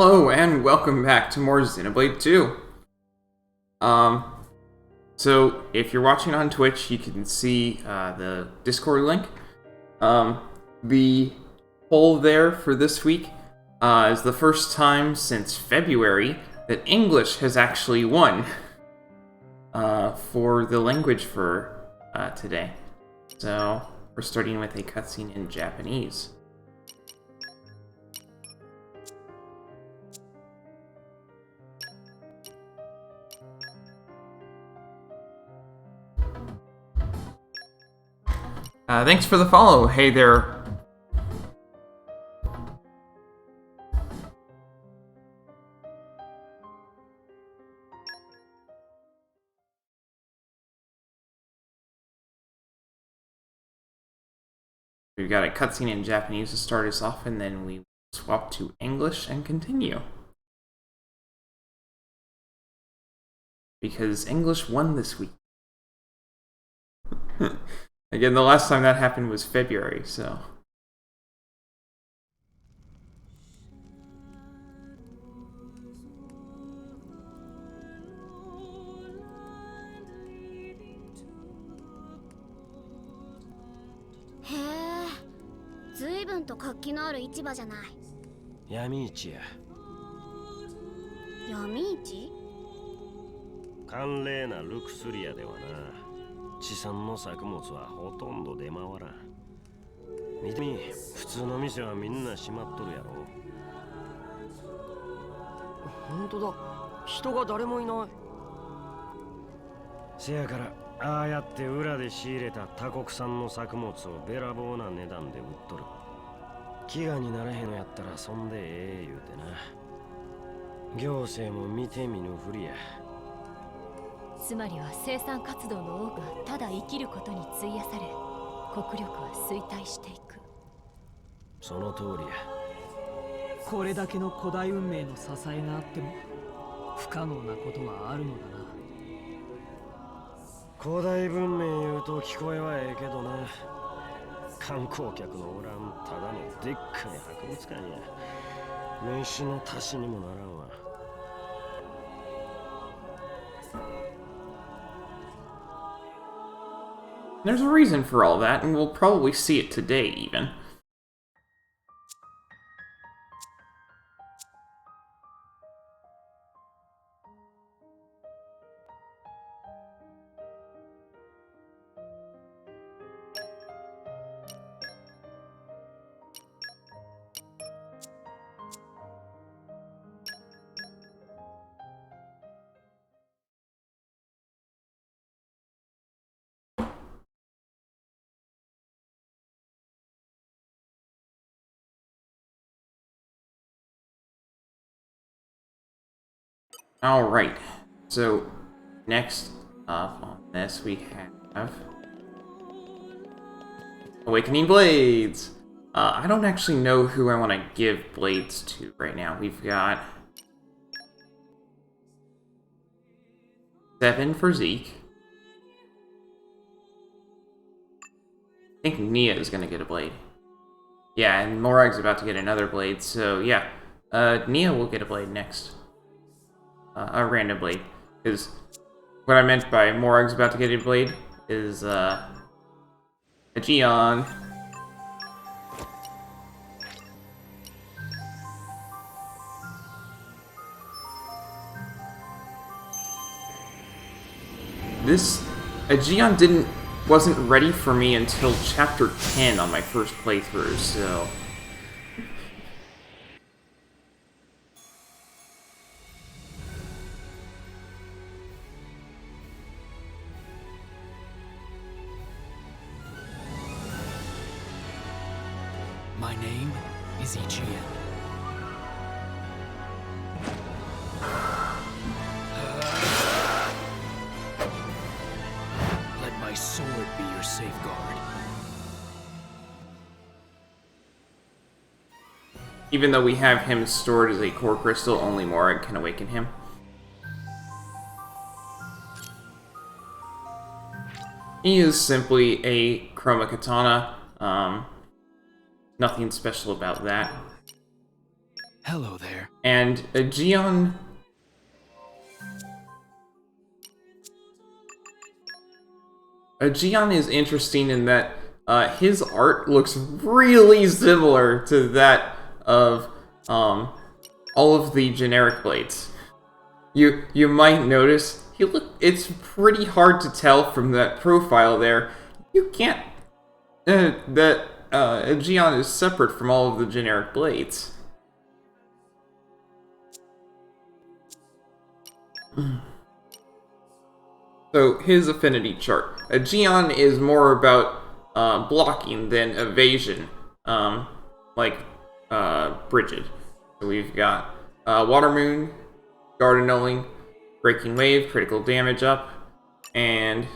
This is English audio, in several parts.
Hello and welcome back to more Xenoblade 2. So if you're watching on Twitch, you can see the Discord link. The poll there for this week is the first time since February that English has actually won for the language for today. So we're starting with a cutscene in Japanese. Thanks for the follow. Hey there. We've got a cutscene in Japanese to start us off, and then we swap to English and continue. Because English won this week. Again, the last time that happened was February, so...闇市や。闇市？寒冷なルクスリアではな、地産の作物はほとんど出回らん。見てみ、普通の店はみんな閉まっとるやろ。本当だ、人が誰もいない。せやから、ああやって裏で仕入れた他国産の作物をべらぼうな値段で売っとる。飢餓になれへんのやったらそんでええ言うてな。行政も見て見ぬふりや。つまりは生産活動の多くがただ生きることに費やされ、国力は衰退していく。その通りや。これだけの古代運命の支えがあっても不可能なことはあるのだな。古代文明言うと聞こえはええけどな。観光客のおらんただのでっかい博物館や。飯の足しにもならんわ。There's a reason for all that, and we'll probably see it today, even. Alright, so next up on this we have Awakening Blades! I don't actually know who I want to give Blades to right now. We've got 7 for Zeke. I think Nia is going to get a blade. Yeah, and Morag's about to get another blade, so yeah. Nia will get a blade next. A random blade. Because what I meant by Morag's about to get a blade is a Jion. A Jion wasn't ready for me until chapter 10 on my first playthrough, so... My name is Jion. Let my sword be your safeguard. Even though we have him stored as a core crystal, only Morag can awaken him. He is simply a Chroma Katana. Nothing special about that. Hello there. And Jion... Jion is interesting in that his art looks really similar to that of all of the generic blades. You might notice it's pretty hard to tell from that profile there. You can't that Jion is separate from all of the generic blades. So, his affinity chart. Jion is more about blocking than evasion, like Bridget. So we've got Water Moon, Guard Annulling, Breaking Wave, critical damage up, and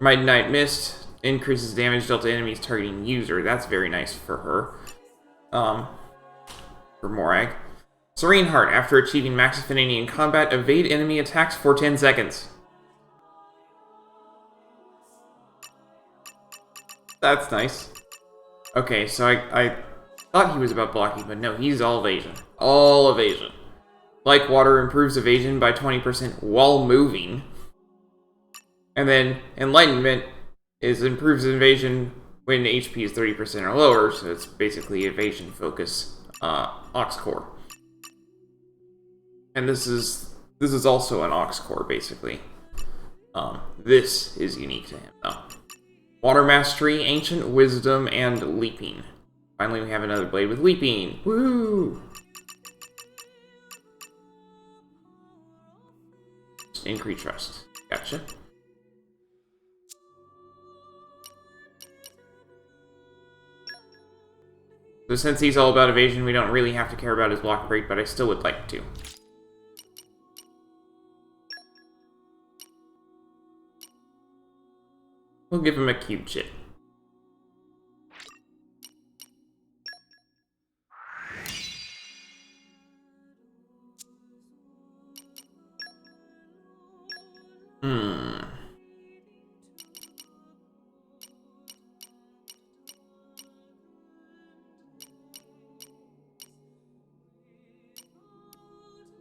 Mighty Knight Mist increases damage dealt to enemies targeting user. That's very nice for her. For Morag. Serene Heart, after achieving max affinity in combat, evade enemy attacks for 10 seconds. That's nice. Okay, so I thought he was about blocking, but no, he's all evasion. All evasion. Like Water improves evasion by 20% while moving. And then Enlightenment improves evasion when HP is 30% or lower, so it's basically evasion focus Ox Core. And this is also an Ox Core, basically. This is unique to him, though. Water Mastery, Ancient Wisdom, and Leaping. Finally, we have another blade with Leaping. Woo! Increase Trust. Gotcha. So since he's all about evasion, we don't really have to care about his block break, but I still would like to. We'll give him a cube chip.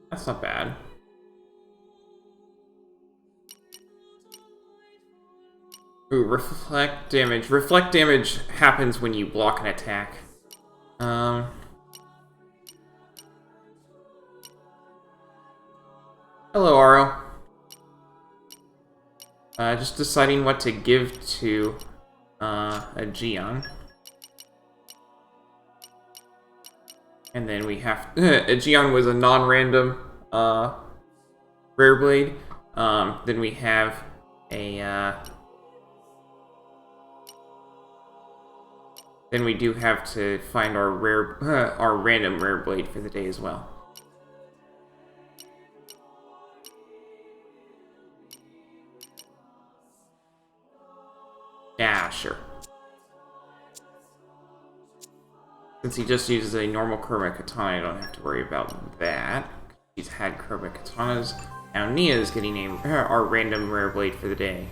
That's not bad. Ooh, reflect damage. Reflect damage happens when you block an attack. Hello, Aro. Just deciding what to give to a Jion. And then we have... a Jion was a non-random rare blade. Then we have a... then we do have to find our our random rare blade for the day as well. Yeah, sure. Since he just uses a normal chroma katana, I don't have to worry about that. He's had chroma katanas. Now Nia is getting our random rare blade for the day.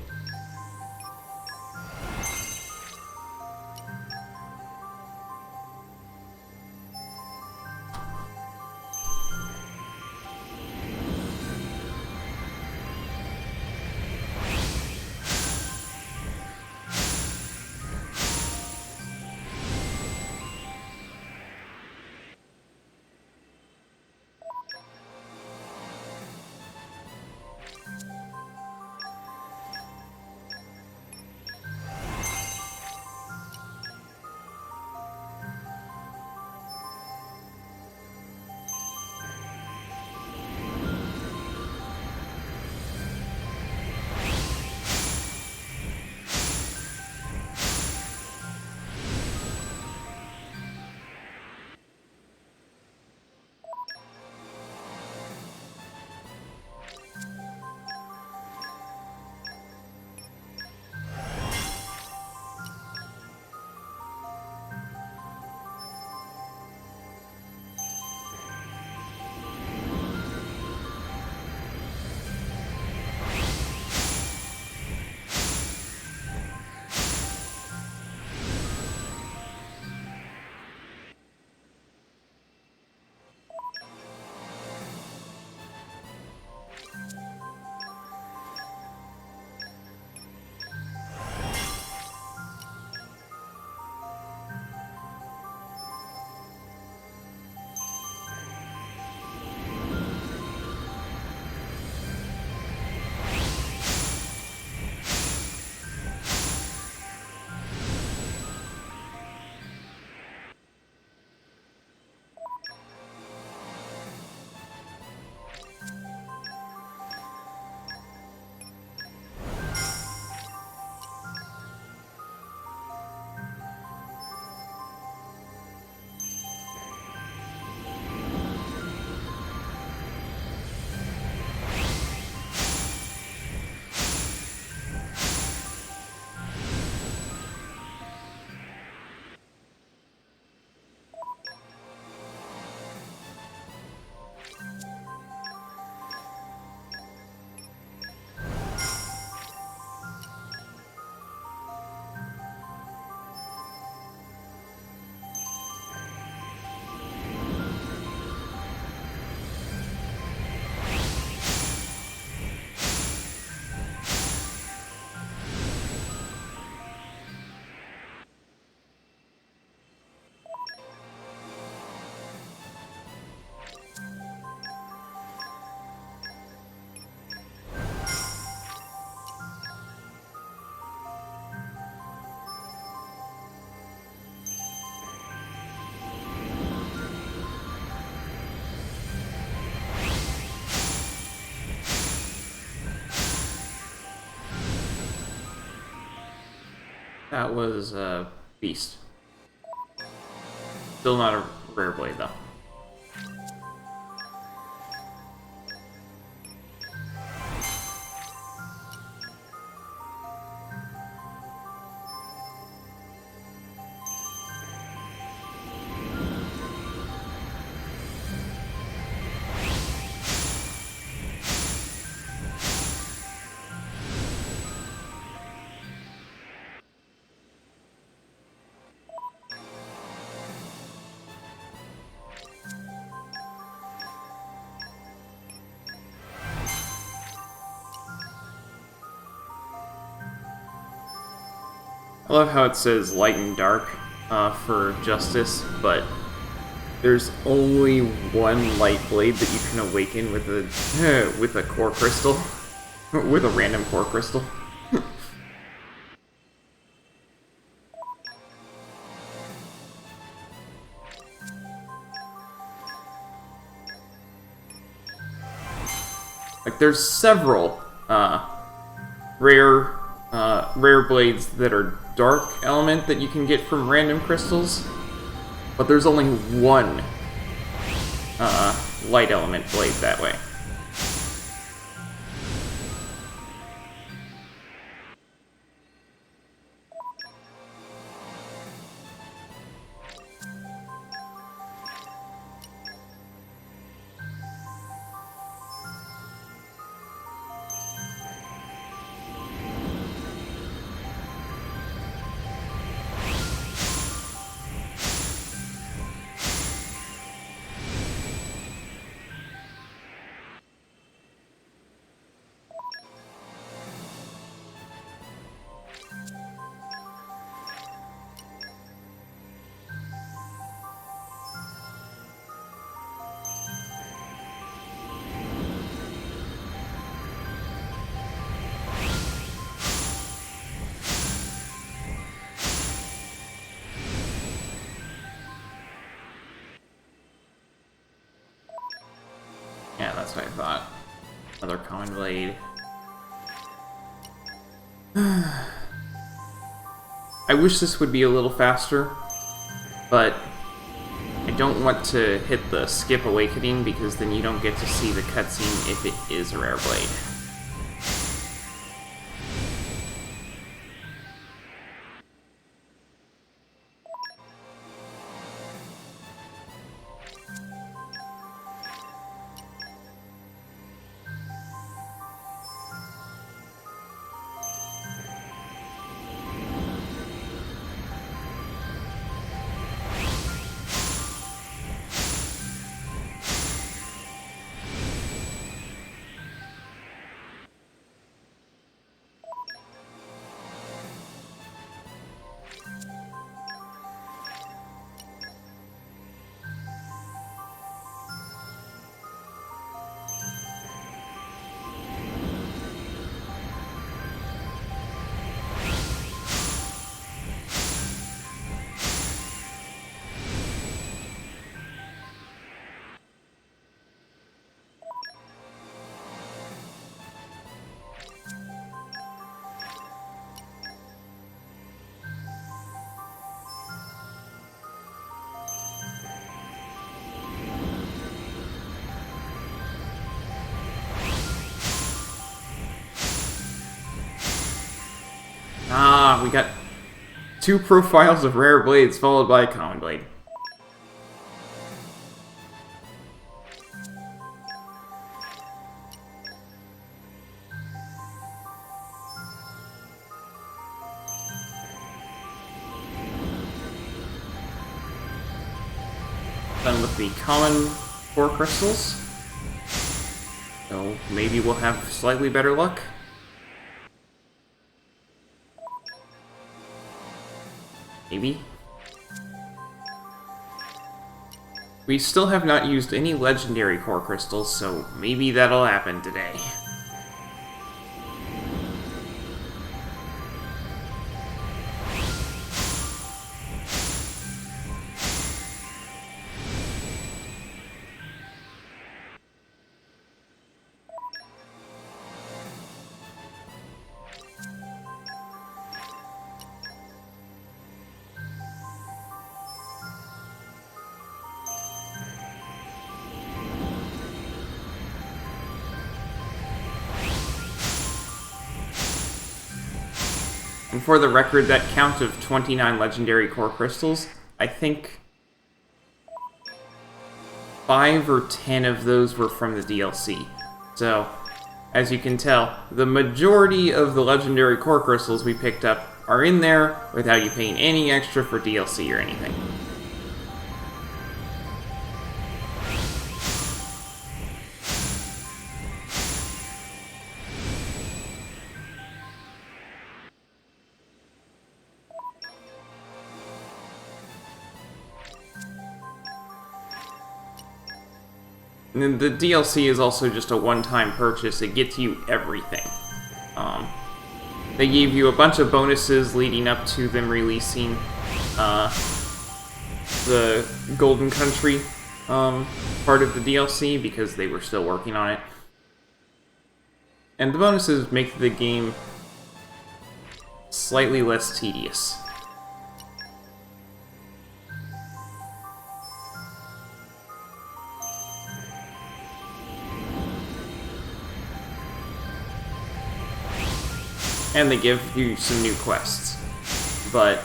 That was a beast. Still not a rare blade, though. I love how it says light and dark for justice, but there's only one light blade that you can awaken with a with a core crystal, with a random core crystal. Like there's several rare blades that are dark element that you can get from random crystals, but there's only one light element blade that way. Yeah, that's what I thought. Another common blade. I wish this would be a little faster, but I don't want to hit the skip awakening because then you don't get to see the cutscene if it is a rare blade. Ah, we got 2 profiles of rare blades followed by a common blade. Done with the common core crystals. So maybe we'll have slightly better luck. Maybe. We still have not used any legendary core crystals, so maybe that'll happen today. And for the record, that count of 29 legendary core crystals, I think 5 or 10 of those were from the DLC. So, as you can tell, the majority of the legendary core crystals we picked up are in there without you paying any extra for DLC or anything. And then the DLC is also just a one-time purchase. It gets you everything. They gave you a bunch of bonuses leading up to them releasing the Golden Country part of the DLC because they were still working on it. And the bonuses make the game slightly less tedious. And they give you some new quests. But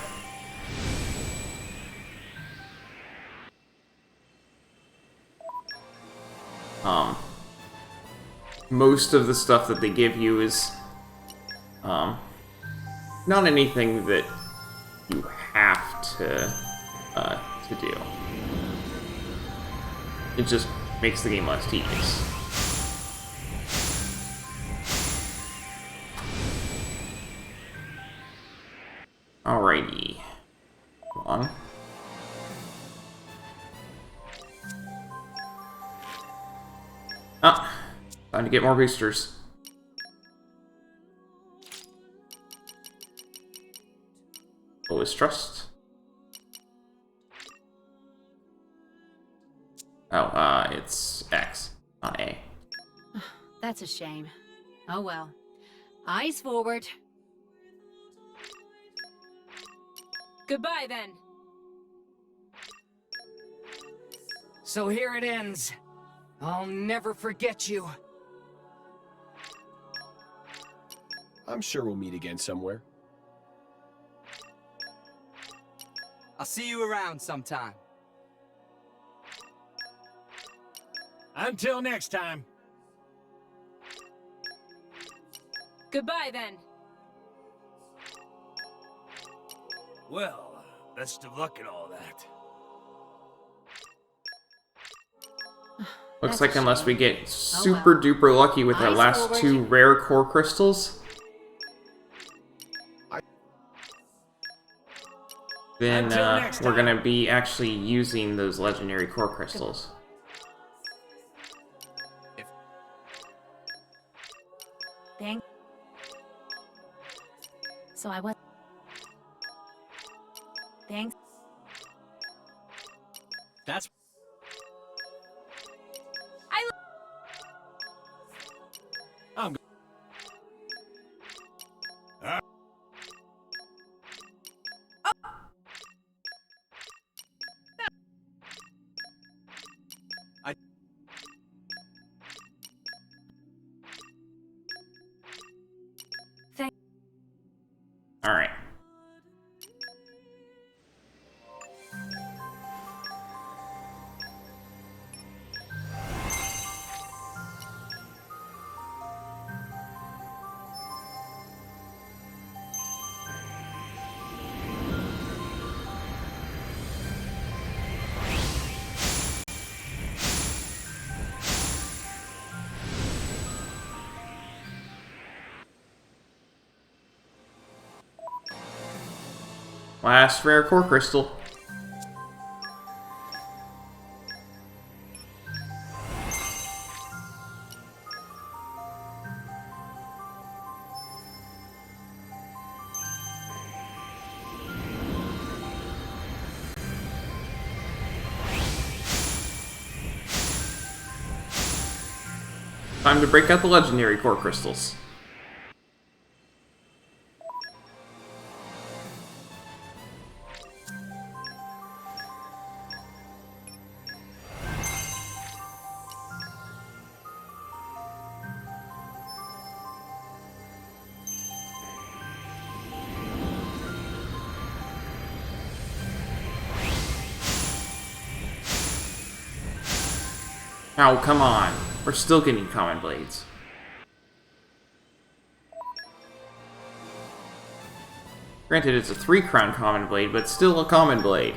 most of the stuff that they give you is not anything that you have to do. It just makes the game less tedious. Alrighty. Come on. Ah, time to get more boosters. Always trust. Oh, it's X, not A. That's a shame. Oh well. Eyes forward. Goodbye, then. So here it ends. I'll never forget you. I'm sure we'll meet again somewhere. I'll see you around sometime. Until next time. Goodbye, then. Well, best of luck and all that. Looks like unless we get super duper lucky with our last 2 rare core crystals, then we're gonna be actually using those legendary core crystals. Thank. So I was. Thanks. That's... I'm good. Alright. Last rare core crystal. Time to break out the legendary core crystals. Oh, come on. We're still getting common blades. Granted, it's a 3-crown common blade, but still a common blade.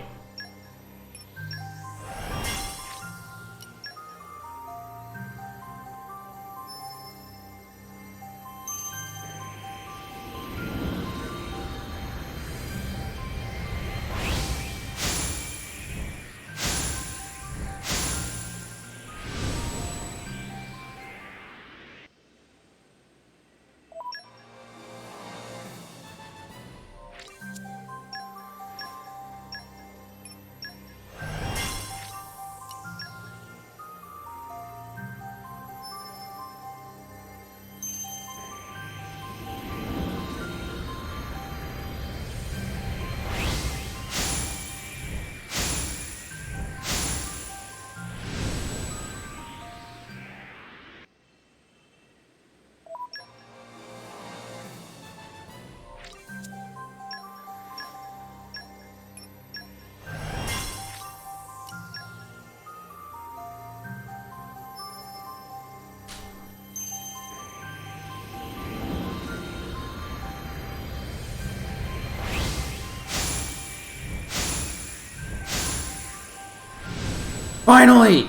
Finally!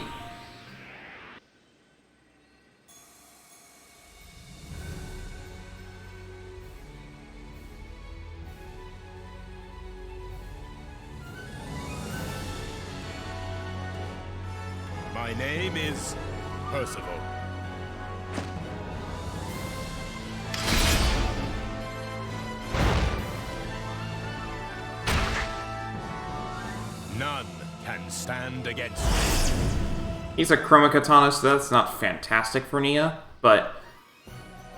My name is Percival. None can stand against me. He's a Chroma Katana, so that's not fantastic for Nia, but...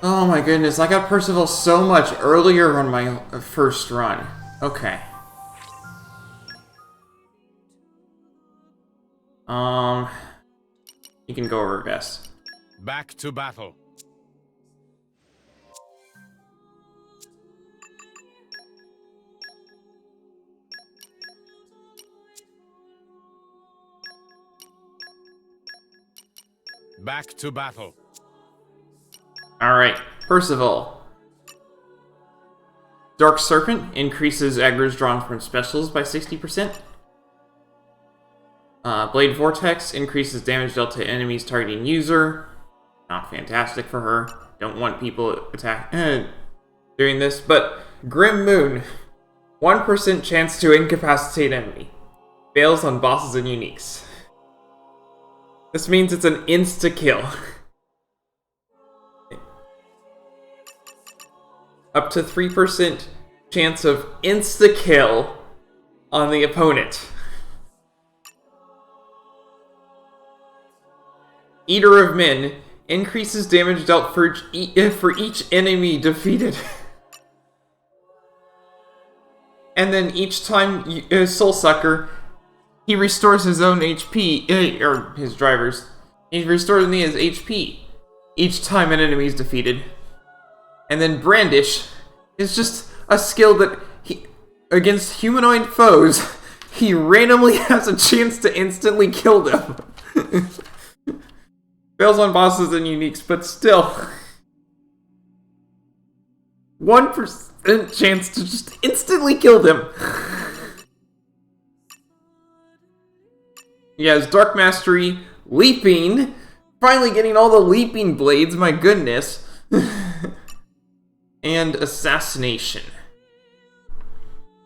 Oh my goodness, I got Percival so much earlier on my first run. Okay. You can go over best. Back to battle. Back to battle. Alright, Percival. Dark Serpent increases aggro's drawn from specials by 60%. Blade Vortex increases damage dealt to enemies targeting user. Not fantastic for her. Don't want people attack doing this. But Grim Moon, 1% chance to incapacitate enemy. Fails on bosses and uniques. This means it's an insta-kill. Up to 3% chance of insta-kill on the opponent. Eater of Men increases damage dealt for each enemy defeated. And then each time Soul Sucker, he restores his own HP, or his driver's. He restores his HP each time an enemy is defeated. And then Brandish is just a skill that against humanoid foes, he randomly has a chance to instantly kill them. Fails on bosses and uniques, but still. 1% chance to just instantly kill them. He has Dark Mastery, Leaping, finally getting all the Leaping blades, my goodness. And Assassination.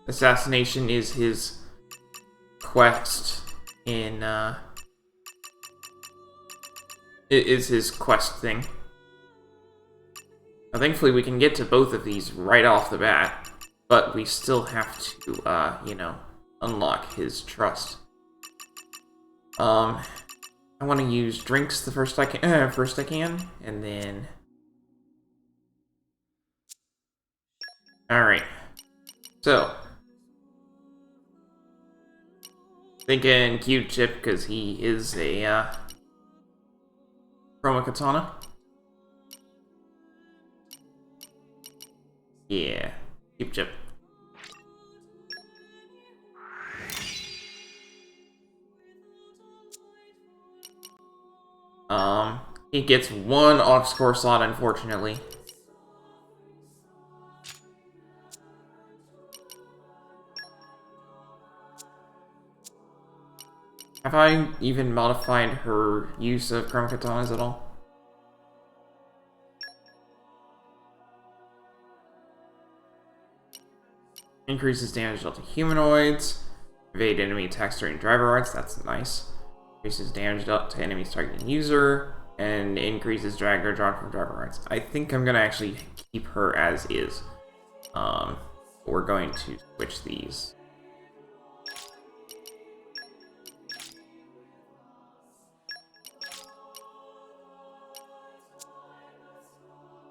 Assassination is his quest in, it is his quest thing. Now, thankfully, we can get to both of these right off the bat, but we still have to, you know, unlock his trust. I want to use drinks the first I can, and then... Alright. So. Thinking Q-Chip, because he is a, Chroma Katana. Yeah. Q-Chip. He gets one aux core slot, unfortunately. Have I even modified her use of Chroma Katanas at all? Increases damage dealt to humanoids. Evade enemy attacks during driver arts, that's nice. Increases damage dealt to enemies targeting user. And increases drag or drop from driver arts. I think I'm gonna actually keep her as is. We're going to switch these.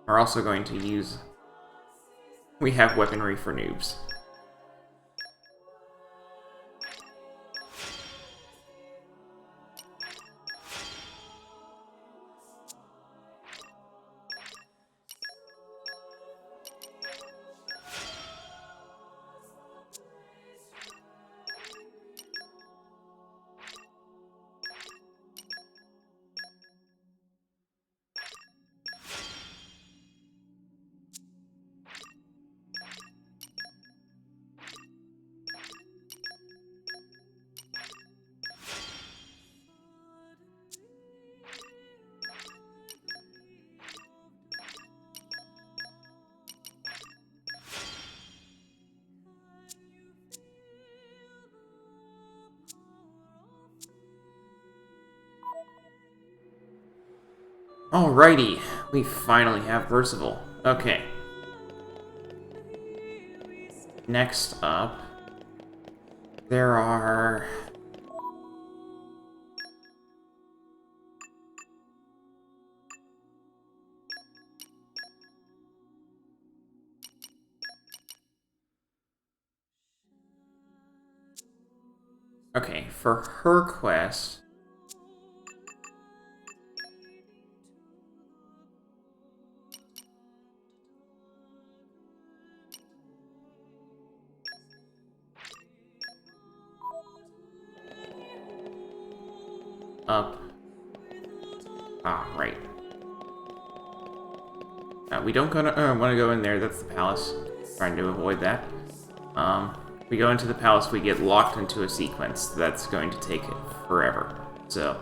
We're also going to use... We have weaponry for noobs. Alrighty, we finally have Percival. Okay. Next up, there are... Okay, for her quest... Up. Ah, right. We don't want to go in there. That's the palace. Trying to avoid that. We go into the palace, we get locked into a sequence that's going to take forever. So,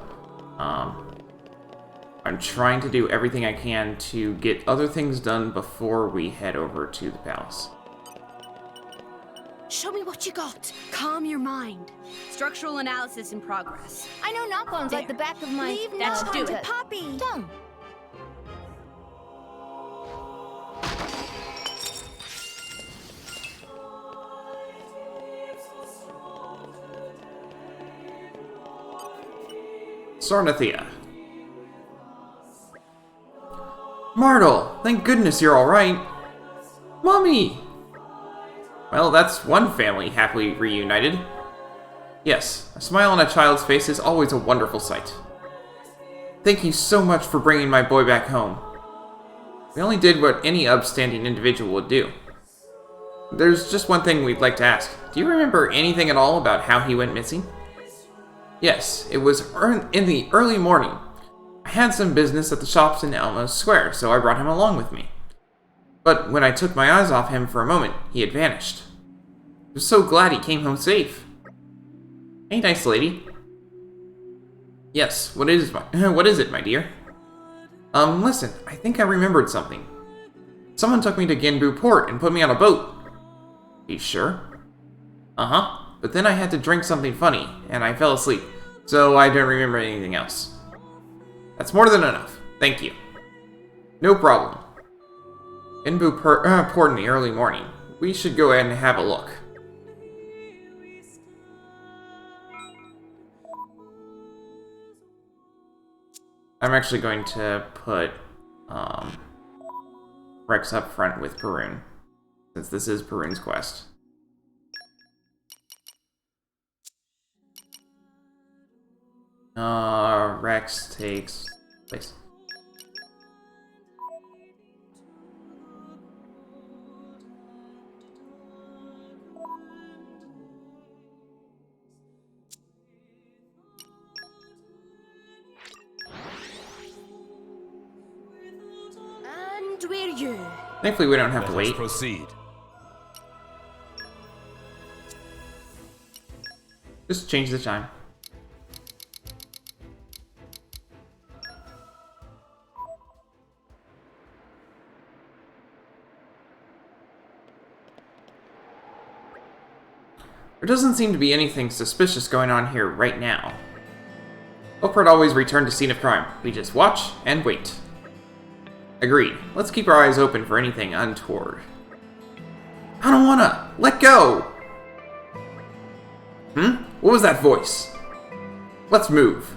I'm trying to do everything I can to get other things done before we head over to the palace. Show me what you got. Calm your mind. Structural analysis in progress. I know knock-ons like the back of my... Leave That's knock do on to it. Poppy. Done. Sornathea. Martel, thank goodness you're alright. Mommy! Well, that's one family happily reunited. Yes, a smile on a child's face is always a wonderful sight. Thank you so much for bringing my boy back home. We only did what any upstanding individual would do. There's just one thing we'd like to ask. Do you remember anything at all about how he went missing? Yes, it was in the early morning. I had some business at the shops in Elmo Square, so I brought him along with me. But when I took my eyes off him for a moment, he had vanished. I was so glad he came home safe. Hey, nice lady. Yes, what is it, my dear? Listen, I think I remembered something. Someone took me to Genbu port and put me on a boat. You sure? Uh-huh. But then I had to drink something funny, and I fell asleep, so I don't remember anything else. That's more than enough. Thank you. No problem. Genbu port in the early morning. We should go ahead and have a look. I'm actually going to put Rex up front with Perun, since this is Perun's quest. Rex takes place. hardware you. Thankfully, we don't have to Let us wait. proceed. Just change the time. There doesn't seem to be anything suspicious going on here right now. Culprit always return to scene of crime. We just watch and wait. Agreed. Let's keep our eyes open for anything untoward. I don't wanna! Let go! What was that voice? Let's move.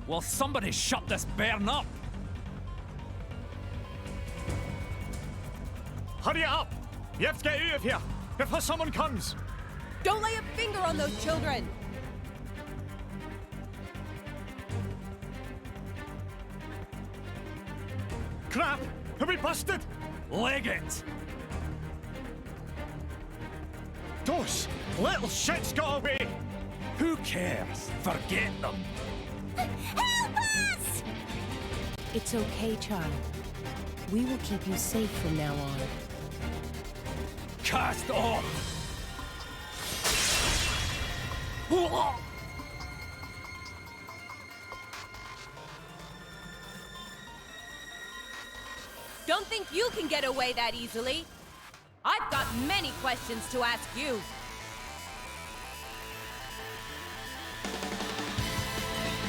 Will somebody shut this burn up? Hurry up! You have to get out of here before someone comes. Don't lay a finger on those children. Crap! Are we busted? Leg it! Those little shits got away! Who cares? Forget them. Help us! It's okay, child. We will keep you safe from now on. Cast off! Don't think you can get away that easily. I've got many questions to ask you.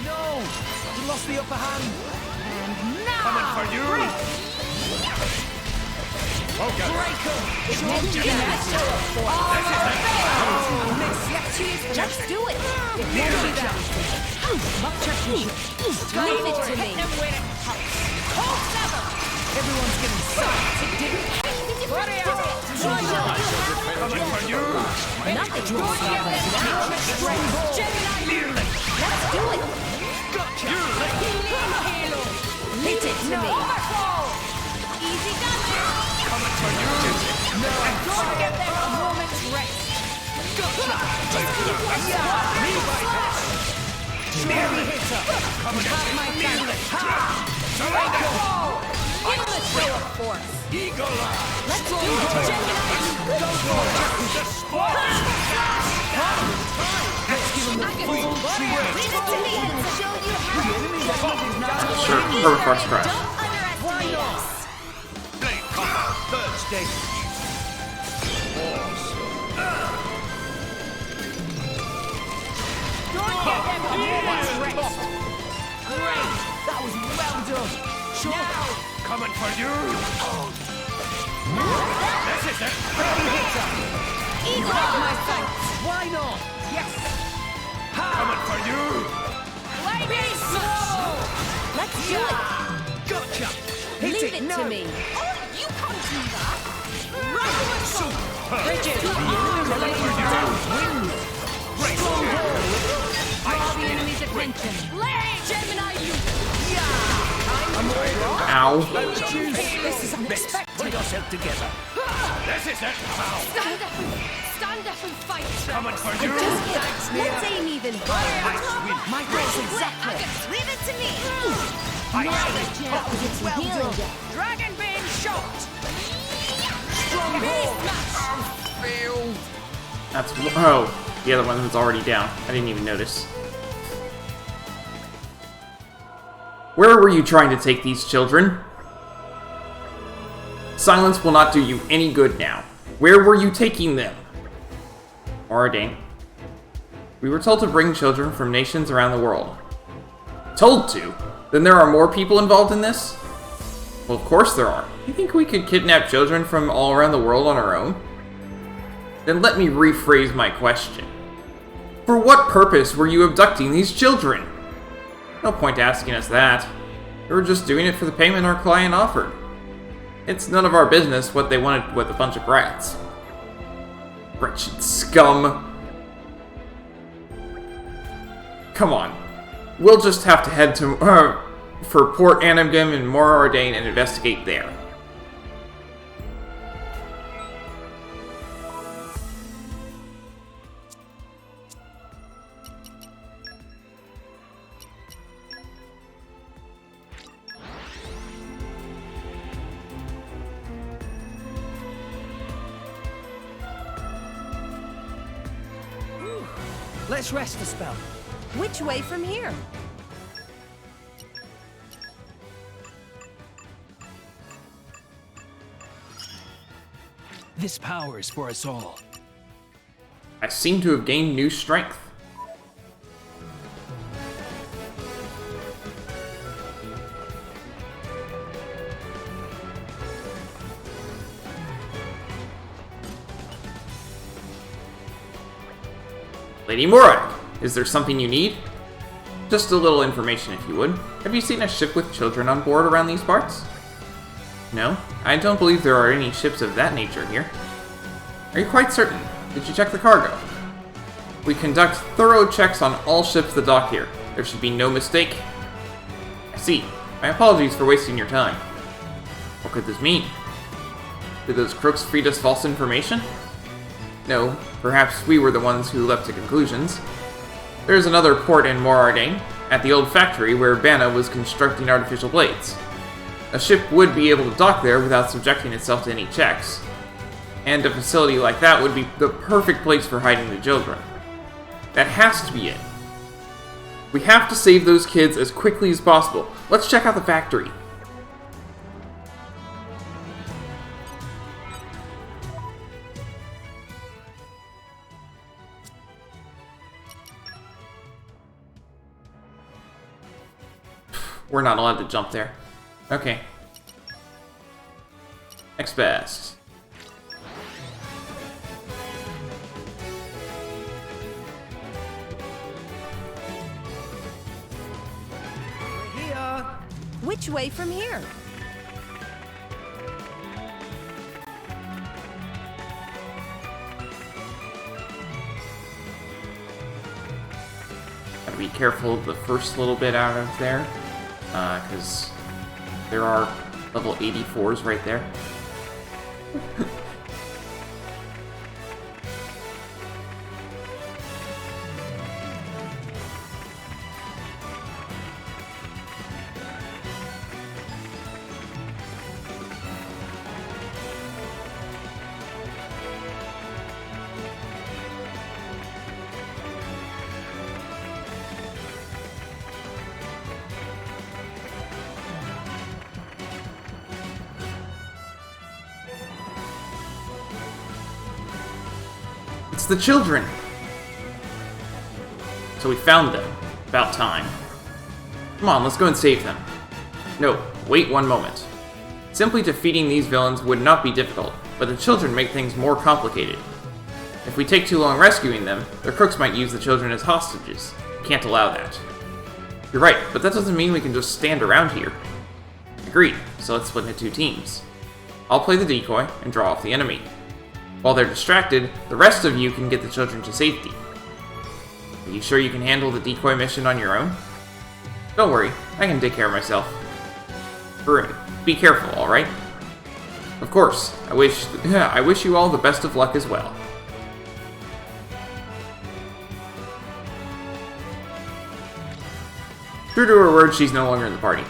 No! You lost the upper hand! And now! Coming for you! Focus! Let's do it! Leave it to me! Cold sever! Everyone's getting sucked! Coming for you! Nothing will stop us now! Let's do it! Gotcha! Hit it to me! Easy done! Coming for you! No! Don't get there a moment's rest! Gotcha! Smeary hitter! Coming Have my back! Surrender! Give him a show of force! Eagle Eye! Let's do it, Gemini! Go for it! The sport! Let's give him the full Leave it to me and show you how! Sure, perfect first try. Don't underestimate us! Blade Copper! Third stage! Don't get them a moment's rest! Great! That was well done! Sure! Coming for you! This is it! Heavy hitter! Eagle out my sights! Why not? Yes! Coming for you! Play me slow! Let's do it! Gotcha! Leave it to me! Oh, you can't do that! Bridget! Coming for you! Great! Draw the enemy's attention! Lay Gemini, you! Ow. This is unexpected! Put yourself together! This is it! Stand up and fight! Coming for you! Let's aim even higher! My goal's exactly! Leave it to me! I have it! That was its healing. Dragon Bane shot! Failed! That's... Oh, the other one was already down. I didn't even notice. Where were you trying to take these children? Silence will not do you any good now. Where were you taking them? Ordain. We were told to bring children from nations around the world. Told to? Then there are more people involved in this? Well, of course there are. You think we could kidnap children from all around the world on our own? Then let me rephrase my question. For what purpose were you abducting these children? No point asking us that. We were just doing it for the payment our client offered. It's none of our business what they wanted with a bunch of brats. Wretched scum. Come on. We'll just have to head to, for Port Anamgim and Mora Ordain and investigate there. Let's rest a spell. Which way from here? This power is for us all. I seem to have gained new strength. Lady Morag, is there something you need? Just a little information, if you would. Have you seen a ship with children on board around these parts? No, I don't believe there are any ships of that nature here. Are you quite certain? Did you check the cargo? We conduct thorough checks on all ships that dock here. There should be no mistake. I see. My apologies for wasting your time. What could this mean? Did those crooks feed us false information? No, perhaps we were the ones who leapt to conclusions. There's another port in Morardane, at the old factory where Banna was constructing artificial blades. A ship would be able to dock there without subjecting itself to any checks. And a facility like that would be the perfect place for hiding the children. That has to be it. We have to save those kids as quickly as possible. Let's check out the factory. We're not allowed to jump there. Okay. Next best. Here. Which way from here? Gotta be careful the first little bit out of there. Because there are level 84s right there. It's the children! So we found them. About time. Come on, let's go and save them. No, wait one moment. Simply defeating these villains would not be difficult, but the children make things more complicated. If we take too long rescuing them, the crooks might use the children as hostages. Can't allow that. You're right, but that doesn't mean we can just stand around here. Agreed, so let's split into two teams. I'll play the decoy and draw off the enemy. While they're distracted, the rest of you can get the children to safety. Are you sure you can handle the decoy mission on your own? Don't worry, I can take care of myself. Varun, be careful, alright? Of course, I wish you all the best of luck as well. True to her word, she's no longer in the party.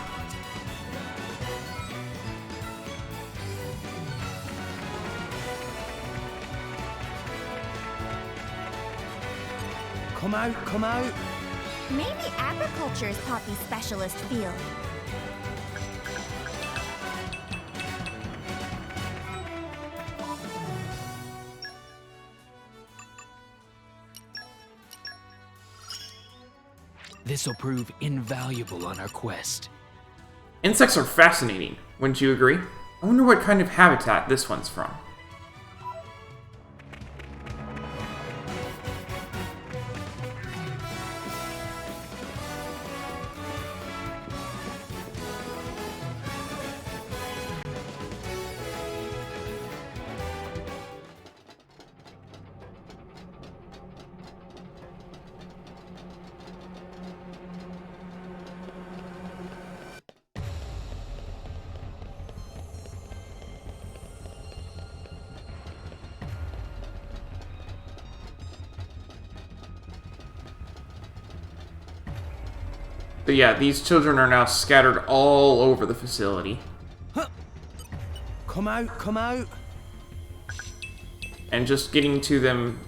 Come out. Maybe agriculture is Poppy's specialist field. This'll prove invaluable on our quest. Insects are fascinating, wouldn't you agree? I wonder what kind of habitat this one's from. But yeah, these children are now scattered all over the facility. Come out. And just getting to them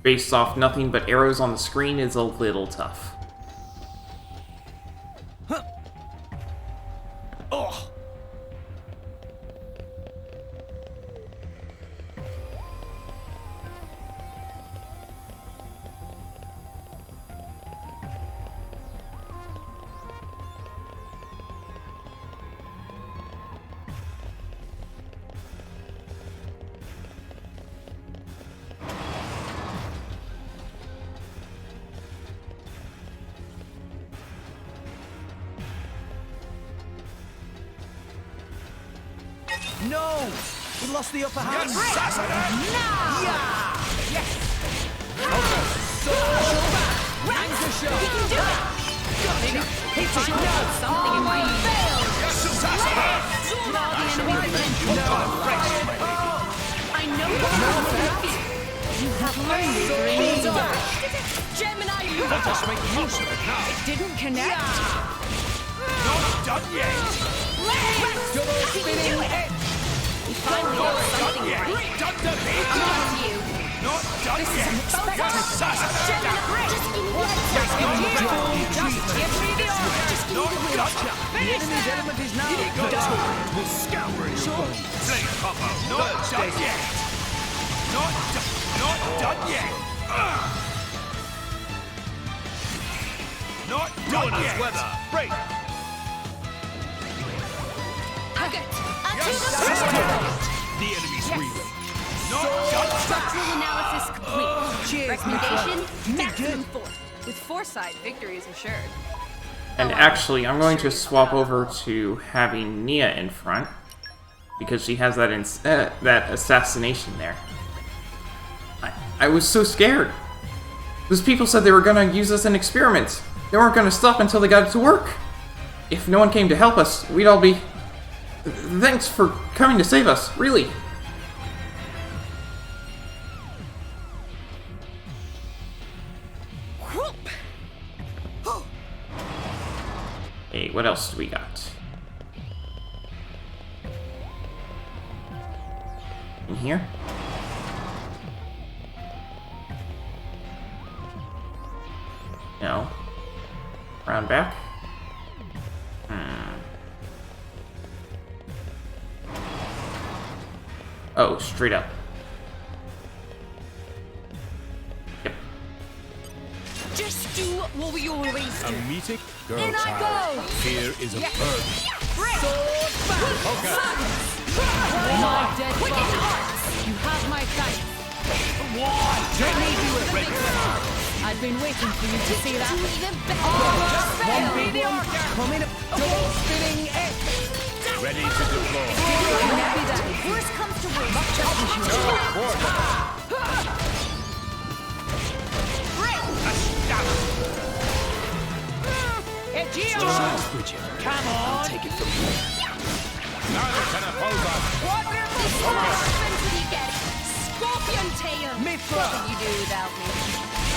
based off nothing but arrows on the screen is a little tough. Oh. No! We lost the upper hand! Yes, assassinate! Yeah! Yes! Anchor shot! We can do it! Maybe Hit it! no! Something in my fail! Yes, assassinate! Draw the enemy I know you have learned the green Gemini, you Let us make use of it now. It didn't connect. Not done yet! Double spinning hit! We finally got something Yet. right. Done to me! I'm on to you. Not done This is yet! unexpected. Assassinate! Gemini, just give me the Just give me the order. Just give me the wheel. The enemy's element is now done! We'll scour your bones! Flame Papa! Not done yet! Not done yet! Not done yet! Weather! Break! The enemy's relay! Not done yet! Structural analysis complete. Cheers, Recommendation, maximum force. With foresight, victory is assured. And actually, I'm going to swap over to having Nia in front, because she has that assassination there. I was so scared. Those people said they were going to use us in experiments. They weren't going to stop until they got it to work. If no one came to help us, we'd all be... Thanks for coming to save us, really. Hey, what else do we got? In here? No. Round back? Oh, straight up. Yep. Just do what we always A do. meetic girl In I child. go! Fear is a burden. Break! Okay. My dead wicked hearts! You have my thanks. Let me do it, big one. I've been waiting for you to see that. Do even better. One big one! Coming up! Double spinning hit! Ready to deploy. Worst comes to worst. Hey, Jion! Come on! Take it from here. None can oppose us. What weapons did you get? Scorpion tail. Mithra! What would you do without me?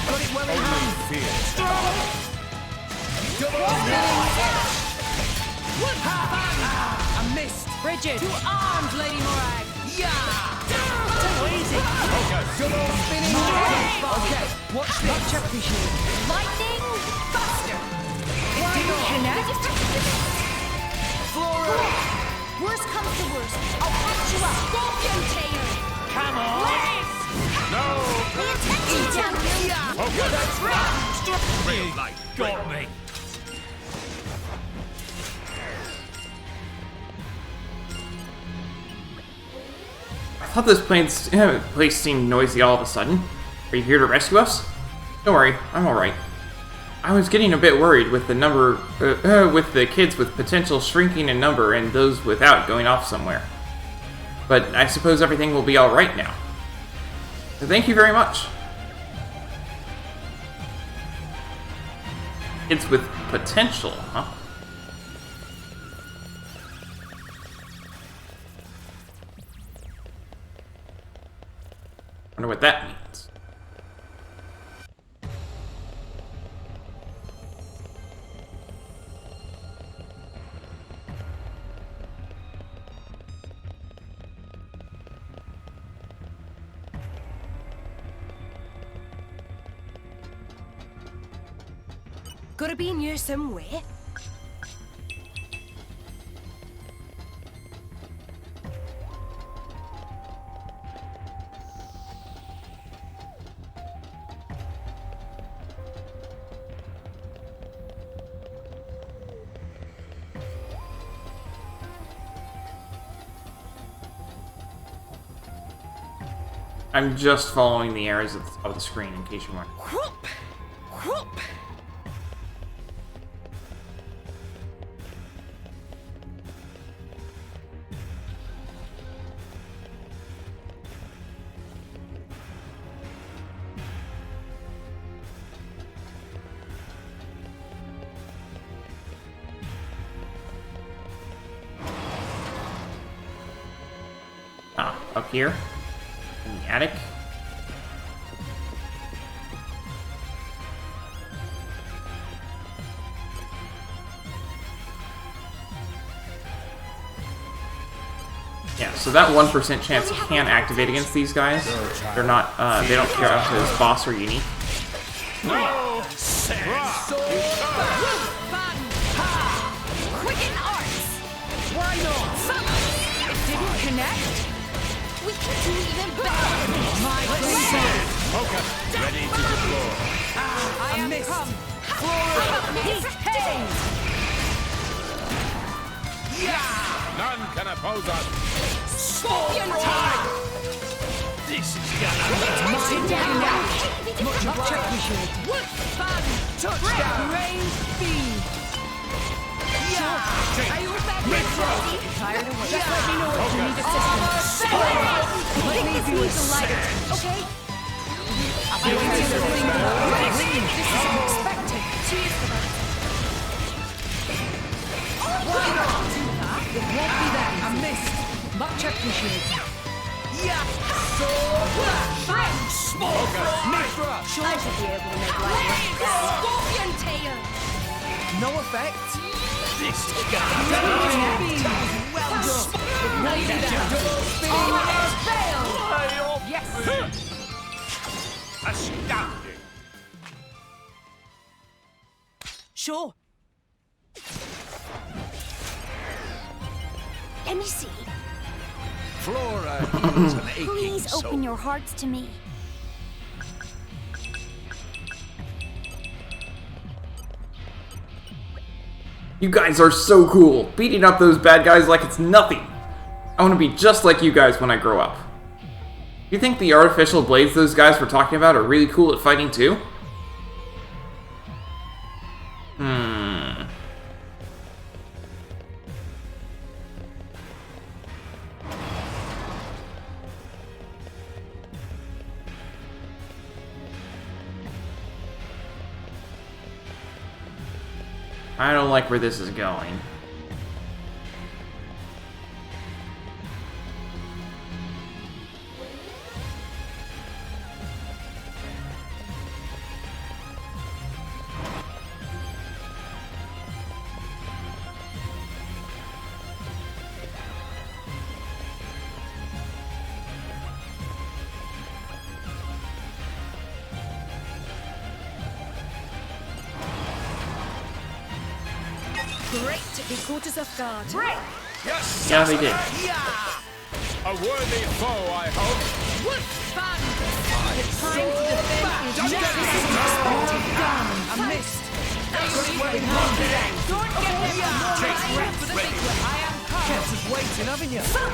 Got it well in Only hand! fear. Double spinning hit! I missed! Bridget. To arms, Lady Morag. Yeah! Easy. Double spinning hit! Okay, watch this. Chapter shield. Lightning. Faster. It didn't connect. Flora! Worst comes to worst. I'll patch you up. Scorpion tail. Come on! No. The attention champion. Okay, that's right! Real light. Got me! I thought this place seemed noisy all of a sudden. Are you here to rescue us? Don't worry, I'm alright. I was getting a bit worried with the number, with the kids with potential shrinking in number and those without going off somewhere. But I suppose everything will be alright now. So thank you very much. Kids with potential, huh? Wonder what that means. Gotta be in here somewhere. I'm just following the arrows of the screen, in case you're wondering. Whoop! Whoop! Ah, up here? In the attic? Yeah, so that 1% chance can activate against these guys. They're not, they don't care up to this boss or unique. No sense. Quicken arts. Why not? It didn't connect. We can do even better. My God. Poker, ready to deploy. I am come. Hey. None can oppose us. Scorpion time. This is gonna Mind down. Much appreciated. Fun. Touchdown. Rain speed. Are you back ready? Tired of what? Just let me know if you need assistance. Let me view the light. Okay? This is unexpected. Cheers for that. Why not? It won't be that. I missed. Much appreciated. Yeah. So smoke. I should be able to make light. Scorpion tail. No effect. This is gonna be well done. Yes. Astounding. Sure. Let me see. Flora is an aching Please soul. open your hearts to me. You guys are so cool, beating up those bad guys like it's nothing. I want to be just like you guys when I grow up. You think the artificial blades those guys were talking about are really cool at fighting too? I don't like where this is going. Great. They caught us off guard. Break. Yes. Yeah, they did. A worthy foe, I hope. Wood fun. The time to defend is now. I missed. Don't get them for the big one. I am come. Kept us waiting, haven't you? Let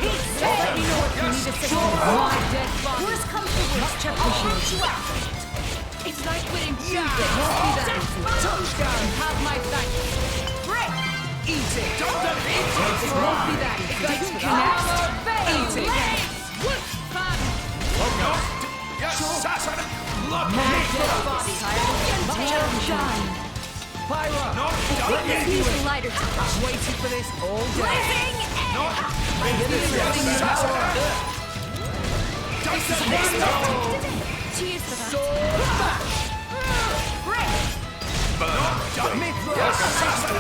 me know if you need assistance. My dead body. Worst comes to worst. I'll hold you out. It's like we're in feud. Won't be that. Touchdown. Have my thanks. Break. Eat it! Don't eat it! Won't be that. It didn't connect. Eat it! Wood fun. Yes, assassin! Look! My dead body. Tail shine. Pyra! Not Let done me yet! use a lighter to I've waited for this all day! Blazing Not This is cheers for that. Break. not done! Yes, assassin!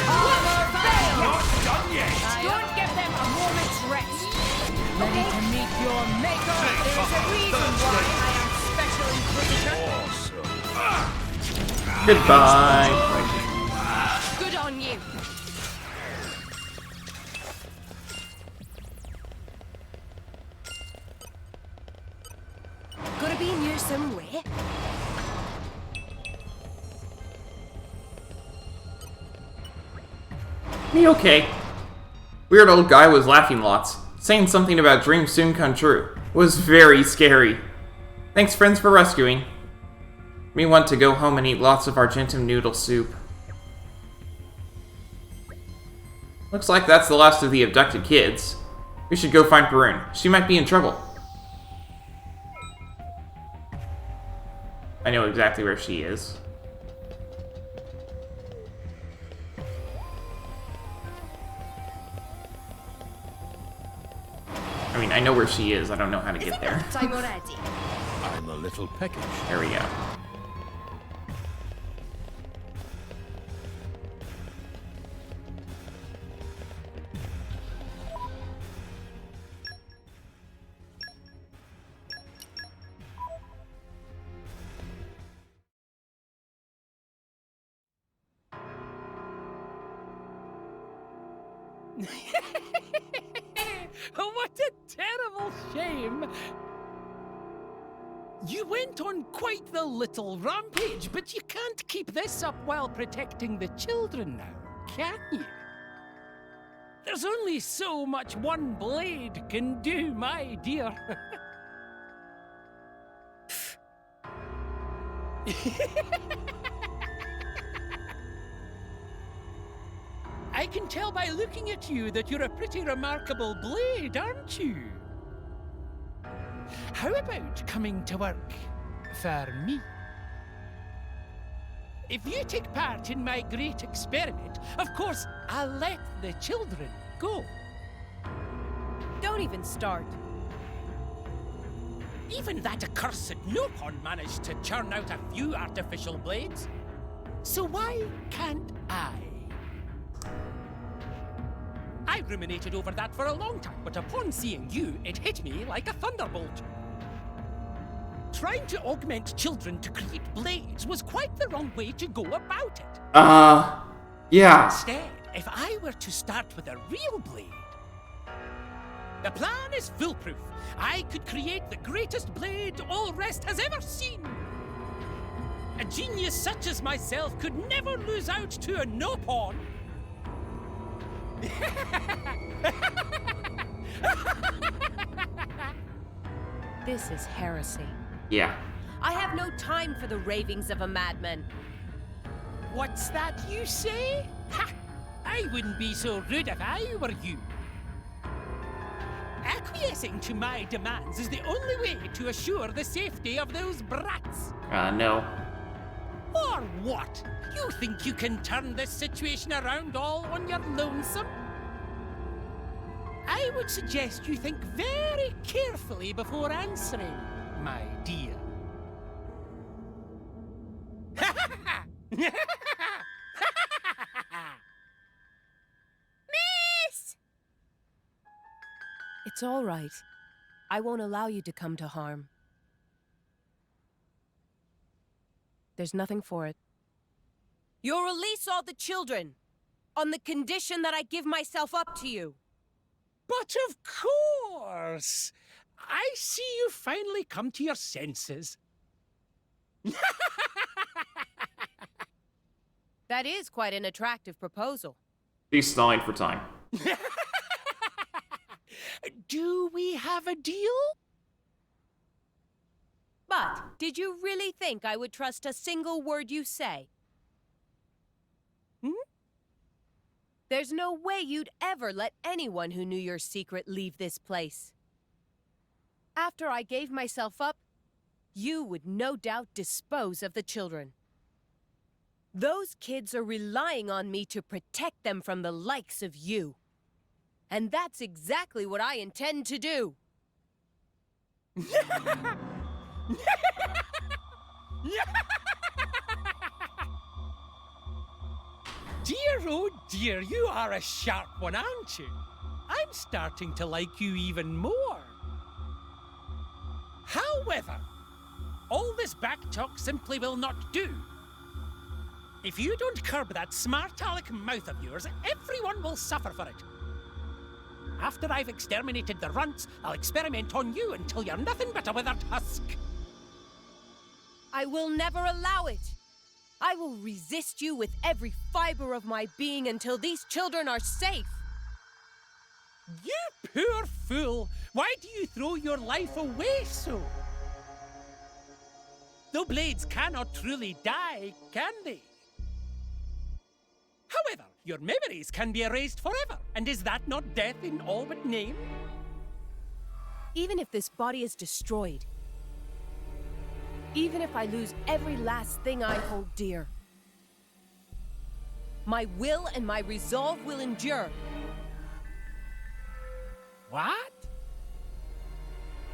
Armor failed. Not done yet! Don't give them a moment's rest. Ready to meet your maker. There's a reason why I am Special Inquisitor. Awesome! Goodbye. Good on you. Gotta be near somewhere. Me okay. Weird old guy was laughing lots, saying something about dreams soon come true. It was very scary. Thanks friends for rescuing. Me want to go home and eat lots of Argentum noodle soup. Looks like that's the last of the abducted kids. We should go find Perun. She might be in trouble. I know exactly where she is. I mean, I know where she is. I don't know how to get there. I'm already. I'm a little peckish. There we go. What a terrible shame! You went on quite the little rampage, but you can't keep this up while protecting the children now, can you? There's only so much one blade can do, my dear. I can tell by looking at you that you're a pretty remarkable blade, aren't you? How about coming to work for me? If you take part in my great experiment, of course, I'll let the children go. Don't even start. Even that accursed Nopon managed to churn out a few artificial blades. So why can't I? I ruminated over that for a long time, but upon seeing you, it hit me like a thunderbolt. Trying to augment children to create blades was quite the wrong way to go about it. Yeah. Instead, if I were to start with a real blade, the plan is foolproof. I could create the greatest blade all Rest has ever seen. A genius such as myself could never lose out to a Nopon. This is heresy. Yeah. I have no time for the ravings of a madman. What's that you say? Ha! I wouldn't be so rude if I were you. Acquiescing to my demands is the only way to assure the safety of those brats. No. Or what? You think you can turn this situation around all on your lonesome? I would suggest you think very carefully before answering, my dear. Miss! It's all right. I won't allow you to come to harm. There's nothing for it. You'll release all the children, on the condition that I give myself up to you. But of course! I see you finally come to your senses. That is quite an attractive proposal. She's stalling for time. Do we have a deal? But did you really think I would trust a single word you say? There's no way you'd ever let anyone who knew your secret leave this place. After I gave myself up, you would no doubt dispose of the children. Those kids are relying on me to protect them from the likes of you. And that's exactly what I intend to do. Dear, oh dear, you are a sharp one, aren't you? I'm starting to like you even more. However, all this back talk simply will not do. If you don't curb that smart-aleck mouth of yours, everyone will suffer for it. After I've exterminated the runts, I'll experiment on you until you're nothing but a withered husk. I will never allow it. I will resist you with every fiber of my being until these children are safe. You poor fool! Why do you throw your life away so? Though blades cannot truly die, can they? However, your memories can be erased forever, and is that not death in all but name? Even if this body is destroyed, even if I lose every last thing I hold dear, my will and my resolve will endure. What?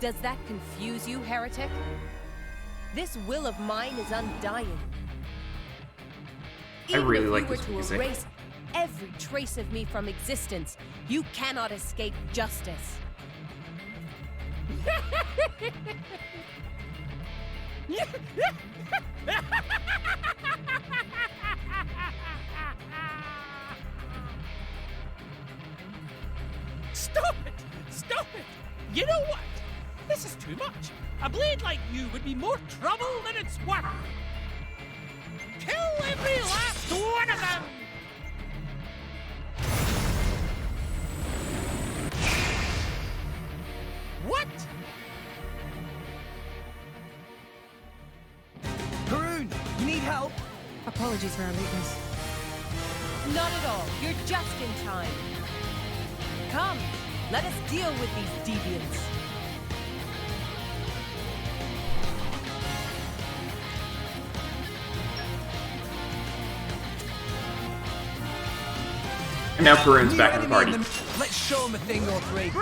Does that confuse you, heretic? This will of mine is undying. I really Even like if you this were to music. erase every trace of me from existence, you cannot escape justice. Stop it! Stop it! You know what? This is too much. A blade like you would be more trouble than it's worth. Kill every last one of them! What? Haroon, you need help? Apologies for our lateness. Not at all. You're just in time. Come, let us deal with these deviants. And now Karun's back in the party. Let's show him a thing or three.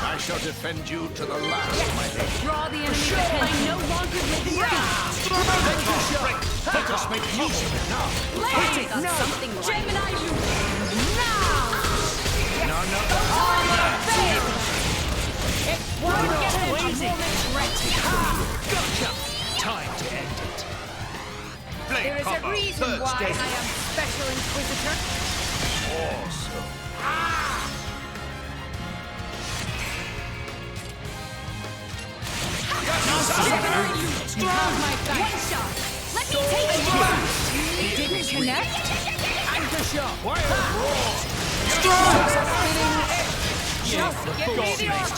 I shall defend you to the last, my lord. Draw the enemy I no longer with the Let us make use of it now. Something right. Gemini, you now! No. It won't get a moment Gotcha! Time to end it. There is a reason why I am Special Inquisitor. Awesome. You have my sight. One shot. Let me take it down. It didn't connect. Anchor shot! Just give me the order.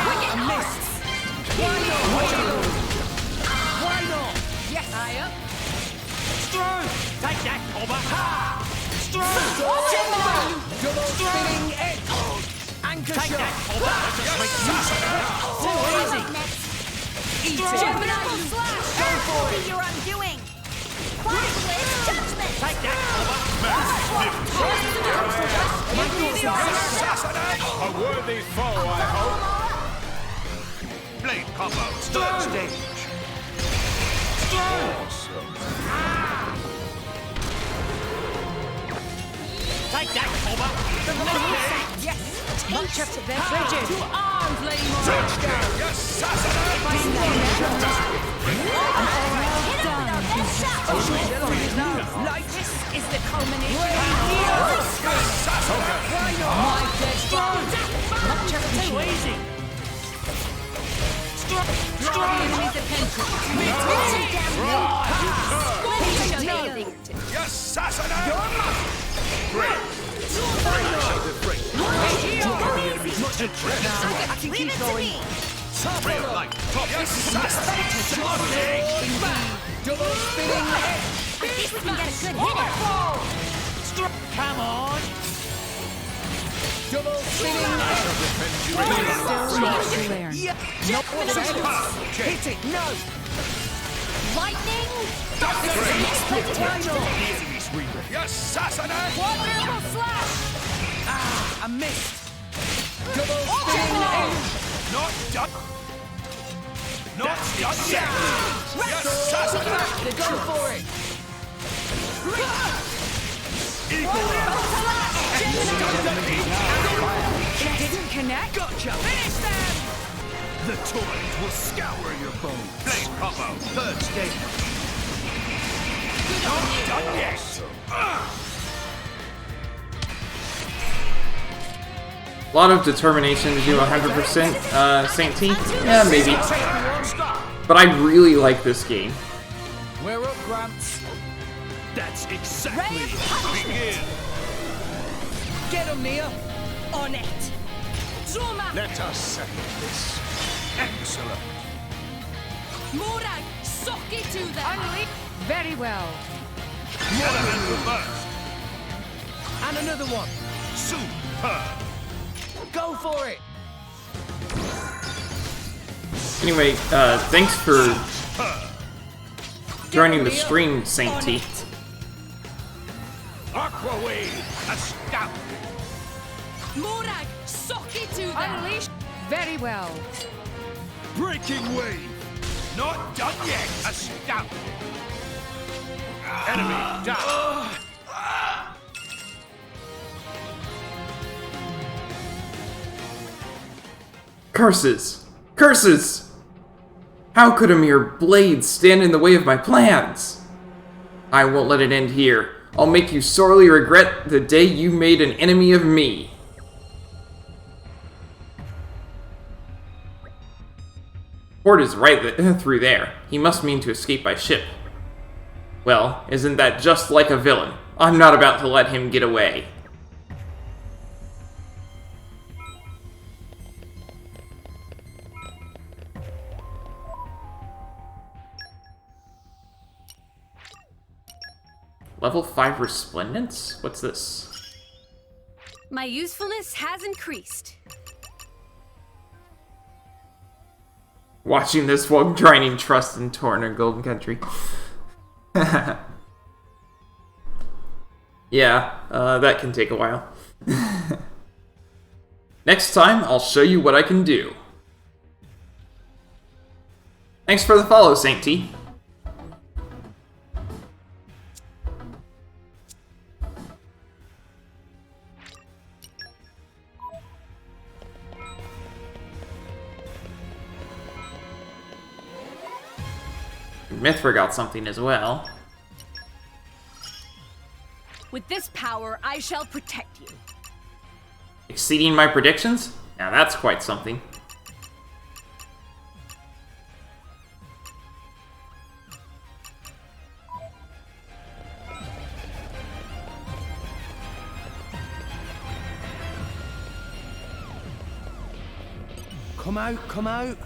Wicked Missed! Why not? Yes, I up. Take that, Cobber! Double spinning edge! Anchor Take shot! that, Cobber! Too easy! Eat it! Gemini, slash. Go for it! See your undoing. Fire judgment. Take that, Cobber! A worthy foe, I hope. Blade combo, third stage. Awesome. Take that, Cobber! Yes. Much up to their bridges. To arms, Lady Moira. Touchdown! Yes, This is the culmination. My dead strong. Much up Too easy! Draw the enemy's attention. yes, assassinate! Great. I shall defray. I can keep going. Real light. Yes, assassinate! Double spinning edge! At least we can get a good hit in. Come on! Double spinning edge! Yeah! No! Hit it! No! Lightning. Yes, assassinate! Quadruple slash. I missed! Double spinning edge! Not done. Not done yet. Yes, assassinate! Go for it! Eagle. It didn't connect. Gotcha! Finish them! The torrent will scour your bones. Blade combo, third stage. Not done yet! A lot of determination to do 100% Saint T? Yeah, maybe. But I really like this game. We're up, Gramps. That's exactly it. Begin. Get him, Nia. On it. Zoma. Let us settle this. Excellent. Morag, sock it to them. Very well. Elemental burst. And another one. Superb. Go for it. Anyway, thanks for joining the stream, Saint T. Aqua wave. Astounding. Morag, sock it to them. Unleashed. Very well. Breaking wave. Not done yet. Astounding. Enemy down. Curses! Curses! How could a mere blade stand in the way of my plans? I won't let it end here. I'll make you sorely regret the day you made an enemy of me. Port is right through there. He must mean to escape by ship. Well, isn't that just like a villain? I'm not about to let him get away. Level 5 Resplendence? What's this? My usefulness has increased. Watching this while grinding trust in Torna Golden Country. Yeah, that can take a while. Next time, I'll show you what I can do. Thanks for the follow, Saint T. Mithra got something as well. With this power, I shall protect you. Exceeding my predictions? Now that's quite something. Come out, come out.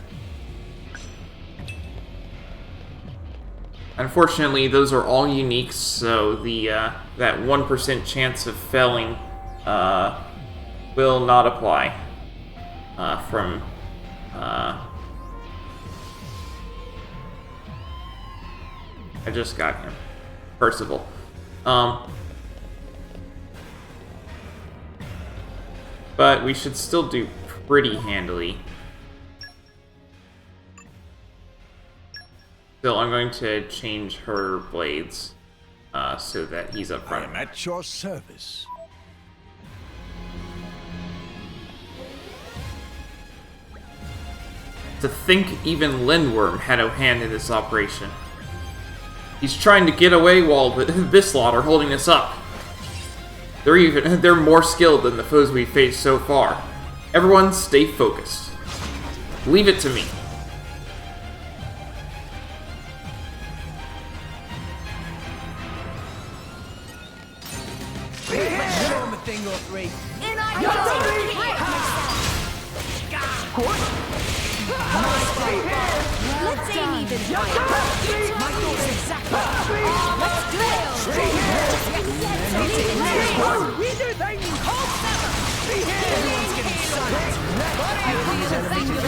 Unfortunately, those are all unique, so the that 1% chance of failing will not apply from I just got him, Percival. But we should still do pretty handily. So I'm going to change her blades so that he's up front. I am at your service. To think even Lindworm had no hand in this operation. He's trying to get away while this lot are holding us up. They're more skilled than the foes we've faced so far. Everyone stay focused. Leave it to me. Thing or three. And I will take care of myself. Let's aim even higher. My goal's exactly. Let's do it. Reader thing. Hold seven. Everyone's getting silent. I please a thing to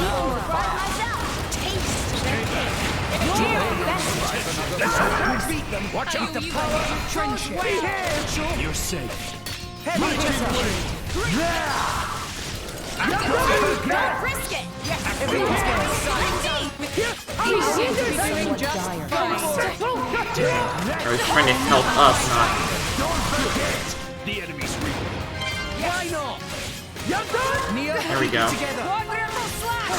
beat them. Watch out the power of friendship. You're safe. Heavy hitter. Risk it. Everyone's getting silent. You seem to be doing just fine. I was trying to help us, not... Don't forget. The enemy's real. There we go. Wonderful slash!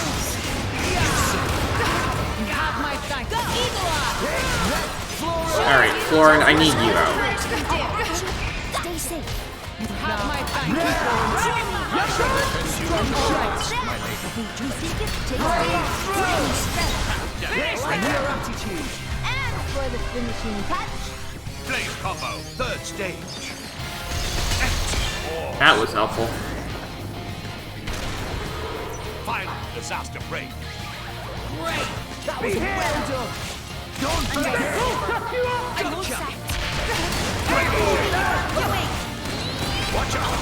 You have my thanks. Eagle eye! Alright, Florin, I need you out. Stay safe. You have my thanks. And for the finishing touch. Flame combo, third stage. That was helpful. Final disaster break. Great! That was well done! Don't forget! Gotcha! Watch out!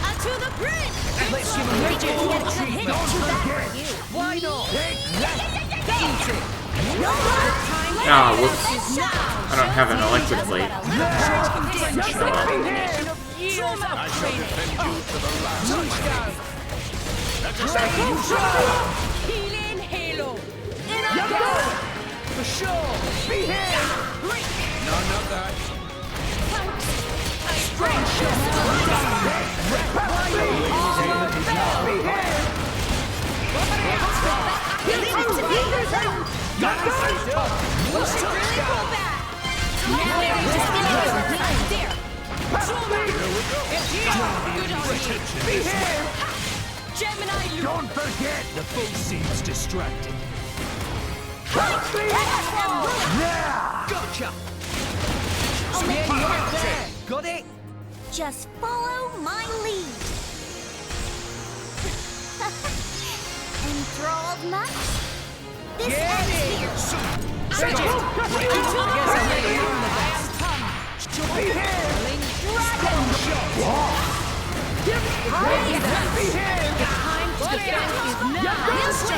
Onto the bridge! Let's give him rigid treatment! Don't forget! Why not? Take that! Eat it! Ah, whoops. I don't have an electric blade. I shall defend you to the last. Healing halo! For sure! Be here! None of that. Strong shot! Don't forget! The foe seems distracted. Gotcha! Got it? Just follow my lead. Enthralled much? This ends here.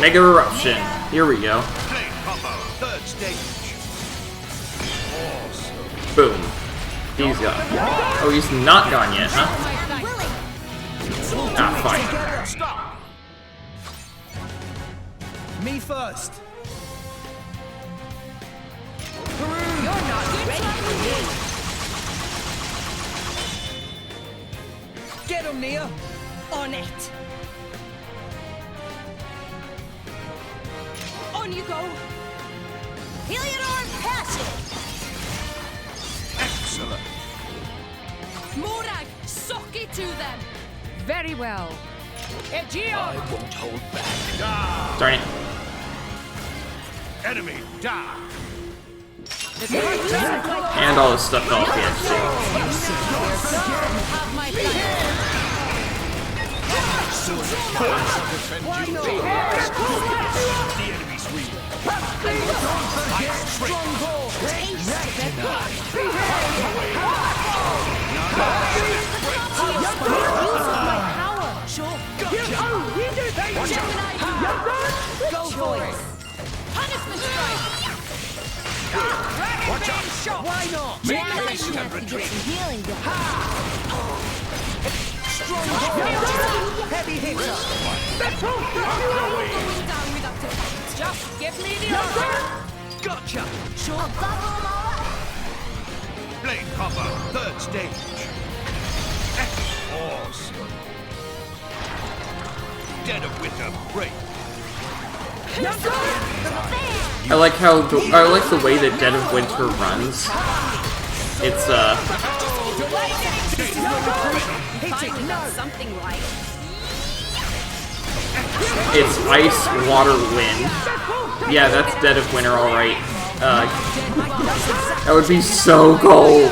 Mega Eruption. Here we go. Flame combo, third stage. Boom. He's gone. Oh, he's not gone yet, huh? Ah, fine. Stop! Me first. You're not ready for me! Get him, Nia. On it! On you go! Heliodor passion! Excellent! Morag, sock it to them! Very well. Jion! I won't hold back. Darn it. Enemy down! And all this stuff fell off the edge, too. Have my thanks. I shall defend you to the last. The enemy's weak. Go for it! Punishment strike! Watch out! Why not? Make haste and retreat. Healing Heavy hitter. Going down without a fight. Just give me the order! Gotcha. Flame combo, third stage. Awesome. Dead of winter break. I like the way that Dead of Winter runs. It's Finally got something right. it's ice, water, wind. Yeah, that's Dead of Winter, alright. That would be so cold.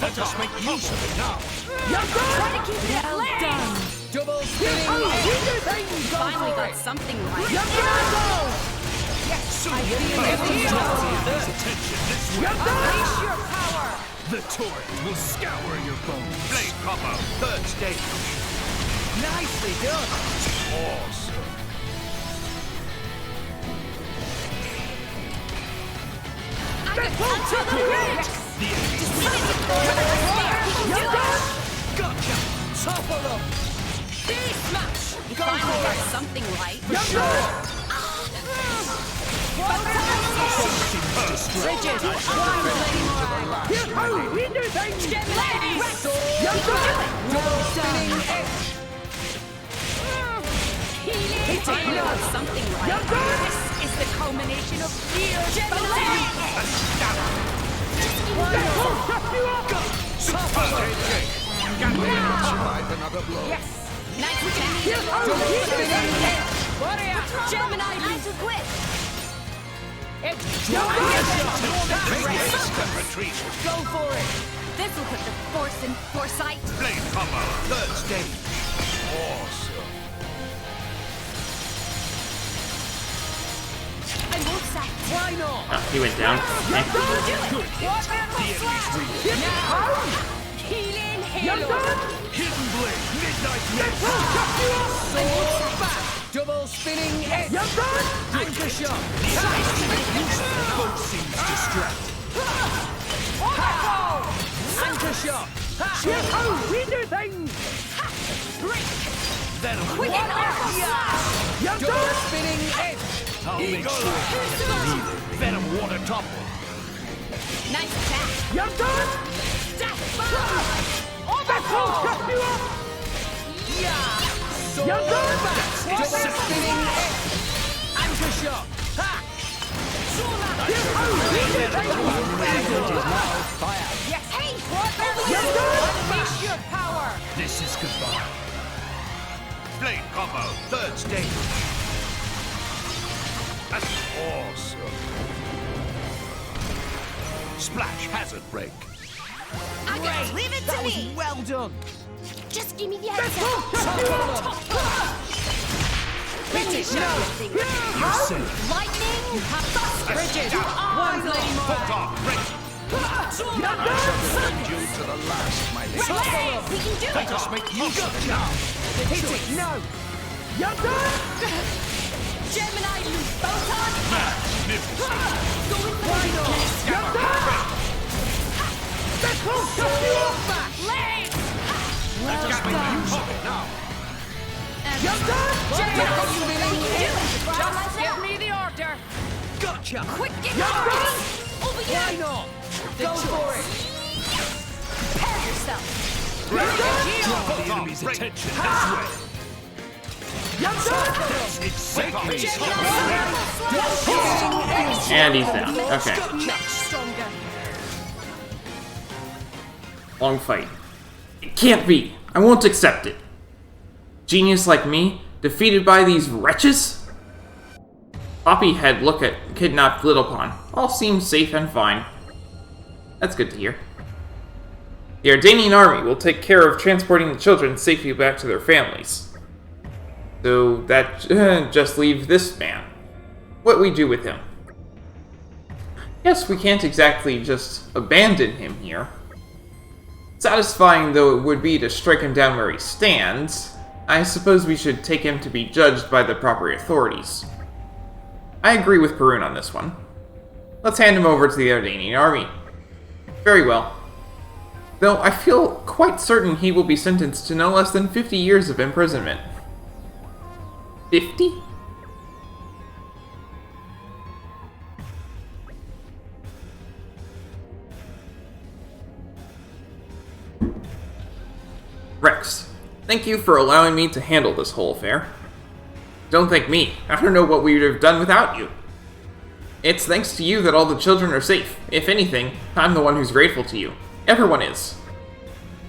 Let us make use of it now. Well done. Double spinning. Finally got something right. Soon, Unleash your power. the torrent will scour your bones. Flame combo, third stage. Nicely done. Awesome. Onto the bridge. The enemy's Gotcha. Topple them. Big smash. You finally got something right. Rigid. One lady more. my lady. Something right. This is the culmination of years of Survive another blow. Yes. Nice Gemini, nice to quit. Retreat. Go for it. This will put the force in foresight. Blade combo. Third stage. Awesome. I won't sack. Why not? Oh, he went down. Okay. Healing halo. Hidden blade. Midnight mist. Sword back. Double spinning edge. Anchor shot. Both seems distracted. Anchor shot. Venom. Double spinning edge. I'll make sure. Venom water topple. Nice attack. Death Sword back. Double spinning edge. Anchor shot. Ha! Yes, hey! Unleash your power! This is goodbye. Blade combo. Third stage. That's awesome. Splash hazard break. Okay, leave it to me! Well done. Just give me the answer! Finish now. You said Lightning! Bridget! One lane more. hook off. Break. I shall defend you to the last, my lady. We can do Let it! us make use of it now. Hit it. No. Gemini, loose photon! Magnificent. Going for it! Legs! Let us make use of it now. Gemini, just give me the order! Gotcha. Quick, get going! Over here! Why not? Go for it. Prepare yourself! Draw the enemy's attention this way. It's safe. And he's down. Okay. Stronger. Long fight. It can't be. I won't accept it. Genius like me, defeated by these wretches? Poppy had look at kidnapped Little Pond. All seems safe and fine. That's good to hear. The Ardanian army will take care of transporting the children safely back to their families. So that just leaves this man. What we do with him? Yes, we can't exactly just abandon him here. Satisfying though it would be to strike him down where he stands, I suppose we should take him to be judged by the proper authorities. I agree with Perun on this one. Let's hand him over to the Ardanian army. Very well. Though I feel quite certain he will be sentenced to no less than 50 years of imprisonment. 50? Rex, thank you for allowing me to handle this whole affair. Don't thank me. I don't know what we would have done without you. It's thanks to you that all the children are safe. If anything, I'm the one who's grateful to you. Everyone is.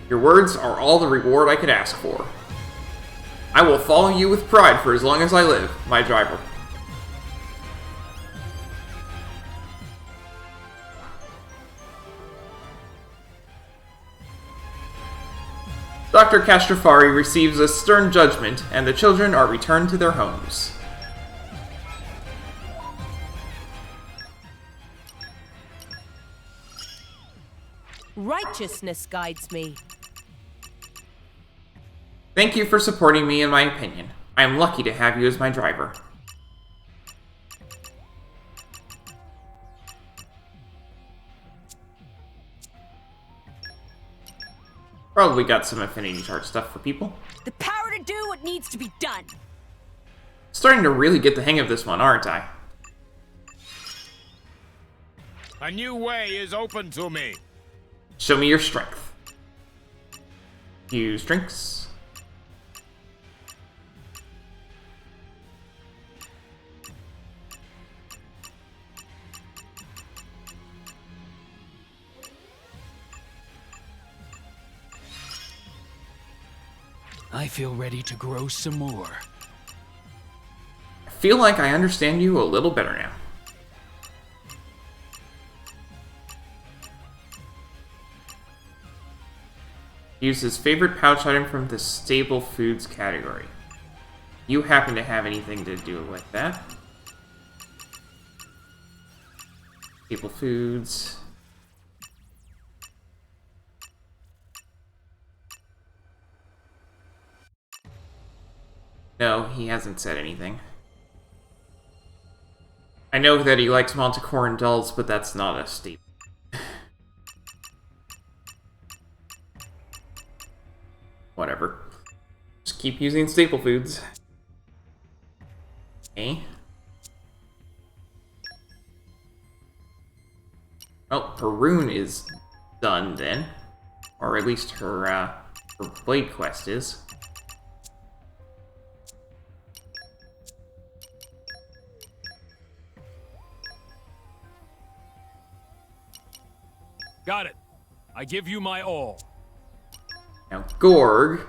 Your words are all the reward I could ask for. I will follow you with pride for as long as I live, my driver. Dr. Castrofari receives a stern judgment, and the children are returned to their homes. Righteousness guides me. Thank you for supporting me in my opinion. I am lucky to have you as my driver. Probably got some affinity chart stuff for people. The power to do what needs to be done. Starting to really get the hang of this one, aren't I? A new way is open to me. Show me your strength. Use drinks. I feel ready to grow some more. I feel like I understand you a little better now. Use his favorite pouch item from the staple foods category. You happen to have anything to do with that? Staple foods. No, he hasn't said anything. I know that he likes Montecoran dolls, but that's not a staple. Whatever. Just keep using staple foods. Okay. Well, her rune is done then. Or at least her blade quest is. Got it. I give you my all. Now, Gorg.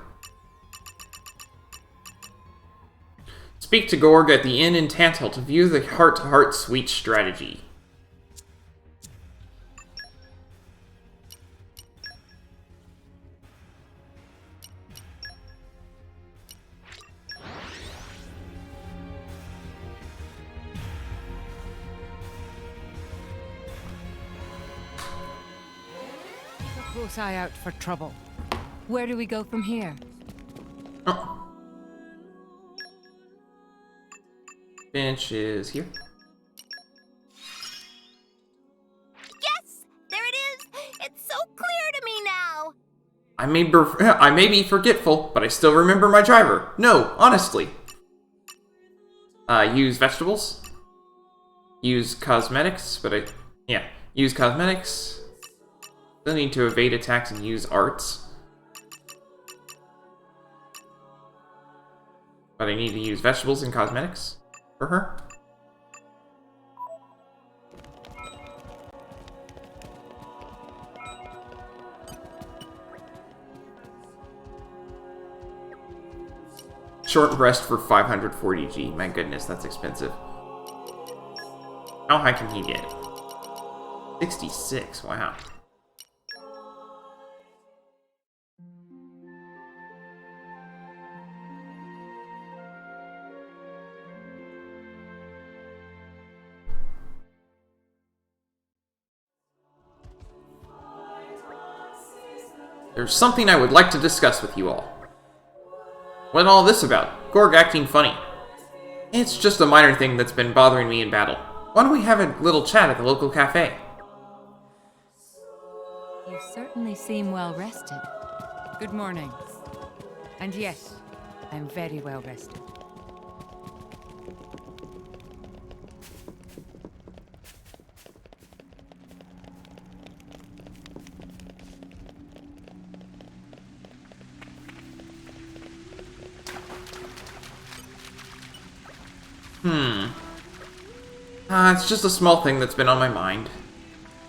Speak to Gorg at the inn in Tantal to view the heart-to-heart sweet strategy. Keep a close eye out for trouble. Where do we go from here? Oh. Bench is here. Yes! There it is! It's so clear to me now! I may be forgetful, but I still remember my driver. No, honestly. Use vegetables. Use cosmetics, but use cosmetics. Still need to evade attacks and use arts. But I need to use vegetables and cosmetics for her. Short rest for 540G. My goodness, that's expensive. How high can he get? 66, wow. There's something I would like to discuss with you all. What all this about? Gorg acting funny. It's just a minor thing that's been bothering me in battle. Why don't we have a little chat at the local cafe? You certainly seem well rested. Good morning. And yes, I'm very well rested. It's just a small thing that's been on my mind.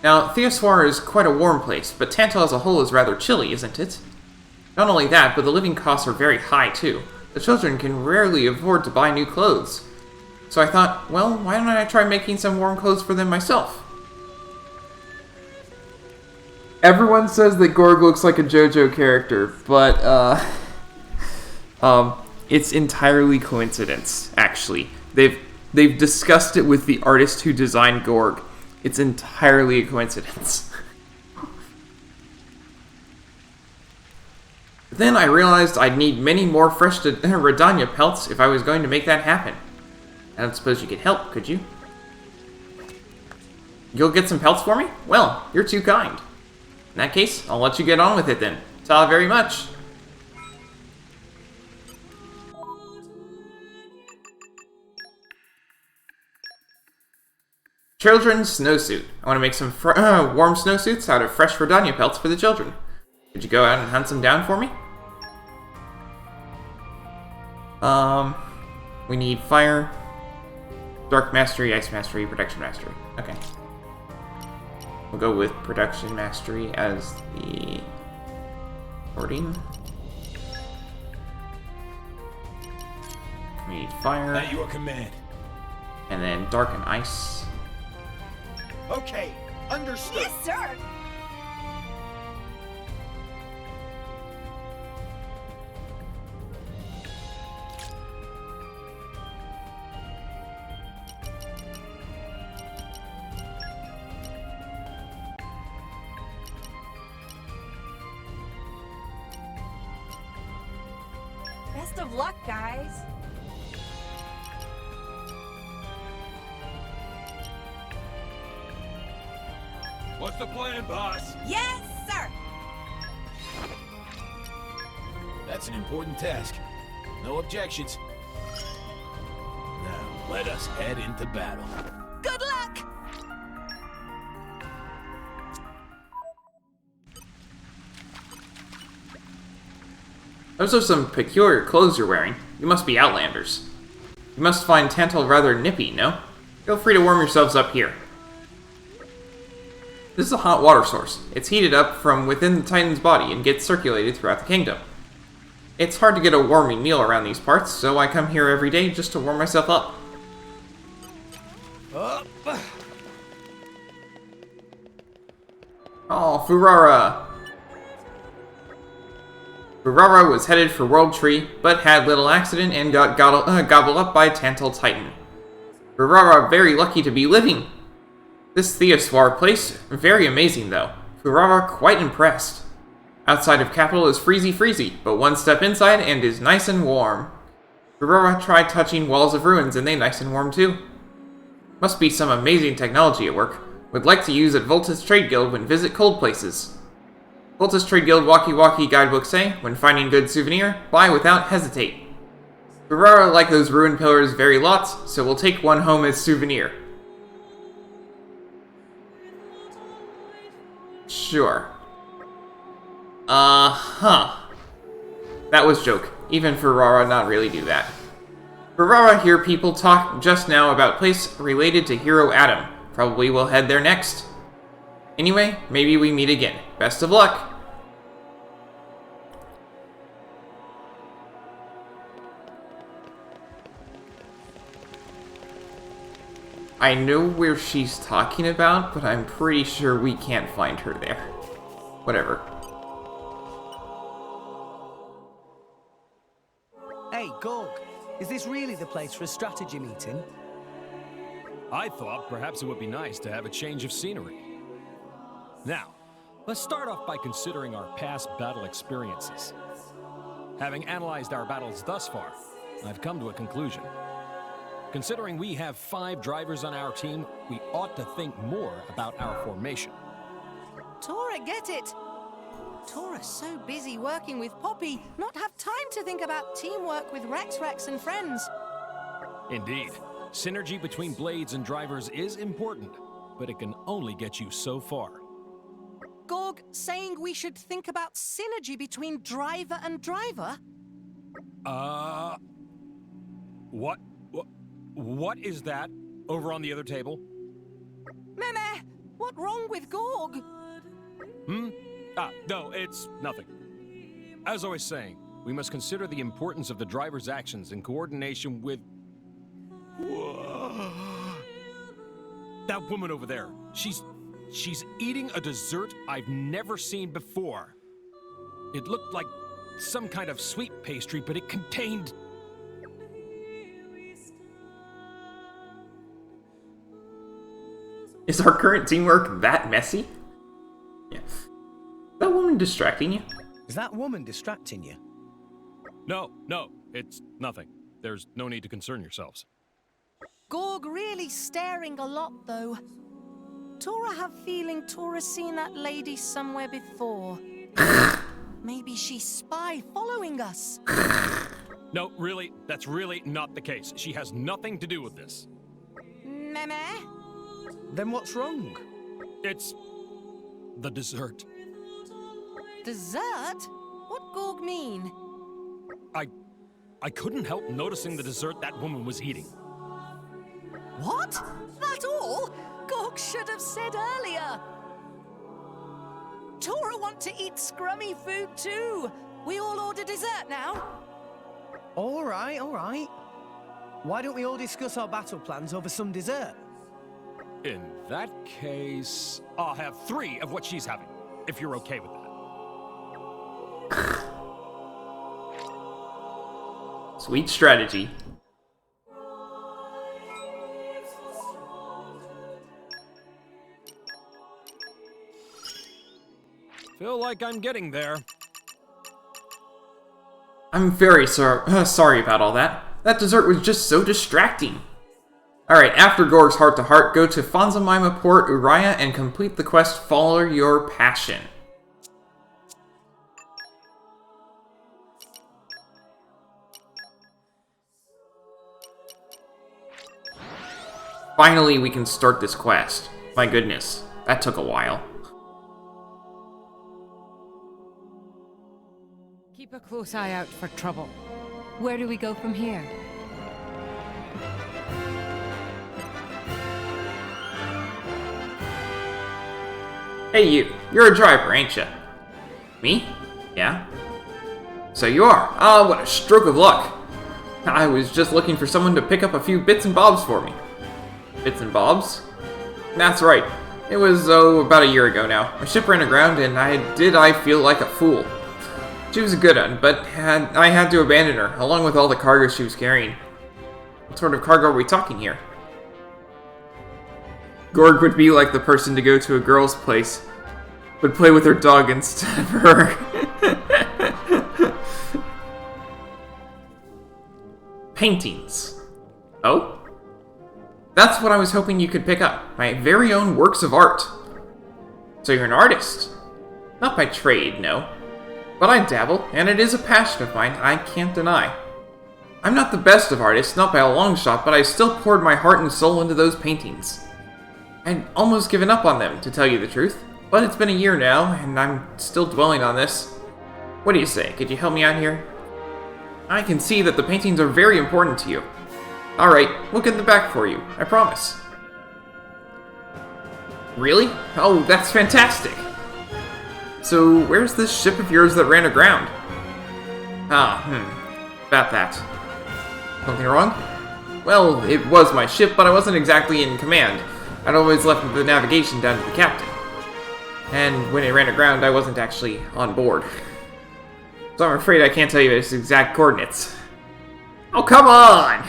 Now, Theoswar is quite a warm place, but Tantal as a whole is rather chilly, isn't it? Not only that, but the living costs are very high, too. The children can rarely afford to buy new clothes. So I thought, well, why don't I try making some warm clothes for them myself? Everyone says that Gorg looks like a JoJo character, but, it's entirely coincidence, actually. They've discussed it with the artist who designed Gorg. It's entirely a coincidence. Then I realized I'd need many more fresh Redania pelts if I was going to make that happen. I don't suppose you could help, could you? You'll get some pelts for me? Well, you're too kind. In that case, I'll let you get on with it then. Ta very much. Children's snowsuit. I want to make some warm snowsuits out of fresh Verdania pelts for the children. Could you go out and hunt some down for me? We need fire, dark mastery, ice mastery, production mastery. Okay. We'll go with production mastery as the sorting. We need fire. At your command. And then dark and ice. Okay, understood. Yes, sir. Best of luck, guys. What's the plan, boss? Yes, sir. That's an important task. No objections. Now, let us head into battle. Good luck. Those are some peculiar clothes you're wearing. You must be Outlanders. You must find Tantal rather nippy, no? Feel free to warm yourselves up here. This is a hot water source. It's heated up from within the Titan's body and gets circulated throughout the kingdom. It's hard to get a warming meal around these parts, so I come here every day just to warm myself up. Oh, Furara! Furara was headed for World Tree, but had little accident and got gobbled up by Tantal Titan. Furara very lucky to be living! This Theoswar place, very amazing though. Furara quite impressed. Outside of capital is freezy, but one step inside and is nice and warm. Furara tried touching walls of ruins and they nice and warm too. Must be some amazing technology at work. Would like to use at Volta's Trade Guild when visit cold places. Volta's Trade Guild walkie-walkie guidebooks say, when finding good souvenir, buy without hesitate. Furara like those ruined pillars very lots, so we'll take one home as souvenir. Sure. That was joke. Even Furara not really do that. Furara hear people talk just now about place related to Hero Adam. Probably we'll head there next. Anyway, maybe we meet again. Best of luck! I know where she's talking about, but I'm pretty sure we can't find her there. Whatever. Hey, Gorg, is this really the place for a strategy meeting? I thought perhaps it would be nice to have a change of scenery. Now, let's start off by considering our past battle experiences. Having analyzed our battles thus far, I've come to a conclusion. Considering we have 5 drivers on our team, we ought to think more about our formation. Tora, get it! Tora's so busy working with Poppy, not have time to think about teamwork with Rex and friends. Indeed. Synergy between blades and drivers is important, but it can only get you so far. Gorg saying we should think about synergy between driver and driver? What is that over on the other table? Meme, what wrong with Gorg? No, it's nothing. As I was saying, we must consider the importance of the driver's actions in coordination with... That woman over there, she's eating a dessert I've never seen before. It looked like some kind of sweet pastry, but it contained... Is our current teamwork that messy? Yeah. Is that woman distracting you? Is that woman distracting you? No, it's nothing. There's no need to concern yourselves. Gorg really staring a lot, though. Tora have feeling Tora's seen that lady somewhere before. Maybe she's spy following us. No, really, that's really not the case. She has nothing to do with this. Meme? Then what's wrong? It's the dessert. Dessert? What Gorg mean? I couldn't help noticing the dessert that woman was eating. What? That all? Gorg should have said earlier. Tora want to eat scrummy food too. We all order dessert now. All right, all right. Why don't we all discuss our battle plans over some dessert? In that case, I'll have 3 of what she's having, if you're okay with that. Sweet strategy. Feel like I'm getting there. I'm very sorry about all that. That dessert was just so distracting. Alright, after Gorg's heart-to-heart, go to Fonzamaima Port Uriah and complete the quest Follow Your Passion. Finally, we can start this quest. My goodness, that took a while. Keep a close eye out for trouble. Where do we go from here? Hey you, you're a driver, ain't ya? Me? Yeah? So you are. Ah, what a stroke of luck. I was just looking for someone to pick up a few bits and bobs for me. Bits and bobs? That's right. It was, about a year ago now. My ship ran aground and I feel like a fool. She was a good one, but I had to abandon her, along with all the cargo she was carrying. What sort of cargo are we talking here? Gorg would be like the person to go to a girl's place, but play with her dog instead of her. Paintings. Oh? That's what I was hoping you could pick up. My very own works of art. So you're an artist? Not by trade, no. But I dabble, and it is a passion of mine I can't deny. I'm not the best of artists, not by a long shot, but I still poured my heart and soul into those paintings. I'd almost given up on them, to tell you the truth. But it's been a year now, and I'm still dwelling on this. What do you say? Could you help me out here? I can see that the paintings are very important to you. Alright, we'll get them back for you, I promise. Really? Oh, that's fantastic! So, where's this ship of yours that ran aground? About that. Something wrong? Well, it was my ship, but I wasn't exactly in command. I'd always left the navigation down to the captain. And when it ran aground, I wasn't actually on board. So I'm afraid I can't tell you its exact coordinates. Oh, come on!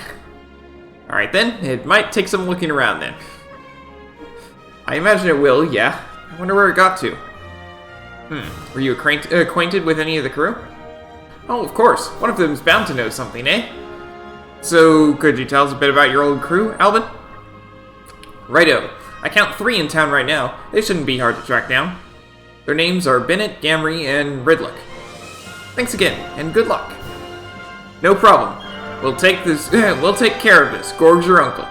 Alright then, it might take some looking around then. I imagine it will, yeah. I wonder where it got to. Were you acquainted with any of the crew? Oh, of course. One of them's bound to know something, eh? So, could you tell us a bit about your old crew, Alvin? Righto. I count 3 in town right now. They shouldn't be hard to track down. Their names are Bennett, Gamry, and Ridlick. Thanks again, and good luck. No problem. We'll take care of this. Gorg's your uncle.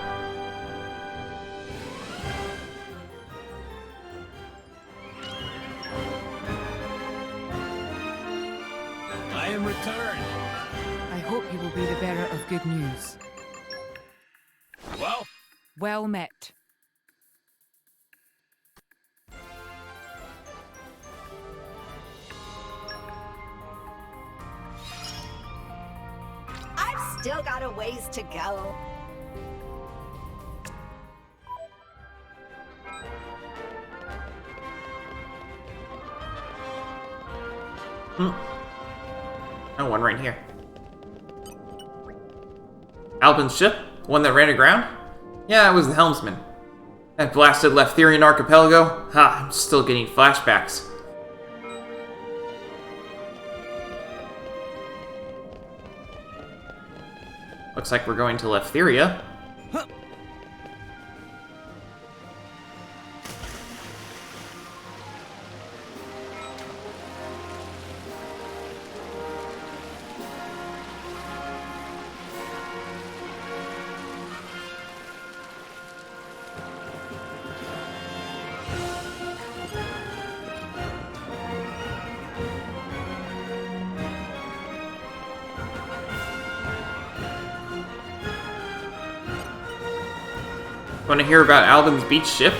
I am returned. I hope you will be the bearer of good news. Well? Well met. I've still got a ways to go. Oh, one right here. Alvin's ship? One that ran aground? Yeah, it was the helmsman. That blasted Leftherian archipelago? Ha, I'm still getting flashbacks. Looks like we're going to Leftheria. Want to hear about Albin's beach ship?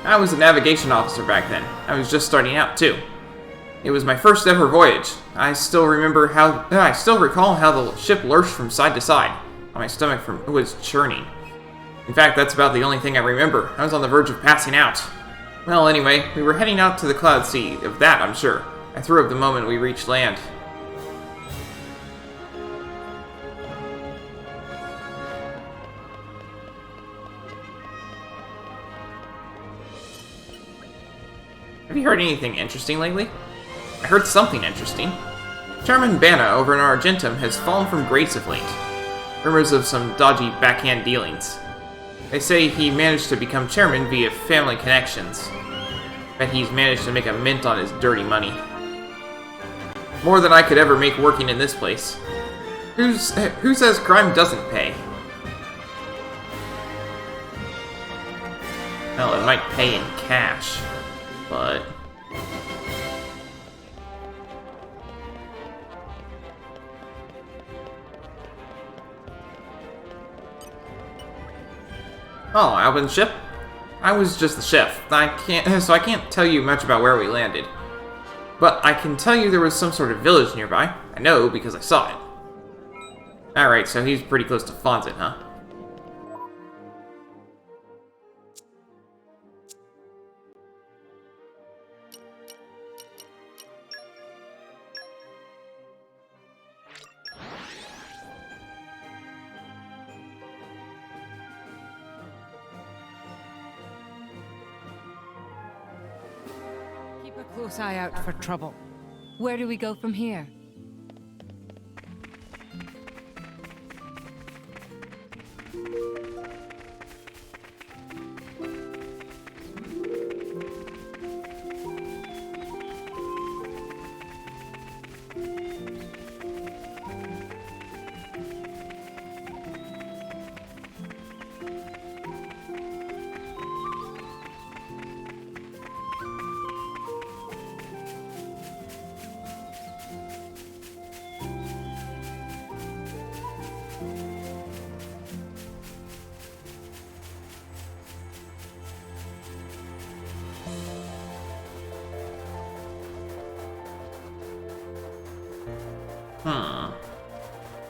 I was a navigation officer back then. I was just starting out, too. It was my first ever voyage. I still recall how the ship lurched from side to side. My stomach was churning. In fact, that's about the only thing I remember. I was on the verge of passing out. Well, anyway, we were heading out to the Cloud Sea. Of that, I'm sure. I threw up the moment we reached land. Have you heard anything interesting lately? I heard something interesting. Chairman Banna over in Argentum has fallen from grace of late. Rumors of some dodgy backhand dealings. They say he managed to become chairman via family connections. Bet he's managed to make a mint on his dirty money. More than I could ever make working in this place. Who says crime doesn't pay? Well, it might pay in cash, but... Oh, Albin's ship? I was just the chef. I can't tell you much about where we landed. But I can tell you there was some sort of village nearby. I know because I saw it. Alright, so he's pretty close to Fonzit, huh? Keep a close eye out for trouble. Where do we go from here?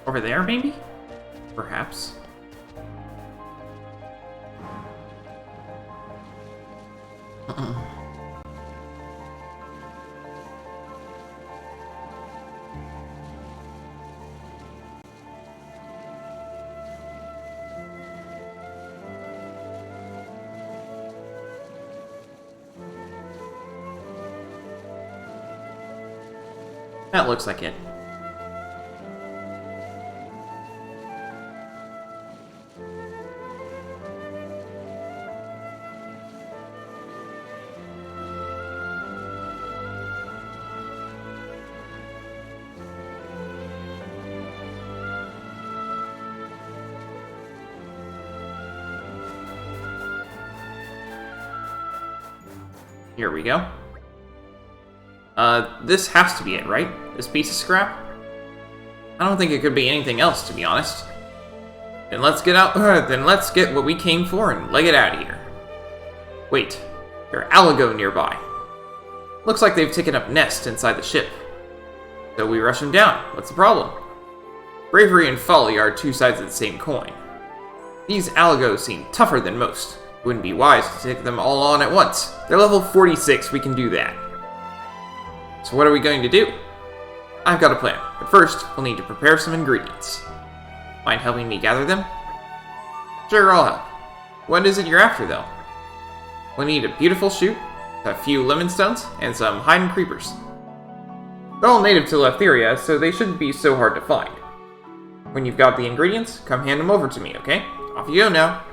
Over there, maybe? Perhaps. That looks like it. Here we go. This has to be it, right? This piece of scrap? I don't think it could be anything else, to be honest. Then let's get out. Then let's get what we came for and leg it out of here. Wait, there are Aligo nearby. Looks like they've taken up nest inside the ship. So we rush them down. What's the problem? Bravery and folly are two sides of the same coin. These Aligos seem tougher than most. It wouldn't be wise to take them all on at once. They're level 46, we can do that. So what are we going to do? I've got a plan, but first, we'll need to prepare some ingredients. Mind helping me gather them? Sure, I'll help. What is it you're after, though? We'll need a beautiful shoot, a few lemon stones, and some hidden creepers. They're all native to Letheria, so they shouldn't be so hard to find. When you've got the ingredients, come hand them over to me, okay? Off you go now.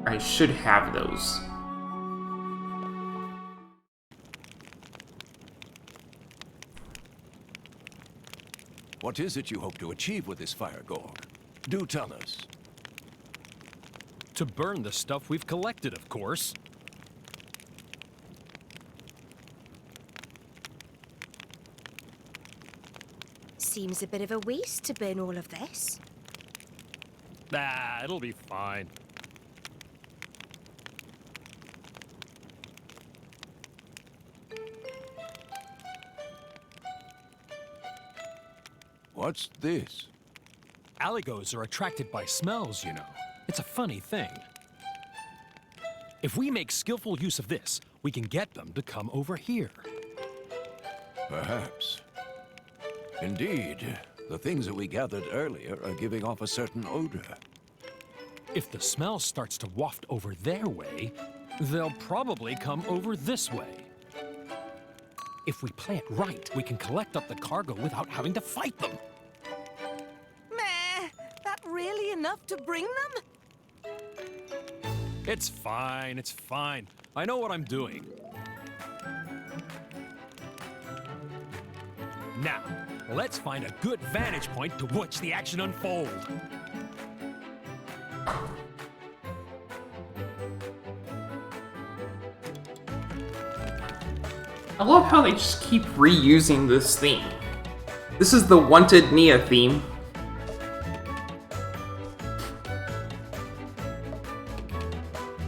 I should have those. What is it you hope to achieve with this fire, Gorg? Do tell us. To burn the stuff we've collected, of course. Seems a bit of a waste to burn all of this. Ah, it'll be fine. What's this? Aligos are attracted by smells, you know. It's a funny thing. If we make skillful use of this, we can get them to come over here. Perhaps. Indeed, the things that we gathered earlier are giving off a certain odor. If the smell starts to waft over their way, they'll probably come over this way. If we play it right, we can collect up the cargo without having to fight them. Meh, that really enough to bring them? It's fine, it's fine. I know what I'm doing. Now, let's find a good vantage point to watch the action unfold. I love how they just keep reusing this theme. This is the Wanted Nia theme.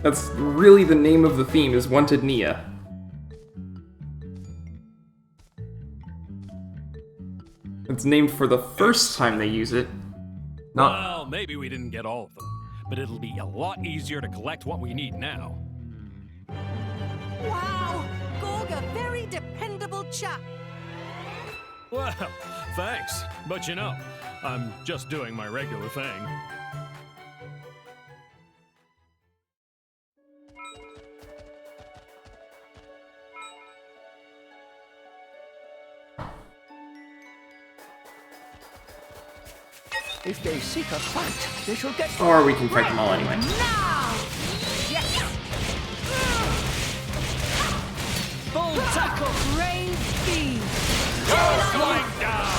That's really the name of the theme, is Wanted Nia. It's named for the first time they use it. Well, maybe we didn't get all of them, but it'll be a lot easier to collect what we need now. Wow! Gorg, a very dependable chap. Well, thanks. But you know, I'm just doing my regular thing. If they seek a fight, they shall get... Or we can fight them all anyway. Now! Yes! Full tackle! Rain speed! Flying down!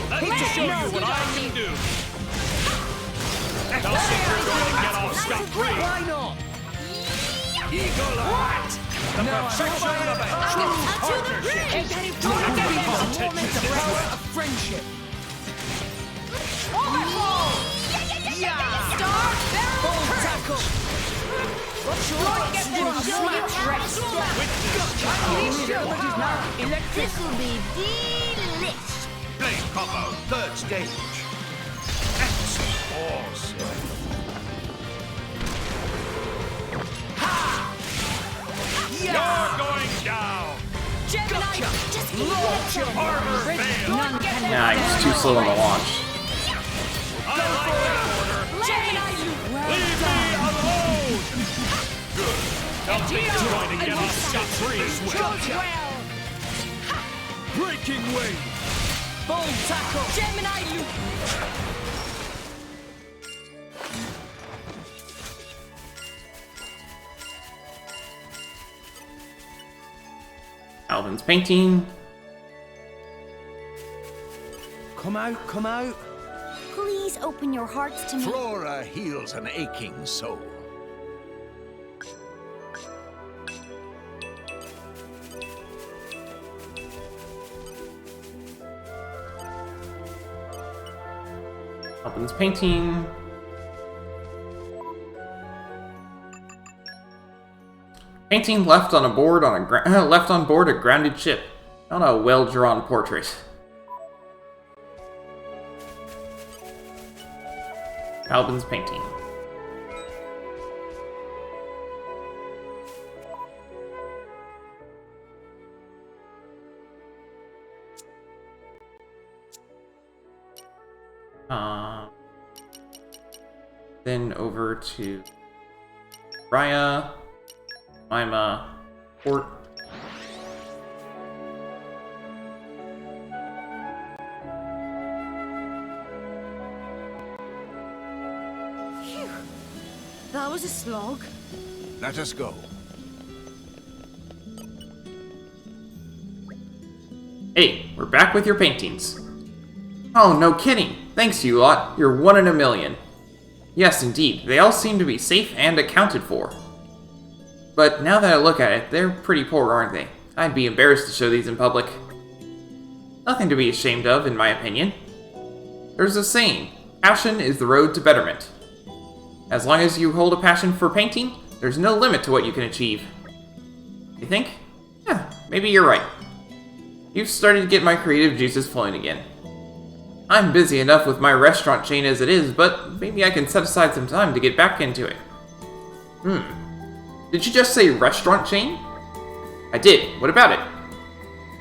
Let me show you what I can do! Don't think you're going to get off scot-free! Why not? Eagle Eye! The perfection of a true partnership! The power of friendship! Overfall! Star barrel tackle! What's your This will be delish. Blade combo, third stage. That's awesome. You're going down! Gemini, just keep it Armor failed! Nah, he's too slow on the launch. I like that order! Gemini, Leave me alone! Good. Don't think you're going to get off scot-free as well. Breaking wave! Full tackle! Gemini loop! Alvin's painting. Come out, come out. Please open your hearts to me. Flora heals an aching soul. Alvin's painting. Painting left on board a grounded ship. Not a well-drawn portrait. Alvin's painting. Then over to Raya, Mima, Port. Phew. That was a slog. Let us go. Hey, we're back with your paintings. Oh, no kidding. Thanks, you lot. You're 1 in a million. Yes, indeed. They all seem to be safe and accounted for. But now that I look at it, they're pretty poor, aren't they? I'd be embarrassed to show these in public. Nothing to be ashamed of, in my opinion. There's a saying, passion is the road to betterment. As long as you hold a passion for painting, there's no limit to what you can achieve. You think? Yeah, maybe you're right. You've started to get my creative juices flowing again. I'm busy enough with my restaurant chain as it is, but maybe I can set aside some time to get back into it. Did you just say restaurant chain? I did. What about it?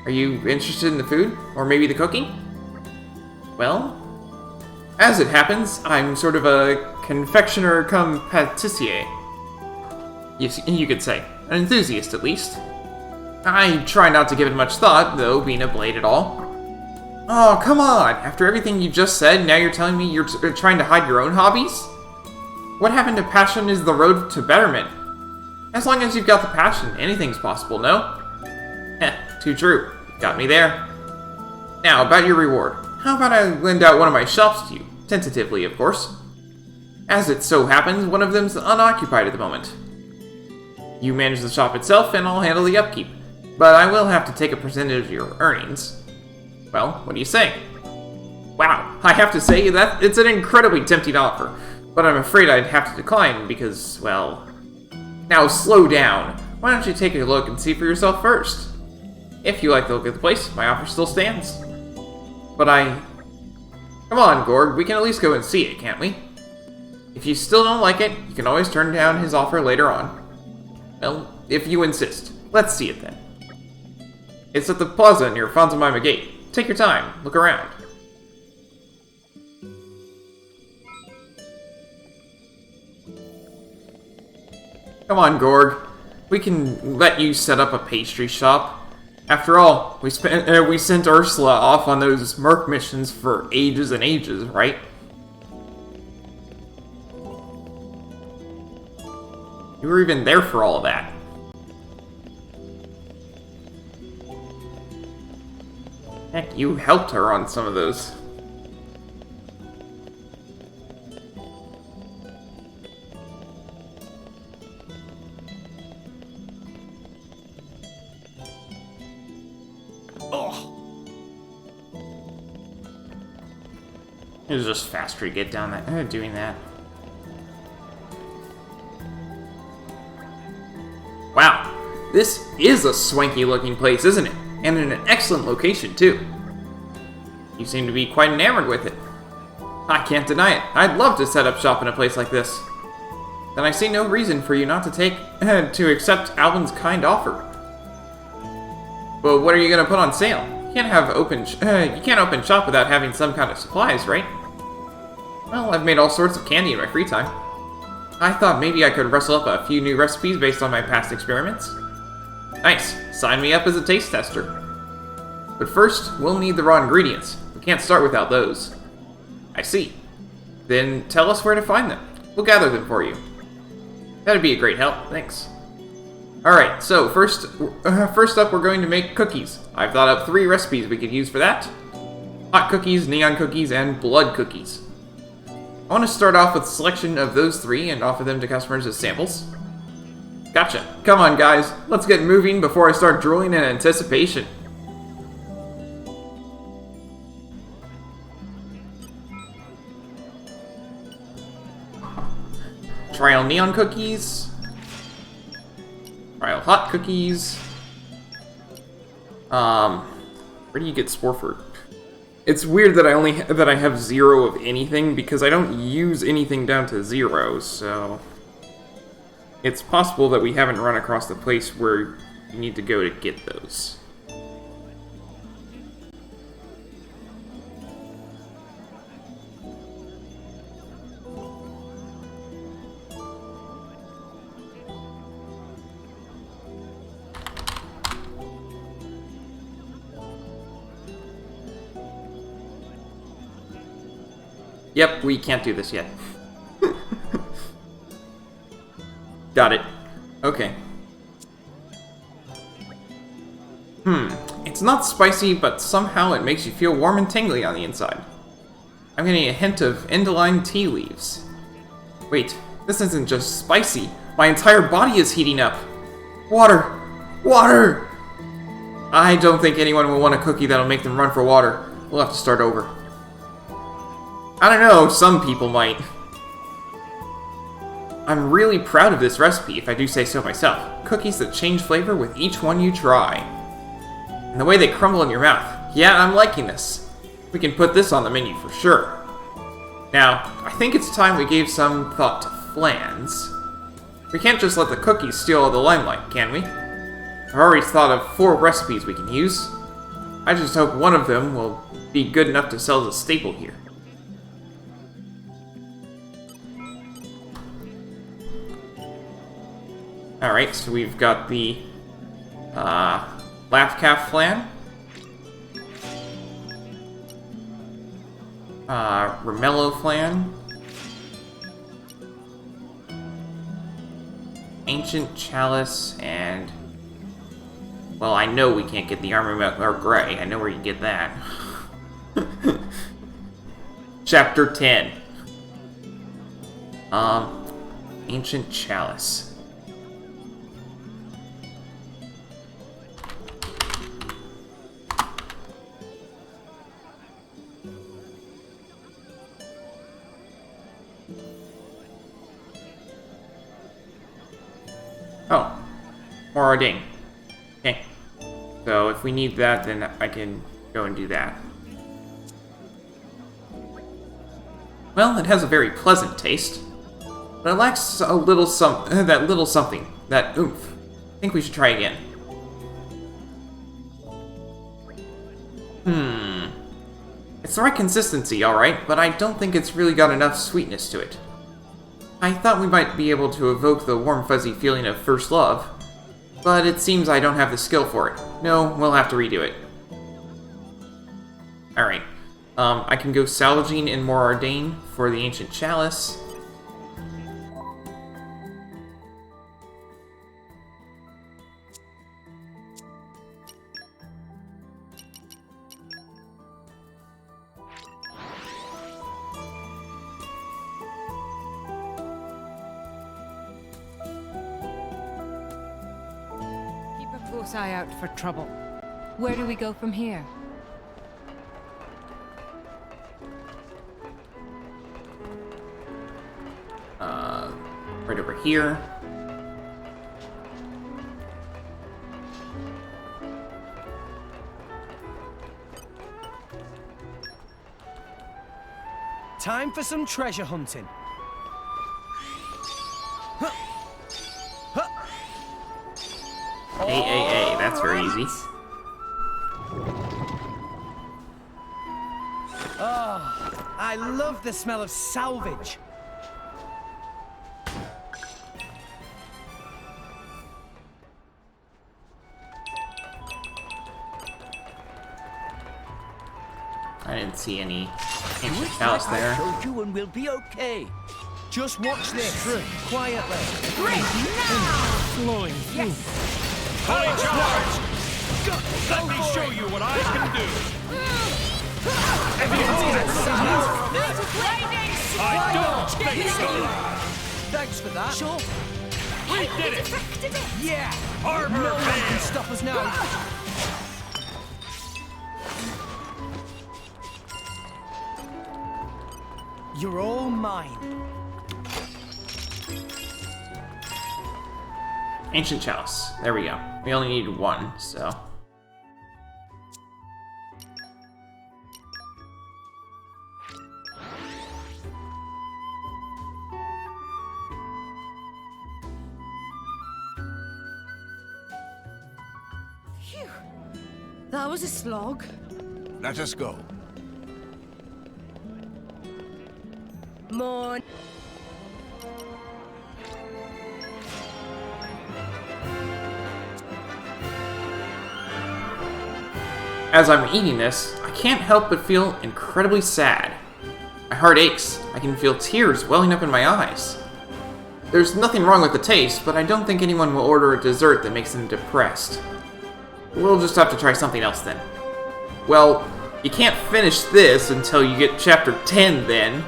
Are you interested in the food? Or maybe the cooking? Well, as it happens, I'm sort of a confectioner cum pâtissier. You could say. An enthusiast, at least. I try not to give it much thought, though, being a blade at all. Oh, come on! After everything you just said, now you're telling me you're trying to hide your own hobbies? What happened to passion is the road to betterment. As long as you've got the passion, anything's possible, no? Heh, too true. Got me there. Now, about your reward. How about I lend out one of my shops to you? Tentatively, of course. As it so happens, one of them's unoccupied at the moment. You manage the shop itself, and I'll handle the upkeep. But I will have to take a percentage of your earnings. Well, what do you say? Wow, I have to say that it's an incredibly tempting offer, but I'm afraid I'd have to decline because, well... Now slow down. Why don't you take a look and see for yourself first? If you like the look of the place, my offer still stands. But Come on, Gorg, we can at least go and see it, can't we? If you still don't like it, you can always turn down his offer later on. Well, if you insist. Let's see it then. It's at the plaza near Fonzamaima Gate. Take your time. Look around. Come on, Gorg. We can let you set up a pastry shop. After all, we sent Ursula off on those merc missions for ages and ages, right? You were even there for all of that. Heck, you helped her on some of those. It was just faster to get down that, doing that. Wow, this is a swanky looking place, isn't it? And in an excellent location, too. You seem to be quite enamored with it. I can't deny it. I'd love to set up shop in a place like this. Then I see no reason for you not to accept Alvin's kind offer. But what are you going to put on sale? You can't open shop without having some kind of supplies, right? Well, I've made all sorts of candy in my free time. I thought maybe I could rustle up a few new recipes based on my past experiments. Nice. Sign me up as a taste tester. But first, we'll need the raw ingredients. We can't start without those. I see. Then tell us where to find them. We'll gather them for you. That'd be a great help. Thanks. Alright, so first up we're going to make cookies. I've thought up 3 recipes we could use for that. Hot cookies, neon cookies, and blood cookies. I want to start off with a selection of those 3 and offer them to customers as samples. Gotcha. Come on, guys. Let's get moving before I start drooling in anticipation. Trial neon cookies. Trial hot cookies. Where do you get Sporford? It's weird that I have 0 of anything because I don't use anything down to 0, so it's possible that we haven't run across the place where you need to go to get those. Yep, we can't do this yet. Got it. Okay. It's not spicy, but somehow it makes you feel warm and tingly on the inside. I'm getting a hint of Endoline tea leaves. Wait, this isn't just spicy. My entire body is heating up. Water! Water! I don't think anyone will want a cookie that'll make them run for water. We'll have to start over. I don't know, some people might. I'm really proud of this recipe, if I do say so myself. Cookies that change flavor with each one you try. And the way they crumble in your mouth. Yeah, I'm liking this. We can put this on the menu for sure. Now, I think it's time we gave some thought to flans. We can't just let the cookies steal all the limelight, can we? I've already thought of 4 recipes we can use. I just hope one of them will be good enough to sell as a staple here. Alright, so we've got the Laugh Calf flan. Ramello flan. Ancient Chalice, and... well, I know we can't get the Armor Milk or Gray. I know where you get that. Chapter 10. Ancient Chalice. Oh, more ordain. Okay. So if we need that, then I can go and do that. Well, it has a very pleasant taste, but it lacks a little that little something, that oomph. I think we should try again. It's the right consistency, alright, but I don't think it's really got enough sweetness to it. I thought we might be able to evoke the warm fuzzy feeling of first love, but it seems I don't have the skill for it. No, we'll have to redo it. Alright, I can go salvaging in more Ardain for the Ancient Chalice. Close eye out for trouble. Where do we go from here? Right over here. Time for some treasure hunting. Hey, that's very easy. Oh, I love the smell of salvage. I didn't see any Ancient Chalice there. I showed you and we'll be okay. Just watch this, quietly. Great! Now! Flowing. Yes! Fully charged! Let me show you what I can do! I don't think so! Thanks for that. Sure. We did it! Yeah! Armor No one can man! stop us now. You're all mine. Ancient Chalice. There we go. We only need 1, so... Phew. That was a slog. Let us go. More. As I'm eating this, I can't help but feel incredibly sad. My heart aches. I can feel tears welling up in my eyes. There's nothing wrong with the taste, but I don't think anyone will order a dessert that makes them depressed. We'll just have to try something else then. Well, you can't finish this until you get chapter 10 then.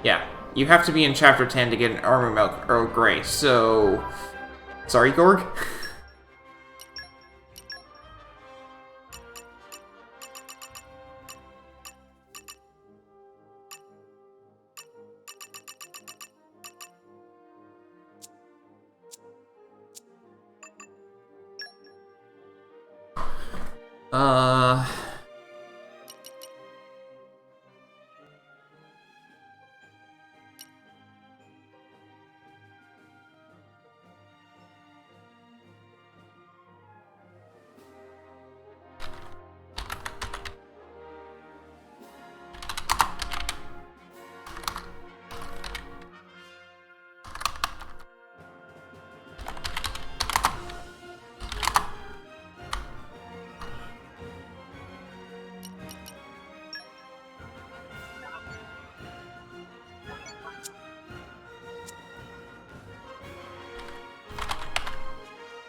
Yeah, you have to be in chapter 10 to get an Armor Milk Earl Grey, so... Sorry, Gorg?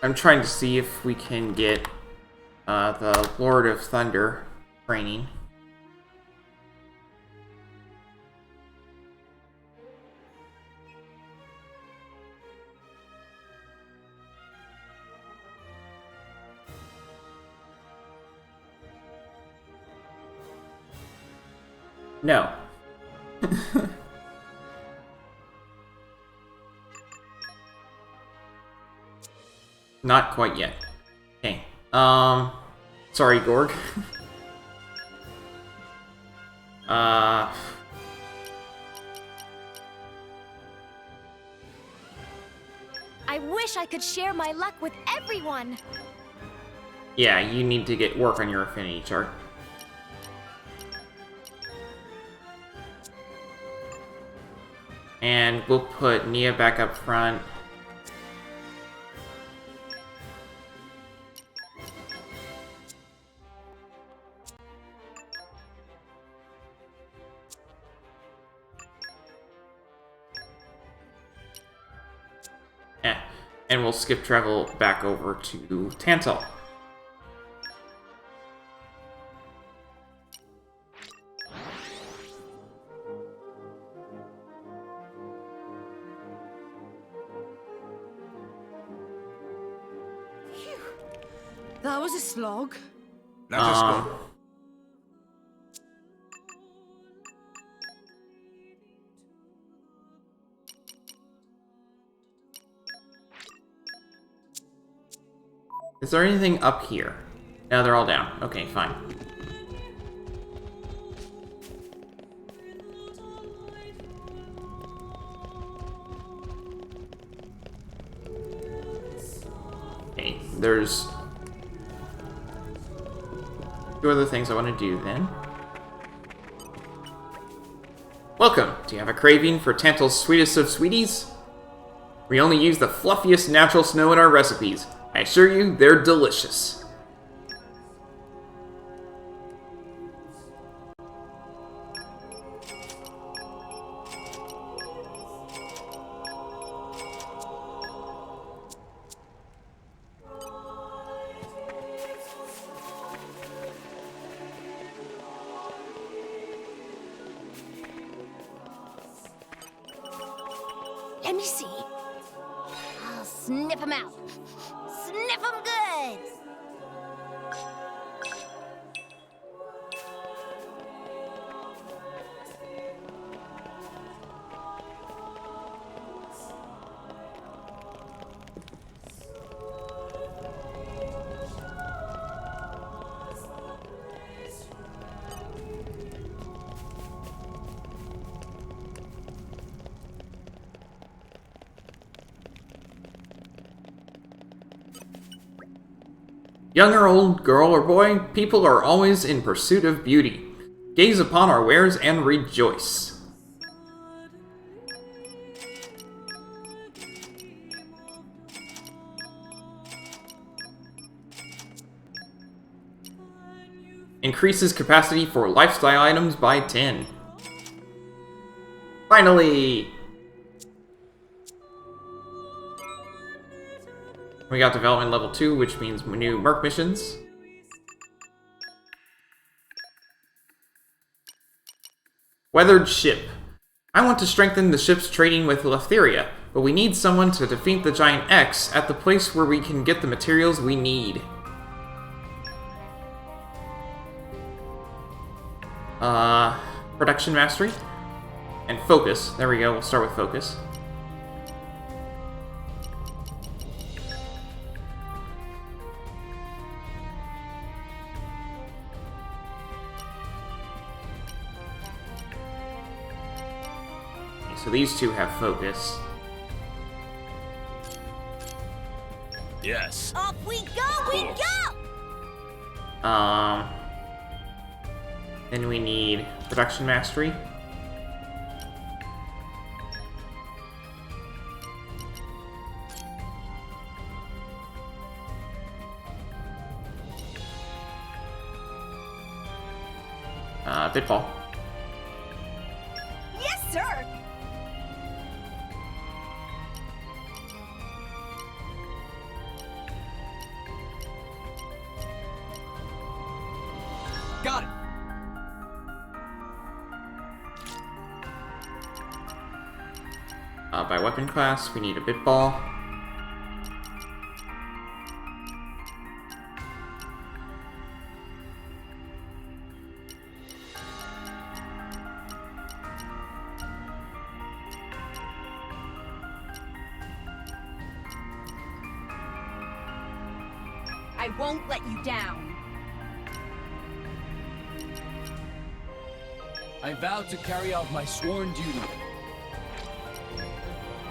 I'm trying to see if we can get the Lord of Thunder training. No. Not quite yet. Okay. Sorry, Gorg. I wish I could share my luck with everyone. Yeah, you need to get work on your affinity chart. And we'll put Nia back up front. And we'll skip travel back over to Tantal. That was a slog. Let us go. Is there anything up here? No, they're all down. Okay, fine. Okay, there's two other things I want to do then. Welcome! Do you have a craving for Tantal's sweetest of sweeties? We only use the fluffiest natural snow in our recipes. I assure you, they're delicious. Let me see. I'll sniff him out. Sniff him good. Young or old, girl or boy, people are always in pursuit of beauty. Gaze upon our wares and rejoice. Increases capacity for lifestyle items by 10. Finally! We got development level 2, which means new Merc missions. Weathered ship. I want to strengthen the ship's trading with Letheria, but we need someone to defeat the giant X at the place where we can get the materials we need. Production mastery. And focus. There we go, we'll start with focus. so these two have focus. Yes. Off we go, we go! Then we need production mastery. Bitball. Yes, sir! Got it. By weapon class, we need a Bitball. I won't let you down. I vow to carry out my sworn duty.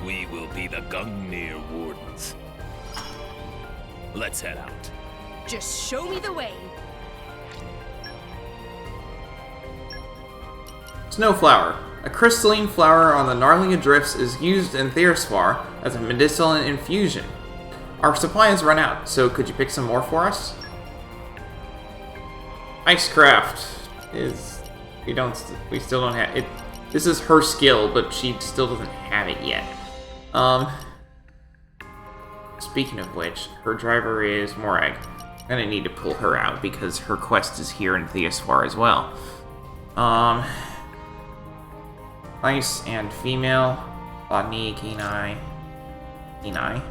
We will be the Gungnir Wardens. Let's head out. Just show me the way. Snowflower. A crystalline flower on the Gnarling Drifts is used in Theosphar as a medicinal infusion. Our supply has run out, so could you pick some more for us? Icecraft is... we still don't have it. This is her skill, but she still doesn't have it yet. Speaking of which, her driver is Morag. I'm gonna need to pull her out because her quest is here in Theosphar as well. Ice and female. Botany, Kenai. Kenai.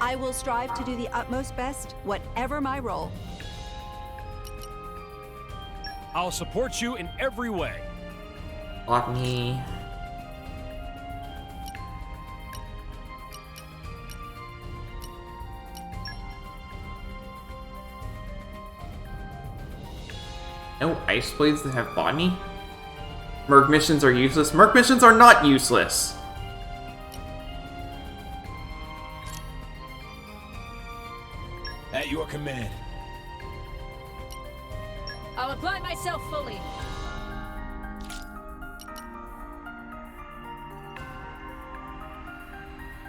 I will strive to do the utmost best, whatever my role. I'll support you in every way. Botany. No ice blades that have botany? Merc missions are useless. Merc missions are not useless! At your command. I'll apply myself fully.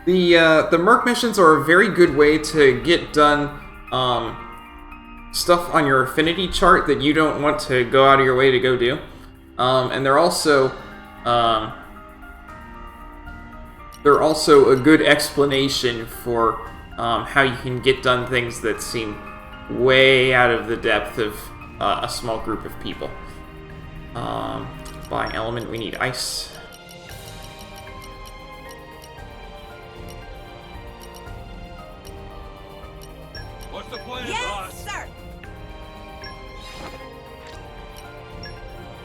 The Merc missions are a very good way to get done stuff on your affinity chart that you don't want to go out of your way to go do. And they're also a good explanation for how you can get done things that seem way out of the depth of a small group of people. By element, we need ice. What's the plan, Yes, sir!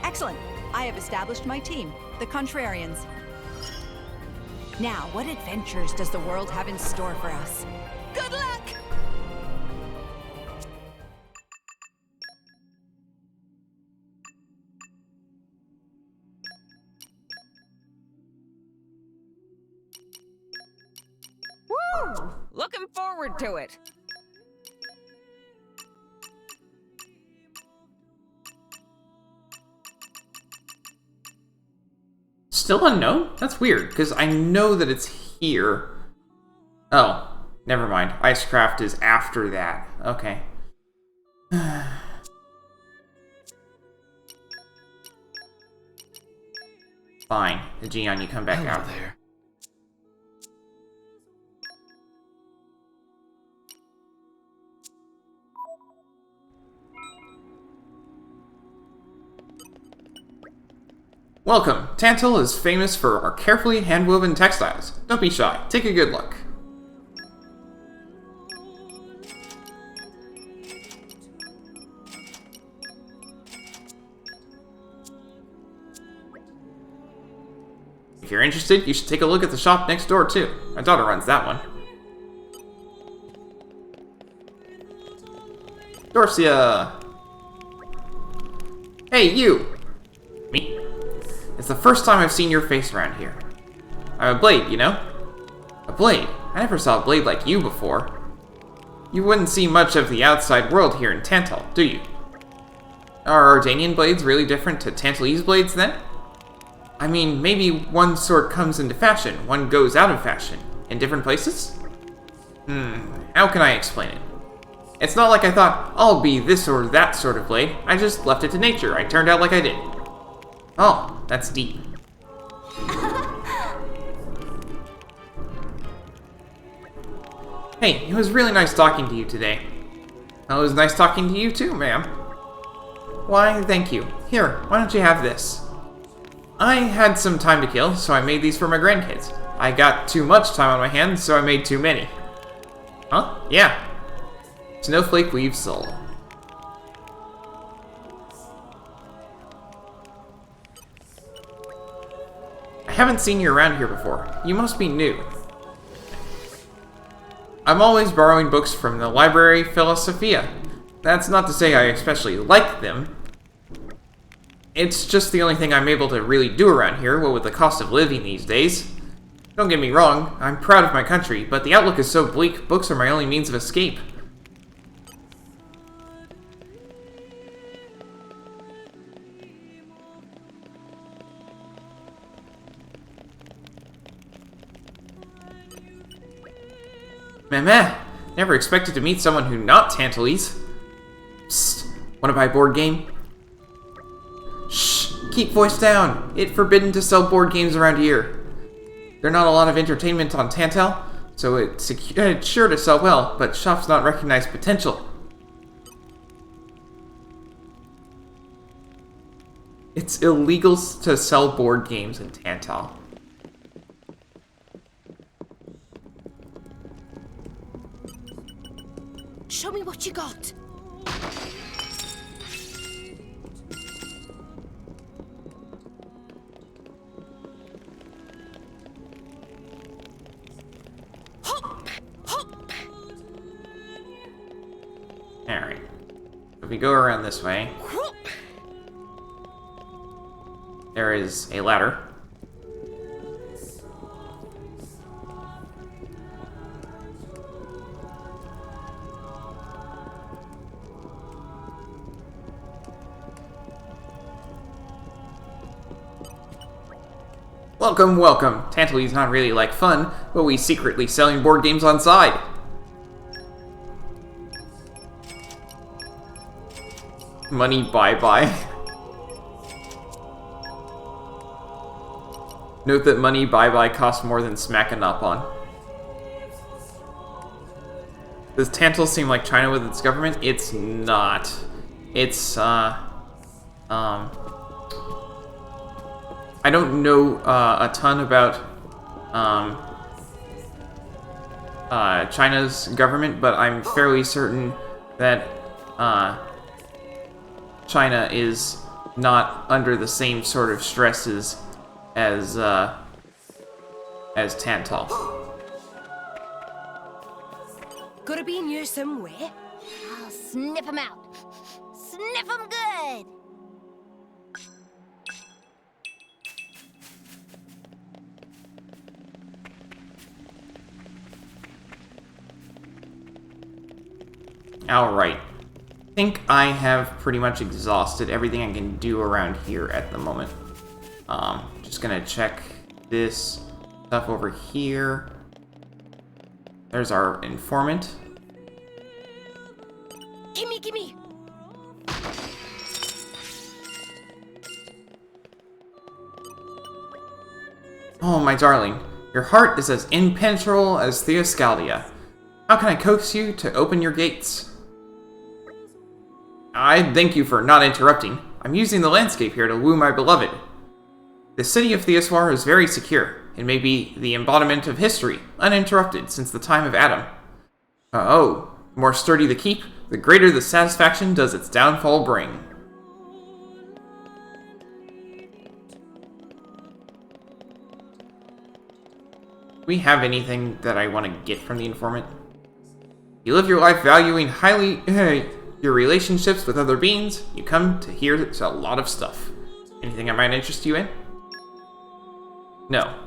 Excellent. I have established my team, the Contrarians. Now, what adventures does the world have in store for us? Good luck! Woo! Looking forward to it. Still unknown? That's weird, because I know that it's here. Oh, never mind. Icecraft is after that. Okay. Fine. Jion, you come back out there. Welcome! Tantal is famous for our carefully hand-woven textiles. Don't be shy. Take a good look. If you're interested, you should take a look at the shop next door, too. My daughter runs that one. Dorcia! Hey, you! Me? It's the first time I've seen your face around here. I'm a blade, you know? A blade? I never saw a blade like you before. You wouldn't see much of the outside world here in Tantal, do you? Are Ardanian blades really different to Tantalese blades, then? I mean, maybe one sort comes into fashion, one goes out of fashion. In different places? How can I explain it? It's not like I thought, I'll be this or that sort of blade. I just left it to nature. I turned out like I did. Oh, that's deep. Hey, it was really nice talking to you today. It was nice talking to you too, ma'am. Why, thank you. Here, why don't you have this? I had some time to kill, so I made these for my grandkids. I got too much time on my hands, so I made too many. Huh? Yeah. Snowflake weaves soul. I haven't seen you around here before. You must be new. I'm always borrowing books from the library Philosophia. That's not to say I especially like them. It's just the only thing I'm able to really do around here, what with the cost of living these days. Don't get me wrong, I'm proud of my country, but the outlook is so bleak, books are my only means of escape. Meh, never expected to meet someone who not Tantalese. Psst, wanna buy a board game? Shh, keep voice down. It's forbidden to sell board games around here. There's not a lot of entertainment on Tantal, so it's sure to sell well, but shops not recognize potential. It's illegal to sell board games in Tantal. Show me what you got. Alright. If we go around this way, there is a ladder. Welcome, welcome. Tantalee's not really like fun, but we secretly selling board games on side. Money bye-bye. Note that money bye-bye costs more than smacking up on. Does Tantal seem like China with its government? It's not. It's, I don't know a ton about China's government, but I'm fairly certain that China is not under the same sort of stresses as Tantal. Gotta be in here somewhere. I'll sniff him out. Sniff him good. Alright. I think I have pretty much exhausted everything I can do around here at the moment. Just gonna check this stuff over here. There's our informant. Gimme, gimme! Oh, my darling. Your heart is as impenetrable as Theoscaldia. How can I coax you to open your gates? I thank you for not interrupting. I'm using the landscape here to woo my beloved. The city of Theoswar is very secure. It may be the embodiment of history, uninterrupted since the time of Adam. Oh, the more sturdy the keep, the greater the satisfaction does its downfall bring. we have anything that I want to get from the informant? You live your life valuing highly your relationships with other beings. You come to hear a lot of stuff. Anything I might interest you in? No.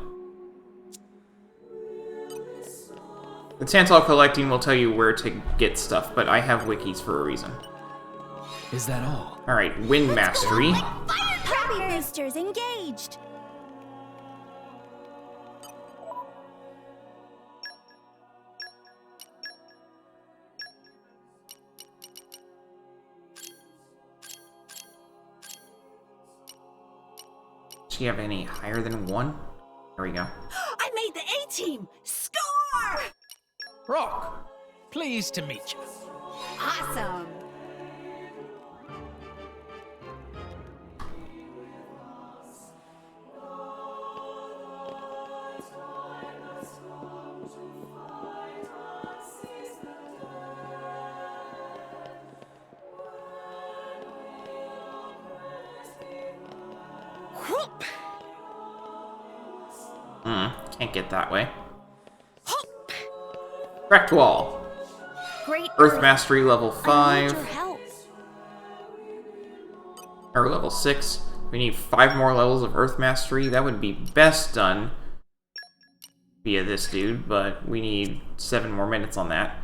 The Tantal collecting will tell you where to get stuff, but I have wikis for a reason. Is that all? Alright, Wind Mastery. Happy boosters engaged. Do you have any higher than 1? There we go. I made the A-team! Score! Rock, pleased to meet you. Awesome! Can't get that way. Cracked wall. Great Earth Mastery level 5. I need your help. Or level 6. We need 5 more levels of Earth Mastery. That would be best done via this dude, but we need 7 more minutes on that.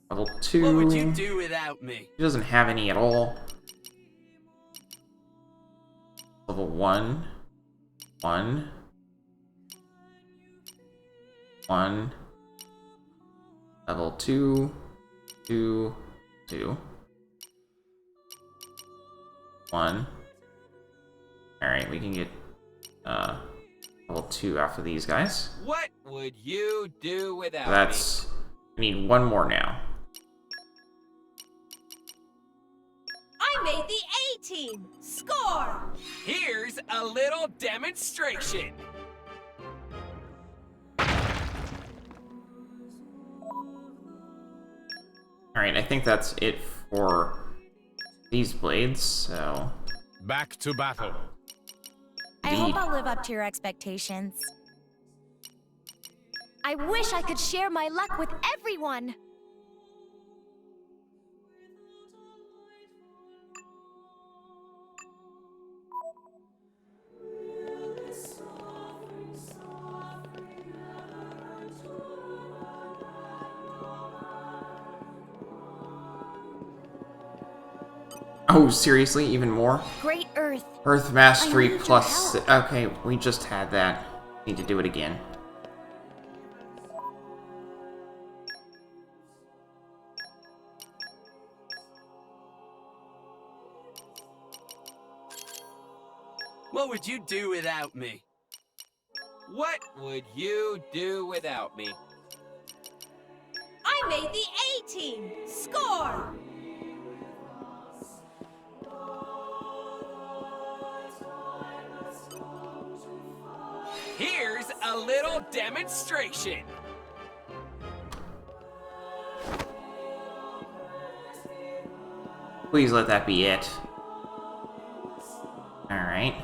Level 2. What would you do without me? He doesn't have any at all. Level 1. 1. 1. Level 2. 2. 2. 1. Alright, we can get level 2 after these guys. What would you do without That's... We need 1 more now. I made the A-team! Score! Here's a little demonstration. Alright, I think that's it for these blades, so... Back to battle. I hope I'll live up to your expectations. I wish I could share my luck with everyone! Oh, seriously? Even more? Great Earth. Earth Mastery plus... Okay, we just had that. Need to do it again. What would you do without me? What would you do without me? I made the A-team! Score! Here's a little demonstration. Please let that be it. Alright.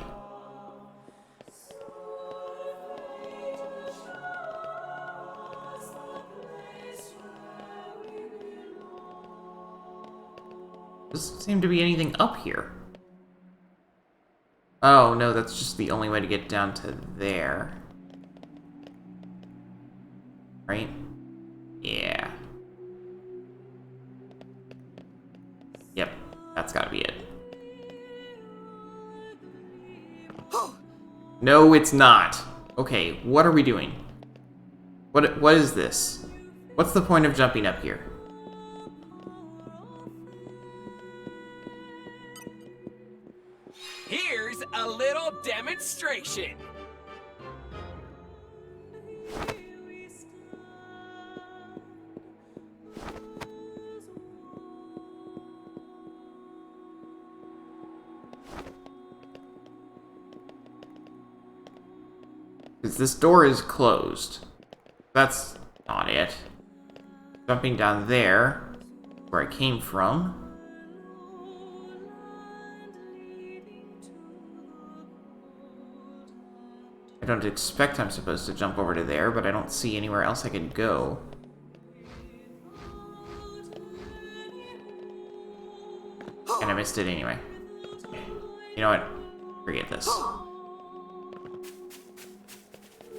Doesn't seem to be anything up here. Oh, no, that's just the only way to get down to there. Right? Yeah. Yep, that's gotta be it. No, it's not. Okay, what are we doing? What is this? What's the point of jumping up here? Here's a little demonstration. Because this door is closed. That's not it. Jumping down there, where I came from. don't expect I'm supposed to jump over to there, but I don't see anywhere else I could go. And I missed it anyway. You know what? Forget this.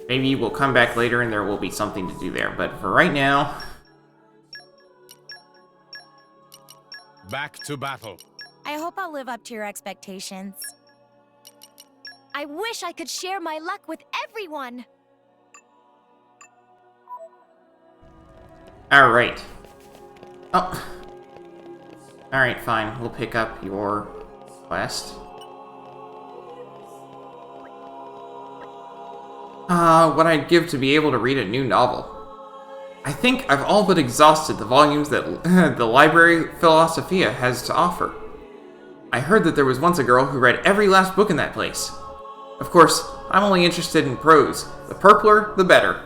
Maybe we'll come back later and there will be something to do there, but for right now... Back to battle. I hope I'll live up to your expectations. I wish I could share my luck with everyone! Alright. Oh. Alright, fine. We'll pick up your quest. What I'd give to be able to read a new novel. I think I've all but exhausted the volumes that the library Philosophia has to offer. I heard that there was once a girl who read every last book in that place. Of course, I'm only interested in prose. The purpler, the better.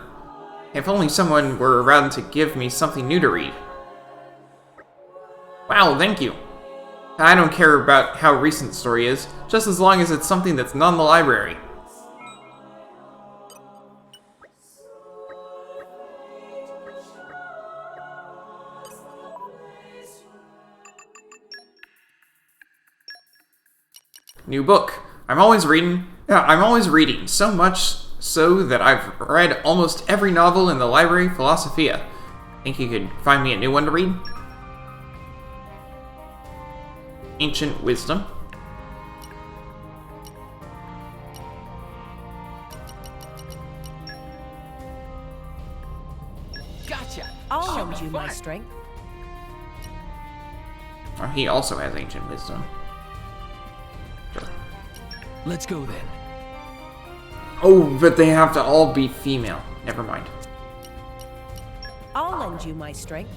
If only someone were around to give me something new to read. Wow, thank you. I don't care about how recent the story is, just as long as it's something that's not in the library. New book. I'm always reading, so much so that I've read almost every novel in the library Philosophia. Think you could find me a new one to read? Ancient Wisdom. Gotcha! I'll lend you my strength. Oh, he also has Ancient Wisdom. Sure. Let's go then. Oh, but they have to all be female. Never mind. I'll lend you my strength.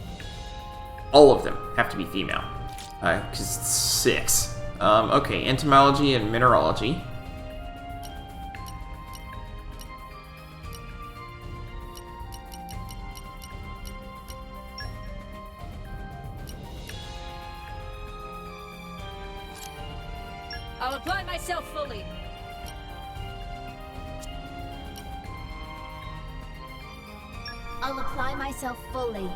All of them have to be female. Because it's 6. Okay, entomology and mineralogy. I'll apply myself fully. I'll apply myself fully.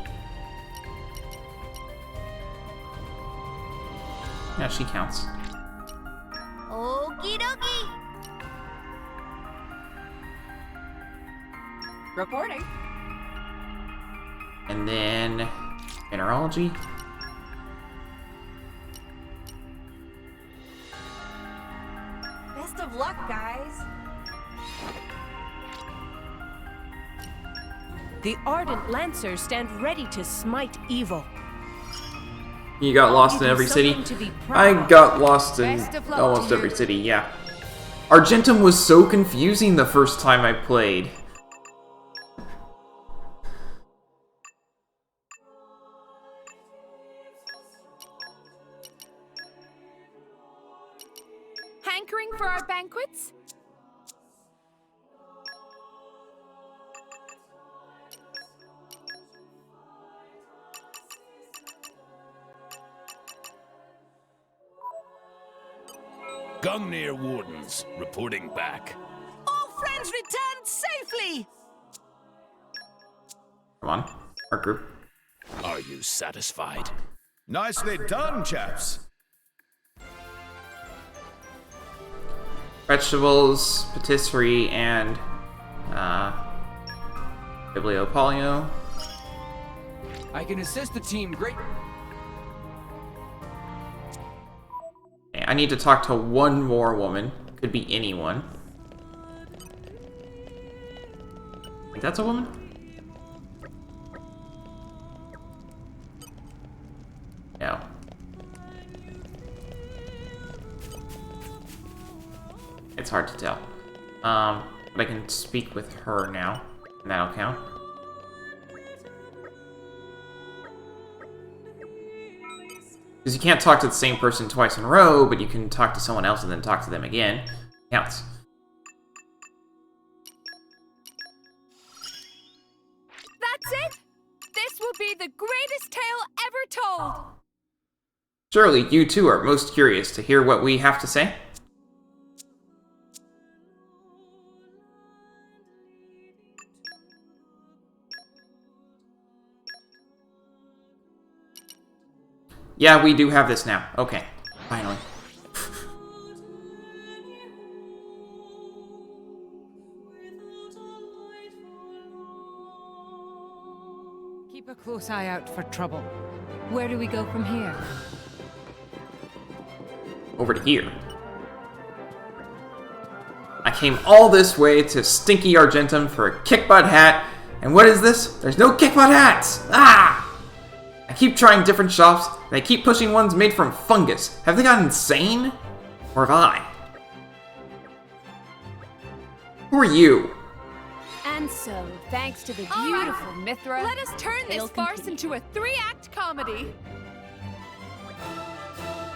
Yeah, she counts. Okie dokie. Reporting. And then mineralogy. Best of luck, guys. The Ardent Lancers stand ready to smite evil. You got lost in every city? I got lost in almost every city, yeah. Argentum was so confusing the first time I played. Hankering for our banquets? Gungnir Wardens, reporting back. All friends returned safely! Come on, our group. Are you satisfied? Nicely done, chaps. Vegetables, patisserie, and bibliopolio. I can assist the team great. I need to talk to one more woman. Could be anyone. I think that's a woman? No. It's hard to tell. But I can speak with her now, and that'll count. Because you can't talk to the same person twice in a row, but you can talk to someone else and then talk to them again. Counts. That's it? This will be the greatest tale ever told! Surely you too are most curious to hear what we have to say? Yeah, we do have this now. Okay, finally. Keep a close eye out for trouble. Where do we go from here? Over to here. I came all this way to stinky Argentum for a kick-butt hat, and what is this? There's no kick-butt hats! Ah! I keep trying different shops, and they keep pushing ones made from fungus. Have they gone insane? Or have I? Who are you? And so, thanks to the beautiful Mithra, Let us turn this farce into a 3-act comedy.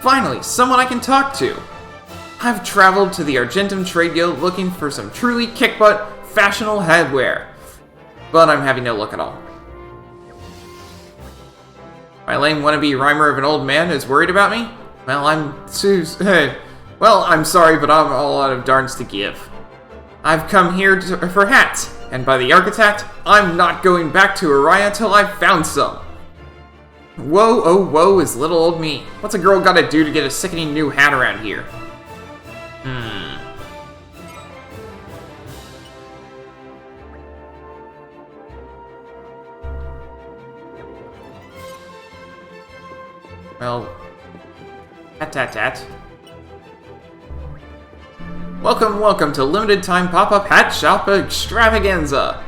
Finally, someone I can talk to! I've traveled to the Argentum Trade Guild looking for some truly kick-butt, fashionable headwear. But I'm having no luck at all. My lame wannabe rhymer of an old man is worried about me? Well, I'm sorry, but I'm all out of darns to give. I've come here for hats, and by the architect, I'm not going back to Araya till I've found some. Whoa, oh whoa is little old me. What's a girl gotta do to get a sickening new hat around here? Well, hat. Welcome to limited time pop-up hat shop extravaganza.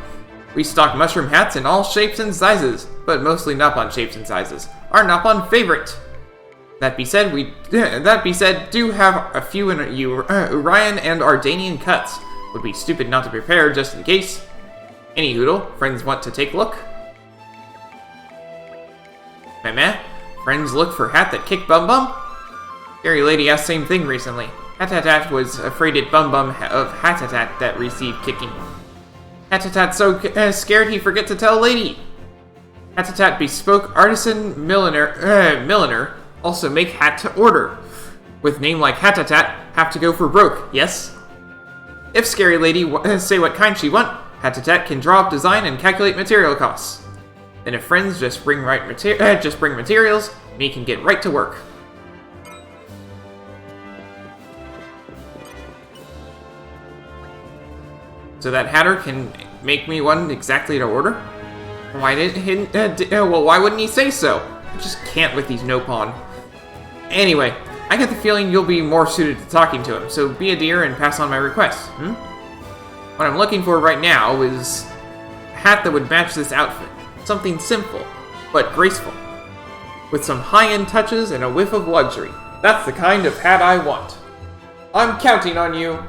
We stock mushroom hats in all shapes and sizes, but mostly Nopon shapes and sizes. Our Nopon favorite. That be said, do have a few in Urian and Ardanian cuts. Would be stupid not to prepare just in case. Any hoodle, friends want to take a look. Meh. Friends look for hat that kick bum bum? Scary lady asked same thing recently. Hatatat was afraid it bum bum of Hatatat that received kicking. Hatatat so scared he forget to tell lady. Hatatat bespoke artisan milliner also make hat to order. With name like Hatatat, have to go for broke, yes? If scary lady say what kind she want, Hatatat can draw up design and calculate material costs. Then if friends just bring materials, me can get right to work. So that hatter can make me one exactly to order? Why wouldn't he say so? I just can't with these Nopon. Anyway, I get the feeling you'll be more suited to talking to him, so be a dear and pass on my request, What I'm looking for right now is a hat that would match this outfit. Something simple, but graceful. With some high-end touches and a whiff of luxury. That's the kind of hat I want. I'm counting on you.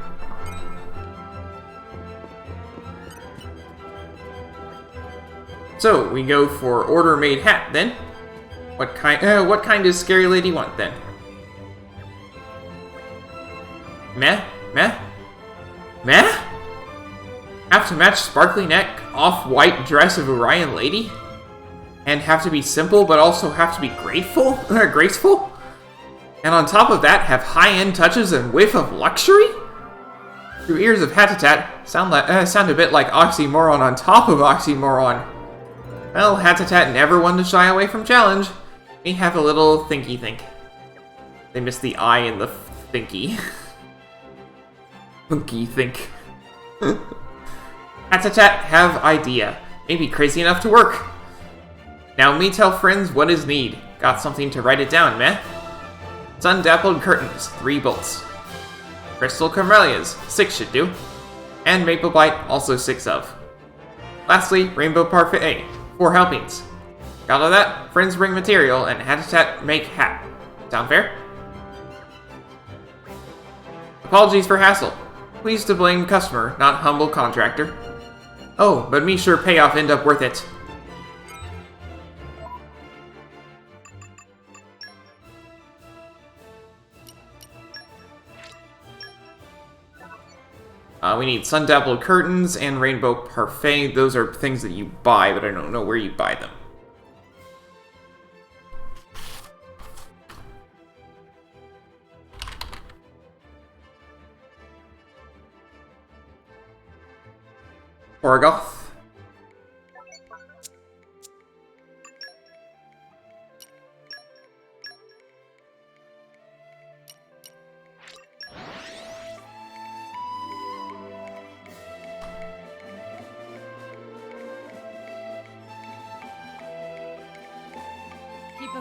So, we go for order-made hat, then? What kind does Scary Lady want, then? Meh? Have to match sparkly neck, off-white dress of Orion Lady? And have to be simple, but also have to be graceful? And on top of that, have high-end touches and whiff of luxury? Through ears of Hatatat, sound a bit like oxymoron on top of oxymoron. Well, Hatatat never one to shy away from challenge. We have a little thinky think. They missed the I in the thinky. Funky think. Hatatat have idea. Maybe crazy enough to work. Now me tell friends what is need. Got something to write it down, meh? Sun-dappled curtains, 3 bolts. Crystal camellias, 6 should do. And maple blight, also 6 of. Lastly, rainbow parfait, 4 helpings. Got all that? Friends bring material, and Hatatat make hat. Sound fair? Apologies for hassle. Pleased to blame customer, not humble contractor. Oh, but me sure payoff end up worth it. We need sun-dappled curtains and rainbow parfait. Those are things that you buy, but I don't know where you buy them. Oragoth.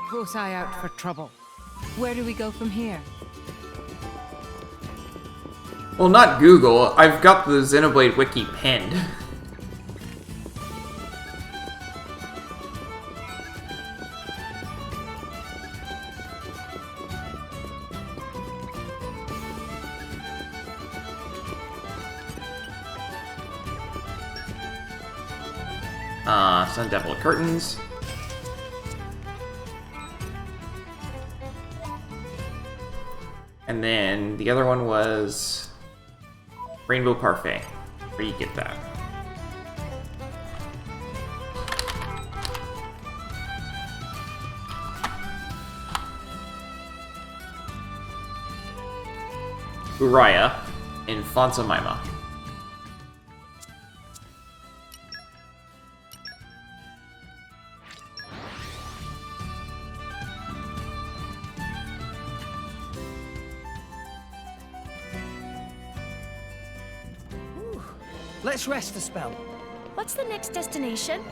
close eye out for trouble. Where do we go from here? Well, not Google. I've got the Xenoblade wiki pinned. Sun Devil Curtains. And then the other one was Rainbow Parfait. Where you get that? Uriah in Fonsamima. Let's rest a spell. What's the next destination?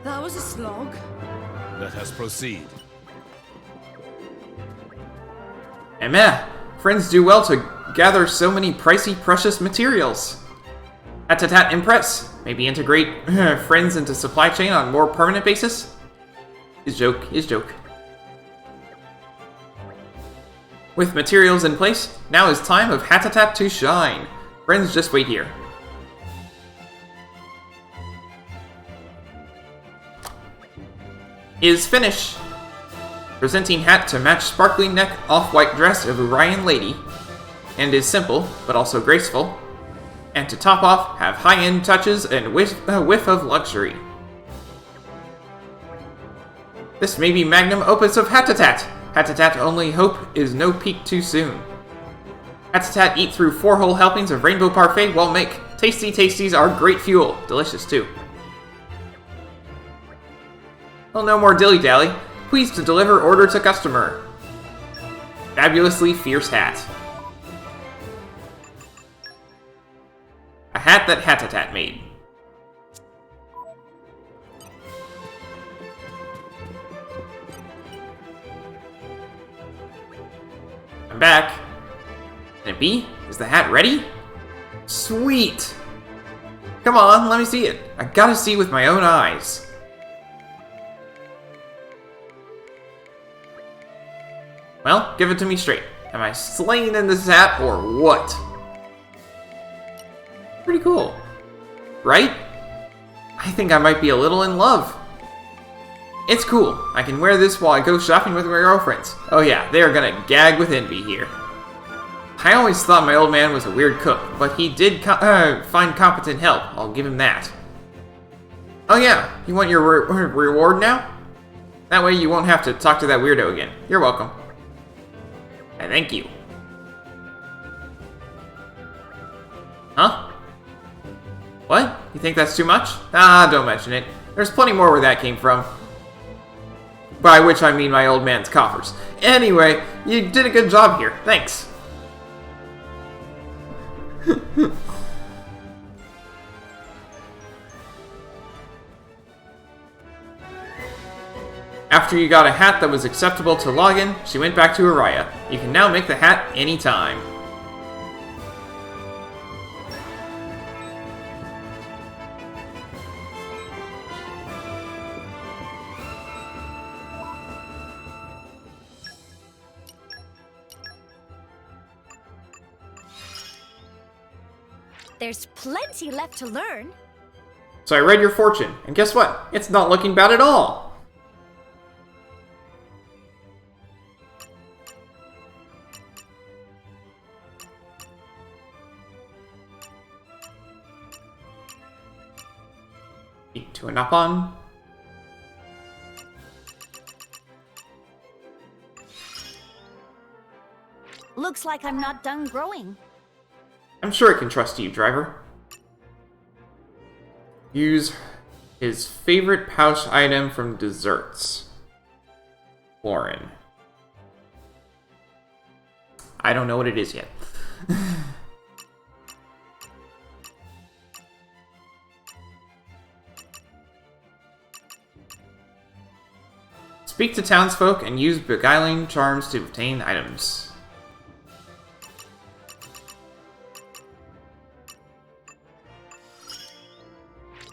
That was a slog. Let us proceed. And meh, friends do well to gather so many pricey, precious materials. At Impress, maybe integrate friends into supply chain on a more permanent basis? His joke. With materials in place, now is time of Hatatat to shine. Friends, just wait here. Is finished. Presenting hat to match sparkling neck off-white dress of Urian lady, and is simple but also graceful. And to top off, have high-end touches and a whiff of luxury. This may be magnum opus of Hatatat. Hatatat only hope is no peak too soon. Hatatat eat through 4 whole helpings of rainbow parfait while make. Tasty tasties are great fuel. Delicious too. Well, no more dilly-dally. Pleased to deliver order to customer. Fabulously fierce hat. A hat that Hatatat made. I'm back. Can it be? Is the hat ready? Sweet! Come on, let me see it. I gotta see with my own eyes. Well, give it to me straight. Am I slain in this hat or what? Pretty cool. Right? I think I might be a little in love. It's cool. I can wear this while I go shopping with my girlfriends. Oh yeah, they are gonna gag with envy here. I always thought my old man was a weird cook, but he did find competent help. I'll give him that. Oh yeah, you want your reward now? That way you won't have to talk to that weirdo again. You're welcome. Thank you. Huh? What? You think that's too much? Ah, don't mention it. There's plenty more where that came from. By which I mean my old man's coffers. Anyway, you did a good job here. Thanks. After you got a hat that was acceptable to log in, she went back to Uriah. You can now make the hat anytime. There's plenty left to learn. So I read your fortune, and guess what? It's not looking bad at all. Eat to a napon. Looks like I'm not done growing. I'm sure I can trust you, driver. Use his favorite pouch item from desserts. Lauren. I don't know what it is yet. Speak to townsfolk and use beguiling charms to obtain items.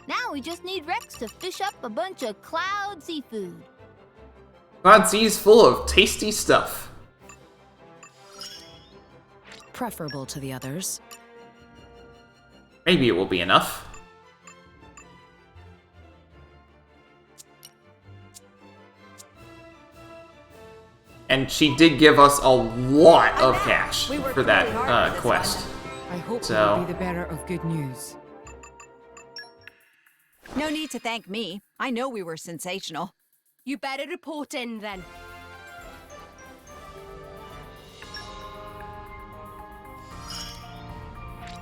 Now we just need Rex to fish up a bunch of cloud seafood. Cloud Sea's full of tasty stuff. Preferable to the others. Maybe it will be enough. And she did give us a lot of cash for that quest. I hope so you'll be the bearer of good news. No need to thank me. I know we were sensational. You better report in then.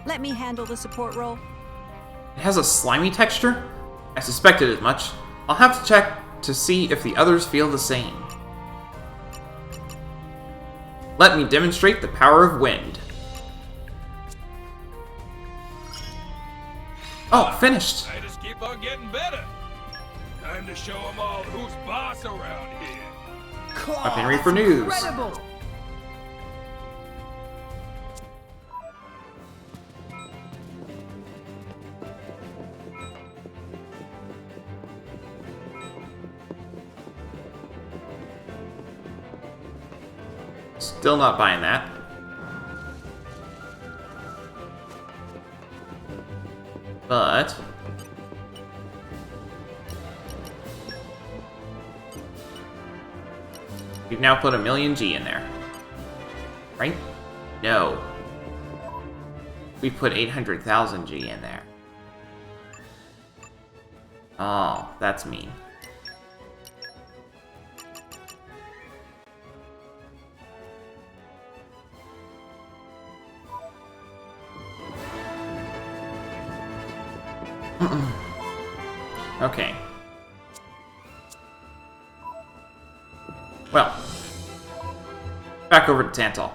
Let me handle the support role. It has a slimy texture? I suspected as much. I'll have to check to see if the others feel the same. Let me demonstrate the power of wind. Oh, finished! I just keep on getting better. Time to show them all who's boss around here. Weaponry for news. Incredible! Still not buying that. But we've now put 1,000,000 G in there. Right? No. We put 800,000 G in there. Oh, that's mean. Okay. Well, back over to Tantal.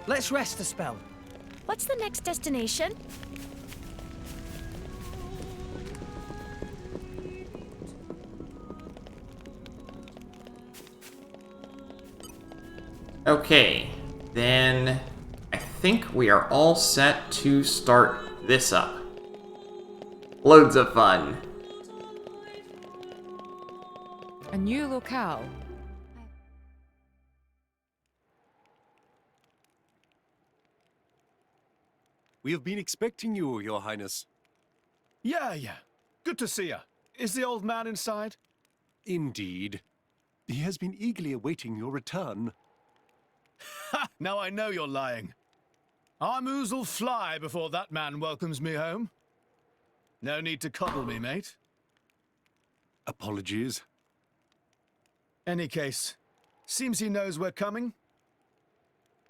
Let's rest a spell. What's the next destination? Okay, then I think we are all set to start this up. Loads of fun. A new locale. We have been expecting you, Your Highness. Yeah. Good to see you. Is the old man inside? Indeed. He has been eagerly awaiting your return. Ha! Now I know you're lying. Our moos'll fly before that man welcomes me home. No need to coddle me, mate. Apologies. Any case, seems he knows we're coming.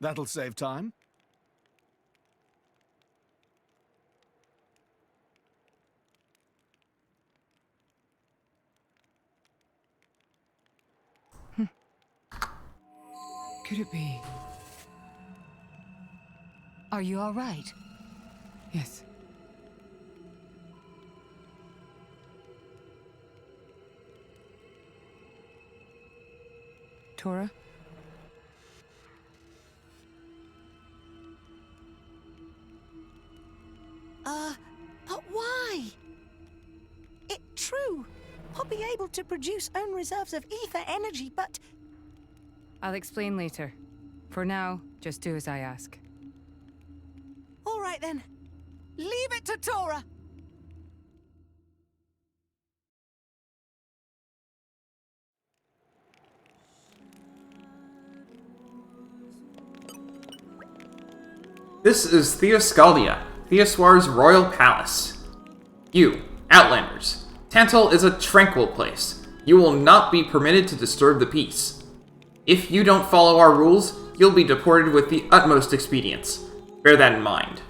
That'll save time. Could it be? Are you all right? Yes. Tora? But why? It's true. We'll be able to produce own reserves of ether energy, but... I'll explain later. For now, just do as I ask. All right then. Leave it to Tora. This is Theoscaldia, Theoswar's royal palace. You, Outlanders. Tantal is a tranquil place. You will not be permitted to disturb the peace. If you don't follow our rules, you'll be deported with the utmost expedience. Bear that in mind.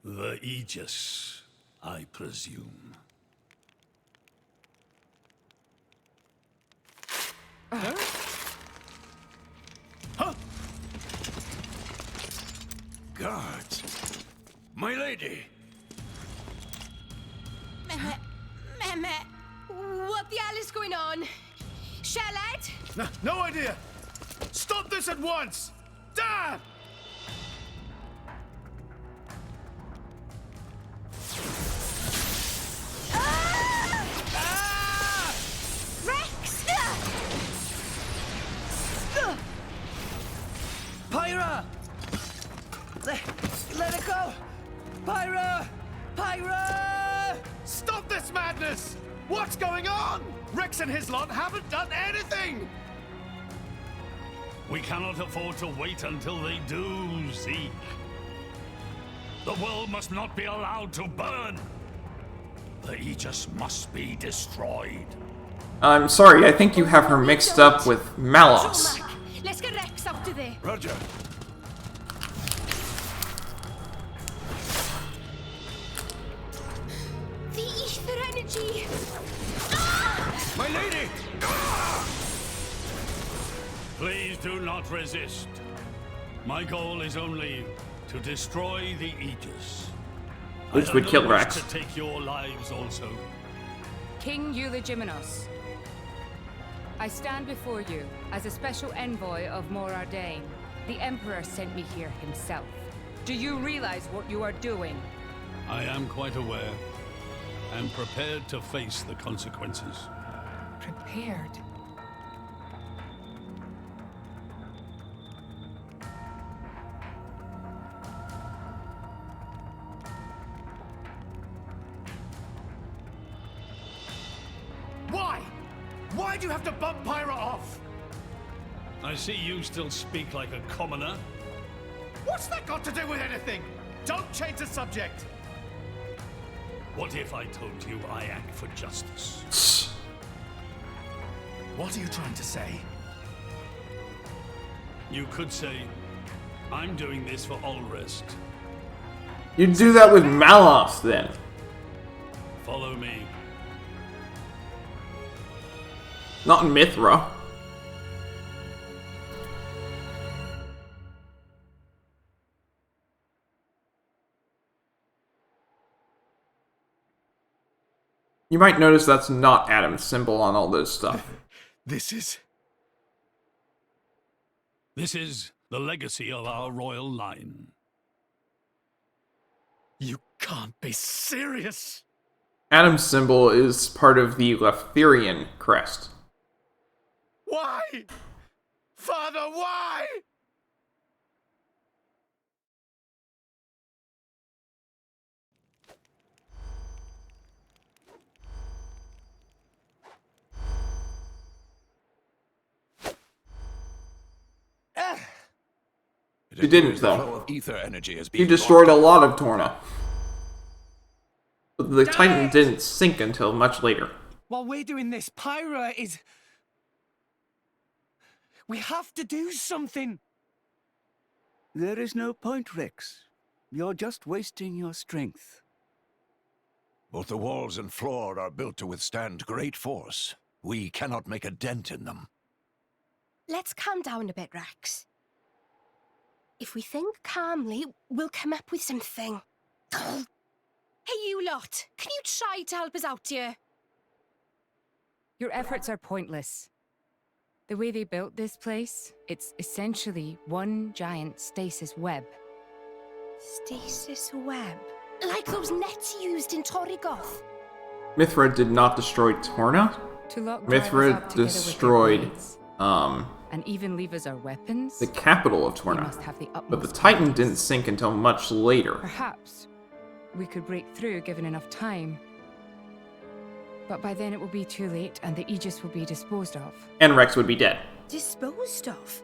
The Aegis, I presume. Huh? Huh? Guards! My lady! Mehmet, what the hell is going on? Charlotte? No idea! Stop this at once! Damn! Pyra! Let it go! Pyra! Pyra! Stop this madness! What's going on? Rex and his lot haven't done anything! We cannot afford to wait until they do, see? The world must not be allowed to burn! The Aegis must be destroyed. I'm sorry, I think you have her mixed up with Malos. Let's get Rex up to there. Roger. The ether energy. My lady! Please do not resist. My goal is only to destroy the Aegis. Which would kill Rex. To take your lives also. King Eulogimenos, I stand before you as a special envoy of Morardain. The Emperor sent me here himself. Do you realize what you are doing? I am quite aware, and prepared to face the consequences. Prepared? Why? Why do you have to bump Pyra off? I see you still speak like a commoner. What's that got to do with anything? Don't change the subject. What if I told you I act for justice? What are you trying to say? You could say, I'm doing this for Ulrist. You'd do that with Malos, then. Follow me. Not in Mithra. You might notice that's not Adam's symbol on all this stuff. This is the legacy of our royal line. You can't be serious! Adam's symbol is part of the Leftherian crest. Why? Father, why? You didn't, The flow though. of ether energy has You been destroyed a lot of Torna. But the Titan didn't sink until much later. While we're doing this, Pyra is... We have to do something! There is no point, Rex. You're just wasting your strength. Both the walls and floor are built to withstand great force. We cannot make a dent in them. Let's calm down a bit, Rex. If we think calmly, we'll come up with something. Hey, you lot! Can you try to help us out here? Your efforts are pointless. The way they built this place, it's essentially one giant stasis web. Stasis web? Like those nets used in Torrigoth? Mithra did not destroy Torna. To lock Mithra destroyed, and even leave us our weapons? the capital of Torna. Must have the But the utmost Titan didn't sink until much later. Perhaps we could break through given enough time. But by then it will be too late and the Aegis will be disposed of. And Rex would be dead. Disposed of?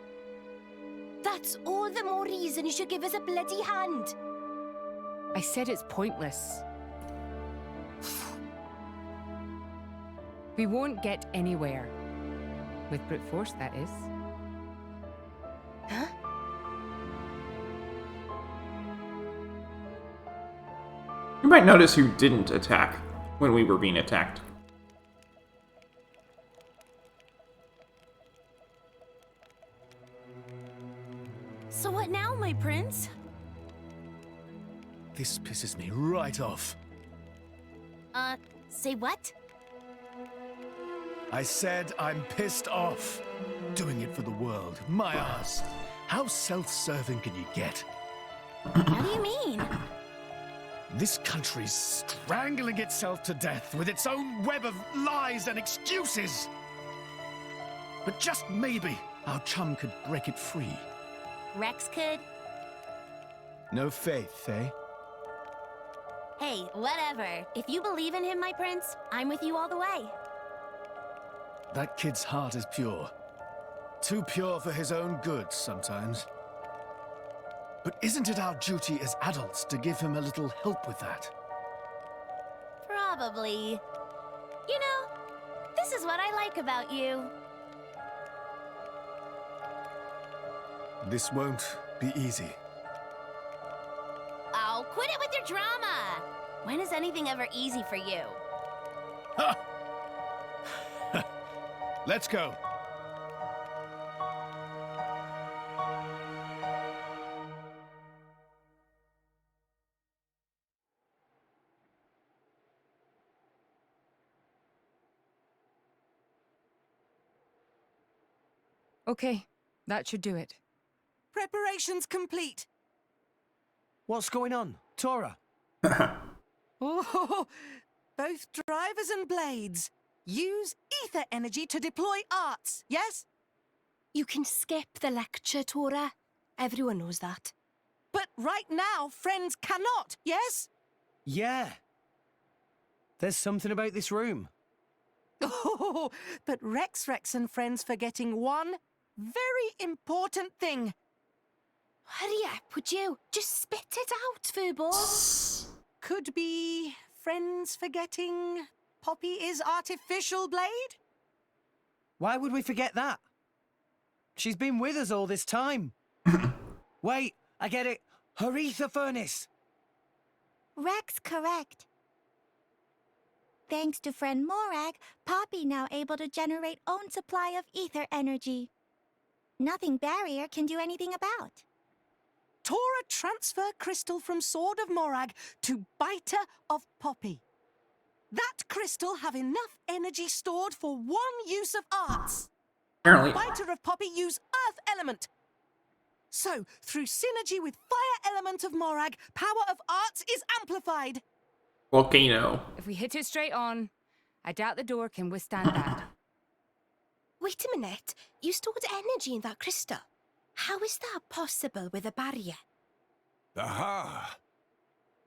That's all the more reason you should give us a bloody hand. I said it's pointless. We won't get anywhere. With brute force, that is. Huh? You might notice who didn't attack when we were being attacked. So what now, my prince? This pisses me right off. Say what? I said I'm pissed off. Doing it for the world. My ass. How self-serving can you get? What do you mean? This country's strangling itself to death with its own web of lies and excuses. But just maybe our chum could break it free. Rex could? No faith, eh? Hey, whatever. If you believe in him, my prince, I'm with you all the way. That kid's heart is pure. Too pure for his own good sometimes. But isn't it our duty as adults to give him a little help with that? Probably. You know, this is what I like about you. This won't be easy. Oh, quit it with your drama! When is anything ever easy for you? Let's go. Okay, that should do it. Preparations complete. What's going on, Tora? Oh, both drivers and blades. Use ether energy to deploy arts, yes? You can skip the lecture, Tora. Everyone knows that. But right now, friends cannot, yes? Yeah. There's something about this room. Oh, but Rex and friends forgetting one very important thing. Hurry up, would you? Just spit it out, Furball. Could be friends forgetting Poppy is artificial blade? Why would we forget that? She's been with us all this time. Wait, I get it. Her ether furnace. Rex correct. Thanks to friend Morag, Poppy now able to generate own supply of ether energy. Nothing barrier can do anything about. Tora transfer crystal from Sword of Morag to Biter of Poppy. That crystal have enough energy stored for one use of arts. Apparently. Biter of Poppy use earth element. So, through synergy with fire element of Morag, power of arts is amplified. Volcano. If we hit it straight on, I doubt the door can withstand that. Wait a minute. You stored energy in that crystal. How is that possible with a barrier? Aha!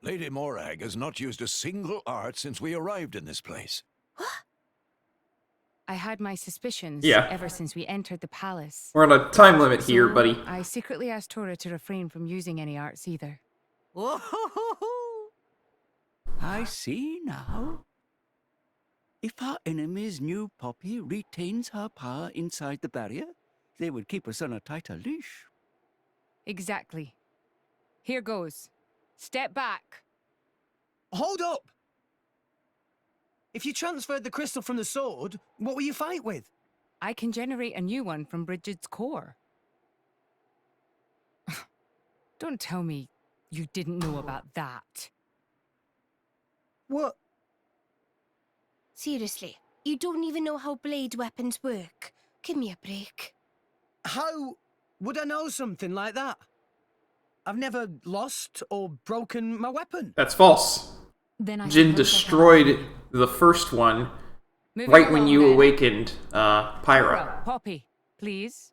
Lady Morag has not used a single art since we arrived in this place. I had my suspicions ever since we entered the palace. We're on a time limit here, buddy. I secretly asked Tora to refrain from using any arts either. I see now. If our enemies knew Poppy retains her power inside the barrier, they would keep us on a tighter leash. Exactly. Here goes. Step back. Hold up! If you transferred the crystal from the sword, what will you fight with? I can generate a new one from Bridget's core. Don't tell me you didn't know about that. What? Seriously, you don't even know how blade weapons work. Give me a break. How would I know something like that? I've never lost or broken my weapon. That's false. Then I Jin suppose I destroyed the first one right when you awakened Pyra. Poppy, please.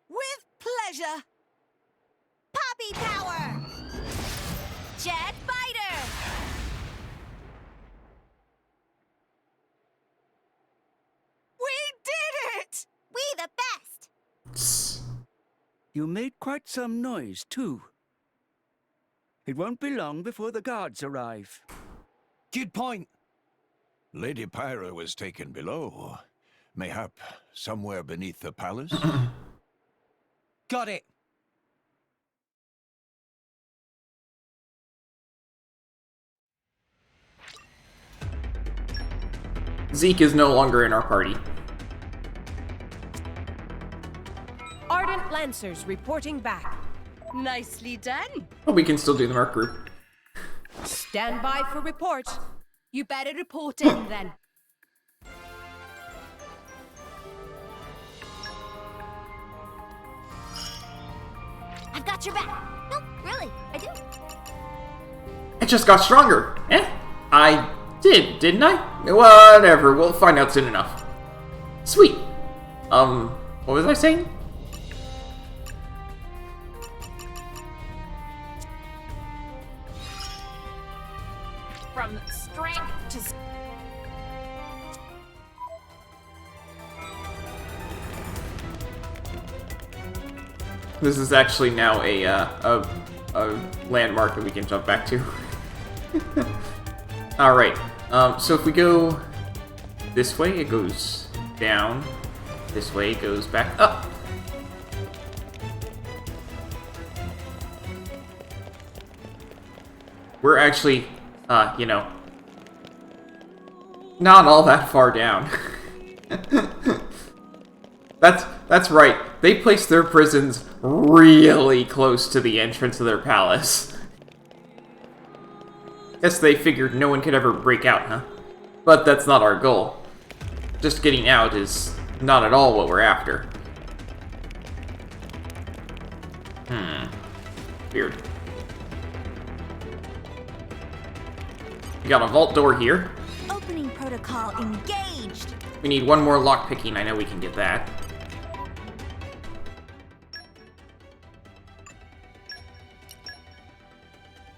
With pleasure. Poppy power. Jet fighter. We did it! We the best. You made quite some noise, too. It won't be long before the guards arrive. Good point. Lady Pyra was taken below. Mayhap somewhere beneath the palace? Got it. Zeke is no longer in our party. Ardent Lancers reporting back. Nicely done. But we can still do the Merc group. Stand by for report. You better report in then. I've got your back. No, really, I do. It just got stronger. I did, didn't I? Whatever, we'll find out soon enough. Sweet. What was I saying? From strength to... This is actually now a landmark that we can jump back to. Alright, so if we go this way, it goes down. This way, it goes back up. We're actually, you know, not all that far down. That's right. They placed their prisons really close to the entrance of their palace. Guess they figured no one could ever break out, huh? But that's not our goal. Just getting out is not at all what we're after. Weird. We got a vault door here. Opening protocol engaged. We need one more lockpicking. I know we can get that.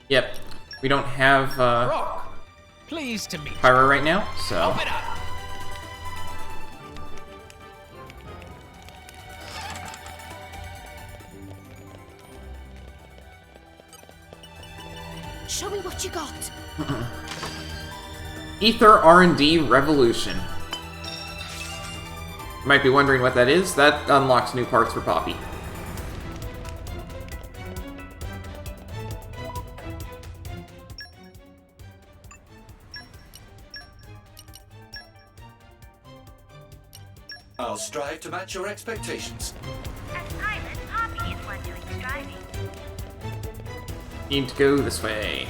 Yep. We don't have Pleased to meet you. Pyra right now, so Open up. Show me what you got. Ether R&D Revolution. You might be wondering what that is. That unlocks new parts for Poppy. I'll strive to match your expectations. As pilot, Poppy is one doing striving. Need to go this way.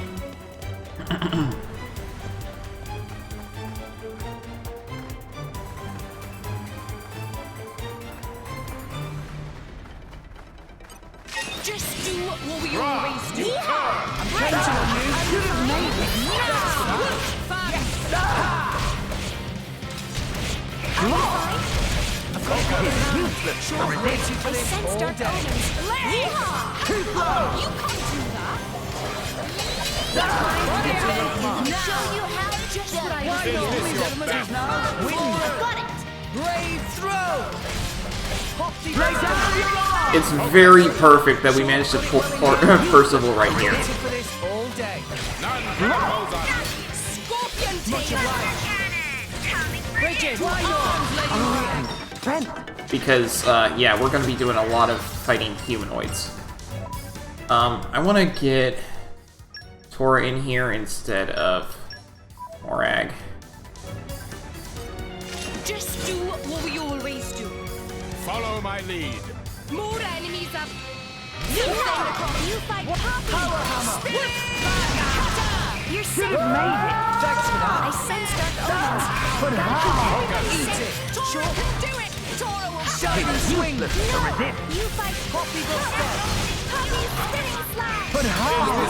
Just do what we always do. I'm counting on you. You have made I sensed our omens. You can't do that. Show you how just what I got it. Brave throw. It's very perfect that we managed to pull Percival right here. Because, yeah, we're gonna be doing a lot of fighting humanoids. I want to get Tora in here instead of Morag. Just do what we always do. Follow my lead. More enemies up. You fight Poppy! Power hammer! You're safe! You've made it! Thanks for that! I sense dark omens! But how? Eat it! Tora can do it! Tora will Shining swing! No! You fight Poppy will step! Poppy's spinning slide! But how?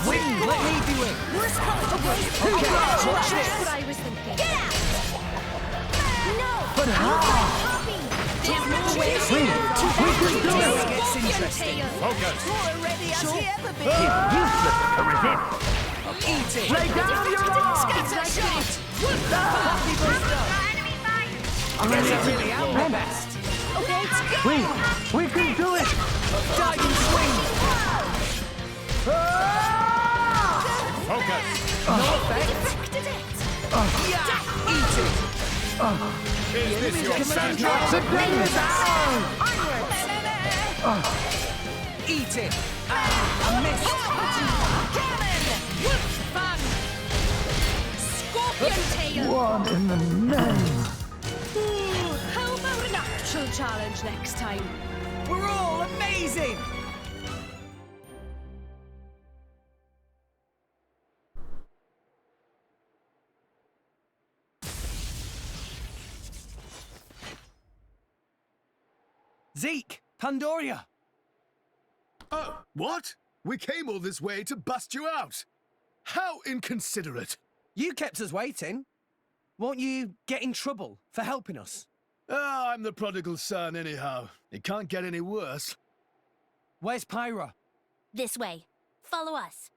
Win! Let me do it! Worst comes to worst! Okay, watch this! That's what I was thinking! Get out! No! But You how? fight Poppy! Damn no way! Win! We can do it! It's interesting! Focus! Tora ready as he ever been. Useless to resist! Eat it! Lay down your arms! Scatter shot! Poppy will stop. I'm ready I to really am the best. Okay, let's go! We can do it! Diving swing. Focus! No effect. Deflected it! Yeah. Eat it. Is this your sandra? The day is out! Onwards! Eat it. Missed. Cannon! Fun! Scorpion tail! One in the name! Ooh, how about an actual challenge next time? We're all amazing. Zeke! Pandoria! Oh, what? We came all this way to bust you out. How inconsiderate. You kept us waiting. Won't you get in trouble for helping us? Ah, I'm the prodigal son anyhow. It can't get any worse. Where's Pyra? This way. Follow us.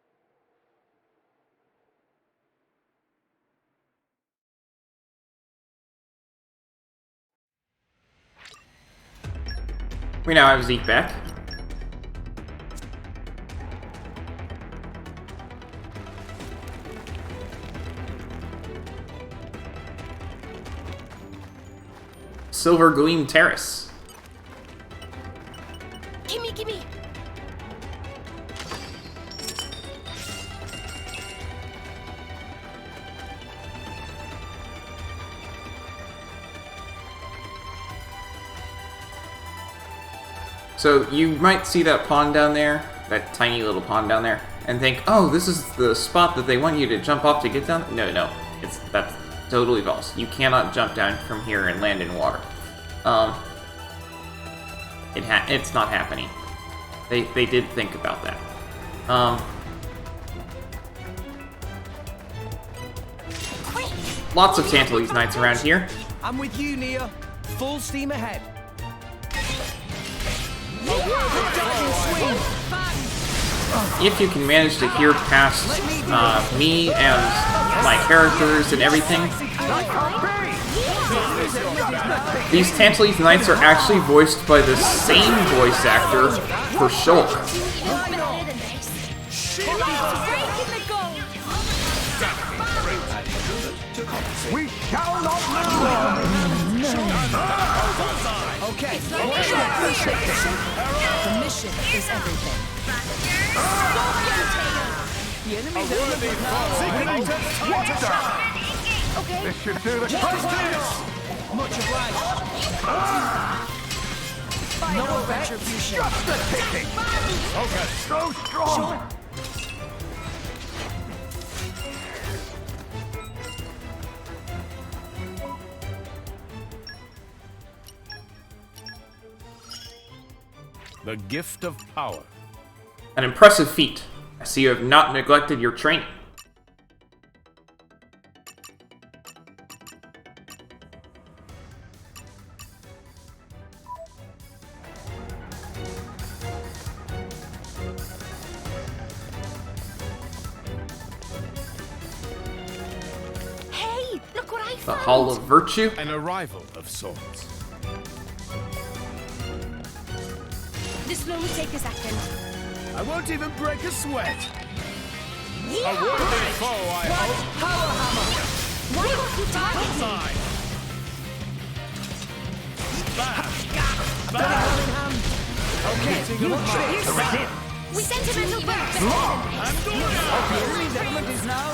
We now have Zeke back. Silver Gleam Terrace. Gimme, gimme! So you might see that pond down there, that tiny little pond down there, and think, oh, this is the spot that they want you to jump off to get down. No, that's totally false. You cannot jump down from here and land in water. It's not happening. They did think about that. Lots of Tantalese Knights around here. I'm with you, Nia. Full steam ahead. If you can manage to hear past me and my characters and everything, these Tantalese Knights are actually voiced by the same voice actor for Shulk. We shall not lose! Okay, the mission is everything. The enemy's Okay. This should do the trick! Much obliged. No retribution. Just the ticking! Okay. So strong! The gift of power. An impressive feat. I see you have not neglected your training. Hey, look what I The found! Hall of Virtue. An arrival of sorts. This will only take a second. I won't even break a sweat. A worthy foe, I hope. Power hammer. Why won't you target me? Side. Okay, watch this. We sentimental burst! Enemy's element is now.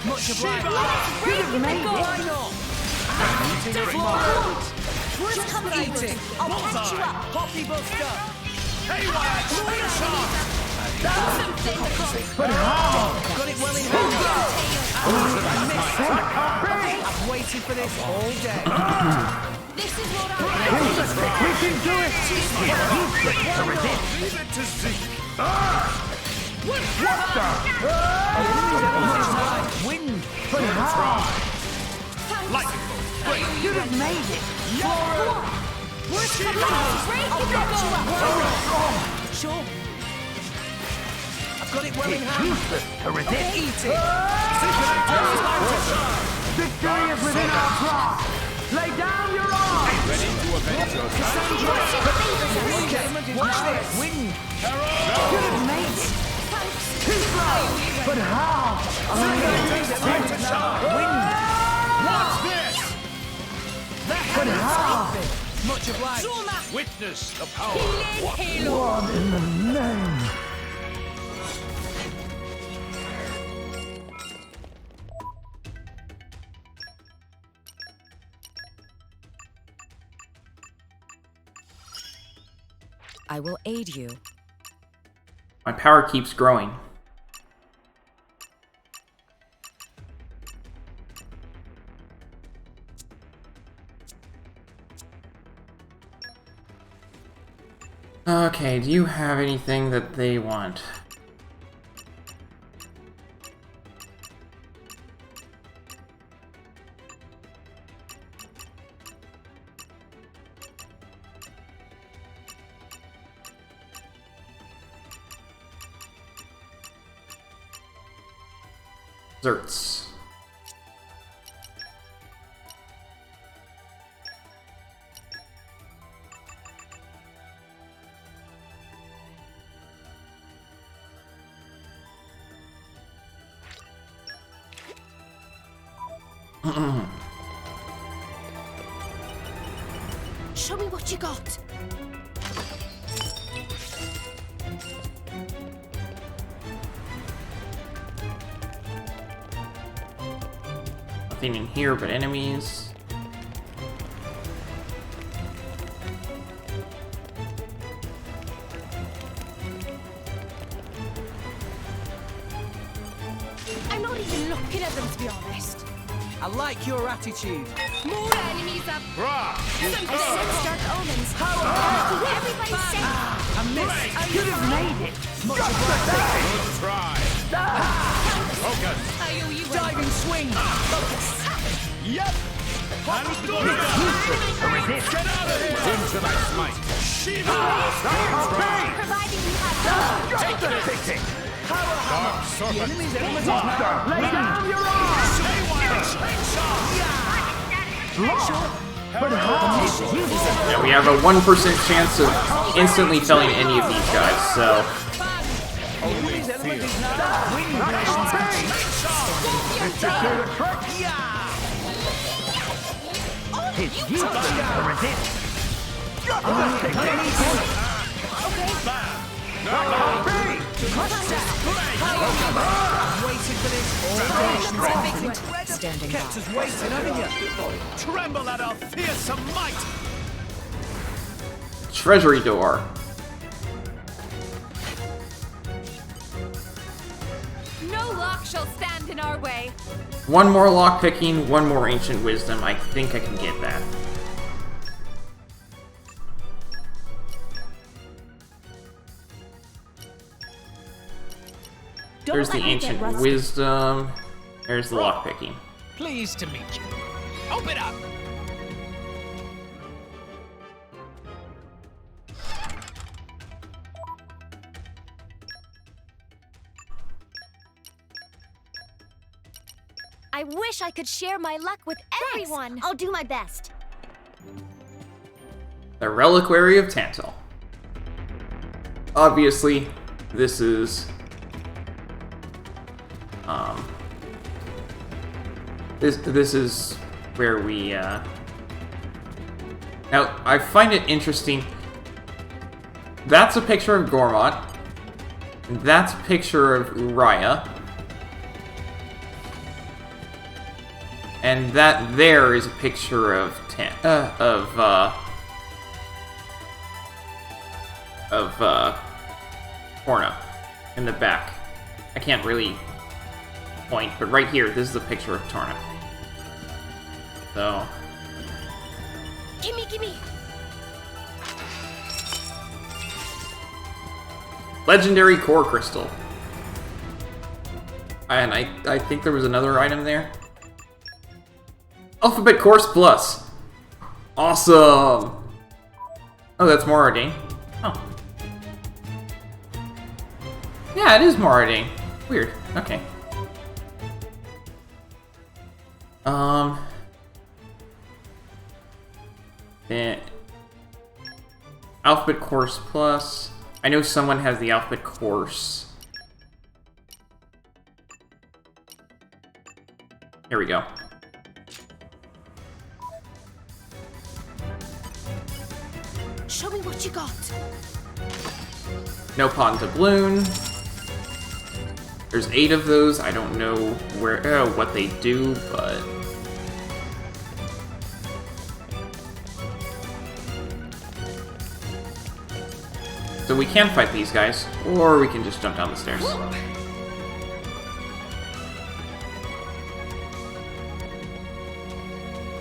Much obliged. You've made it! Why not? Meeting of minds. Where's coming eating? I'll patch you up. Poppy buster. Haywire! But how? Got it well in hand. I've waited for this all day. This is what I We can do it! Leave it to Zeke. What the? Wind. But how? Lightning bolt. Great. You'd have made it. Where's coming? I'll patch you up. Sure. I've got it well in hand. Useless to resist. Eat it. Victory is within our grasp. Lay down your arms. Ready to avenge yourself. Watch this. Wind. Could have made it. Too slow. But how? Wind. What's this? But how? Much obliged. Witness the power. What in the name? I will aid you. My power keeps growing. Okay, do you have anything that they want? Desserts. Show me what you got. Nothing in here but enemies. I'm not even looking at them, to be honest. I like your attitude. More enemies up. Brah! I sense dark omens. Everybody say. I missed. Could have made it. Much obliged. Good try. Focus. Diving swing. Focus. Yep. And go down. Get out of here. Into that smite. Shiva. Providing you have Take the fixing. Dark sorta. Lay down your arms. Yeah, we have a 1% chance of instantly felling any of these guys, so... It's useless to resist. Waited for this. Standing Kept us waiting, haven't you? Tremble at our fearsome might. Treasury door. No lock shall stand in our way. One more lockpicking, one more ancient wisdom. I think I can get that. There's the ancient wisdom. There's the lockpicking. Pleased to meet you. Open up! I wish I could share my luck with everyone. I'll do my best. The Reliquary of Tantal. Obviously, this is... This is where we, Now, I find it interesting. That's a picture of Gormott. That's a picture of Raya. And that there is a picture of Orna in the back. I can't really point, but right here, this is a picture of Torna. So... Gimme, gimme! Legendary Core Crystal. And I think there was another item there. Alphabet Course Plus. Awesome! Oh, that's Moradine. Oh. Yeah, it is Moradine. Weird. Okay. Then Alphabet Course Plus. I know someone has the Alphabet Course. Here we go. Show me what you got. No Pond Doubloon. There's 8 of those. I don't know where what they do, but so we can fight these guys, or we can just jump down the stairs.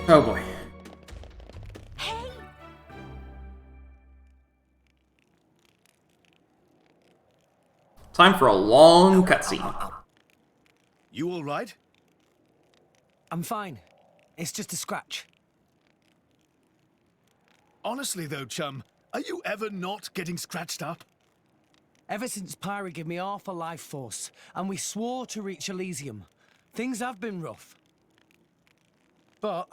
Oh boy. Time for a long cutscene. You all right? I'm fine. It's just a scratch. Honestly though, chum, are you ever not getting scratched up? Ever since Pyra gave me half a life force, and we swore to reach Elysium, things have been rough. But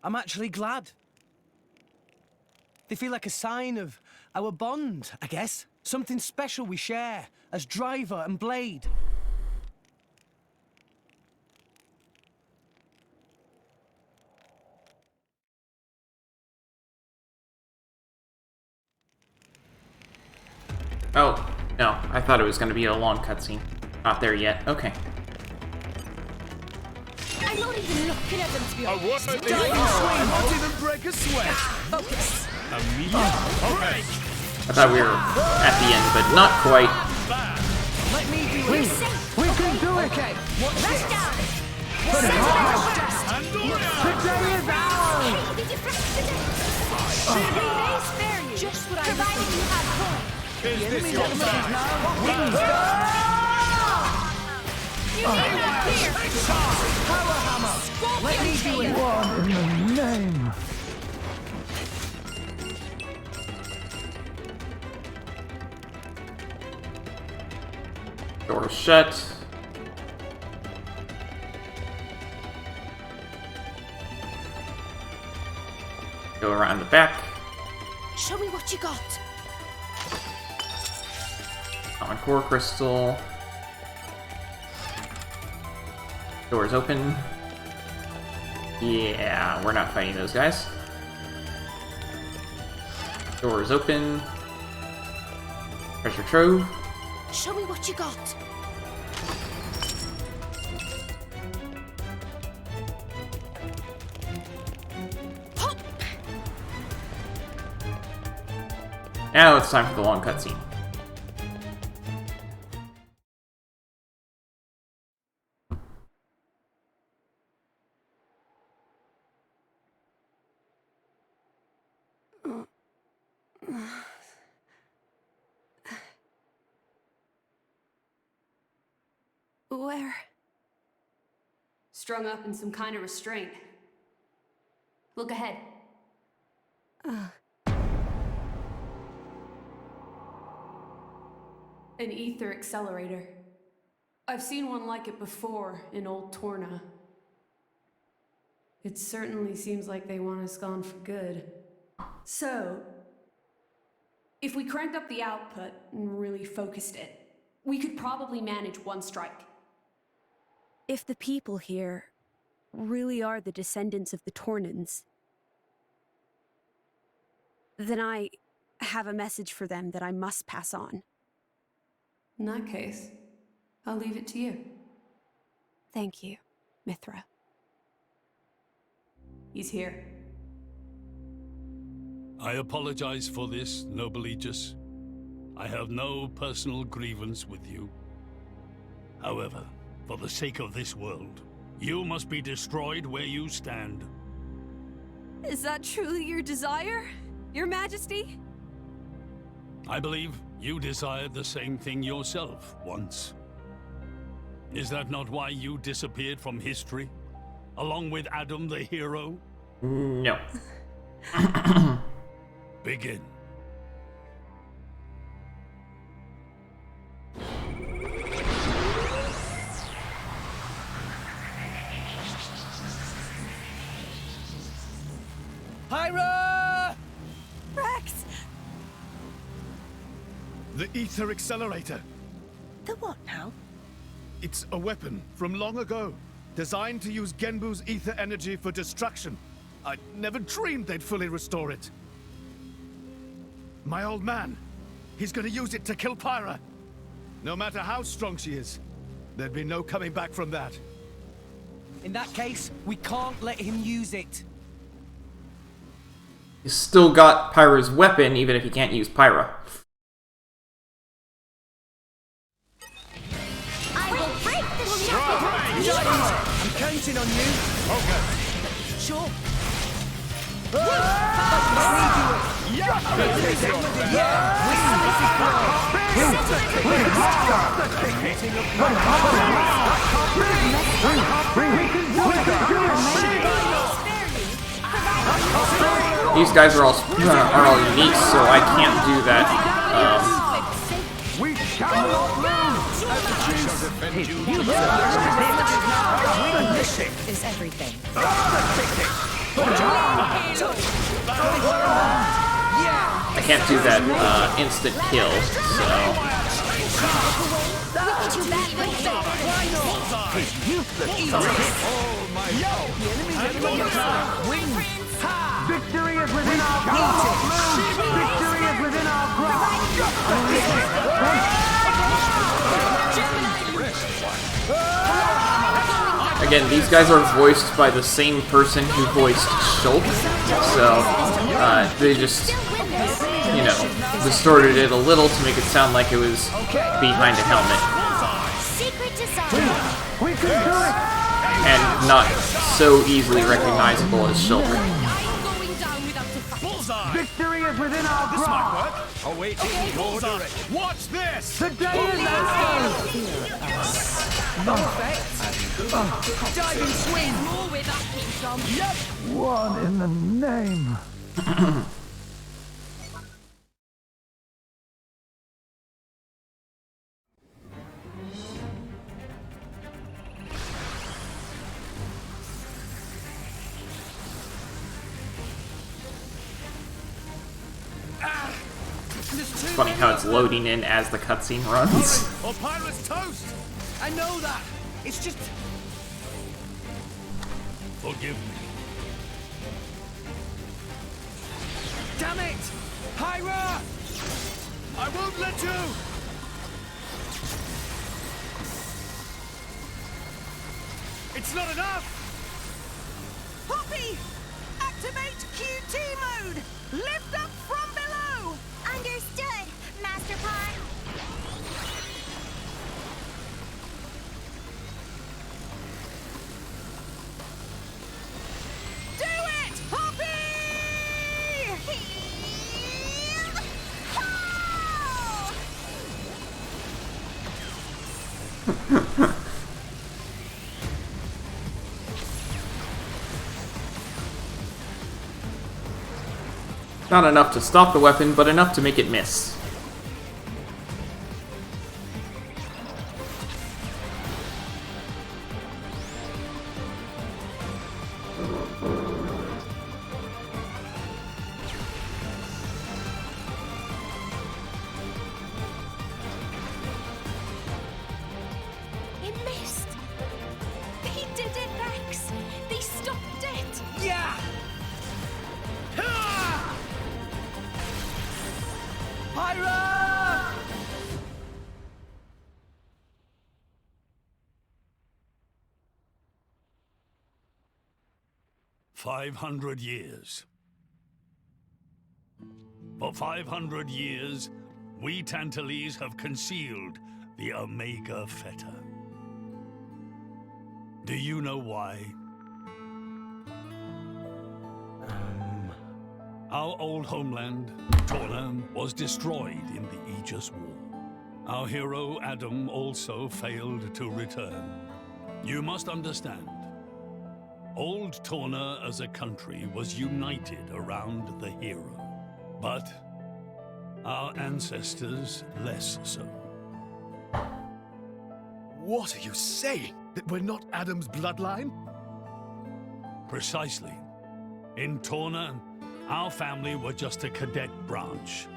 I'm actually glad. They feel like a sign of our bond, I guess. Something special we share as driver and blade. Oh, no. I thought it was going to be a long cutscene. Not there yet. Okay. I'm not even looking at them, to be honest. Not even break a sweat. Focus. Okay. I thought we were at the end, but not quite. Let me be We're with you. safe. We can do it. Okay, watch Rush this. down. Put it on. Today is ours. Hey, did you practice it? We may spare you. Just what I provided you have coin. Is this your time? You need not fear. Power hammer. Let me do it. What in the name? Door shut. Go around the back. Show me what you got. Common Core Crystal. Doors open. Yeah, we're not fighting those guys. Doors open. Treasure trove. Show me what you got. Hop. Now it's time for the long cutscene. Where? Strung up in some kind of restraint. Look ahead. An ether accelerator. I've seen one like it before in Old Torna. It certainly seems like they want us gone for good. So, if we cranked up the output and really focused it, we could probably manage one strike. If the people here really are the descendants of the Tornans, then I have a message for them that I must pass on. In that case, I'll leave it to you. Thank you, Mithra. He's here. I apologize for this, noble Aegis. I have no personal grievance with you. However, for the sake of this world, you must be destroyed where you stand. Is that truly your desire, Your Majesty? I believe you desired the same thing yourself once. Is that not why you disappeared from history, along with Adam the hero? No. Begin. Pyra! Rex! The ether accelerator. The what now? It's a weapon from long ago, designed to use Genbu's ether energy for destruction. I never dreamed they'd fully restore it. My old man, he's gonna use it to kill Pyra. No matter how strong she is, there'd be no coming back from that. In that case, we can't let him use it. He's still got Pyra's weapon, even if he can't use Pyra. I will break the shackles! I'm counting on you. Okay. Sure. These guys are all unique, so I can't do that. We shall not lose. Is everything. I can't do that instant kill, Victory is within our grasp! Victory is within our grasp! Again, these guys are voiced by the same person who voiced Shulk, so they just, you know, distorted it a little to make it sound like it was behind a helmet. We can do it! And not so easily recognizable as Shulk. Victory is within our grasp! Awaiting order. Watch this! The day is ours! Diving swing. One in the name. It's funny how it's loading in as the cutscene runs. Or Pyra's toast! I know that. It's just. Forgive me. Damn it! Pyra! I won't let you! It's not enough! Poppy! Activate QT mode! Lift up from below! Understood, Master Pawn. Do it, Poppy! Not enough to stop the weapon, but enough to make it miss. It missed! They did it, Rex! They stopped it! Yeah! Pyra! 500 years. For 500 years, we Tantalese have concealed the Omega Fetter. Do you know why? Our old homeland, Torna, was destroyed in the Aegis War. Our hero, Adam, also failed to return. You must understand, old Torna as a country was united around the hero. But our ancestors less so. What are you saying? That we're not Adam's bloodline? Precisely. In Torna, our family were just a cadet branch.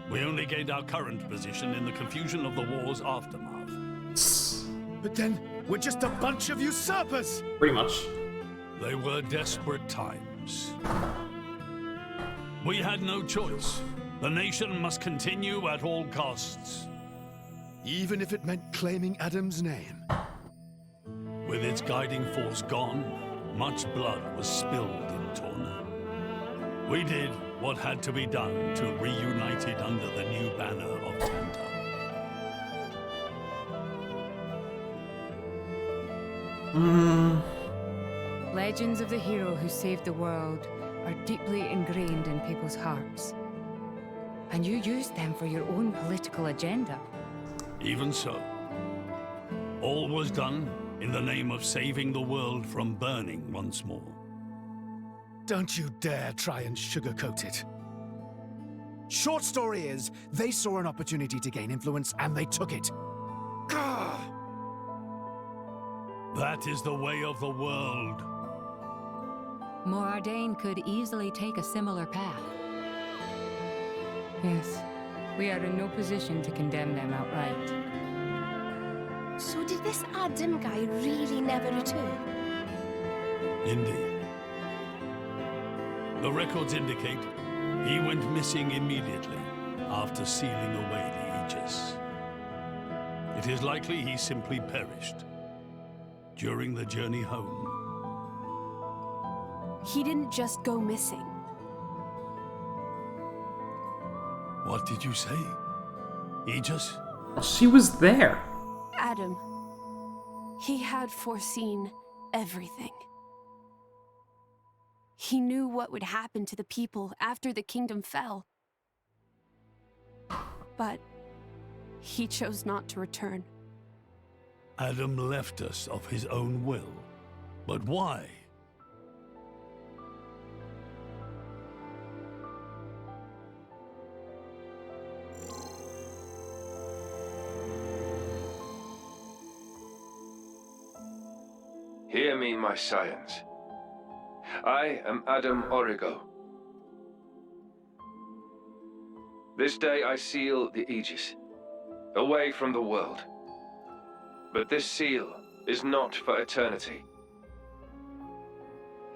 We only gained our current position in the confusion of the war's aftermath. But then, we're just a bunch of usurpers! Pretty much. They were desperate times. We had no choice. The nation must continue at all costs. Even if it meant claiming Adam's name? With its guiding force gone, much blood was spilled in Torna. We did what had to be done to reunite it under the new banner of Tanta. Legends of the hero who saved the world are deeply ingrained in people's hearts. And you used them for your own political agenda. Even so, all was done in the name of saving the world from burning once more. Don't you dare try and sugarcoat it. Short story is, they saw an opportunity to gain influence and they took it. Gah! That is the way of the world. Morardain could easily take a similar path. Yes, we are in no position to condemn them outright. So did this Adam guy really never return? Indeed. The records indicate he went missing immediately after sealing away the Aegis. It is likely he simply perished during the journey home. He didn't just go missing. What did you say? Aegis? She was there. Adam. He had foreseen everything. He knew what would happen to the people after the kingdom fell. But he chose not to return. Adam left us of his own will. But why? Hear me, my scions. I am Adam Origo. This day I seal the Aegis, away from the world. But this seal is not for eternity.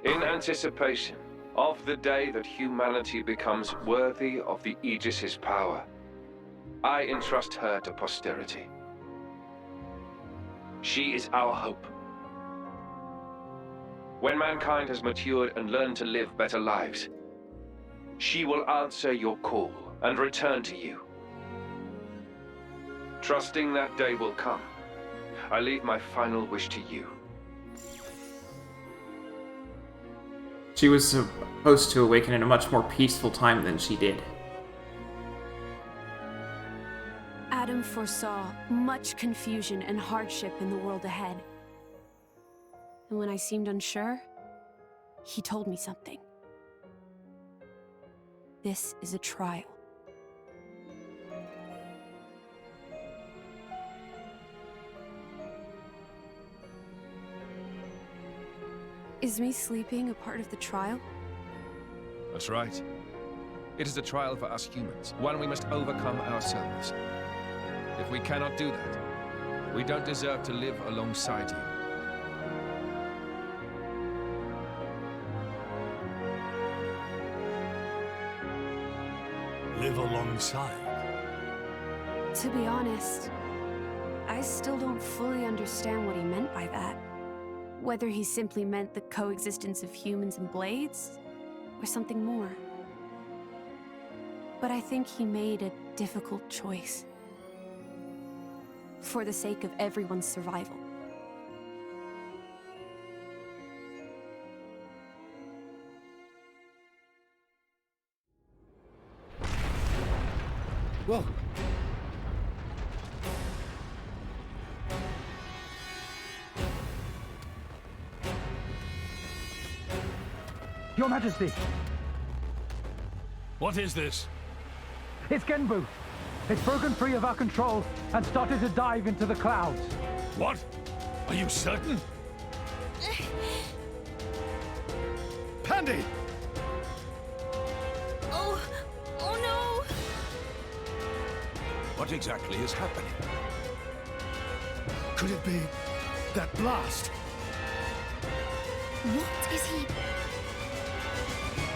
In anticipation of the day that humanity becomes worthy of the Aegis's power, I entrust her to posterity. She is our hope. When mankind has matured and learned to live better lives, she will answer your call and return to you. Trusting that day will come, I leave my final wish to you. She was supposed to awaken in a much more peaceful time than she did. Adam foresaw much confusion and hardship in the world ahead. And when I seemed unsure, he told me something. This is a trial. Is me sleeping a part of the trial? That's right. It is a trial for us humans, one we must overcome ourselves. If we cannot do that, we don't deserve to live alongside you. Live alongside? To be honest, I still don't fully understand what he meant by that. Whether he simply meant the coexistence of humans and blades, or something more. But I think he made a difficult choice. For the sake of everyone's survival. Whoa. Your Majesty, What is this? it's Genbu. It's broken free of our control and started to dive into the clouds. What? Are you certain? Pandy! Oh no! What exactly is happening? Could it be that blast? What is he?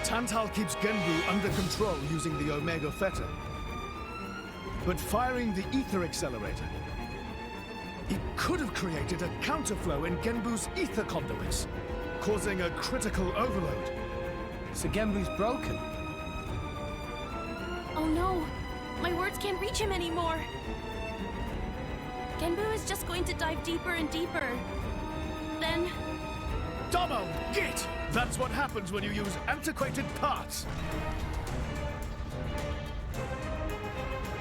Tantal keeps Genbu under control using the Omega Fetter. But firing the ether accelerator, it could have created a counterflow in Genbu's ether conduits, causing a critical overload. So Genbu's broken? Oh no! My words can't reach him anymore! Genbu is just going to dive deeper and deeper. Then... Domo, git! That's what happens when you use antiquated parts.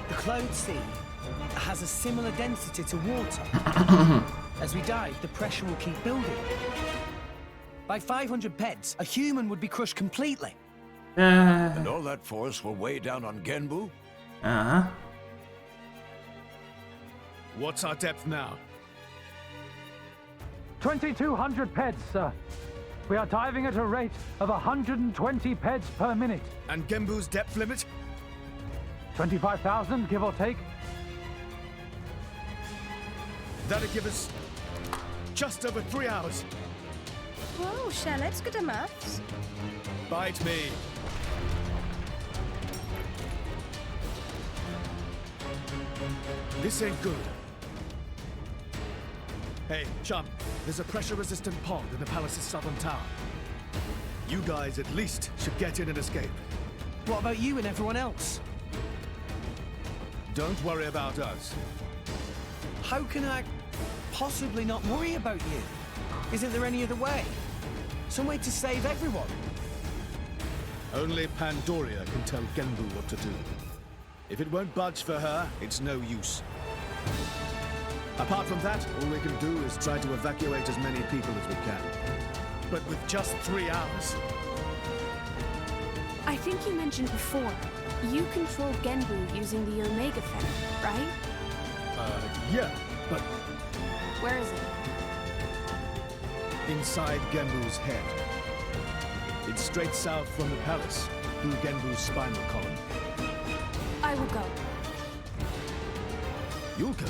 The Cloud Sea has a similar density to water. As we dive, the pressure will keep building. By 500 peds, a human would be crushed completely. And all that force will weigh down on Genbu? Uh-huh. What's our depth now? 2,200 peds, sir. We are diving at a rate of 120 peds per minute. And Genbu's depth limit? 25,000, give or take. That'd give us just over 3 hours. Whoa, Chalice, good at maths. Bite me. This ain't good. Hey, chum, there's a pressure-resistant pond in the palace's southern tower. You guys at least should get in and escape. What about you and everyone else? Don't worry about us. How can I possibly not worry about you? Isn't there any other way? Some way to save everyone? Only Pandoria can tell Genbu what to do. If it won't budge for her, it's no use. Apart from that, all we can do is try to evacuate as many people as we can. But with just 3 hours. I think you mentioned before, you control Genbu using the Omega Fetter, right? Yeah, but Where is it? inside Genbu's head. It's straight south from the palace, through Genbu's spinal column. I will go. You'll go.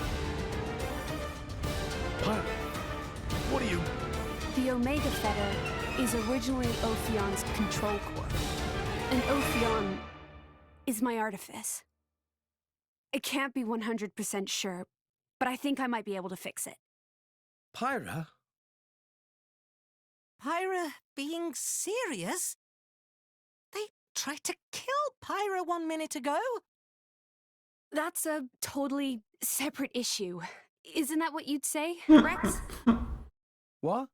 Pirate, what are you... The Omega Fetter is originally Ophion's control core. And Ophion is my artifice. I can't be 100% sure, but I think I might be able to fix it. Pyra? Pyra being serious? They tried to kill Pyra 1 minute ago. That's a totally separate issue. Isn't that what you'd say, Rex? What?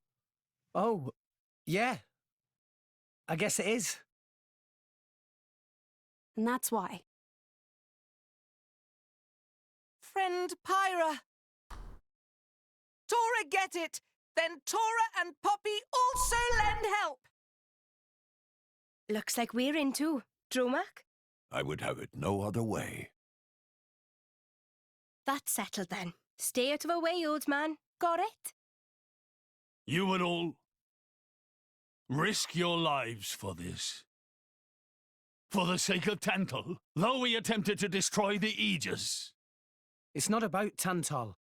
Oh, yeah. I guess it is. And that's why. Friend Pyra. Tora get it! Then Tora and Poppy also lend help! Looks like we're in too. Dromak? I would have it no other way. That's settled then. Stay out of our way, old man. Got it? You would all risk your lives for this. For the sake of Tantal, though we attempted to destroy the Aegis. It's not about Tantal.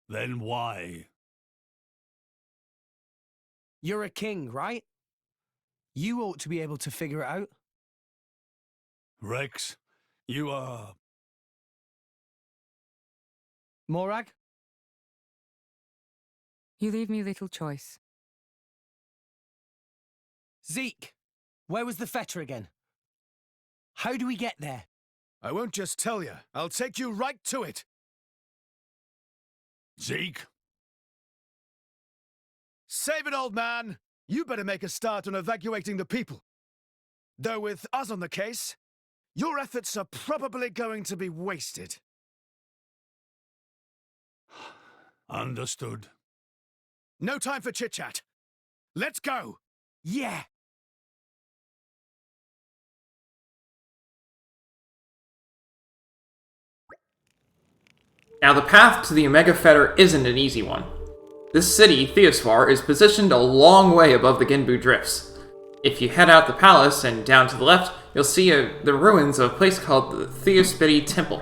Then why? You're a king, right? You ought to be able to figure it out. Rex, you are... Morag? You leave me little choice. Zeke, where was the fetter again? How do we get there? I won't just tell you. I'll take you right to it. Zeke? Save it, old man. You better make a start on evacuating the people. Though with us on the case, your efforts are probably going to be wasted. Understood. No time for chit-chat. Let's go! Yeah! Now, the path to the Omega Fetter isn't an easy one. This city, Theosphar, is positioned a long way above the Genbu drifts. If you head out the palace and down to the left, you'll see the ruins of a place called the Theospity Temple.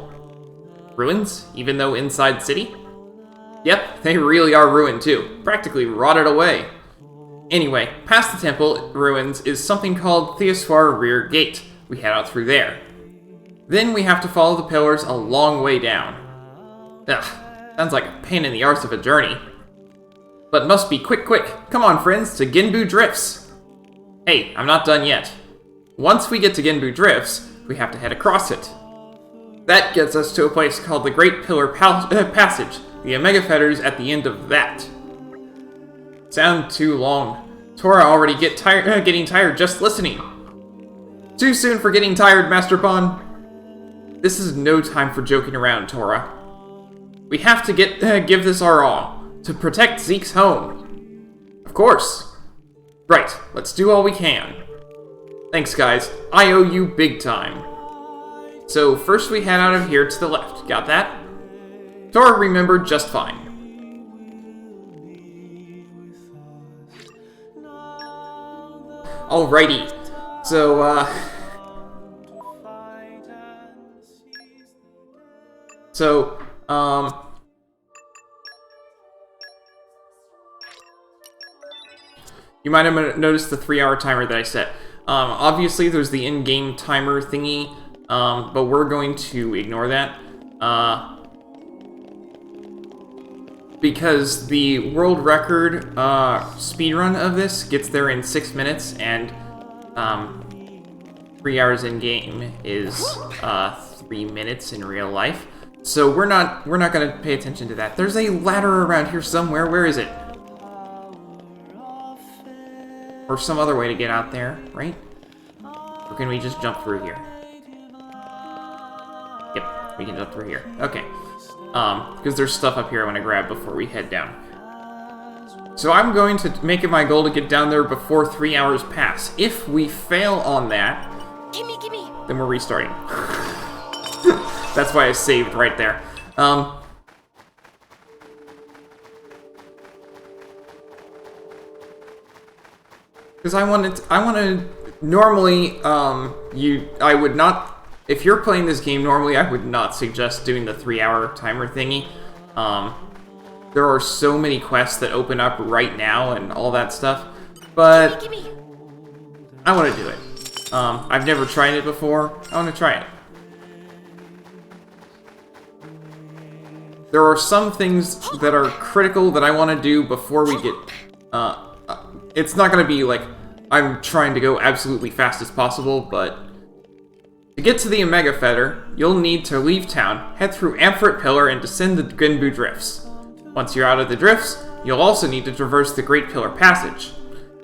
Ruins, even though inside the city? Yep, they really are ruined too, practically rotted away. Anyway, past the temple ruins is something called Theosphar Rear Gate. We head out through there. Then we have to follow the pillars a long way down. Ugh, sounds like a pain in the arse of a journey. But must be quick. Come on, friends, to Genbu Drifts. Hey, I'm not done yet. Once we get to Genbu Drifts, we have to head across it. That gets us to a place called the Great Pillar Passage. The Omega Fetter's at the end of that. Sound too long. Tora already getting tired just listening. Too soon for getting tired, Master Bon. This is no time for joking around, Tora. We have to give this our all, to protect Zeke's home. Of course. Right, let's do all we can. Thanks, guys. I owe you big time. So, first we head out of here to the left. Got that? Tora remembered just fine. Alrighty. You might have noticed the 3-hour timer that I set. Obviously, there's the in-game timer thingy, but we're going to ignore that. Because the world record speedrun of this gets there in 6 minutes, and 3 hours in-game is 3 minutes in real life. So we're not gonna pay attention to that. There's a ladder around here somewhere. Where is it? Or some other way to get out there, right? Or can we just jump through here? Yep, we can jump through here. Okay. Because there's stuff up here I want to grab before we head down. So I'm going to make it my goal to get down there before 3 hours pass. If we fail on that, Gimme. then we're restarting. That's why I saved right there. Because I want to normally, I would not, if you're playing this game normally, I would not suggest doing the 3-hour timer thingy. There are so many quests that open up right now and all that stuff, but I want to do it. I've never tried it before. I want to try it. There are some things that are critical that I want to do before we get, it's not going to be like I'm trying to go absolutely fast as possible, but to get to the Omega Fetter, you'll need to leave town, head through Amphoret Pillar, and descend the Genbu Drifts. Once you're out of the drifts, you'll also need to traverse the Great Pillar Passage.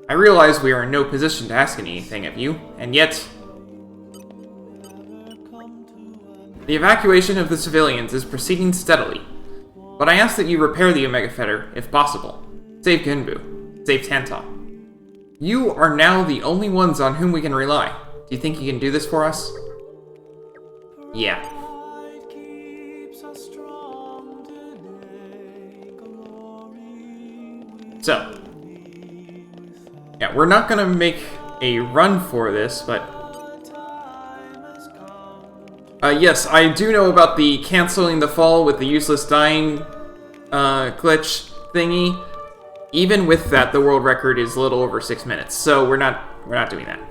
I realize we are in no position to ask anything of you, and yet the evacuation of the civilians is proceeding steadily, but I ask that you repair the Omega Fetter, if possible. Save Genbu. Save Tanta. You are now the only ones on whom we can rely. Do you think you can do this for us? Yeah. So, yeah, we're not gonna make a run for this, but yes, I do know about the canceling the fall with the useless dying glitch thingy. Even with that, the world record is a little over 6 minutes, so we're not doing that.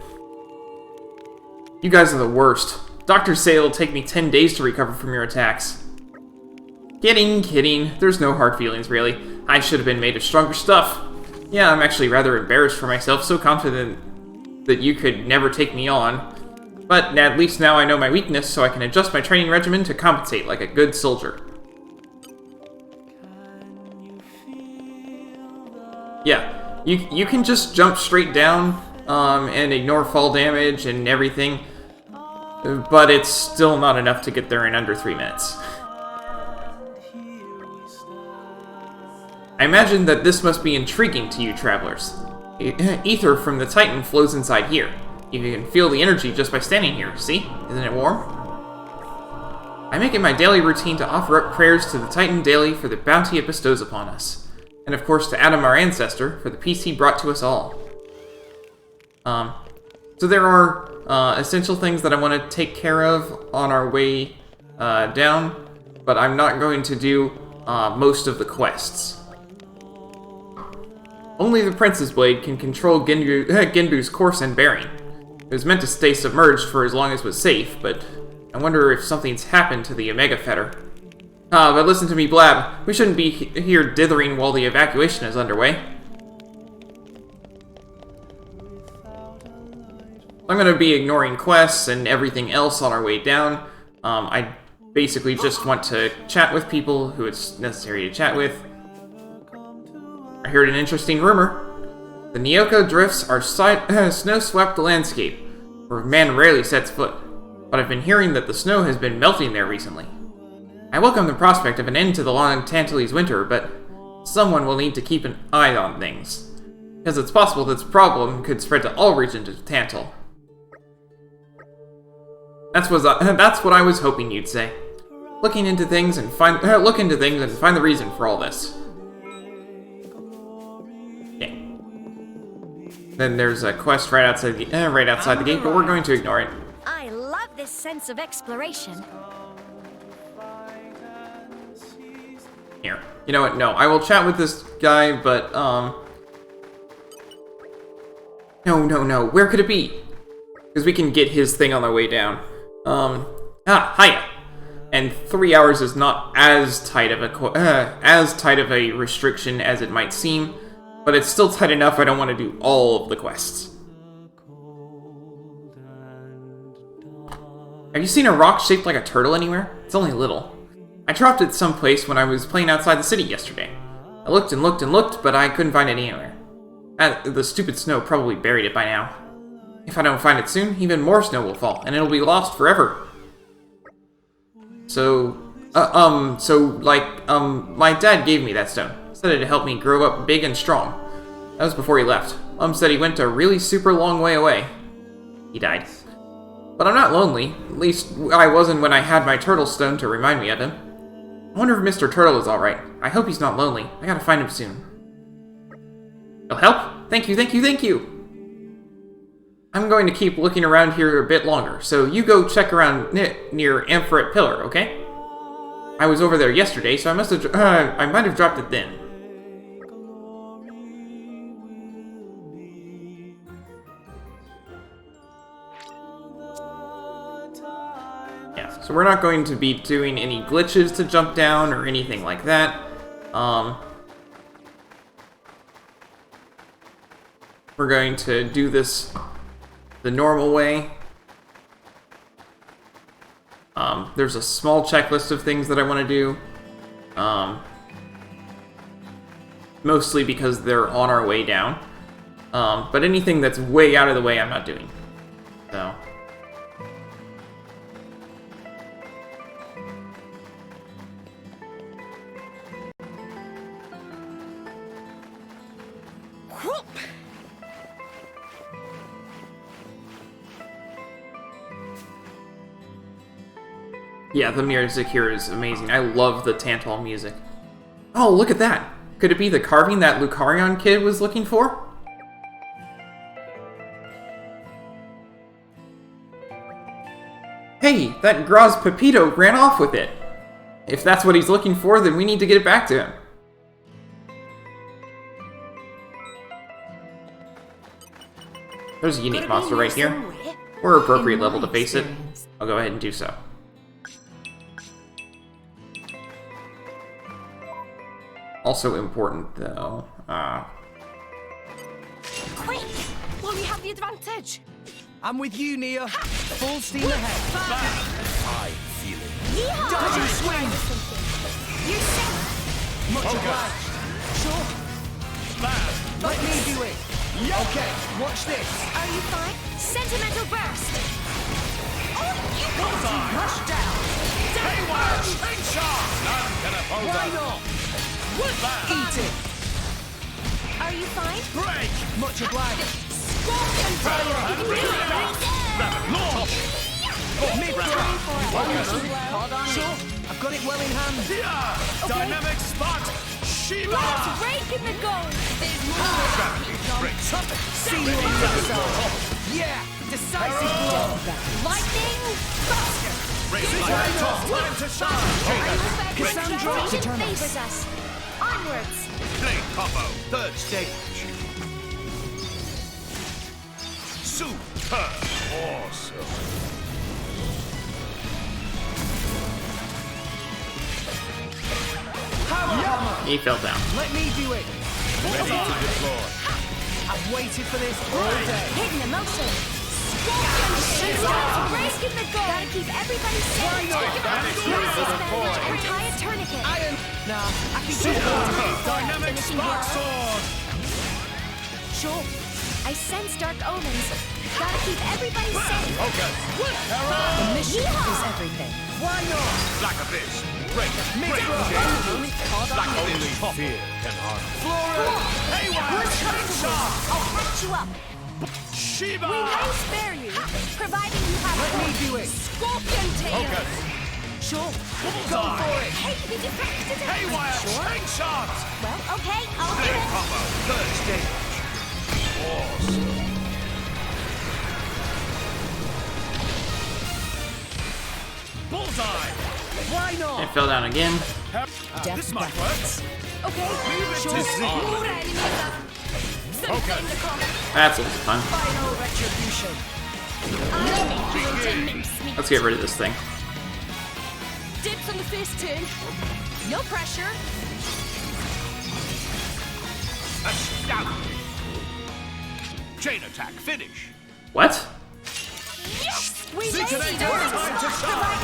You guys are the worst. Doctors say it'll take me 10 days to recover from your attacks. Kidding. There's no hard feelings, really. I should have been made of stronger stuff. Yeah, I'm actually rather embarrassed for myself, so confident that you could never take me on. But at least now I know my weakness, so I can adjust my training regimen to compensate like a good soldier. Yeah, you can just jump straight down and ignore fall damage and everything, but it's still not enough to get there in under 3 minutes. I imagine that this must be intriguing to you travelers. Ether from the Titan flows inside here. You can feel the energy just by standing here, see? Isn't it warm? I make it my daily routine to offer up prayers to the Titan daily for the bounty it bestows upon us. And of course to Adam, our ancestor, for the peace he brought to us all. So there are essential things that I want to take care of on our way down, but I'm not going to do most of the quests. Only the Prince's Blade can control Genbu's course and bearing. It was meant to stay submerged for as long as was safe, but I wonder if something's happened to the Omega Fetter. But listen to me blab. We shouldn't be here dithering while the evacuation is underway. I'm going to be ignoring quests and everything else on our way down. I basically just want to chat with people who it's necessary to chat with. I heard an interesting rumor. The Nyoko drifts are snow-swept landscape, where man rarely sets foot, but I've been hearing that the snow has been melting there recently. I welcome the prospect of an end to the long Tantalese winter, but someone will need to keep an eye on things, because it's possible this problem could spread to all regions of Tantal. That's what I was hoping you'd say. Look into things and find the reason for all this. Then there's a quest right outside the gate, but we're going to ignore it. I love this sense of exploration. Here. You know what? No, I will chat with this guy, but, No. Where could it be? Because we can get his thing on the way down. Hiya! And 3 hours is not as tight of a restriction as it might seem. But it's still tight enough I don't want to do all of the quests. Have you seen a rock shaped like a turtle anywhere? It's only little. I dropped it someplace when I was playing outside the city yesterday. I looked and looked and looked, but I couldn't find it anywhere. The stupid snow probably buried it by now. If I don't find it soon, even more snow will fall, and it'll be lost forever. My dad gave me that stone. Said it'd help me grow up big and strong. That was before he left. Mom said he went a really super long way away. He died. But I'm not lonely. At least I wasn't when I had my turtle stone to remind me of him. I wonder if Mr. Turtle is alright. I hope he's not lonely. I gotta find him soon. You'll help? Thank you! I'm going to keep looking around here a bit longer, so you go check around near Amphoret Pillar, okay? I was over there yesterday, so I might have dropped it then. Yeah, so we're not going to be doing any glitches to jump down or anything like that. We're going to do this the normal way. There's a small checklist of things that I want to do. Mostly because they're on our way down. But anything that's way out of the way, I'm not doing. So. Yeah, the music here is amazing. I love the Tantal music. Oh, look at that! Could it be the carving that Lucarion kid was looking for? Hey, that Graz Pepito ran off with it! If that's what he's looking for, then we need to get it back to him. There's a unique monster right here. We're appropriate level to face it. I'll go ahead and do so. Also important, though. Quick! Will we have the advantage? I'm with you, Nia. Full steam ahead. I feel it. Yeehaw! Dodgy swing! You're safe! Much obliged. Sure. Let me do it. Okay, watch this. Are you fine? Sentimental burst! Oh, you got to rush down! Haywire! Swing shot! None can oppose Why us. not? Eat it. Are you fine? Break! Much obliged. Scorpion fire! Mid-throw. Hold on. Sure, I've got it well in hand. Okay. Dynamic spot! Shiva! Let's rake in the gold! There's more where that came from. See you on the other side. Yeah, decisive blow. Lightning! Buster! Time to shine! Cassandra to turn off. favors us. Onwards! Blade combo, third stage. Super awesome. He fell down. Let me do it. Ready to deploy. I've waited for this all day. Hidden emotion! Scorpion shield! Breaking the goal! Gotta keep everybody safe! Why not? Use this better and tie a tourniquet! Iron. Nah, I can do Super it. dynamic Finishing spark blow. sword. Sure. I sense dark omens. Gotta keep everybody safe! Focus. The mission is everything. Why not? Black abyss. Break. Mid-throw. Black only fear can harm. Flora. We're comfortable. I'll catch you up. Shiva. We may spare you, providing you have Let me do it. Scorpion tail. Focus. Sure. Go Bullseye. for it. Hey, we defected it. Haywire. Sure. Swing shot. Well, okay, I'll do Blade it. combo, third stage. Awesome. Bullseye. Why It not? fell down again. This might work. Okay, sure. This is Pura elimina. Focus. That's a lot of fun. Final retribution. I'll make you into mincemeat. Let's get rid of this thing. Dips on the first turn. No pressure. Astounding. Chain attack, finish. What? Yes! We See made today, it! time to shine.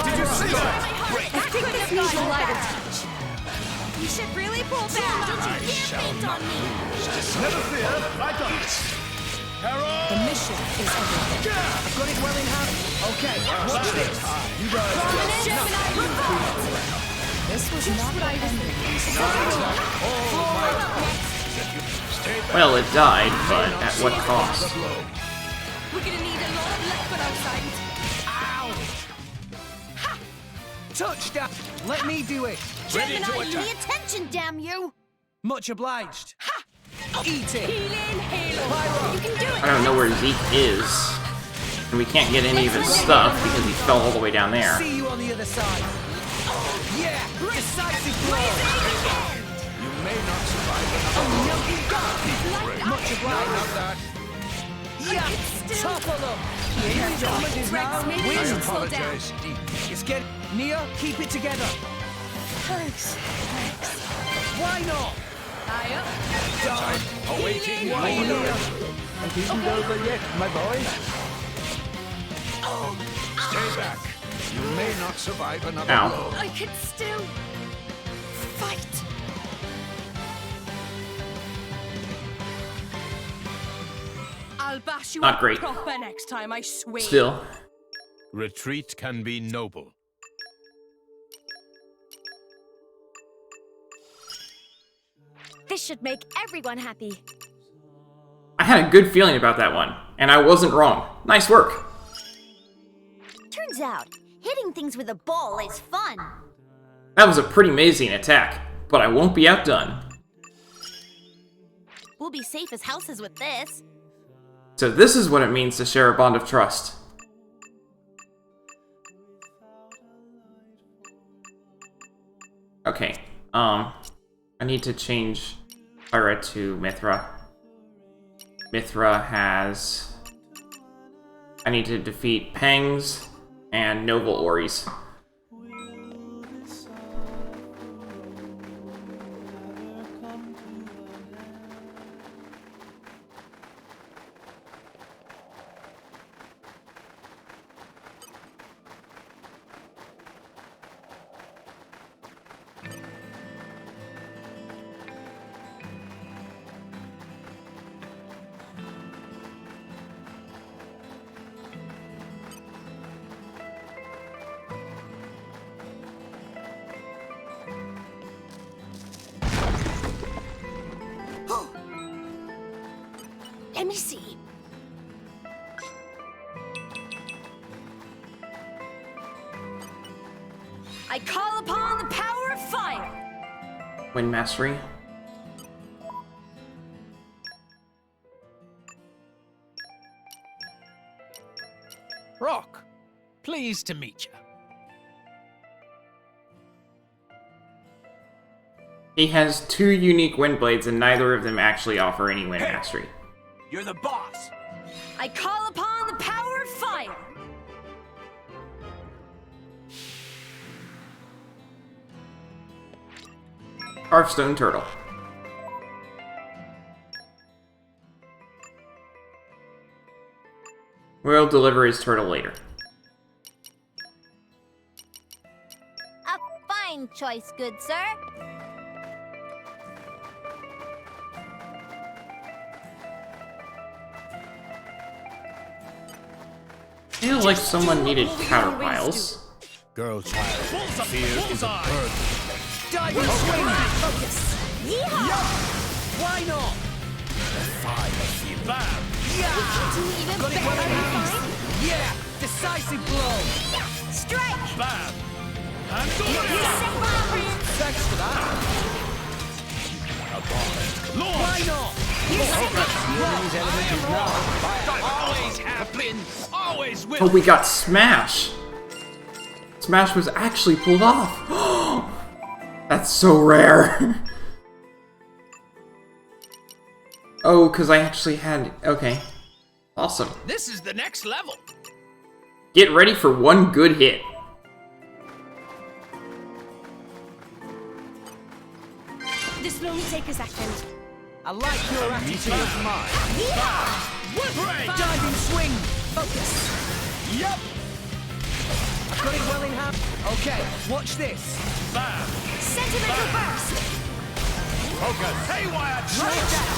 Did you see that? Break. I think this needs a lighter touch. You should really pull back. Don't you dare faint on me. Never fear, I got it. The mission is everything. I've got it well in hand. Okay, watch this. You guys Prominent Gemini revolt. This was not what I Well, it died, but at what cost? We're gonna need a lot of leopard outside. Ow! Ha! Touchdown! Let me do it. Gemini, pay attention, damn you! Much obliged. Ha! Eat it. Healing halo. You can do it. I don't know where Zeke is. And we can't get any of his stuff because he fell all the way down there. See you on the other side. Yeah! Decisive blow! You may not survive Oh, another no, you got it! Much obliged. Not that. Yeah! Topple them! Here, gentlemen, is now maybe we I should slow down. apologize deeply. It's get Nia, keep it together. Thanks. Why not? High up. Time awaiting Why, your Nia? orders. It isn't over yet, my boy. Stay back. You may not survive another Ow. blow. I can still fight. I'll bash you Not up great. proper next time, I swear. Still. Retreat can be noble. This should make everyone happy. I had a good feeling about that one, and I wasn't wrong. Nice work. Turns out, hitting things with a ball is fun. That was a pretty amazing attack, but I won't be outdone. We'll be safe as houses with this. So this is what it means to share a bond of trust. Okay, I need to change Pyra to Mithra. Mithra has... I need to defeat Pangs and Noble Oris. Let me see. I call upon the power of fire. Wind mastery. Rock, pleased to meet you. He has 2 unique wind blades, and neither of them actually offer any wind mastery. You're the boss. I call upon the power of fire. Hearthstone Turtle. We'll deliver his turtle later. A fine choice, good sir. Feels like someone needed counterpiles. Girl child, fear is a burden. Diving swing! Focus! Yeehaw! Why not? Fire feel. Bam! Yeah! Do even Got it better well in than hand. mine? Yeah! Decisive blow! Strike! Bam! You say my friend. Thanks for that. Why not? You say Always have been, always will. Oh, we got Smash! Smash was actually pulled off! That's so rare! Oh, because I actually had... Okay. Awesome. This is the next level. Get ready for one good hit. This will only take a second. I like your attitude. Yeehaw! Diving swing! Focus! Yup! I've got it well in hand. Okay, watch this. Bam! Sentimental burst! Focus. Haywire Right down!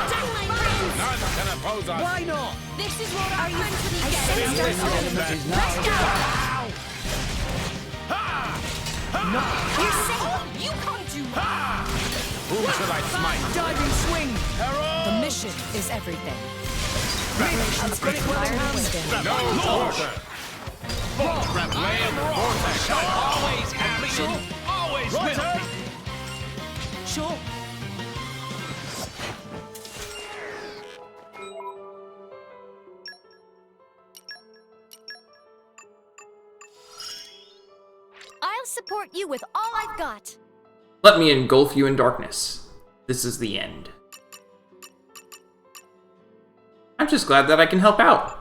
Done, my friends! None can oppose us. Why not? This is what our friends will be I getting. sense our element is Let's go! No. You say you can't do Whom should I smite? Diving swing! The mission is everything. I've got it well in hand. No order. I am vortex. Always have been, always will. Sure. I'll support you with all I've got. Let me engulf you in darkness. This is the end. I'm just glad that I can help out.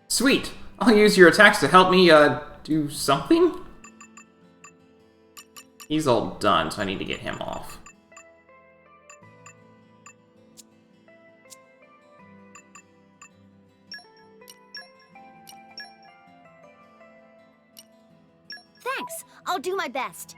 Sweet! I'll use your attacks to help me, do something? He's all done, so I need to get him off. Thanks. I'll do my best.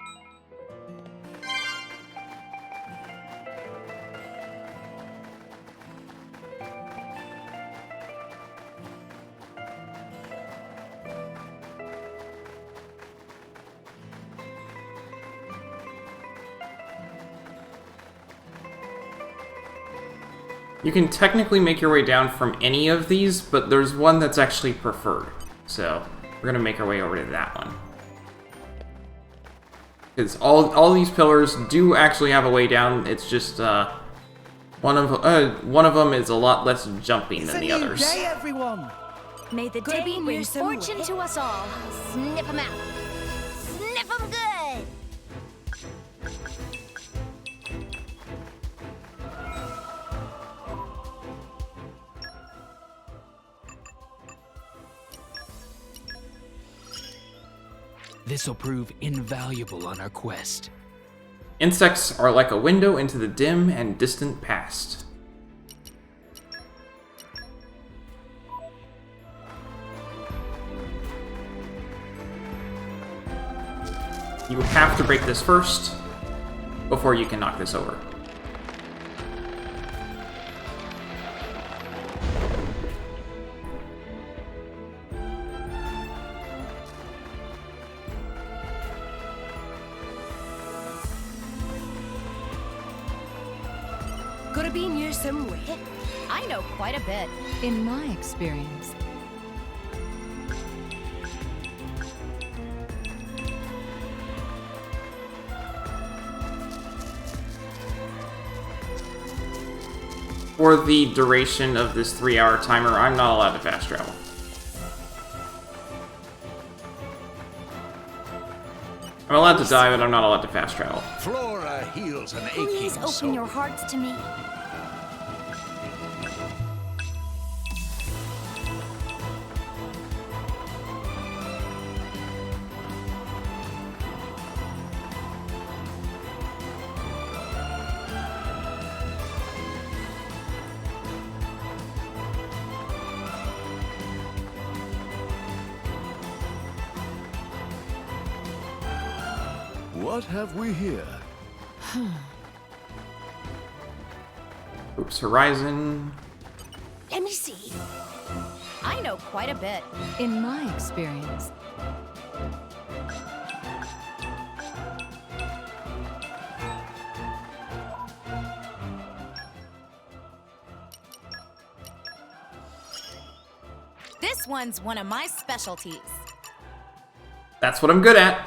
You can technically make your way down from any of these, but there's one that's actually preferred. So, we're gonna make our way over to that one. Because all these pillars do actually have a way down, it's just, one of them is a lot less jumping than the others. It's a new day, everyone! May the Could day be bring some fortune to us all. Sniff 'em out. Sniff 'em good! This'll prove invaluable on our quest. Insects are like a window into the dim and distant past. You have to break this first, before you can knock this over. Gotta be near somewhere. I know quite a bit. In my experience, For the duration of this 3-hour timer, I'm not allowed to fast travel. I'm allowed to die, but I'm not allowed to fast travel. Flora heals an aching Please open soul. your hearts to me. What have we here? Oops, Horizon. Let me see. I know quite a bit. in my experience, This one's one of my specialties. That's what I'm good at.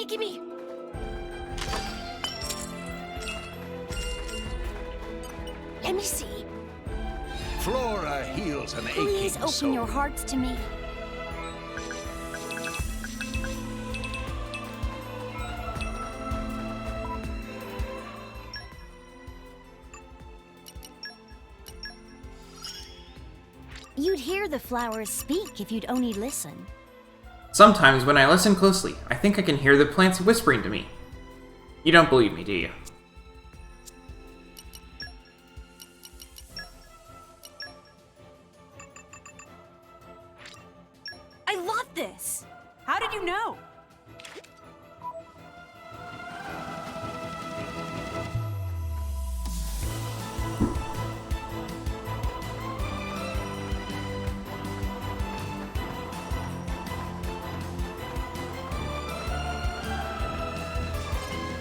Gimme. Let me see. Flora heals an aching Please open soul. your hearts to me. You'd hear the flowers speak if you'd only listen. Sometimes when I listen closely, I think I can hear the plants whispering to me. You don't believe me, do you? I love this! How did you know?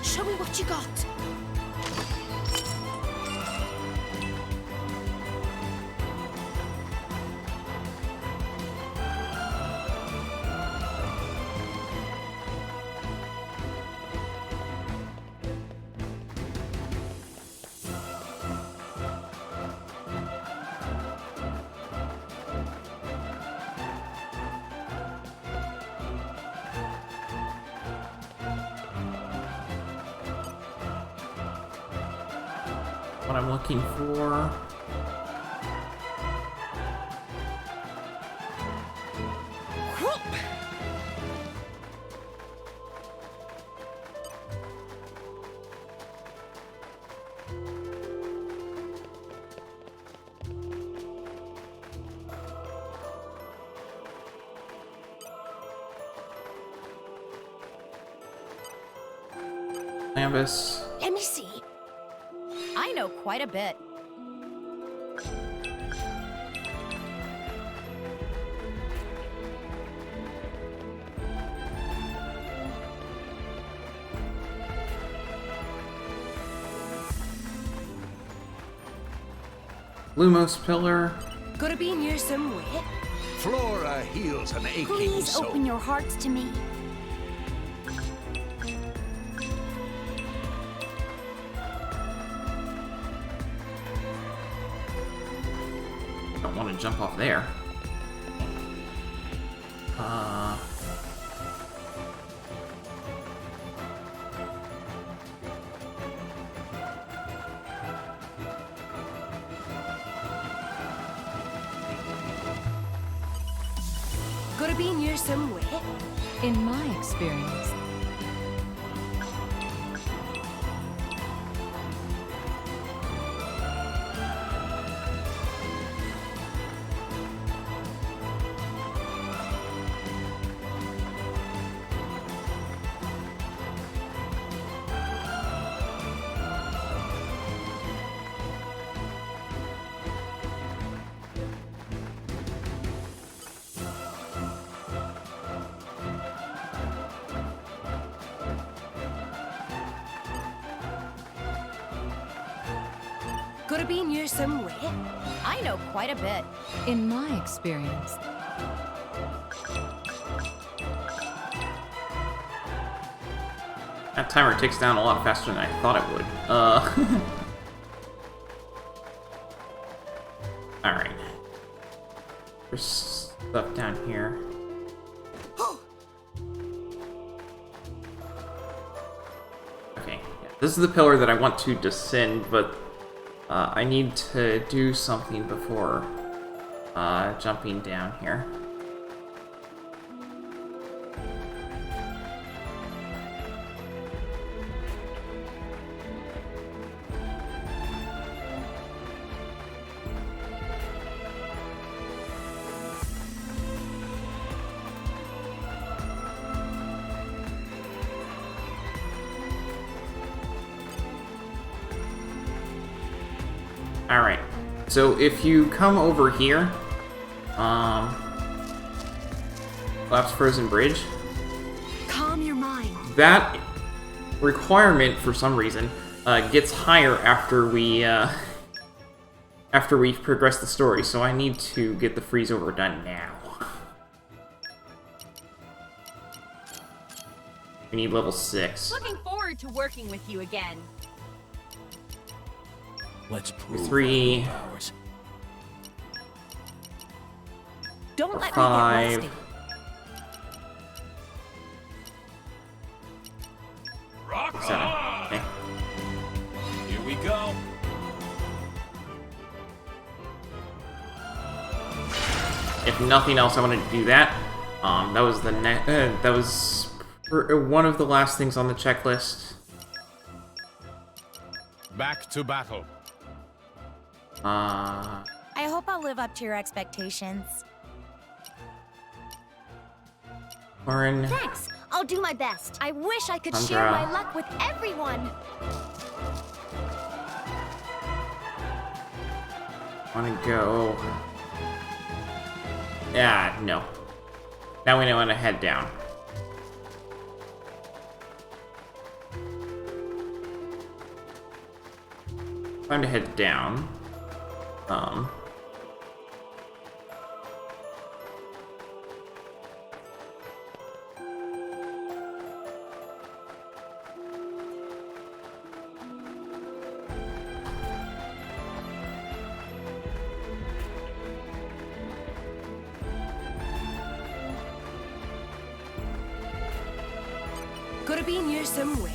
Show me what you got. What I'm looking for. Lambus. Let me see. I know quite a bit. Lumos Pillar. Gotta be near somewhere. Flora heals an aching Please soul. open your hearts to me. Don't want to jump off there. Gotta be near somewhere. in my experience, Could have been here somewhere. I know quite a bit. In my experience. That timer ticks down a lot faster than I thought it would. Alright. There's stuff down here. Okay, yeah. This is the pillar that I want to descend, but I need to do something before jumping down here. Alright, so if you come over here, Collapse Frozen Bridge, Calm your mind. that requirement, for some reason, gets higher after we progress the story, so I need to get the freeze over done now. We need level 6. Looking forward to working with you again. Let's prove 3. ours. Don't let 5. me get rusty. Rock 7. Okay. Here we go. If nothing else, I wanted to do that. That was the that was one of the last things on the checklist. Back to battle. I hope I'll live up to your expectations. Lauren. Thanks. I'll do my best. I wish I could Sandra. share my luck with everyone. Want to go? Yeah, no. Now we know when to head down. Time to head down. Could have been here somewhere.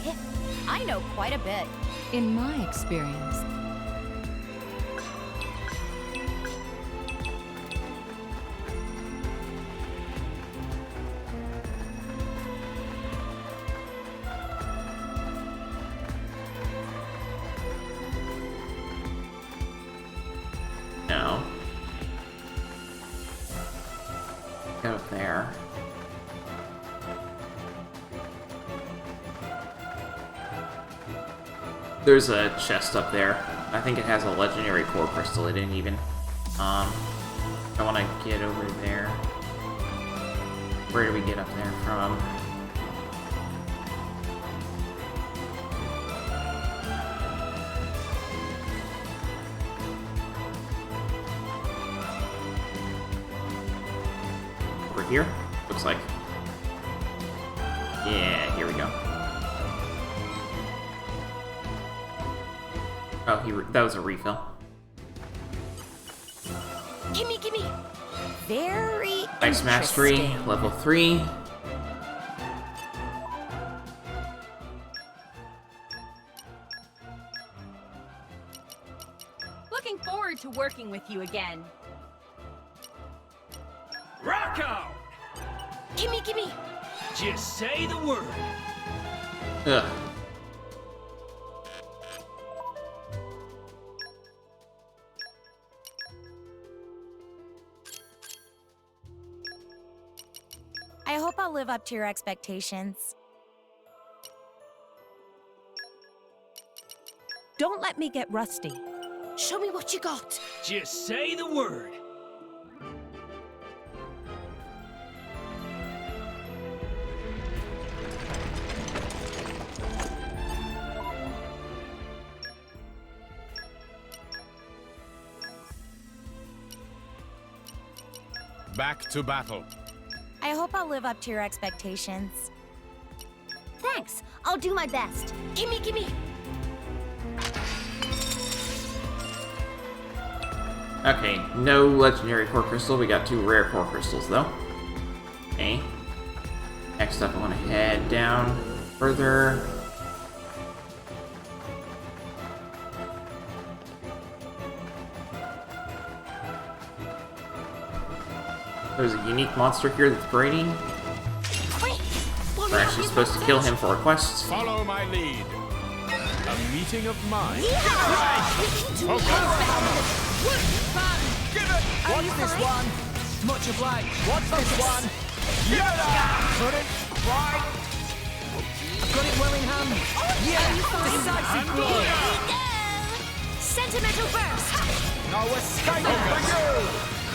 I know quite a bit. In my experience. No. Go there. There's a chest up there. I think it has a legendary core crystal. It didn't even. I want to get over there. Where do we get up there from? Over here? Looks like. Yeah, here we go. Oh, that was a refill. Gimme, gimme. Very Ice Mastery, interesting. level 3. Looking forward to working with you again. Rock out! Gimme, gimme. Just say the word. Ugh. I hope I'll live up to your expectations. Don't let me get rusty. Show me what you got. Just say the word. Back to battle. I hope I'll live up to your expectations. Thanks. I'll do my best. Gimme, gimme. Okay, no legendary core crystal. We got 2 rare core crystals, though. Okay. Next up, I want to head down further. There's a unique monster here that's braiding. We're actually supposed to kill him for our quests. Follow my lead. A meeting of minds. Watch this one. Much obliged. Watch this one. Couldn't quite. I've got it well in hand. Decisive blow. Sentimental burst. No escape for you.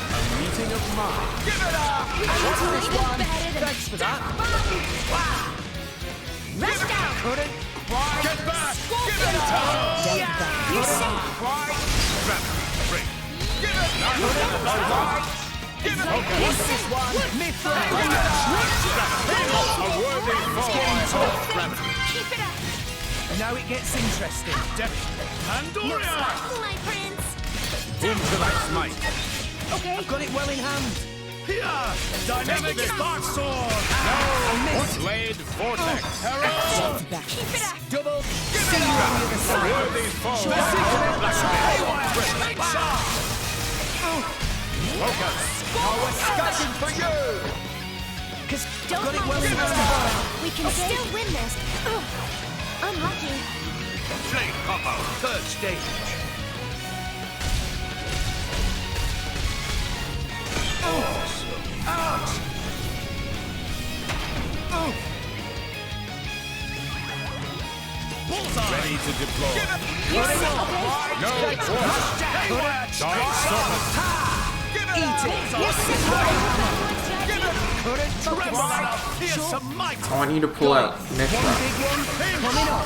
A meeting of minds. Give it up. Watch this one. Thanks for that. Rush down. Couldn't quite. Get back! Give it up! You're safe. Break. Give it up. Give it up. Watch this one. Mid-throw. A worthy fall. Keep it up. Now it gets interesting. Pandoria! My prince. Into that smite. Okay. I've got it well in hand. Here! Dynamic Spark Sword! No! Blade Vortex! Herald! Keep it up. Double. Give it up! A worthy fall! Focus! No escaping for you! Cause Don't got it mind well in this. hand. We can still win this. Unlucky. Flame Combo, 3rd stage. Ouch! Bullseye! Ready to deploy. Yes, No force! Eat it! I want you to pull out Mithra. One big one coming up.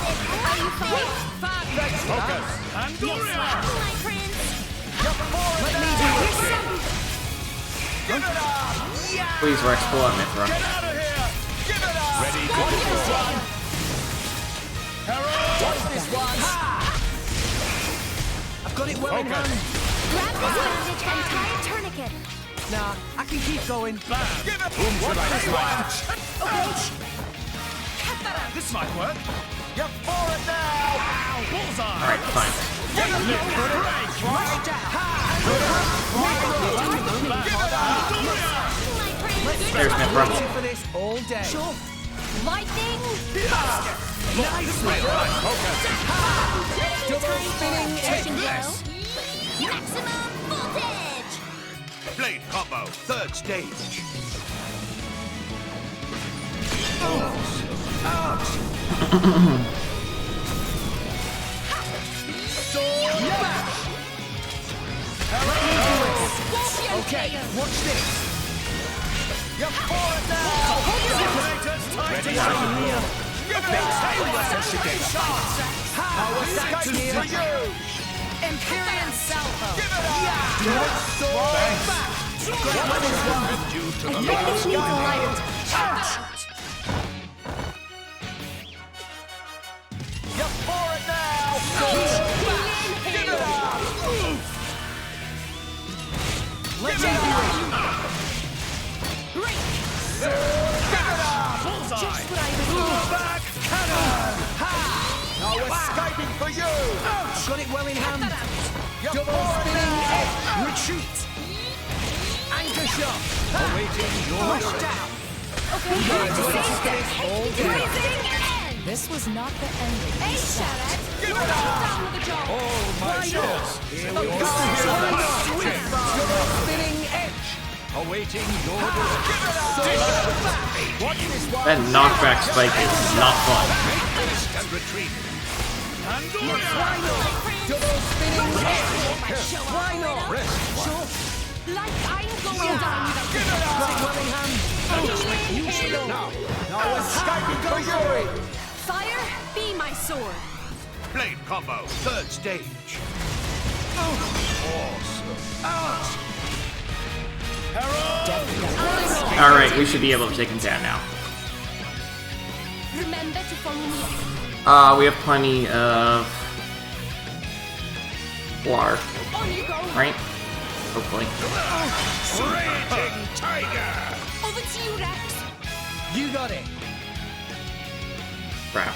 Focus! Pandoria! My prince. Let me do it. Give it up! Please, Rex, pull out Mithra. Get out of here! Give it up! Ready to Watch this deploy. one. Herald! Watch this one. I've got it well in hand. Grab this bandage and tie a tourniquet. Nah, I can keep going. Bam! Give it! Whom should I slash? This might work. You're forward now. Bullseye! Alright, fine. There's Mithra. For this all day. Sure. Lightning. Nicely. Double spinning Take edge. Maximum voltage. Blade Combo, 3rd stage. Ouch. Sword bash. Okay, watch this. You're forward now. Ready to Power stack here. For you. Empyrean salvo. Give it up. Sword back. What is one? due to the You're forward now. Give it up. Let's do it. Give it up. Bullseye! Back cannon. No escaping for you. Got it well in hand. Double spinning edge. Retreat. Anchor shot. Awaiting your Rush down. Okay, All day. freezing end. This was not the end of Hey, this Charlotte. Give You're it down up. with the job. all my shares. Here we Double spinning edge. Awaiting your Give it up. Watch this one. That knockback spike is not fun. and retreat. Why not? Double spinning edge. Why not? Sure. Like I'm going down without Give it up. Got it well in hand. You see it now. No escaping for you. Fire, be my sword. Blade Combo, 3rd stage. Awesome. Herald. Alright, we should be able to take him down now. Remember to follow me. We have plenty of water. On you go. Right? Hopefully. Raging tiger! Over to you, Rex. You got it. Crap.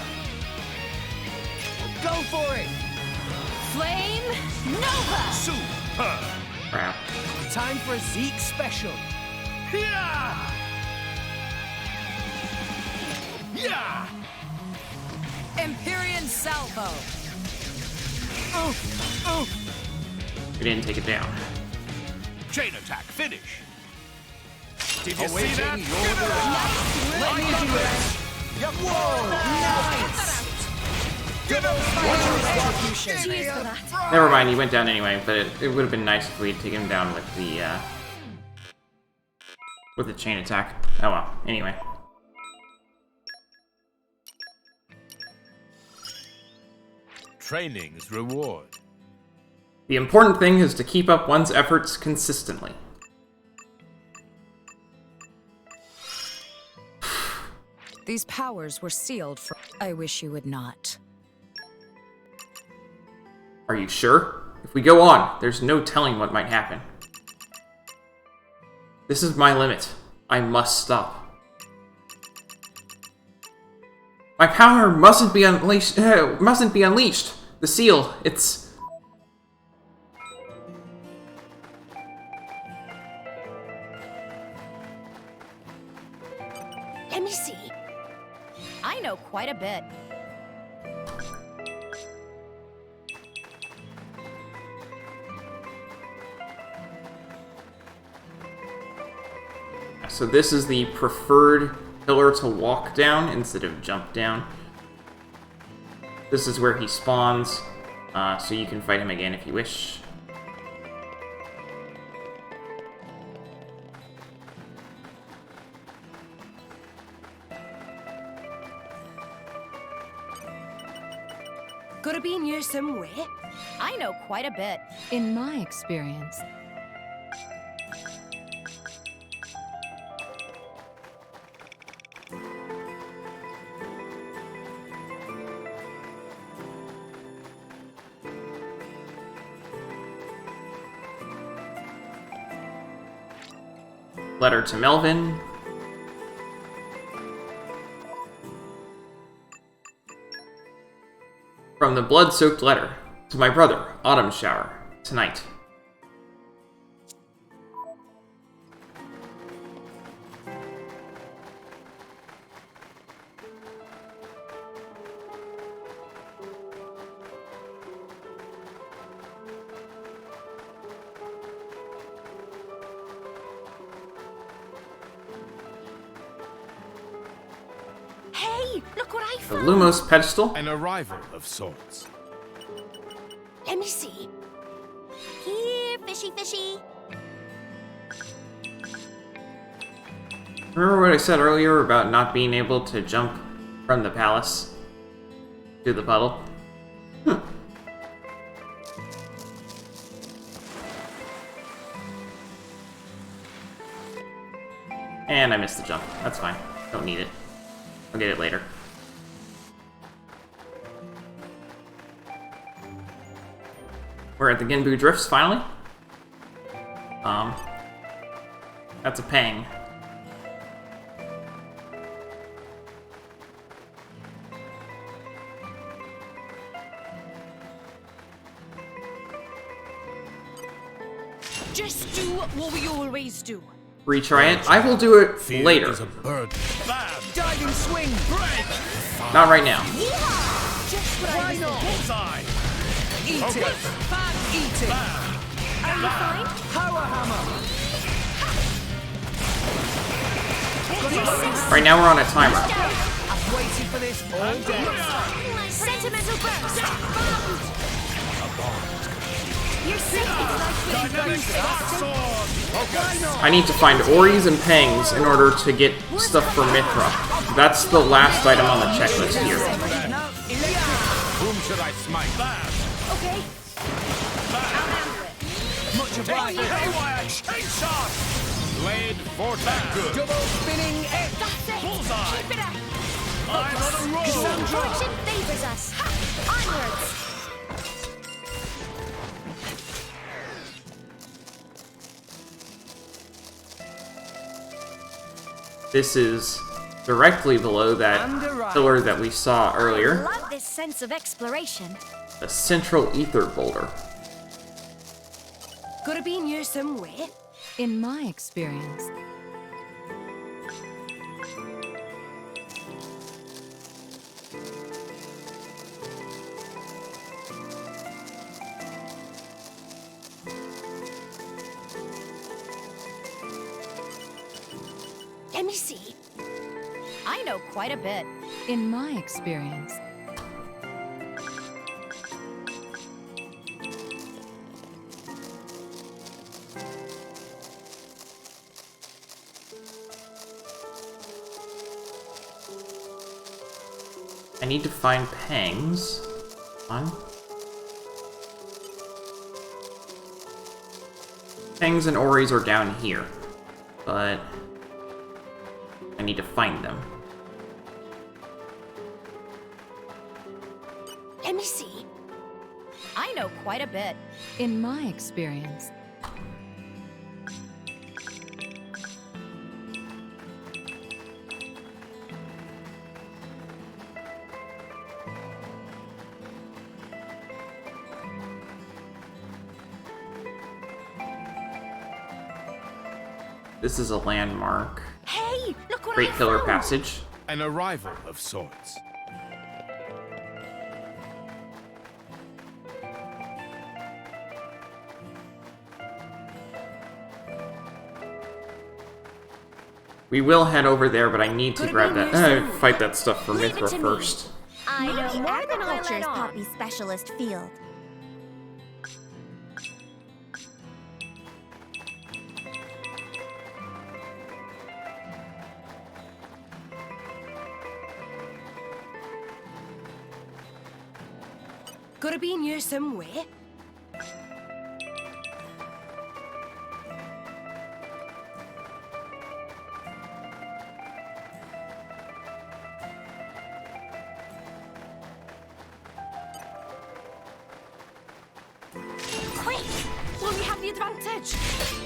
Go for it. Flame Nova. Super! Crap. Time for a Zeke special. Yeah! Yeah! Empyrean Salvo. We didn't take it down. Chain attack, finish! Did you Awaiting see that? your Give it up! Let me do it. Whoa! Nice! Cheers for that. Never mind, he went down anyway, but it would have been nice if we had taken him down with the chain attack. Oh well, anyway. Training's reward. The important thing is to keep up one's efforts consistently. These powers were sealed for... I wish you would not. Are you sure? If we go on, there's no telling what might happen. This is my limit. I must stop. My power mustn't be unleashed. The seal, it's... Let me see. I know quite a bit. So this is the preferred pillar to walk down instead of jump down. This is where he spawns, so you can fight him again if you wish. Gotta be near somewhere. I know quite a bit. In my experience, Letter to Melvin. From the blood-soaked letter to my brother, Autumn Shower, tonight. Hey, look what I The found. Lumos pedestal. An arrival of sorts. Let me see. Here, fishy, fishy. Remember what I said earlier about not being able to jump from the palace to the puddle? And I missed the jump. That's fine. Don't need it. I'll get it later. We're at the Genbu Drifts, finally. That's a pang. Just do what we always do. Retry it. I will do it later. Is a bird. Bam! Diving swing. Break! Not right now. Just what I was Bullseye! Eat Okay. it. Fan eat it. Are you fine? Power hammer. Right now we're on a timer. I've waited for this all day. Sentimental burst. You're sick. Dynamic dark sword! Okay. I need to find Oris and Pangs in order to get stuff for Mithra. That's the last item on the checklist here. Whom should I smite? Bam! Okay. Much obliged. Haywire chain shot! Blade vortex. Good. Double spinning X. That's it! Bullseye. Keep it up! I'm on a roll. Cassandra. Fortune favors us! Ha! Onwards! This is directly below that pillar that we saw earlier. I love this sense of exploration. A central ether boulder. Gotta be near somewhere. In my experience, Let me see. I know quite a bit. in my experience, I need to find Pangs. On. Pangs and Oris are down here, but I need to find them. Let me see. I know quite a bit. in my experience, This is a landmark. Hey, look what Great I Pillar found. Passage. An arrival of sorts. We will head over there, but I need to grab that. Fight that stuff for Leave it Mithra to me. first. I know Maybe more than I'll agriculture let is on. Poppy's specialist field. Gotta be near somewhere. Quick! Will we have the advantage?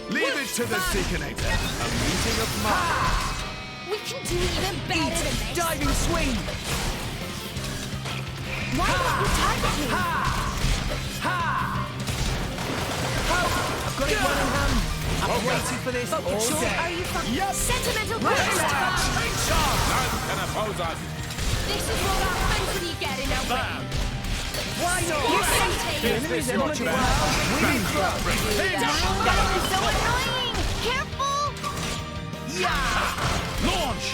Leave it to the Seekernator. A meeting of minds. We can do even better than this. Diving swing. Why don't you target me? I've got it one in hand. I've waited for this all day. Are you fucking sentimental burst? None can oppose us. This is what happens when you get in our way. Why not? You're taking Enemies element of That is so annoying! Careful! Yeah! Launch!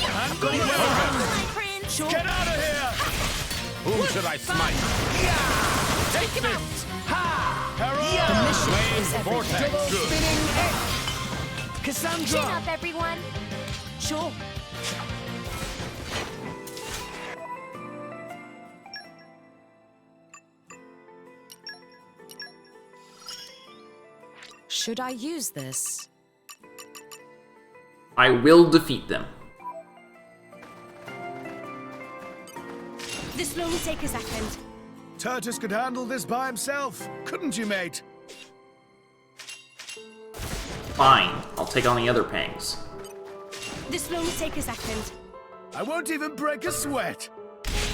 I've got it one in hand. Prince! Get out of here! Whom should I smite? Take him out! The mission Blade is vortex. double Good. spinning X. Chin Cassandra! up, everyone. Sure. Should I use this? I will defeat them. This will only take a second. Tertus could handle this by himself, couldn't you, mate? Fine. I'll take on the other Pangs. This will only take a second. I won't even break a sweat.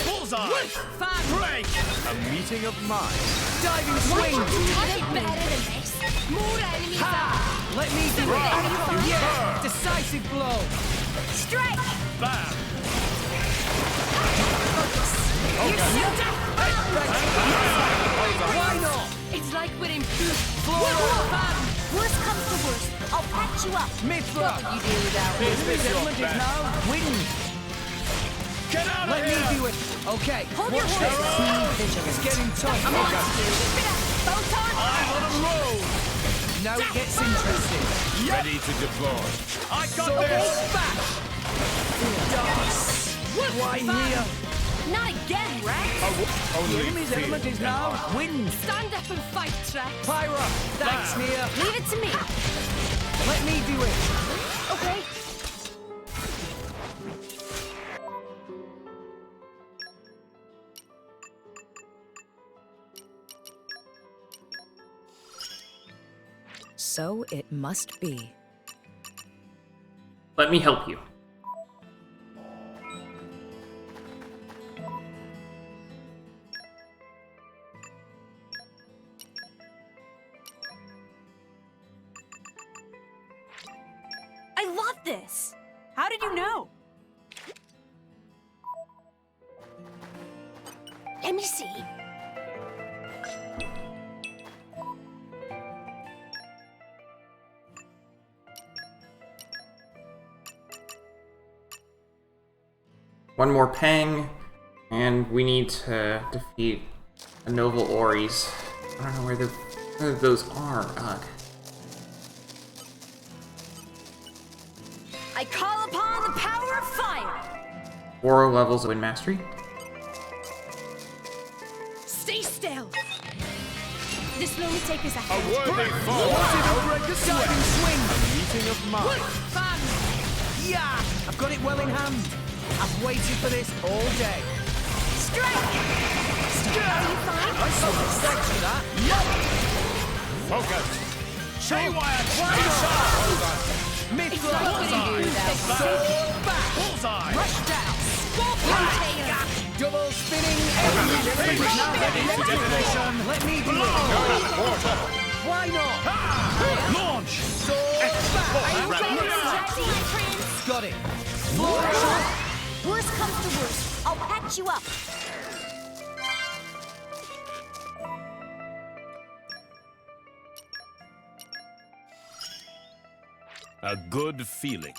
Bullseye! Break! A meeting of minds. Diving Why swing! can't you do even better than this? More enemies are... Let me do it! Yeah! Decisive blow! Strike! Bam! You're so deaf! Why not? It's like we're in food. Worst comes to worst, I'll patch you up. Mithra! You do without me. Enemy's element is now wind! Get out of Let here! me do it! Okay, Hold your watch this! horses. It's getting tough! I'm on. Keep it up. Both on. I'm on a roll! Now it gets interesting! Ready to deploy. I got this! Back! Dice! Why here? Not again, Rex. The Only enemy's fear element is can now harm. wind! Stand up and fight, Rex. Pyra! Thanks, Nia! Leave it to me. Let me do it. Okay. So it must be. Let me help you. I love this! How did you know? Let me see. One more pang, and we need to defeat a Novel Oris. I don't know where those are. Ugh. I call upon the power of fire. 4 levels of Wind Mastery. Stay still. This will only take us a A worthy foe. Diving swing. A meeting of minds. Bam! Yeah! I've got it well in hand. I've waited for this all day. Strike! Are you fine? I saw the thanks for that. Focus. Haywire! Mid-flight! Sword back. Bullseye. Rush down! Scorpion tail! Double spinning every Let me do it! Why not? Launch. Sword back! Are you ready to taxi, my prince? Got it! Flourish! Worst comes to worst, I'll patch you up. A good feeling.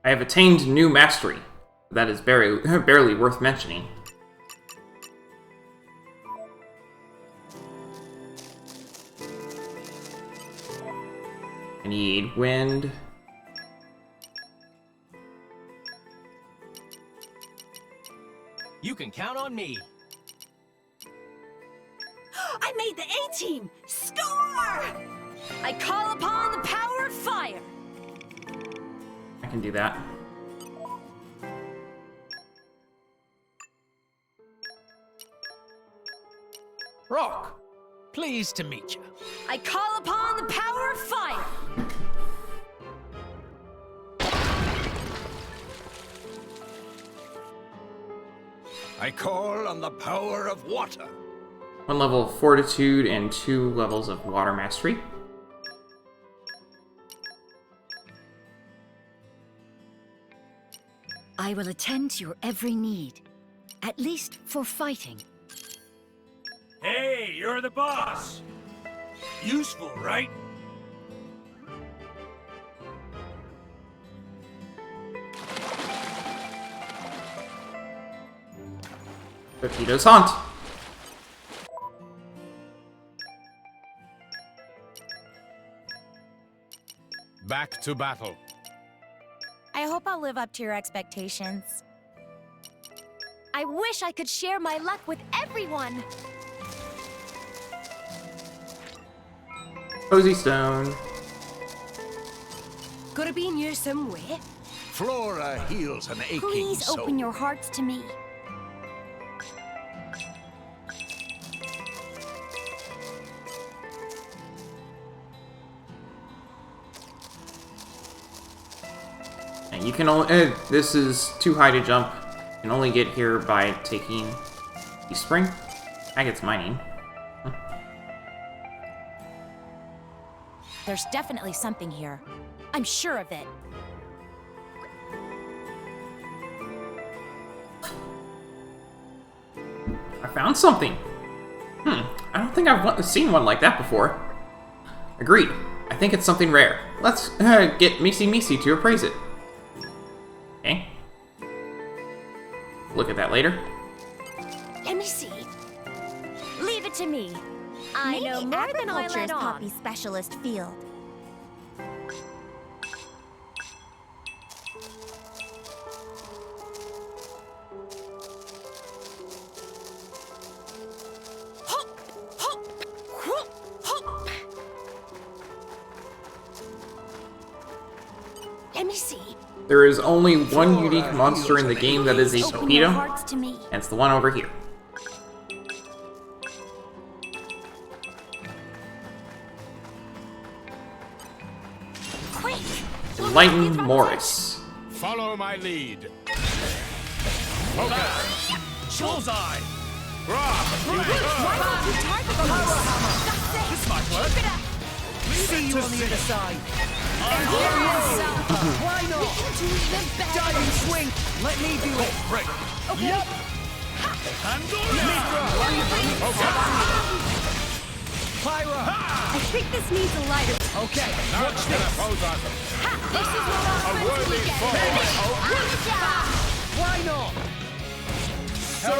I have attained new mastery. That is barely worth mentioning. I need wind. You can count on me. I made the A-team! Score! I call upon the power of fire. I can do that. Rock, pleased to meet you. I call upon the power of fire. I call on the power of water. 1 level of Fortitude and 2 levels of Water Mastery. I will attend to your every need. At least for fighting. Hey, you're the boss. Useful, right? Pepito's Haunt. Back to battle. I hope I'll live up to your expectations. I wish I could share my luck with everyone. Cozy Stone. Gotta be in here somewhere. Flora heals an aching Please soul. open your hearts to me. And you can only. This is too high to jump. You can only get here by taking the spring. Agate's mining. There's definitely something here. I'm sure of it. I found something. I don't think I've seen one like that before. Agreed. I think it's something rare. Let's get Misi to appraise it. Okay. Look at that later. Let me see. Leave it to me. I know more than I let on. Poppy specialist field. Let me see. There is only one unique monster in the game that is a Open your torpedo, hearts to me. and it's the one over here. Quick! Enlighten Morris. Follow my lead. Bullseye! This might work. Keep it up. See you on the other side. Why not? We can do even better. Diving swing. Let me do it. Break. Okay. Yep. Pyra. I think this needs a lighter. Okay. Now Watch this. This is what A worthy foe. Why not? The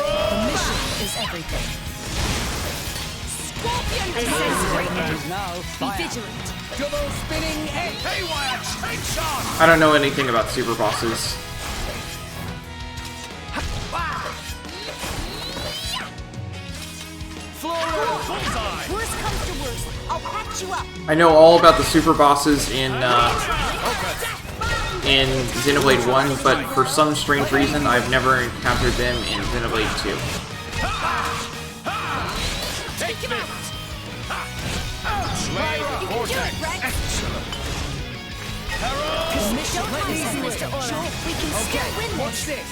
mission is everything. Scorpion! Now, Be vigilant. double spinning head. Haywire, chainsaw! I don't know anything about super bosses. Bullseye. Worst comes to worst. I'll patch you up. I know all about the super bosses in Xenoblade 1, but for some strange reason, I've never encountered them in Xenoblade 2. Take this! You can do it, Rex. Don't lose, Mr. Aura. We can still win this. Watch this.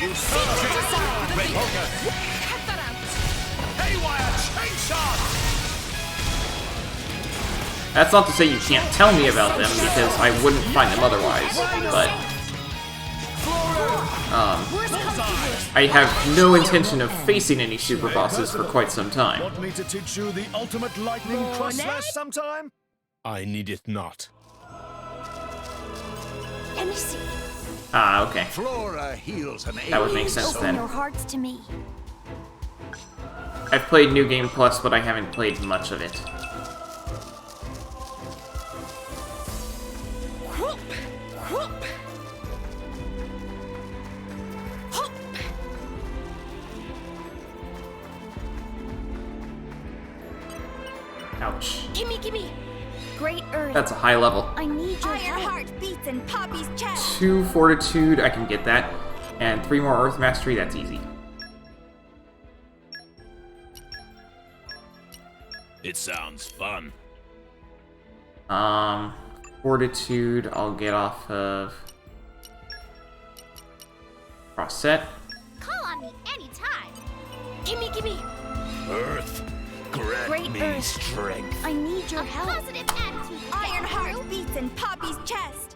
You son of a red poker! Cut that out. Haywire, chainsaw! That's not to say you can't tell me about them, because I wouldn't find them otherwise, but... I have no intention of facing any super bosses for quite some time. Want me to teach you the ultimate lightning cross slash sometime? I need it not. Let me see. Ah, okay. Flora heals an That would make sense Open then. your hearts to me. I've played New Game Plus, but I haven't played much of it. Whoop! Whoop! Hop! Ouch. Gimme! Great Earth. That's a high level. I need your Iron help. Heart beats in Poppy's chest. 2 Fortitude, I can get that. And 3 more Earth Mastery, that's easy. It sounds fun. Fortitude, I'll get off of... Cross set. Call on me anytime. Gimme! Earth, grant Great me Earth. strength. I need your help. Positive attitude. Iron Heart beats in Poppy's chest.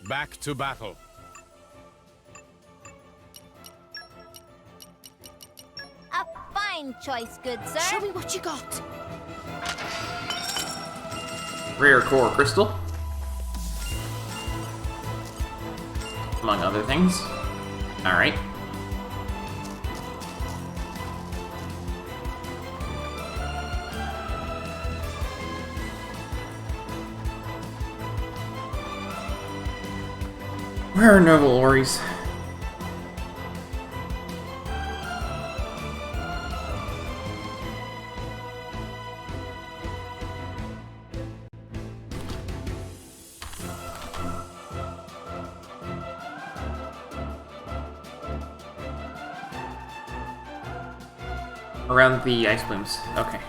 Back to battle. A fine choice, good sir. Show me what you got. Rare Core Crystal. Among other things. Alright. Where are Noble Oris? Around the ice blooms. Okay.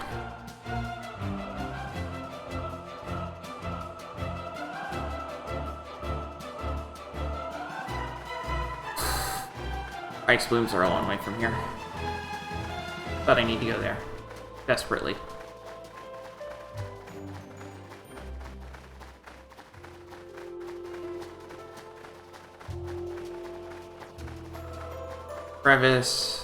Ice blooms are a long way from here. But I need to go there. Desperately. Crevice.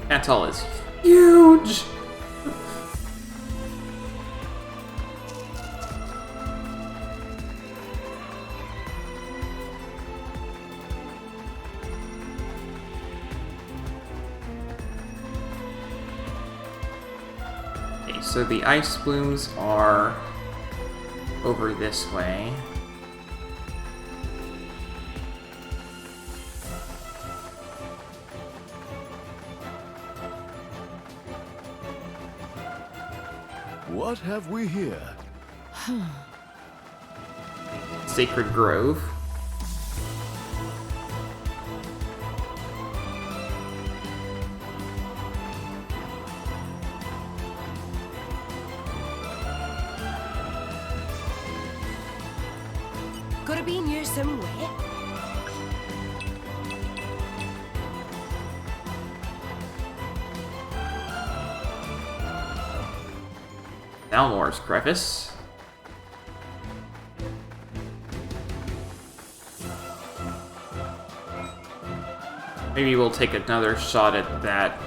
Atoll is huge! so the ice blooms are over this way. What have we here? Sacred Grove. Gotta be near somewhere. Dalmore's Crevice. Maybe we'll take another shot at that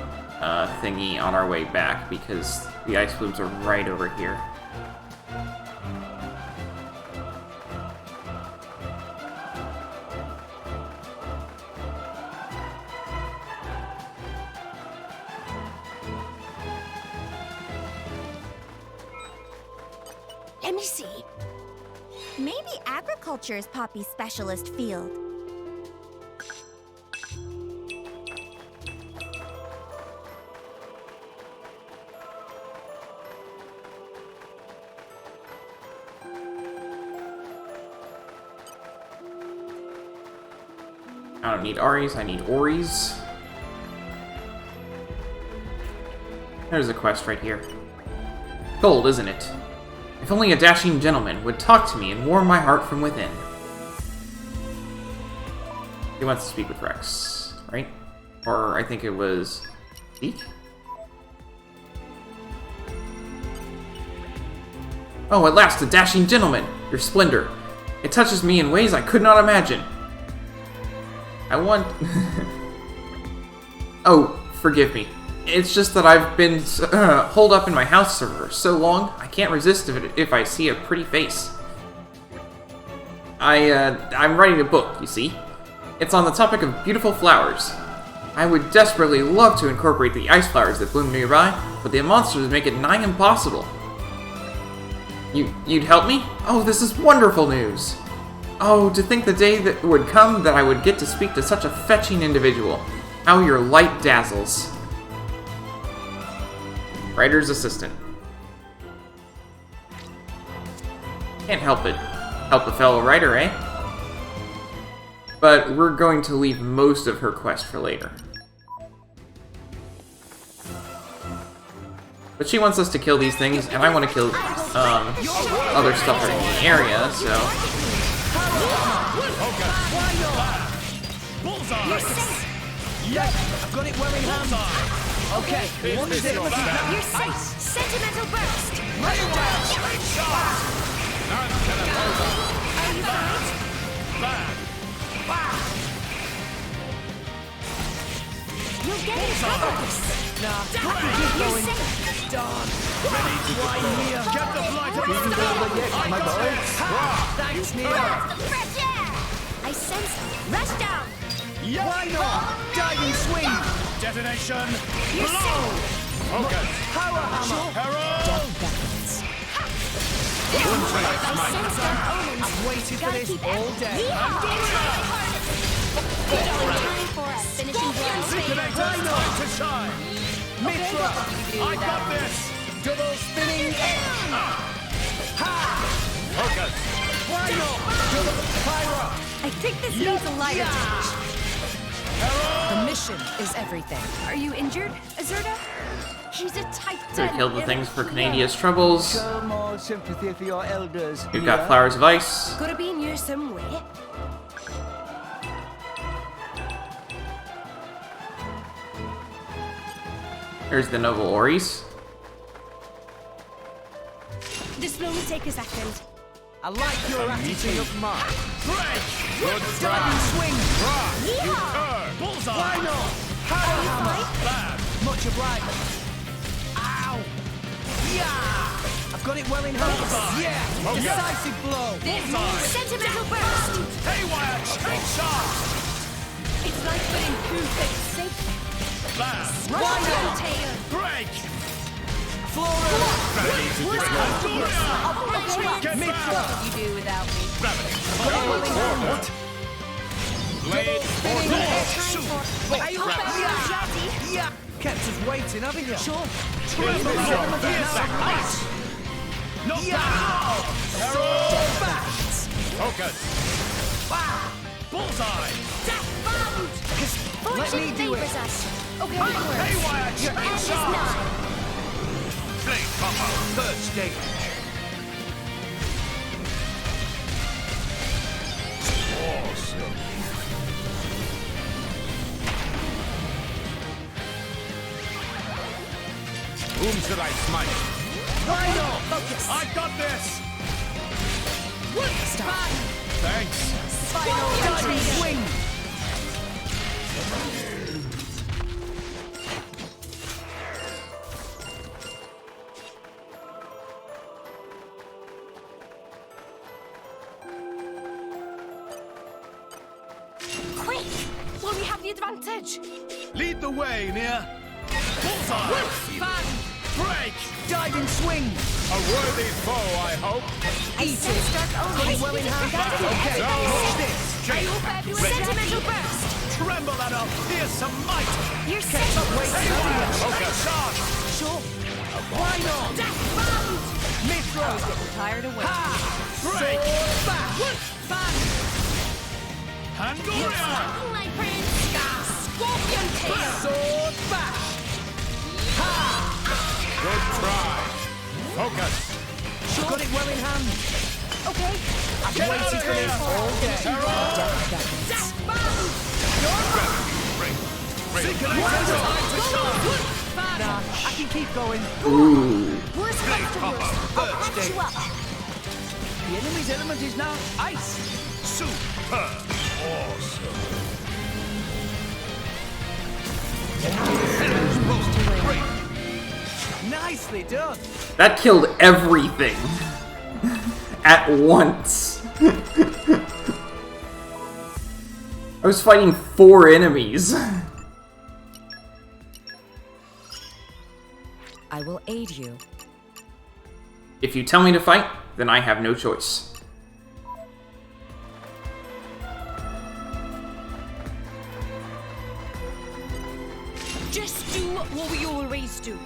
thingy on our way back, because the ice blooms are right over here. Let me see. Maybe agriculture is Poppy's specialist field. I don't need Aries, I need Ories. There's a quest right here. Gold, isn't it? If only a dashing gentleman would talk to me and warm my heart from within. He wants to speak with Rex, right? Or I think it was... Speak? Oh, at last, a dashing gentleman! Your splendor. It touches me in ways I could not imagine. I want... Oh, forgive me. It's just that I've been holed up in my house for so long, I can't resist if I see a pretty face. I'm writing a book, you see. It's on the topic of beautiful flowers. I would desperately love to incorporate the ice flowers that bloom nearby, but the monsters make it nigh impossible. You'd help me? Oh, this is wonderful news! Oh, to think the day that would come that I would get to speak to such a fetching individual. How your light dazzles. Writer's assistant. Can't help it. Help a fellow writer, eh? But we're going to leave most of her quest for later. But she wants us to kill these things, and I want to kill other stuff in the area, so... I've got it well in hand. Okay, what is it? You're safe. Sentimental burst. Are you You're getting close. You're safe. Ready to fly here. Get the flight of my boy. Thanks, Nia. Fresh air. I sense rush down. Why not? Diving swing. Detonation. Blow. Okay. Power hammer. Herald. I've waited for this all day. Finishing Time to shine. Mitra. I got this. Double spinning. Ha. Focus. Why not? Double pyro. I think this needs a lighter touch. The mission is everything. Are you injured, Azurda? He's a titan. So we killed the things for Canadia's troubles. Show more sympathy for your elders. We've got Flowers of Ice. Gotta be near somewhere. There's the Noble Ories. This will only take a second. I like your attitude of mine. Break! Good diving swing. Yeehaw! Bullseye. Why not? Power hammer. Much obliged. Ow. Yeah. I've got it well in hand. Yeah. Decisive blow. Sentimental burst. Haywire. Chain shot. It's like putting food that's safe. Why not? Tail. Break. What would you do without me? Yeah, kept us waiting, haven't you? Sure. Not Focus. Bullseye. Let me do it. Okay, Haywire, your end is nigh. Blade combo. Third stage. Awesome. Whom should I smite? Final focus. I got this. Stop. Thanks. Final diving swing. Quick! Will we have the advantage? Lead the way, Nia. Bullseye. Break. Diving swing. A worthy foe, I hope. Eat it. Put it well in hand. Okay, watch this. Sentimental burst! Tremble that up. Here's some might. You're Kept safe! up waiting. Okay. Charge. Sure. Why not? Death bound! Mithra. Tired of waiting. Break. Sword back. Handoria. My prince! Scorpion tail! Sword back. Good try. Focus. Got it well in hand. Okay. I've waited for this all day. Death bound! Nah, I can keep going. Worst comes to worst. I'll patch you up. The enemy's element is now ice. Super. Awesome. Nicely done. That killed everything at once. I was fighting 4 enemies. I will aid you. If you tell me to fight, then I have no choice. Just do what we always do.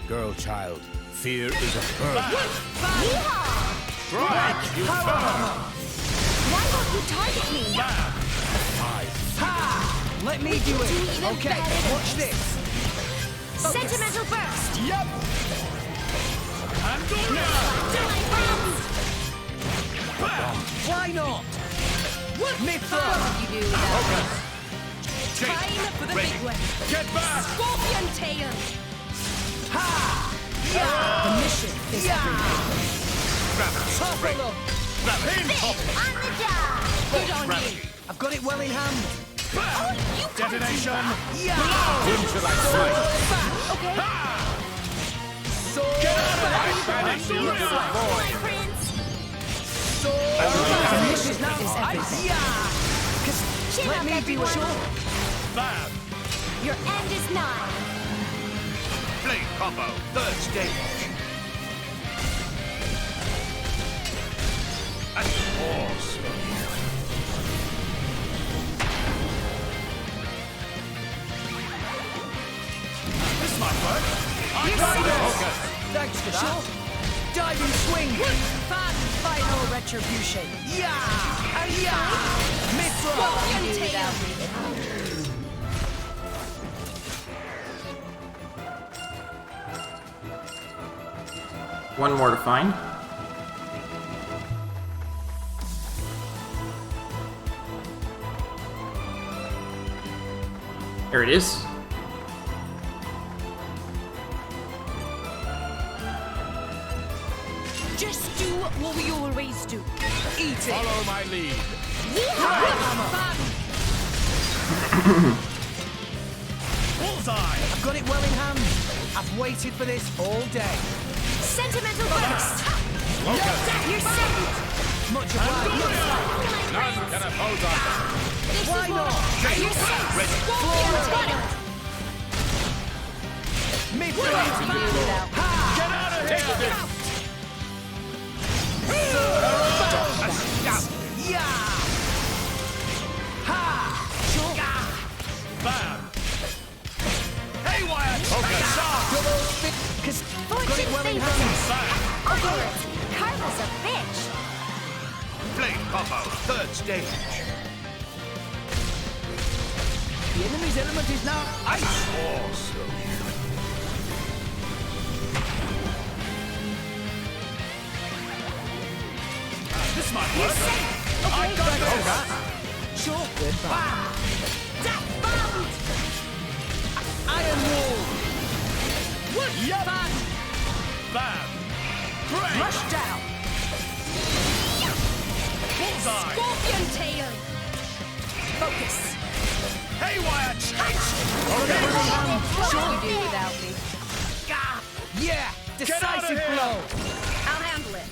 Girl child, fear is a burden. Yeehaw! Strike, you foul. Why won't you target me? Ha! Let me do it. Okay, watch this. Sentimental burst! Yep. Handoria. To my friends! Why not? Mithra. You do that. Jake, Time for the big one. get back. Scorpion tail! Ha! The mission is Topple up. Pin top. On the job! Good on you! I've got it well in hand. Oh, you Detonation. Yeah! Whom should I smite? Okay. Sword Get out of back. my panic, you little My boy. prince! Sword back. The mission is ice. Yeah! Chin Let up, me do everyone! it. Bam. Your end is nigh! Blade combo. Third stage. That's awesome. This might work. I got it. Focus. Thanks for that. Diving swing. Final retribution. Yeah! Yeah! Mithra. Scorpion tail! One more to find. There it is. Just do what we always do. Eat it. Follow my lead. Bullseye. I've got it well in hand. I've waited for this all day. Sentimental burst! Focus. You're safe! Much obliged. None can oppose us. This Why is not? You're safe! Ready. Scorpion tail! Mithra. Get Bam! Haywire! Okay. Got it well in hand. Karma's a bitch. Flame combo, third stage. The enemy's element is now ice. Awesome. This might work. I got this. Sure. Goodbye. Iron Wall. What? Yep. Bam. Great. Rush down. Bullseye. Scorpion tail. Focus. Haywire chase. Okay. What will you do without me? Yeah. Get out of Decisive here. blow. I'll handle it.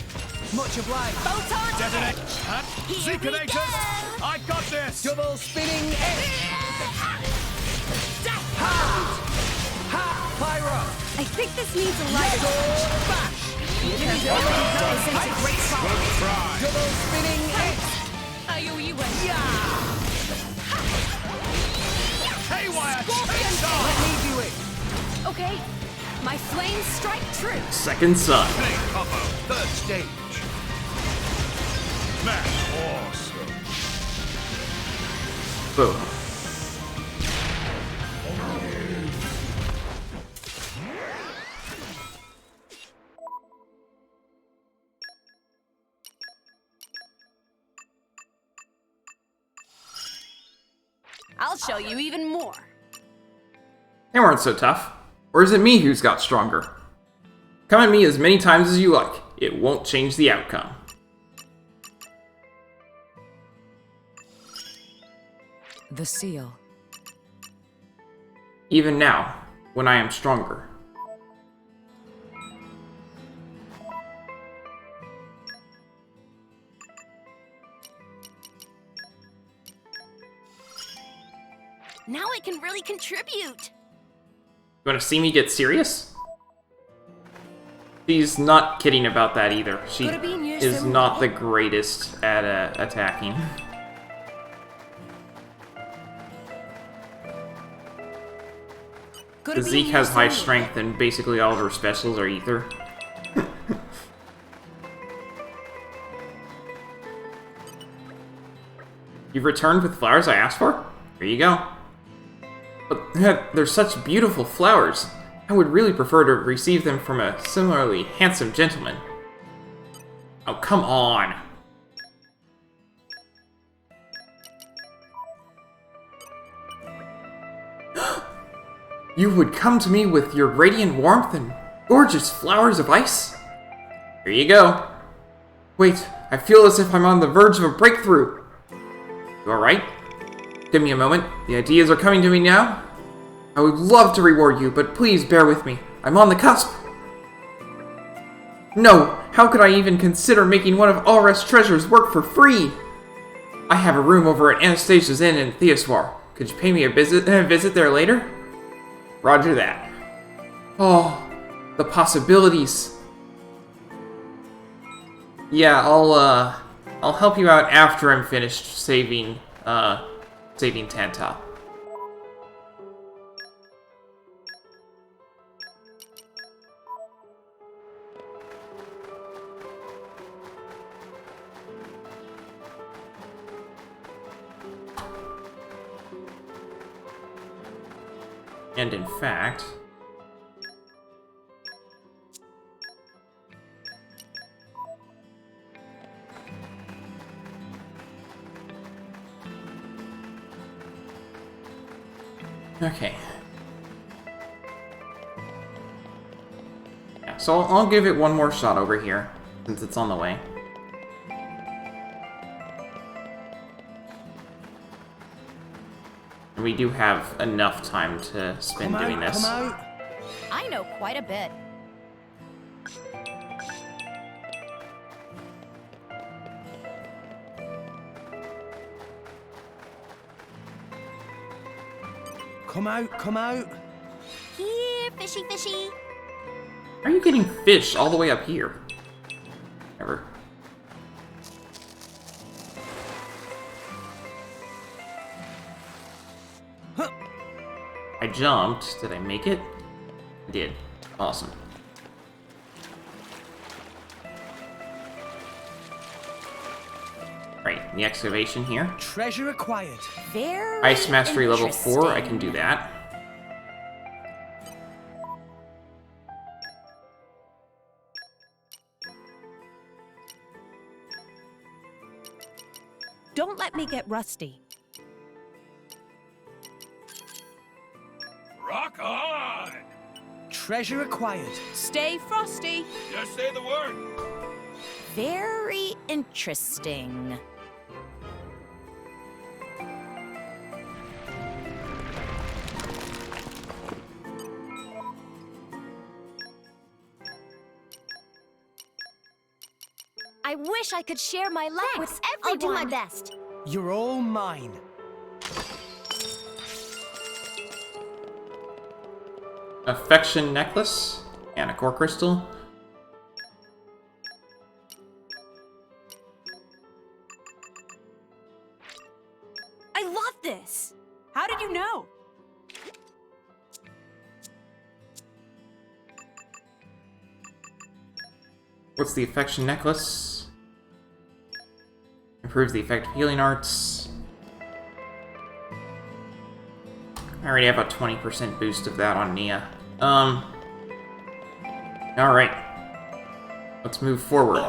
Much obliged. Photon Detonate. Zekanators. I got this. Double spinning edge. Ha! Pyro. I think this needs a light. Bash. The enemy's element is now Disintegrate ice. Good try. Double spinning edge. IOE went. Haywire Scorpion chase. Let me do it. Okay, my flames strike true. Second son. Flame combo, third stage. Man, awesome. Boom. I'll show you even more. They weren't so tough. Or is it me who's got stronger? Come at me as many times as you like. It won't change the outcome. The seal. Even now, when I am stronger. Now I can really contribute. You want to see me get serious? She's not kidding about that either. She is not the greatest at attacking. Zeke has high strength and basically all of her specials are ether. You've returned with flowers I asked for? Here you go. But they're such beautiful flowers. I would really prefer to receive them from a similarly handsome gentleman. Oh, come on. You would come to me with your radiant warmth and gorgeous flowers of ice? Here you go. Wait, I feel as if I'm on the verge of a breakthrough. You alright? Give me a moment. The ideas are coming to me now. I would love to reward you, but please bear with me. I'm on the cusp. No, how could I even consider making one of Alrest's treasures work for free? I have a room over at Anastasia's Inn in Theoswar. Could you pay me a visit there later? Roger that. Oh, the possibilities. Yeah, I'll help you out after I'm finished saving Tanta. And in fact... Okay. Yeah, so I'll give it one more shot over here, since it's on the way. And we do have enough time to spend doing this. I know quite a bit. Come out, come out. Here, fishy fishy. Why are you getting fish all the way up here? Never. I jumped. Did I make it? I did. Awesome. Right, the excavation here. Treasure acquired. Very Ice Mastery level 4, I can do that. Don't let me get rusty. Rock on! Treasure acquired. Stay frosty. Just say the word. Very interesting. I wish I could share my luck with everyone. I'll do my best. You're all mine. Affection necklace and a core crystal. I love this! How did you know? What's the affection necklace? Improves the effect of healing arts. I already have a 20% boost of that on Nia. Alright. Let's move forward.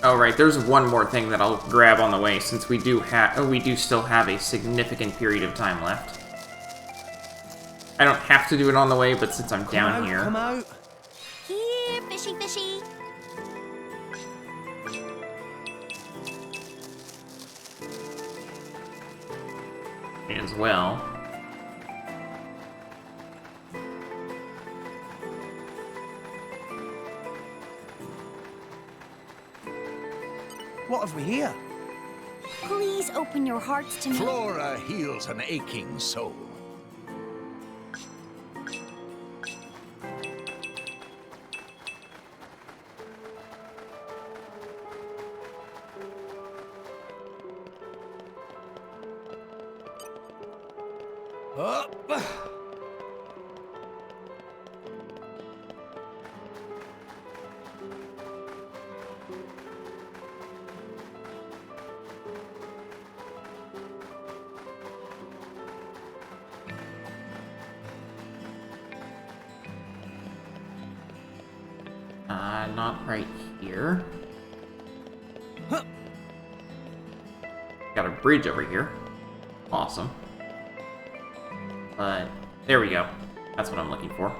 Oh right, there's one more thing that I'll grab on the way, since we do still have a significant period of time left. I don't have to do it on the way, but since I'm down here. Come out. Here, fishy, fishy. As well. What have we here? Please open your hearts to me. Flora heals an aching soul. Up. Not right here. Huh. Got a bridge over here. Awesome. But there we go. That's what I'm looking for.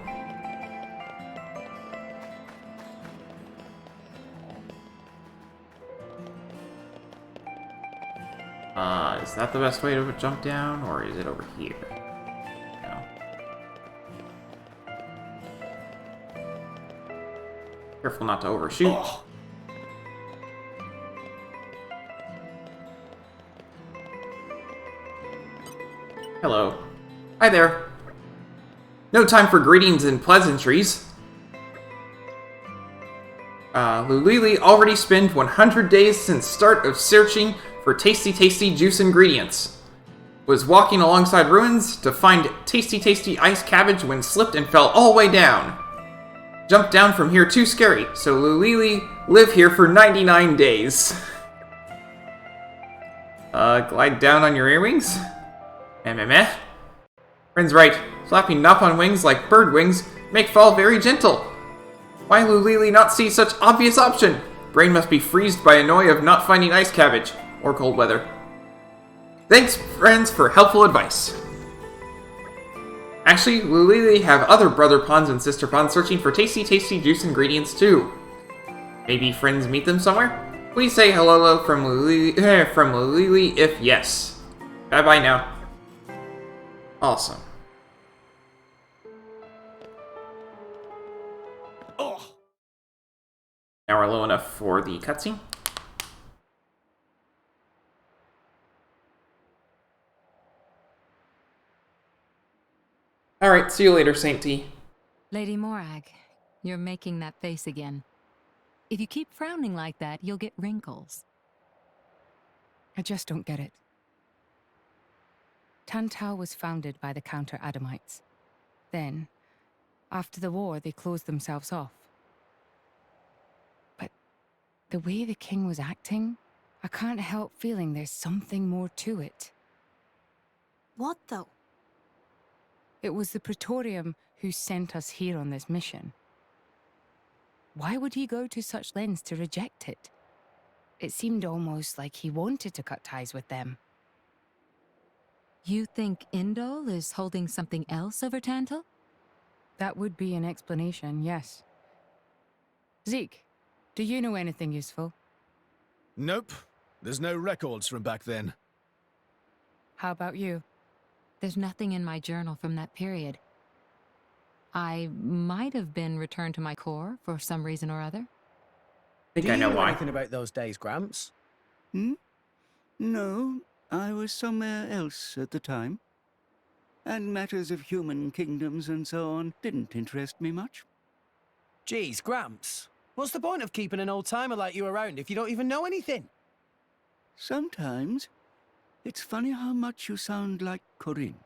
Is that the best way to jump down, or is it over here? No. Careful not to overshoot. Oh. Hello. Hi there. No time for greetings and pleasantries. Lulili already spent 100 days since start of searching for tasty juice ingredients. Was walking alongside ruins to find tasty ice cabbage when slipped and fell all the way down. Jumped down from here too scary, so Lulili live here for 99 days. Glide down on your earwings? Meh. Friend's right. Flapping not on wings like bird wings make fall very gentle. Why Lulili not see such obvious option? brain must be freezed by annoy of not finding ice cabbage. Or cold weather. Thanks, friends, for helpful advice. Actually, Lulili have other brother ponds and sister ponds searching for tasty juice ingredients too. Maybe friends meet them somewhere? Please say hello from Lulili if yes. Bye-bye now. Awesome. Oh. Now we're low enough for the cutscene. Alright, see you later, Saint T. Lady Morag, you're making that face again. If you keep frowning like that, you'll get wrinkles. I just don't get it. Tantau was founded by the Counter-Adamites. Then, after the war, they closed themselves off. But the way the king was acting, I can't help feeling there's something more to it. What though? It was the Praetorium who sent us here on this mission. Why would he go to such lengths to reject it? It seemed almost like he wanted to cut ties with them. You think Indol is holding something else over Tantal? That would be an explanation, yes. Zeke, do you know anything useful? Nope. There's no records from back then. How about you? There's nothing in my journal from that period. I might have been returned to my core for some reason or other. I think I know why. Anything about those days, Gramps? No, I was somewhere else at the time. And matters of human kingdoms and so on didn't interest me much. Geez, Gramps. What's the point of keeping an old-timer like you around if you don't even know anything? Sometimes, it's funny how much you sound like Corinne.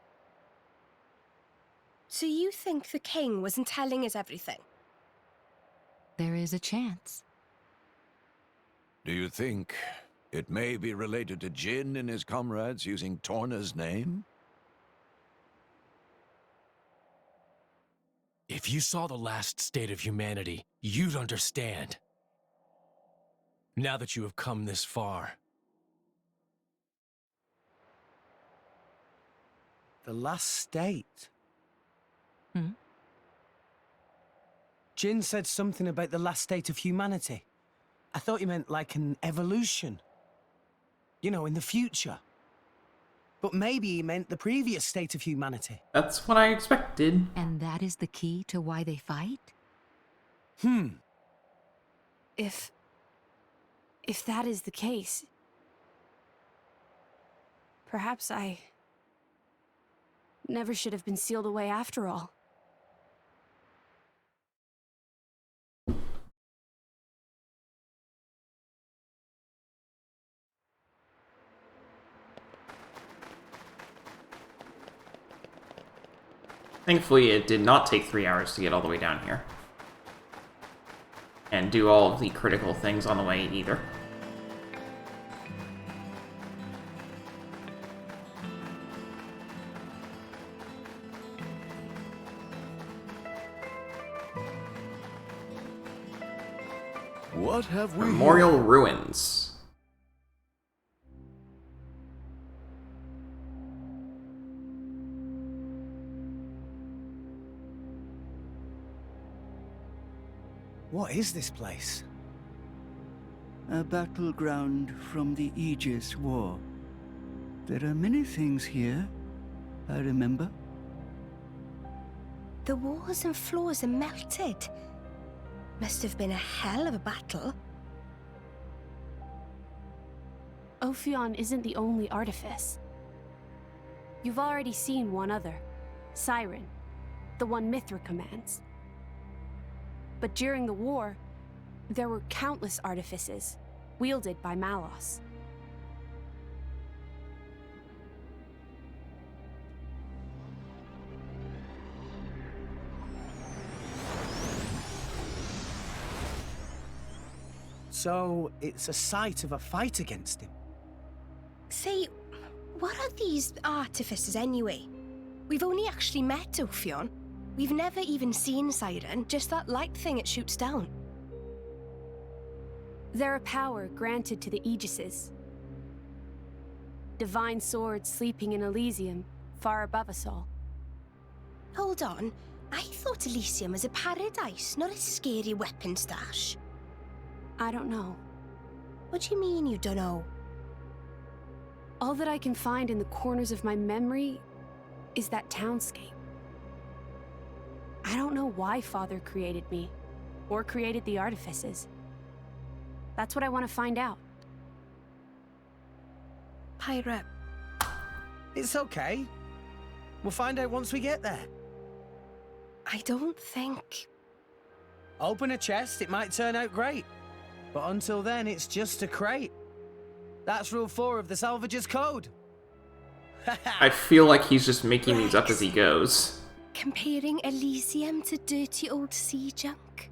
So you think the king wasn't telling us everything? There is a chance. Do you think it may be related to Jin and his comrades using Torna's name? If you saw the last state of humanity, you'd understand. Now that you have come this far. The last state? Jin said something about the last state of humanity. I thought you meant like an evolution. You know, in the future. But maybe he meant the previous state of humanity. That's what I expected. And that is the key to why they fight? If that is the case, perhaps I never should have been sealed away after all. Thankfully, it did not take 3 hours to get all the way down here. And do all of the critical things on the way, either. What have we Memorial here? Ruins. What is this place? A battleground from the Aegis War. There are many things here, I remember. The walls and floors are melted. Must have been a hell of a battle. Ophion isn't the only artifice. You've already seen one other, Siren, the one Mithra commands. But during the war, there were countless artifices, wielded by Malos. So, it's a site of a fight against him. Say, what are these artifices anyway? We've only actually met Ophion. We've never even seen Siren, just that light thing it shoots down. They're a power granted to the Aegises. Divine swords sleeping in Elysium, far above us all. Hold on. I thought Elysium was a paradise, not a scary weapon stash. I don't know. What do you mean you don't know? All that I can find in the corners of my memory is that townscape. I don't know why Father created me, or created the artifices. That's what I want to find out. Pyra, it's okay. We'll find out once we get there. I don't think... Open a chest, it might turn out great. But until then, it's just a crate. That's rule 4 of the Salvager's Code. I feel like he's just making these up as he goes. Comparing Elysium to dirty old sea junk.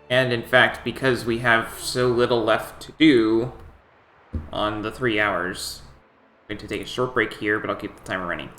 And in fact, because we have so little left to do on the 3 hours, I'm going to take a short break here, but I'll keep the timer running.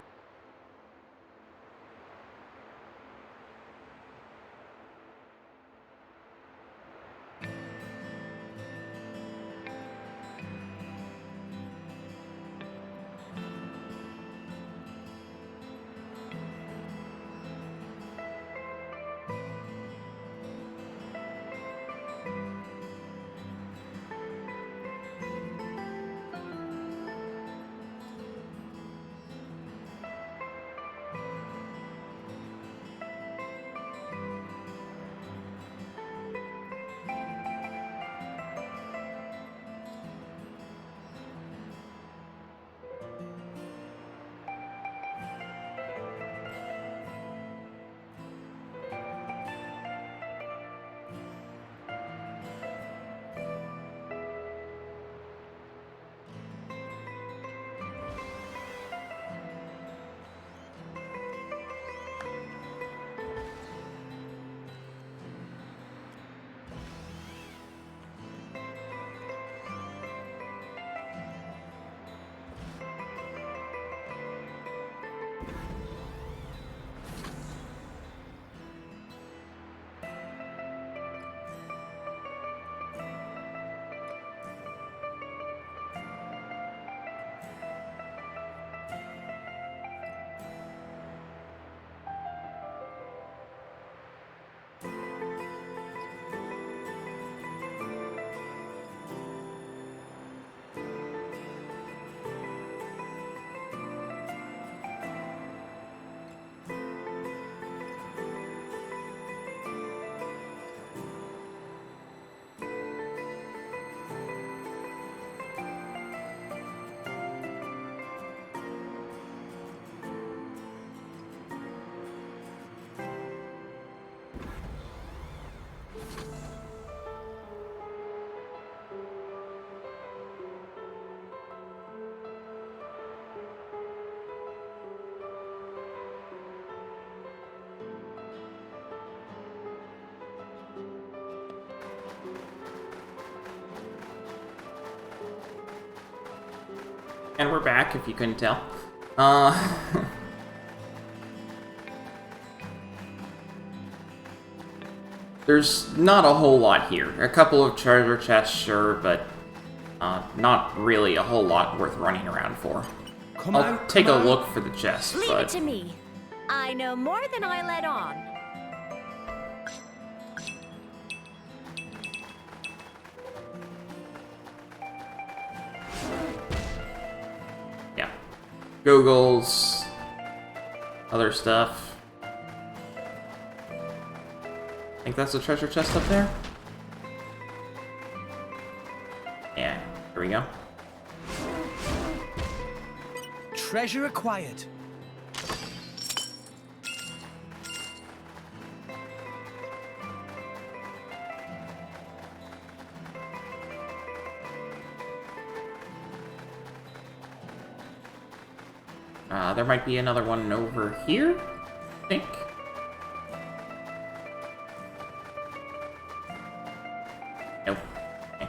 And we're back, if you couldn't tell. There's not a whole lot here. A couple of treasure chests, sure, but not really a whole lot worth running around for. I'll take a look for the chest, Leave but... it to me. I know more than I let on. Yeah. Googles. Other stuff. I think that's a treasure chest up there? Yeah, here we go. Treasure acquired. There might be another one over here, I think. Nope. Okay.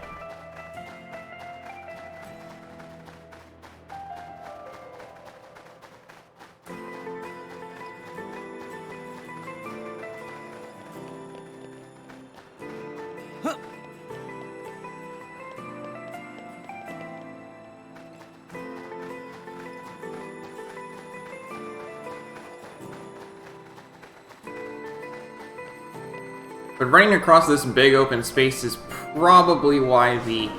But running across this big open space is probably why the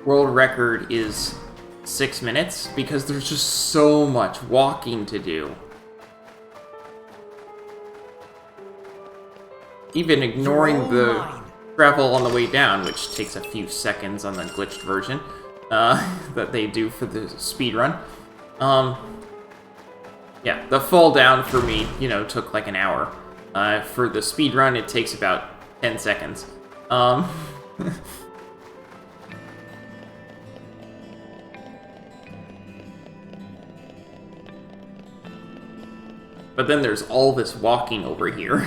world record is 6 minutes, because there's just so much walking to do. Even ignoring the travel on the way down, which takes a few seconds on the glitched version that they do for the speedrun. Yeah, the fall down for me, you know, took like an hour. For the speedrun, it takes about 10 seconds. But then there's all this walking over here.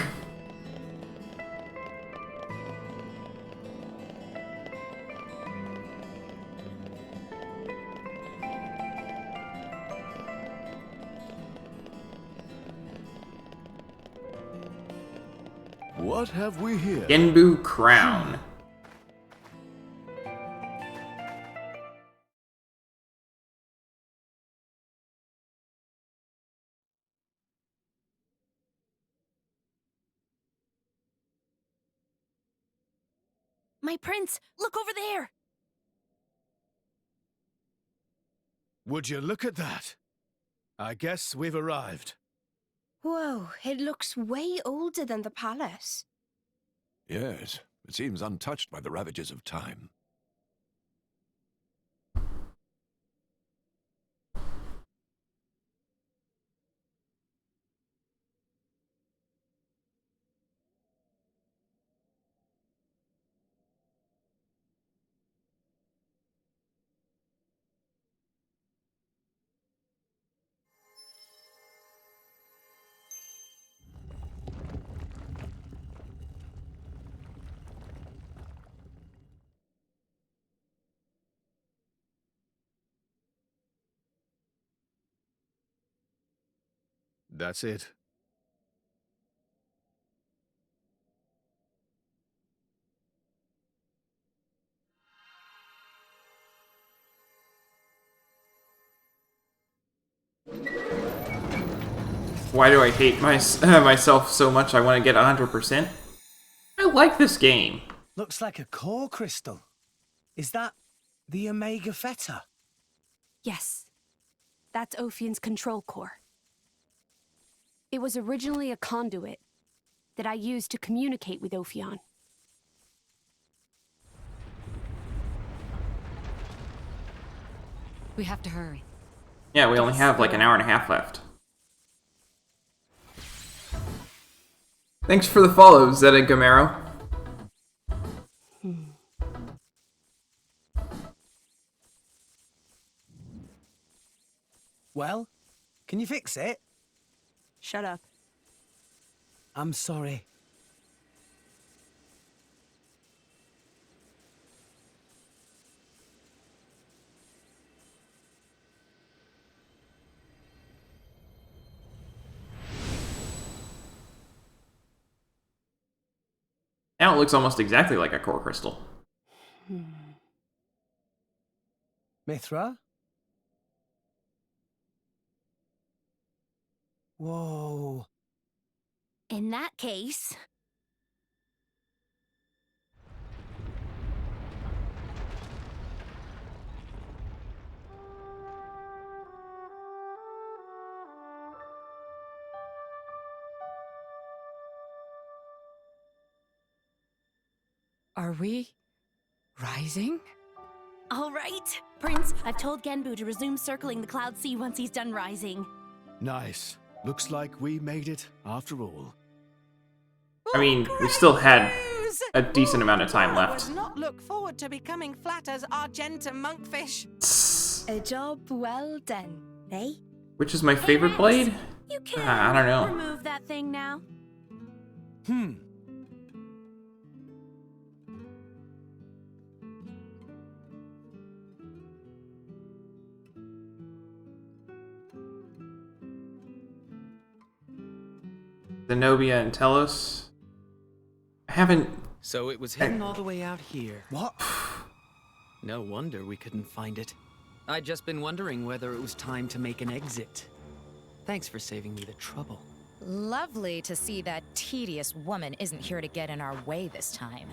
What have we here? Genbu Crown. My prince, look over there! Would you look at that? I guess we've arrived. Whoa, it looks way older than the palace. Yes, it seems untouched by the ravages of time. That's it. Why do I hate myself so much I want to get 100%? I like this game. Looks like a core crystal. Is that the Omega Fetter? Yes. That's Ophion's control core. It was originally a conduit that I used to communicate with Ophion. We have to hurry. Yeah, we only have like an hour and a half left. Thanks for the follow, Zeta Gamero. Well, can you fix it? Shut up. I'm sorry. Now it looks almost exactly like a core crystal. Mithra? Whoa. In that case... Are we rising? All right. Prince, I've told Genbu to resume circling the Cloud Sea once he's done rising. Nice. Looks like we made it after all. I mean, we still had a decent amount of time left. Does not look forward to becoming flat as Argentum Monkfish. A job well done, eh? Which is my favorite blade? You can I don't know. remove that thing now. Zenobia and Telos. I haven't... So it was hidden all the way out here. What? No wonder we couldn't find it. I'd just been wondering whether it was time to make an exit. Thanks for saving me the trouble. Lovely to see that tedious woman isn't here to get in our way this time.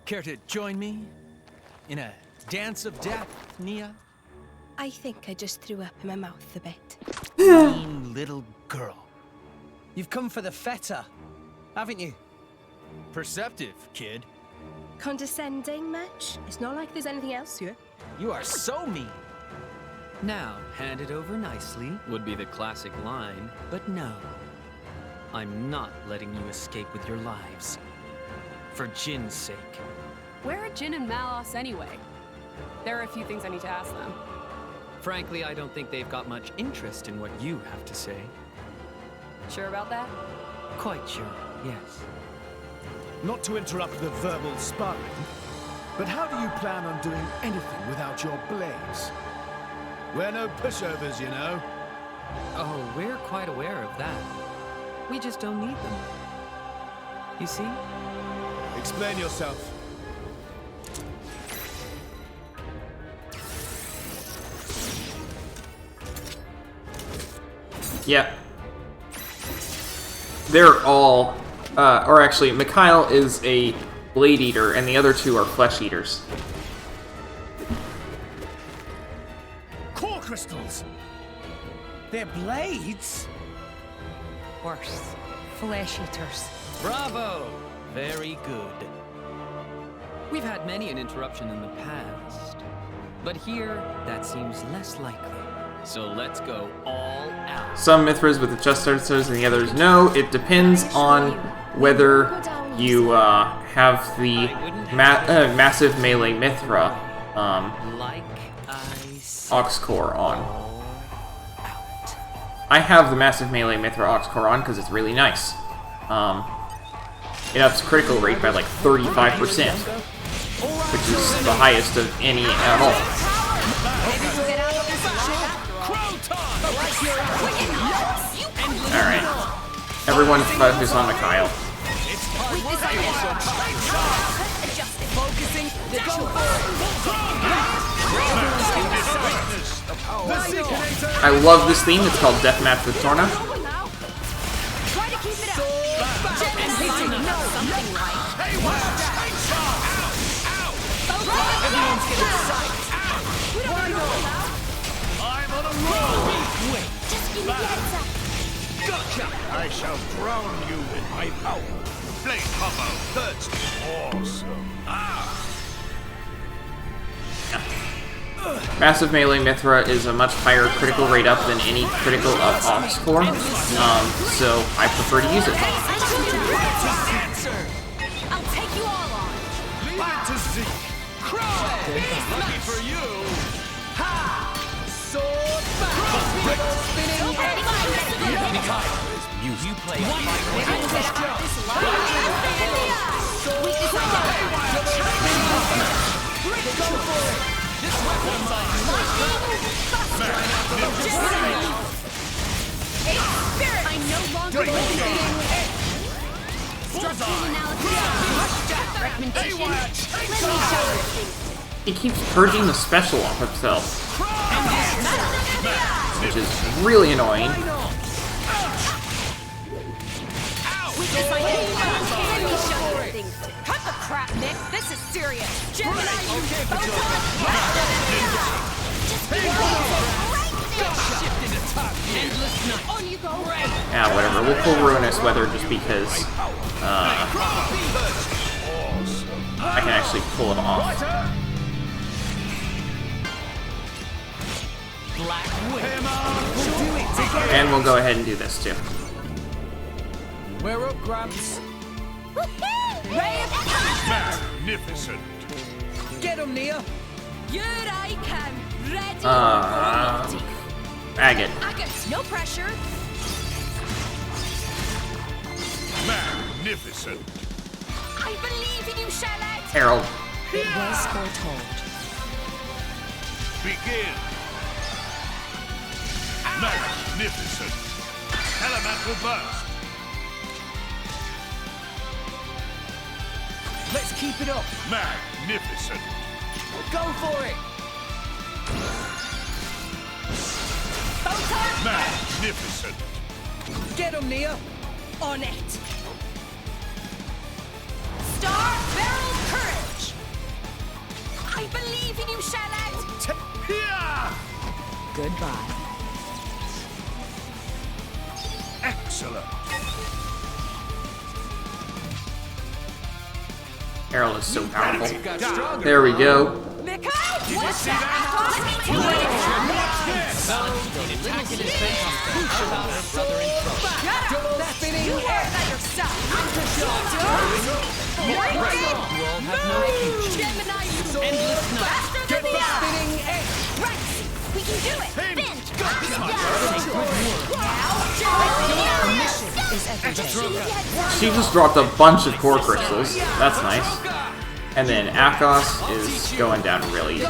Care to join me in a dance of death, Nia? I think I just threw up in my mouth a bit. Mean little girl. You've come for the fetter, haven't you? Perceptive, kid. Condescending much? It's not like there's anything else here. You are so mean. Now, hand it over nicely would be the classic line, but no. I'm not letting you escape with your lives. For Jin's sake. Where are Jin and Malos anyway? There are a few things I need to ask them. Frankly, I don't think they've got much interest in what you have to say. Sure about that? Quite sure, yes. Not to interrupt the verbal sparring, but how do you plan on doing anything without your blades? We're no pushovers, you know. Oh, we're quite aware of that. We just don't need them. You see? Explain yourself. Yeah. They're all, or actually, Mikhail is a blade eater, and the other two are flesh eaters. Core crystals! They're blades? Worse. Flesh eaters. Bravo! Very good. We've had many an interruption in the past, but here, that seems less likely. So let's go all out. Some Mithras with the chest sensors and the others no. It depends on whether you have the massive melee Mithra Ox Core on. I have the massive melee Mithra Ox Core on because it's really nice. It ups critical rate by like 35%, which is the highest of any at all. Alright. Everyone focus on Mikhail. I love this theme. It's called Deathmatch with Torna. I'm on a roll! Just give me the heads up! Gotcha! I shall drown you in my power. Blade combo, that's awesome. Massive melee Mithra is a much higher critical rate up than any critical up Ox Core, so I prefer to use it. I'll take you all on. Glad to see. Lucky for you. Ha! Sword back. You play I no longer He keeps purging the special off himself, which is really annoying. Cut the crap, Nick. This is serious. Yeah, whatever. We'll pull Ruinous Weather just because I can actually pull it off. And we'll go ahead and do this too. We're up, Gramps. Magnificent. Get him, Nia. Here I come. Ready Agate. Agate, no pressure. Magnificent. I believe in you, Chalice. Herald. It was foretold. Begin. Magnificent. Elemental burst. Let's keep it up. Magnificent. Go for it. Magnificent. Get him, Nia! On it! Star Barrel Courage! I believe in you, Chalice! Goodbye. Excellent. Errol is so powerful. There we go. Did you see that? We can do it! Bend! She just dropped a bunch of core crystals. That's nice. And then Akos is going down real easy.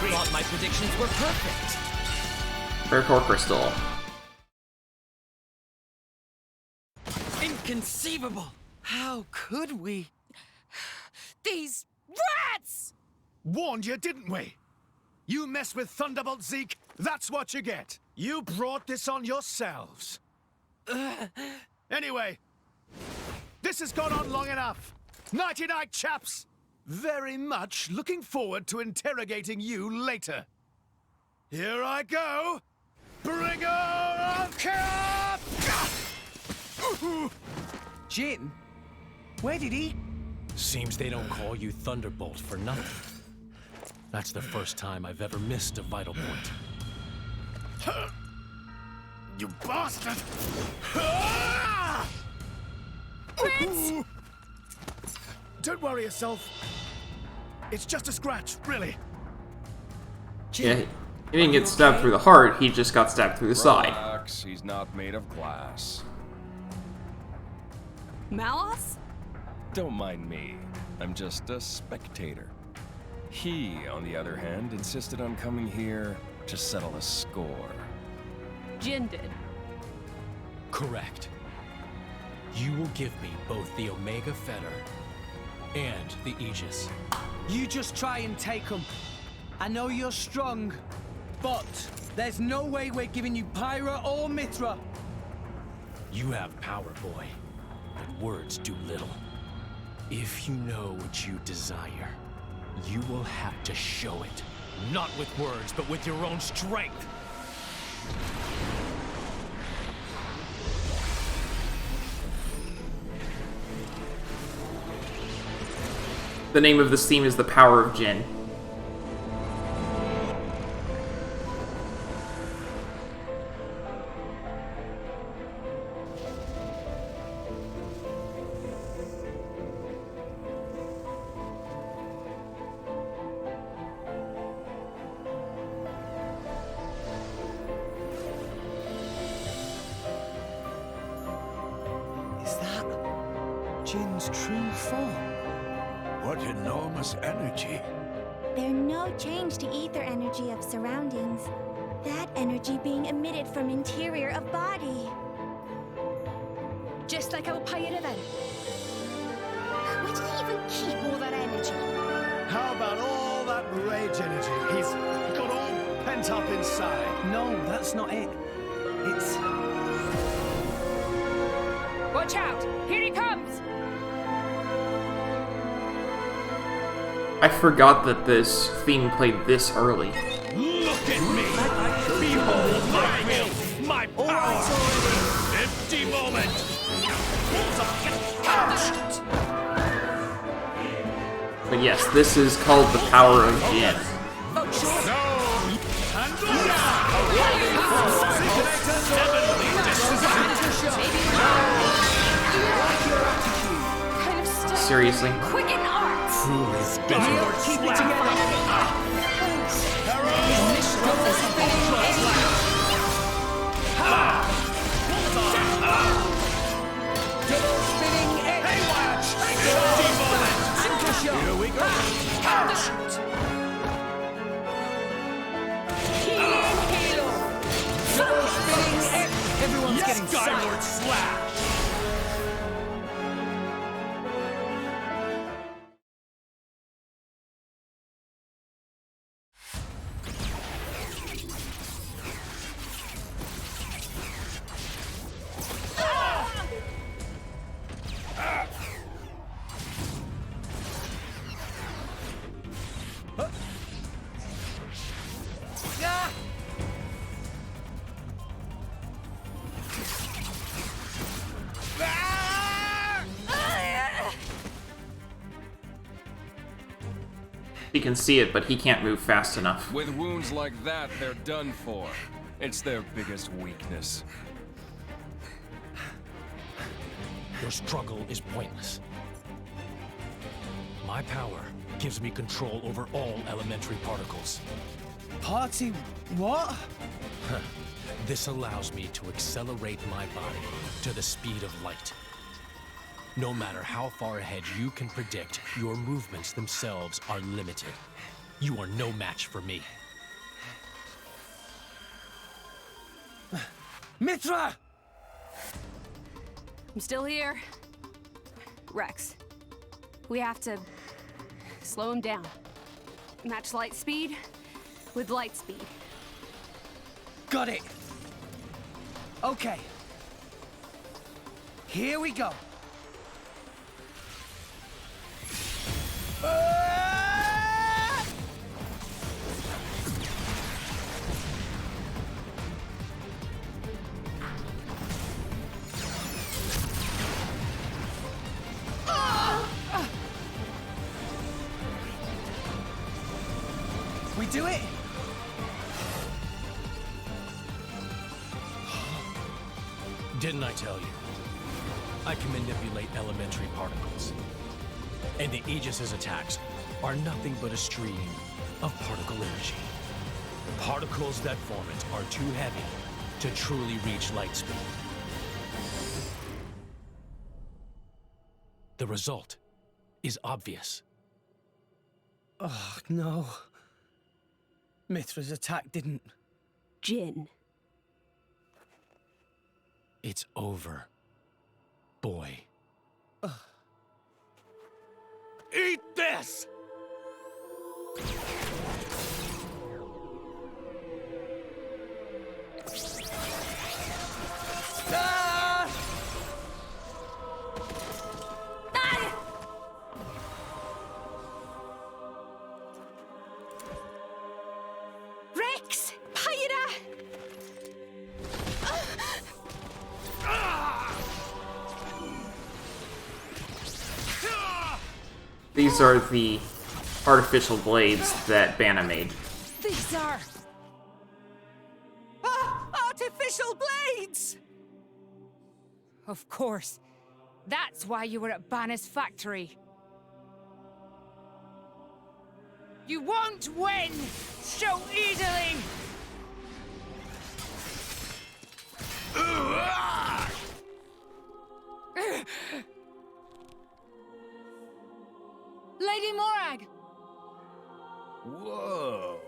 Thought my predictions were perfect. Rare core crystal. Inconceivable! How could we? These rats! Warned you, didn't we? You mess with Thunderbolt Zeke, that's what you get. You brought this on yourselves. Anyway, this has gone on long enough. Nighty-night, chaps. Very much looking forward to interrogating you later. Here I go. Bringer of chaos! Jin? Where did he? Seems they don't call you Thunderbolt for nothing. That's the first time I've ever missed a vital point. You bastard! Prince! Don't worry yourself. It's just a scratch, really. Yeah, he didn't get stabbed through the heart, he just got stabbed through the side. Relax, he's not made of glass. Malos? Don't mind me. I'm just a spectator. He, on the other hand, insisted on coming here to settle a score. Jin did. Correct. You will give me both the Omega Fetter and the Aegis. You just try and take him. I know you're strong, but there's no way we're giving you Pyra or Mitra. You have power, boy, but words do little. If you know what you desire, you will have to show it. Not with words, but with your own strength. The name of this theme is The Power of Jin. Is that Jin's true form? What enormous energy. There's no change to ether energy of surroundings. That energy being emitted from interior of body. Just like our Pyra then. Where did he even keep all that energy? How about all that rage energy he's got all pent up inside? No, that's not it. It's... Watch out! Here he comes! I forgot that this theme played this early. Look at me! Behold my will, my power! Empty moment! But yes, this is called The Power of Jin. Seriously? Quicken arts! Keep it together! Here we go! Everyone's getting Skyward slash! He can see it, but he can't move fast enough. With wounds like that, they're done for. It's their biggest weakness. Your struggle is pointless. My power gives me control over all elementary particles. Party what? This allows me to accelerate my body to the speed of light. No matter how far ahead you can predict, your movements themselves are limited. You are no match for me. Mithra! I'm still here. Rex, we have to slow him down. Match light speed with light speed. Got it. Okay. Here we go. We do it? Didn't I tell you? I can manipulate elementary particles. And the Aegis's attacks are nothing but a stream of particle energy. Particles that form it are too heavy to truly reach light speed. The result is obvious. Oh, no. Mithra's attack didn't. Jin. It's over, boy. Eat this! Ah! Rex! Pyra! These are the artificial blades that Banna made. These are artificial blades! Of course. That's why you were at Banna's factory. You won't win so easily! Lady Morag! Whoa.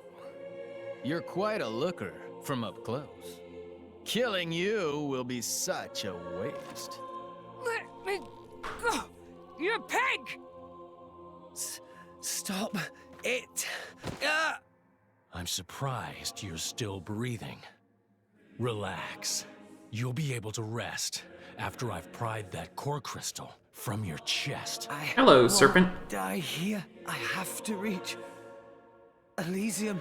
You're quite a looker from up close. Killing you will be such a waste. Let me go! You pig! Stop it! I'm surprised you're still breathing. Relax. You'll be able to rest after I've pried that core crystal from your chest. Hello, serpent. Die here. I have to reach Elysium.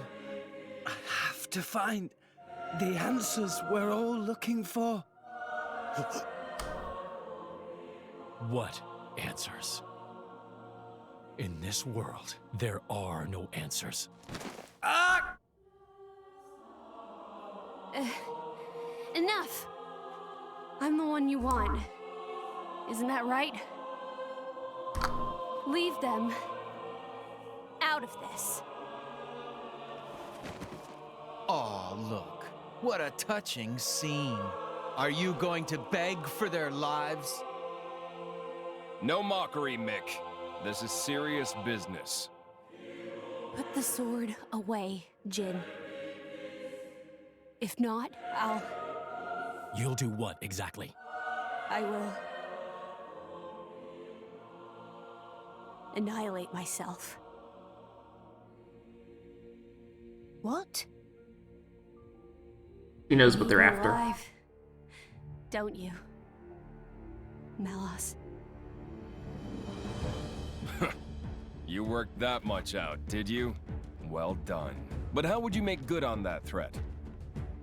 I have to find the answers we're all looking for. What answers? In this world, there are no answers. Enough! I'm the one you want. Isn't that right? Leave them out of this. Aw, look. What a touching scene. Are you going to beg for their lives? No mockery, Mick. This is serious business. Put the sword away, Jin. If not, You'll do what exactly? I will annihilate myself. What? Who knows what they're You're after? alive, don't you, Melos? You worked that much out, did you? Well done. But how would you make good on that threat?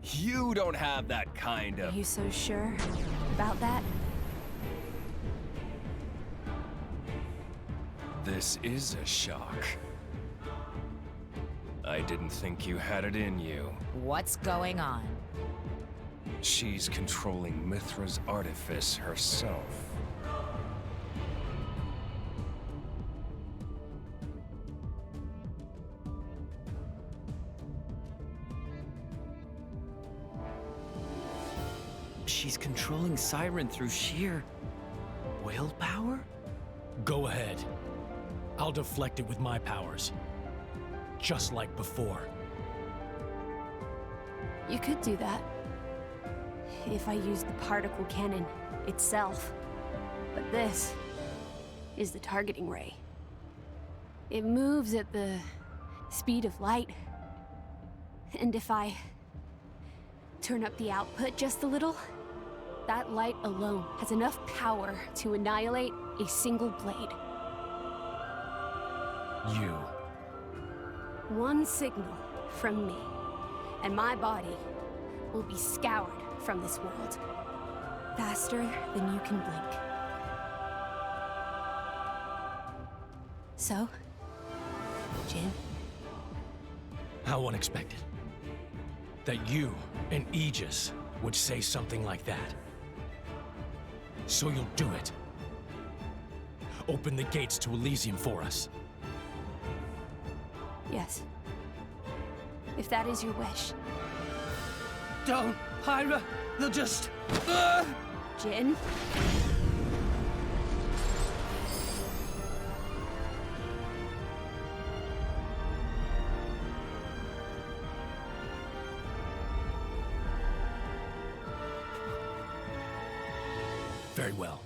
You don't have that kind of... Are you so sure about that? This is a shock. I didn't think you had it in you. What's going on? She's controlling Mithra's artifice herself. She's controlling Siren through sheer willpower? Go ahead. I'll deflect it with my powers. Just like before. You could do that. If I used the particle cannon itself. But this is the targeting ray. It moves at the speed of light. And if I turn up the output just a little, that light alone has enough power to annihilate a single blade. You. One signal from me, and my body will be scoured from this world. Faster than you can blink. So, Jin? How unexpected. That you and Aegis would say something like that. So you'll do it. Open the gates to Elysium for us. Yes. If that is your wish. Don't, Hyra! They'll just... Jin? Very well.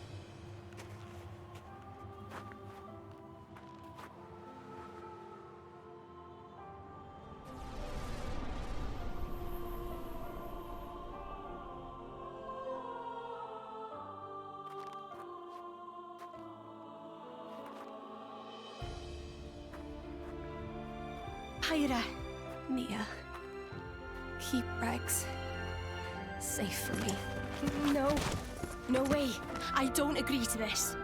Hyra. Nia. Keep Rex safe for me. No. No way. I don't agree to this.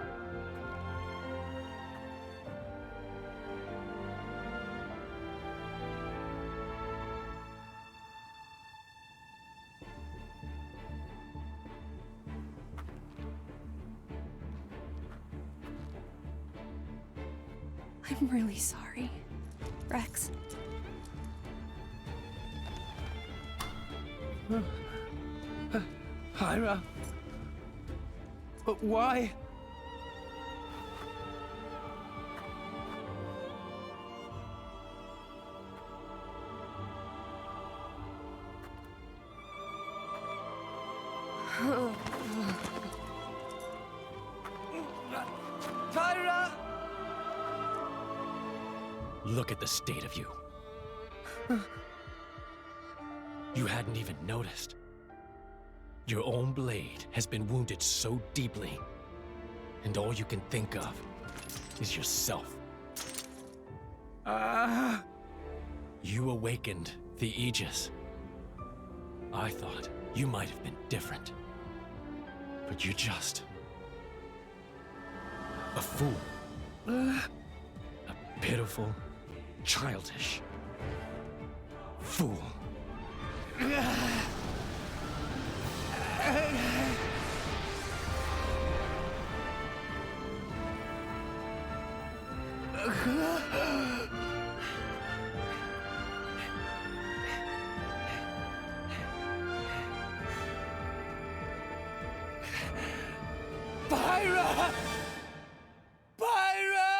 I'm really sorry, Rex. Hyra? But why? Hyra! Look at the state of you. You hadn't even noticed. Your own blade has been wounded so deeply, and all you can think of is yourself. You awakened the Aegis. I thought you might have been different, but you're just a fool. A pitiful, childish fool. Byra! Byra!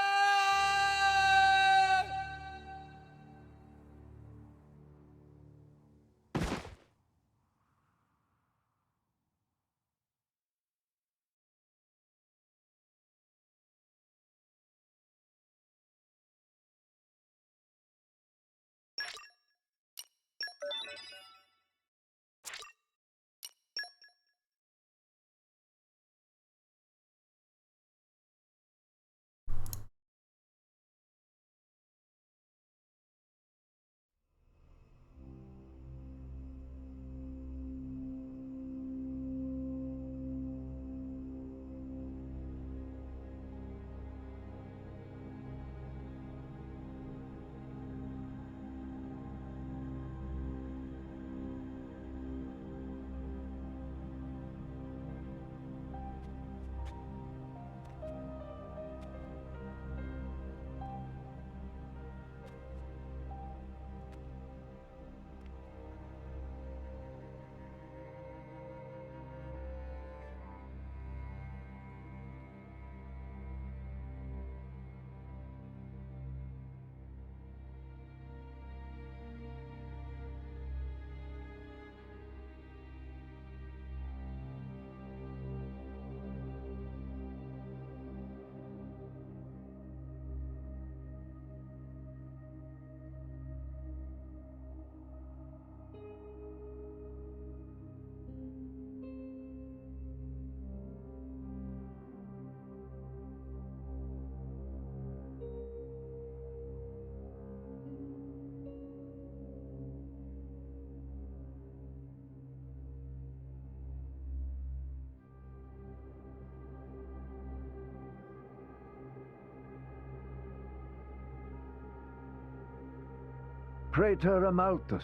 Praetor Amalthus.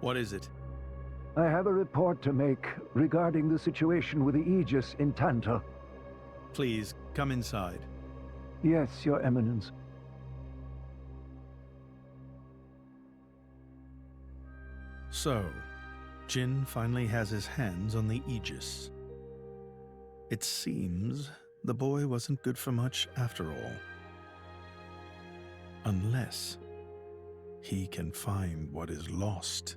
What is it? I have a report to make regarding the situation with the Aegis in Tantal. Please, come inside. Yes, Your Eminence. So, Jin finally has his hands on the Aegis. It seems the boy wasn't good for much after all. Unless he can find what is lost.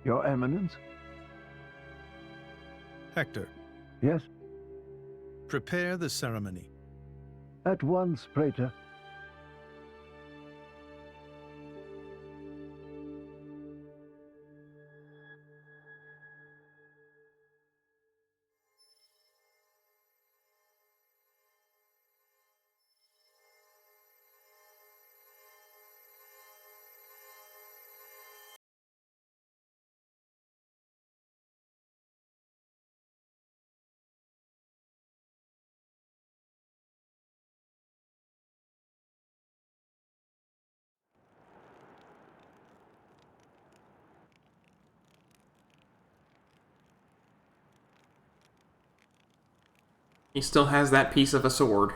Your Eminence? Hector. Yes? Prepare the ceremony. At once, Praetor. He still has that piece of a sword.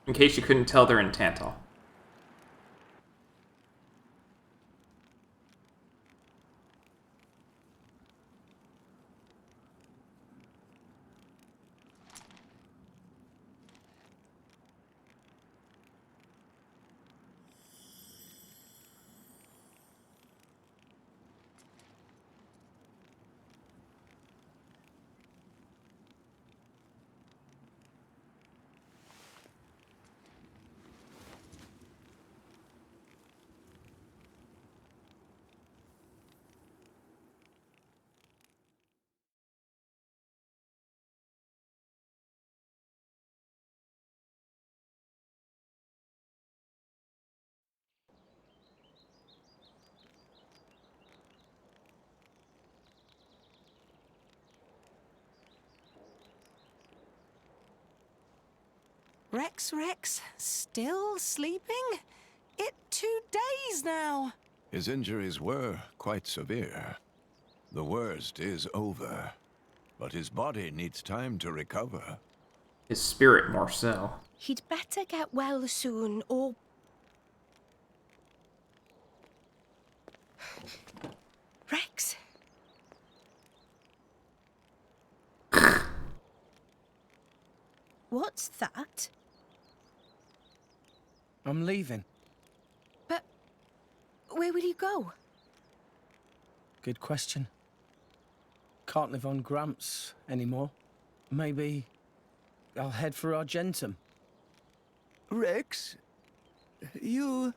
In case you couldn't tell, they're in Tantal. Rex, still sleeping? It 2 days now. His injuries were quite severe. The worst is over, but his body needs time to recover. His spirit more so. He'd better get well soon, or... Rex? What's that? I'm leaving. But where will you go? Good question. Can't live on Gramps anymore. Maybe I'll head for Argentum. Rex, you...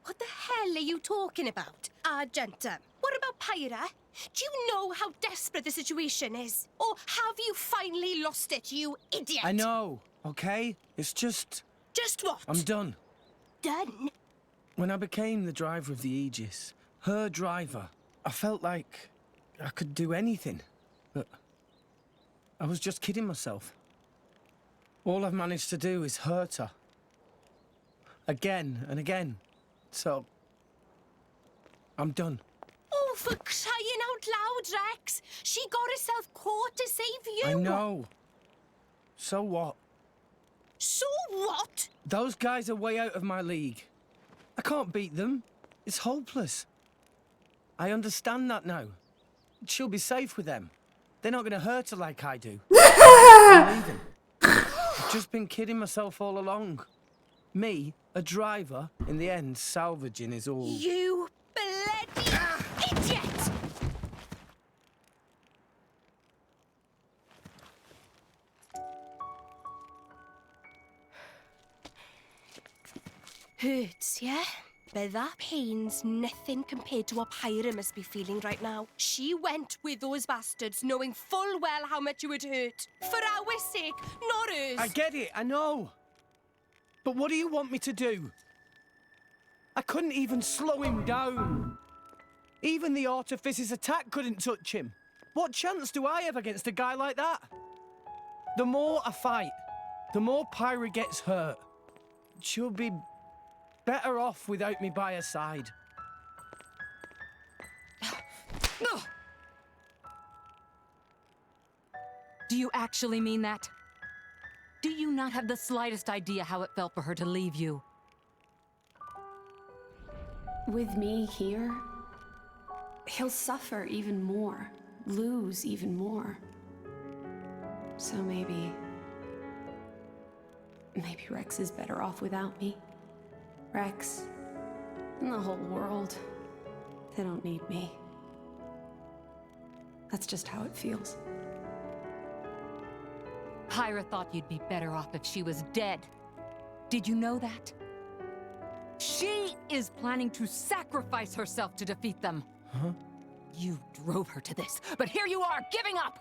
What the hell are you talking about, Argentum? What about Pyra? Do you know how desperate the situation is? Or have you finally lost it, you idiot? I know, okay? It's just... Just what? I'm done. Done? When I became the driver of the Aegis, her driver, I felt like I could do anything. But I was just kidding myself. All I've managed to do is hurt her. Again and again. So, I'm done. Oh, for crying out loud, Rex! She got herself caught to save you! I know. So what? So what? Those guys are way out of my league. I can't beat them. It's hopeless. I understand that now. She'll be safe with them. They're not going to hurt her like I do. I'm leaving. I've just been kidding myself all along. Me, a driver, in the end, salvaging is all... You bloody idiot! Hurts, yeah? But that pain's nothing compared to what Pyra must be feeling right now. She went with those bastards knowing full well how much it would hurt. For our sake, not hers. I get it, I know. But what do you want me to do? I couldn't even slow him down. Even the Artifice's attack couldn't touch him. What chance do I have against a guy like that? The more I fight, the more Pyra gets hurt. She'll be better off without me by her side. Do you actually mean that? Do you not have the slightest idea how it felt for her to leave you? With me here, he'll suffer even more, lose even more. So maybe Rex is better off without me. Rex and the whole world, they don't need me. That's just how it feels. Pyra thought you'd be better off if she was dead. Did you know that? She is planning to sacrifice herself to defeat them. Huh? You drove her to this, but here you are, giving up!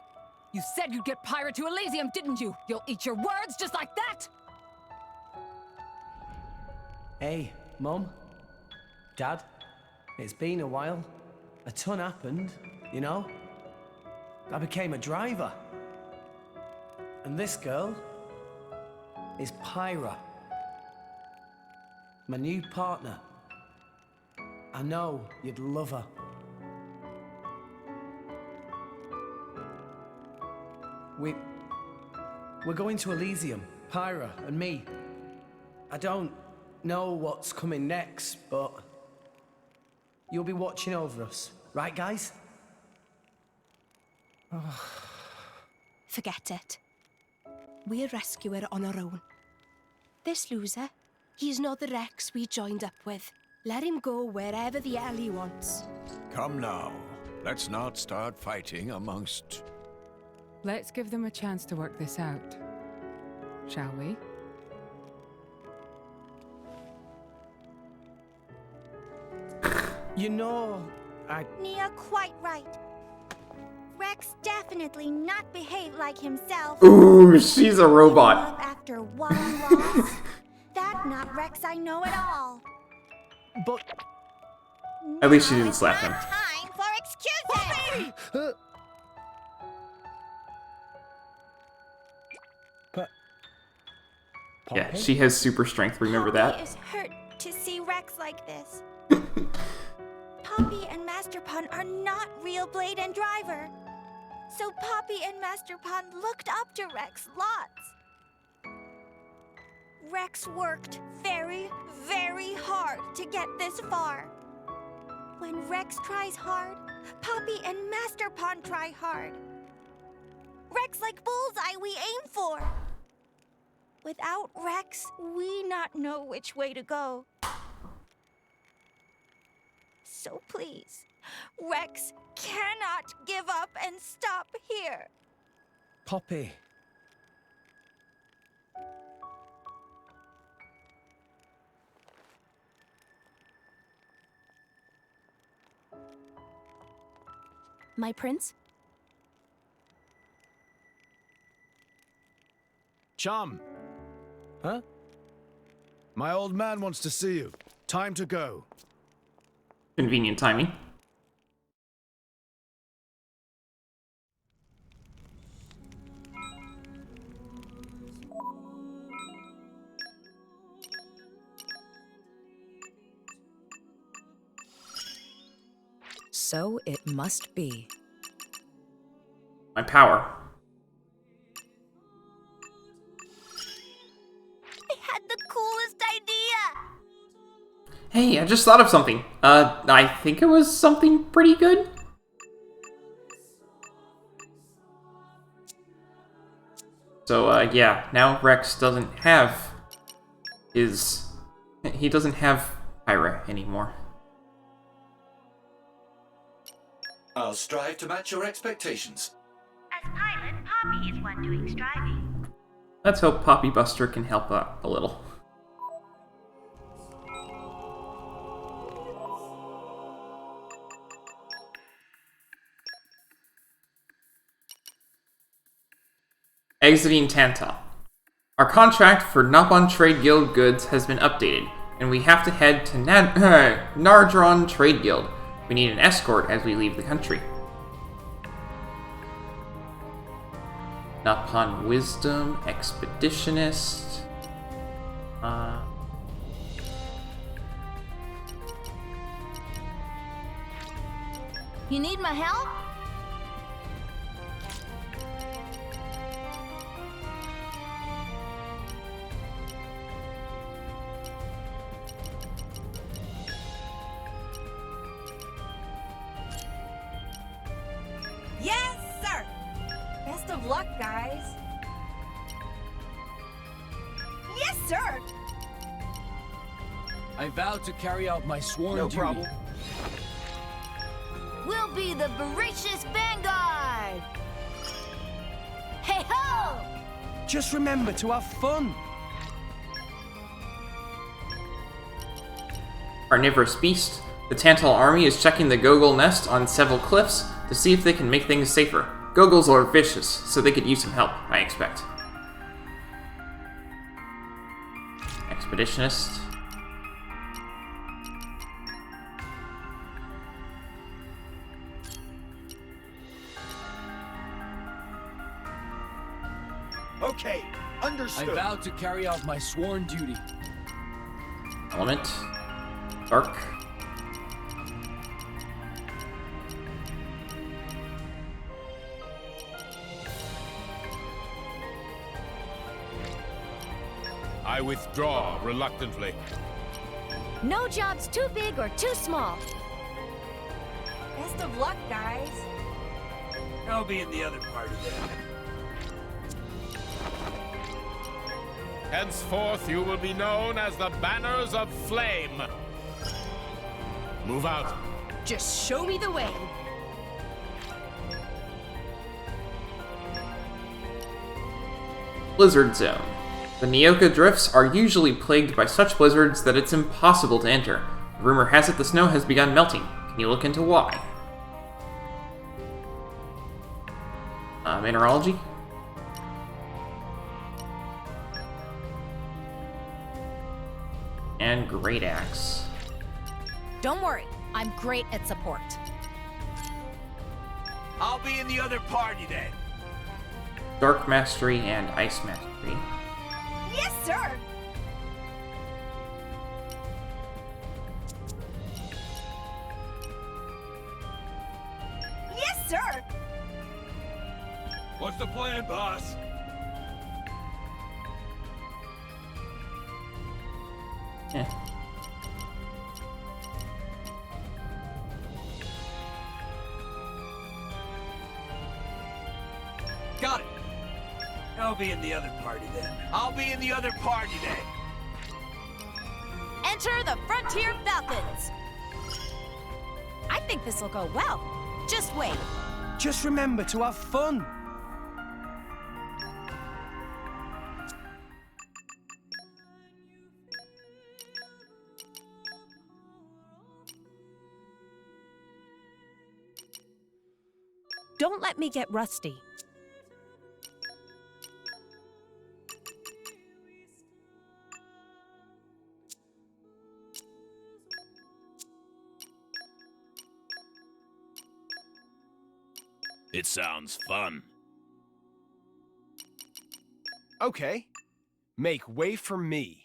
You said you'd get Pyra to Elysium, didn't you? You'll eat your words just like that? Hey, Mum, Dad, it's been a while. A ton happened, you know? I became a driver. And this girl is Pyra, my new partner. I know you'd love her. We're going to Elysium, Pyra and me. I don't know what's coming next, but you'll be watching over us, right, guys? Forget it. We'll rescue her on our own. This loser, he's not the Rex we joined up with. Let him go wherever the hell he wants. Come now. Let's not start fighting amongst... Let's give them a chance to work this out, shall we? You know, Nia, quite right. Rex definitely not behaved like himself. Ooh, she's a robot. Up after one loss. That not Rex I know at all. But at least she didn't slap him. Time for excuses. Yeah, she has super strength, remember Poppy that? is hurt to see Rex like this. Poppy and Master Pun are not real Blade and Driver. So Poppy and Master Pun looked up to Rex lots. Rex worked very, very hard to get this far. When Rex tries hard, Poppy and Master Pun try hard. Rex like bullseye we aim for. Without Rex, we not know which way to go. So please, Rex cannot give up and stop here. Poppy. My prince? Chum. Huh? My old man wants to see you. Time to go. Convenient timing. So it must be. My power. I had the coolest idea. Hey, I just thought of something. I think it was something pretty good. So, yeah, now Rex doesn't have he doesn't have Pyra anymore. I'll strive to match your expectations. As pilot, Poppy is one doing striving. Let's hope Poppy Buster can help out a little. Exiting Tanta. Our contract for Nopon Trade Guild goods has been updated, and we have to head to Nardron Trade Guild. We need an escort as we leave the country. Nopon Wisdom, Expeditionist. You need my help? Yes, sir! Best of luck, guys. Yes, sir! I vow to carry out my sworn duty. No problem. We'll be the voracious vanguard! Hey ho! Just remember to have fun. Carnivorous beast. The Tantal army is checking the Gogol nest on several cliffs to see if they can make things safer. Gogols are vicious, so they could use some help, I expect. Expeditionist. Okay, understood. I vow to carry out my sworn duty. Element. Dark. I withdraw reluctantly. No job's too big or too small. Best of luck, guys. I'll be in the other party then. Henceforth, you will be known as the Banners of Flame. Move out. Just show me the way. Blizzard Zone. The Nyoka drifts are usually plagued by such blizzards that it's impossible to enter. Rumor has it the snow has begun melting. Can you look into why? Mineralogy? And Great Axe. Don't worry, I'm great at support. I'll be in the other party then. Dark Mastery and Ice Mastery. Yes, sir! Yes, sir! What's the plan, boss? Eh. Got it. I'll be in the other party then. I'll be in the other party then. Enter the Frontier Falcons! I think this'll go well. Just wait. Just remember to have fun. Don't let me get rusty. It sounds fun. Okay. Make way for me.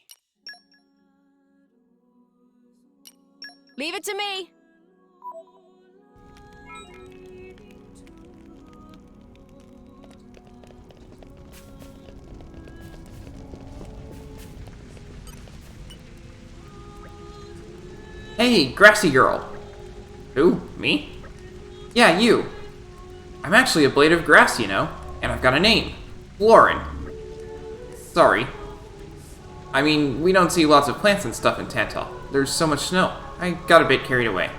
Leave it to me. Hey, Grassy Girl. Who? Me? Yeah, you. I'm actually a blade of grass, you know, and I've got a name. Lauren. Sorry. I mean, we don't see lots of plants and stuff in Tantal. There's so much snow. I got a bit carried away.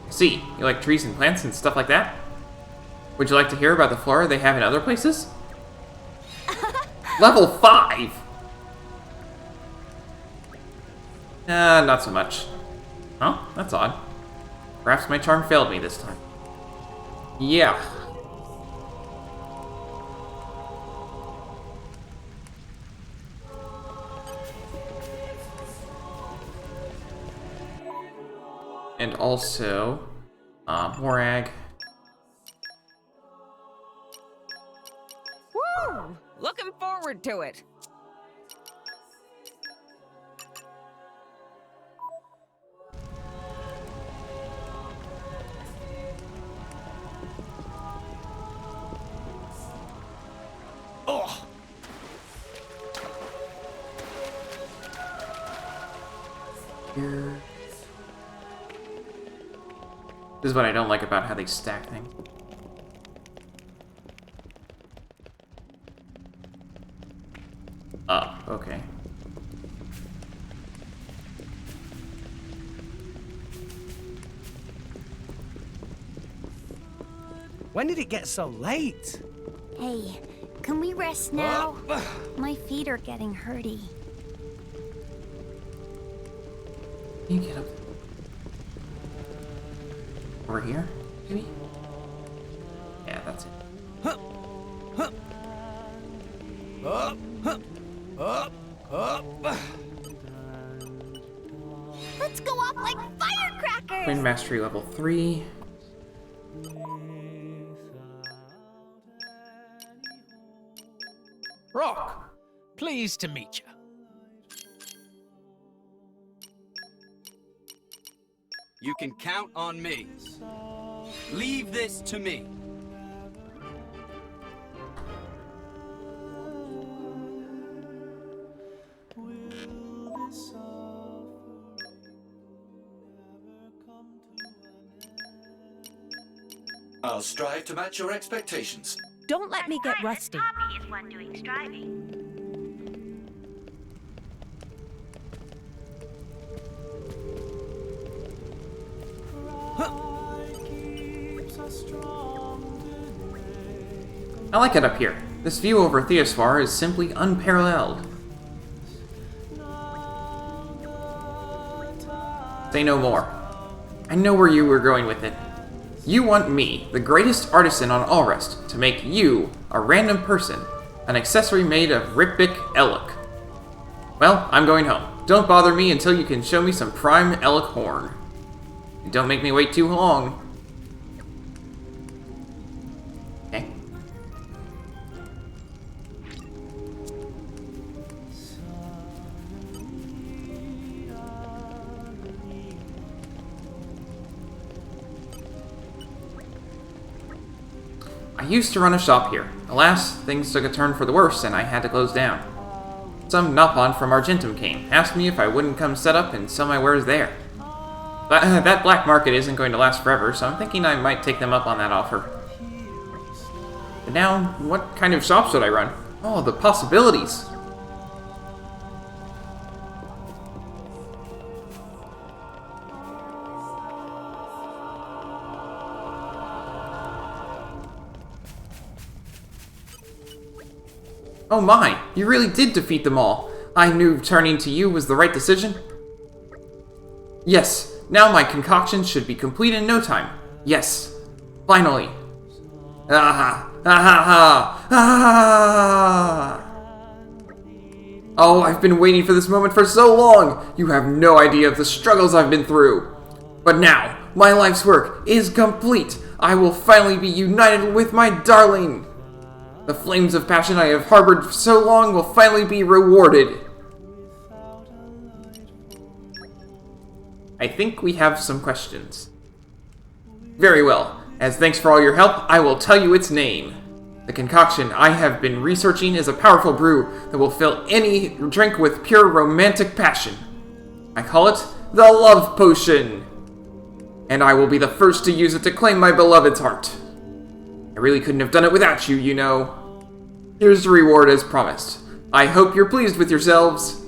See, you like trees and plants and stuff like that? Would you like to hear about the flora they have in other places? Level 5! Not so much. Huh? That's odd. Perhaps my charm failed me this time. Yeah. also Morag. Woo! Looking forward to it. Oh! Here. This is what I don't like about how they stack things. Oh, okay. When did it get so late? Hey, can we rest now? My feet are getting hurty. Can you get up? Over here? Maybe? Yeah, that's it. Up, up, up. Let's go off like firecrackers! Wind Mastery level 3. Rock, pleased to meet you. You can count on me. Leave this to me. I'll strive to match your expectations. Don't let me get rusty. Poppy is one doing striving. I like it up here. This view over Theosphar is simply unparalleled. Say no more. I know where you were going with it. You want me, the greatest artisan on Allrest, to make you, a random person, an accessory made of Ripbic Elk. Well, I'm going home. Don't bother me until you can show me some prime elk horn. And don't make me wait too long. Okay. I used to run a shop here. Alas, things took a turn for the worse and I had to close down. Some Nopon from Argentum came, asked me if I wouldn't come set up and sell my wares there. But that black market isn't going to last forever, so I'm thinking I might take them up on that offer. But now, what kind of shop should I run? Oh, the possibilities! Oh my, you really did defeat them all. I knew turning to you was the right decision. Yes, now my concoction should be complete in no time. Yes, finally. Ah ha ha ah! Oh, I've been waiting for this moment for so long. You have no idea of the struggles I've been through. But now, my life's work is complete. I will finally be united with my darling. The flames of passion I have harbored for so long will finally be rewarded. I think we have some questions. Very well. As thanks for all your help, I will tell you its name. The concoction I have been researching is a powerful brew that will fill any drink with pure romantic passion. I call it the Love Potion. And I will be the first to use it to claim my beloved's heart. I really couldn't have done it without you, you know. Here's the reward as promised. I hope you're pleased with yourselves.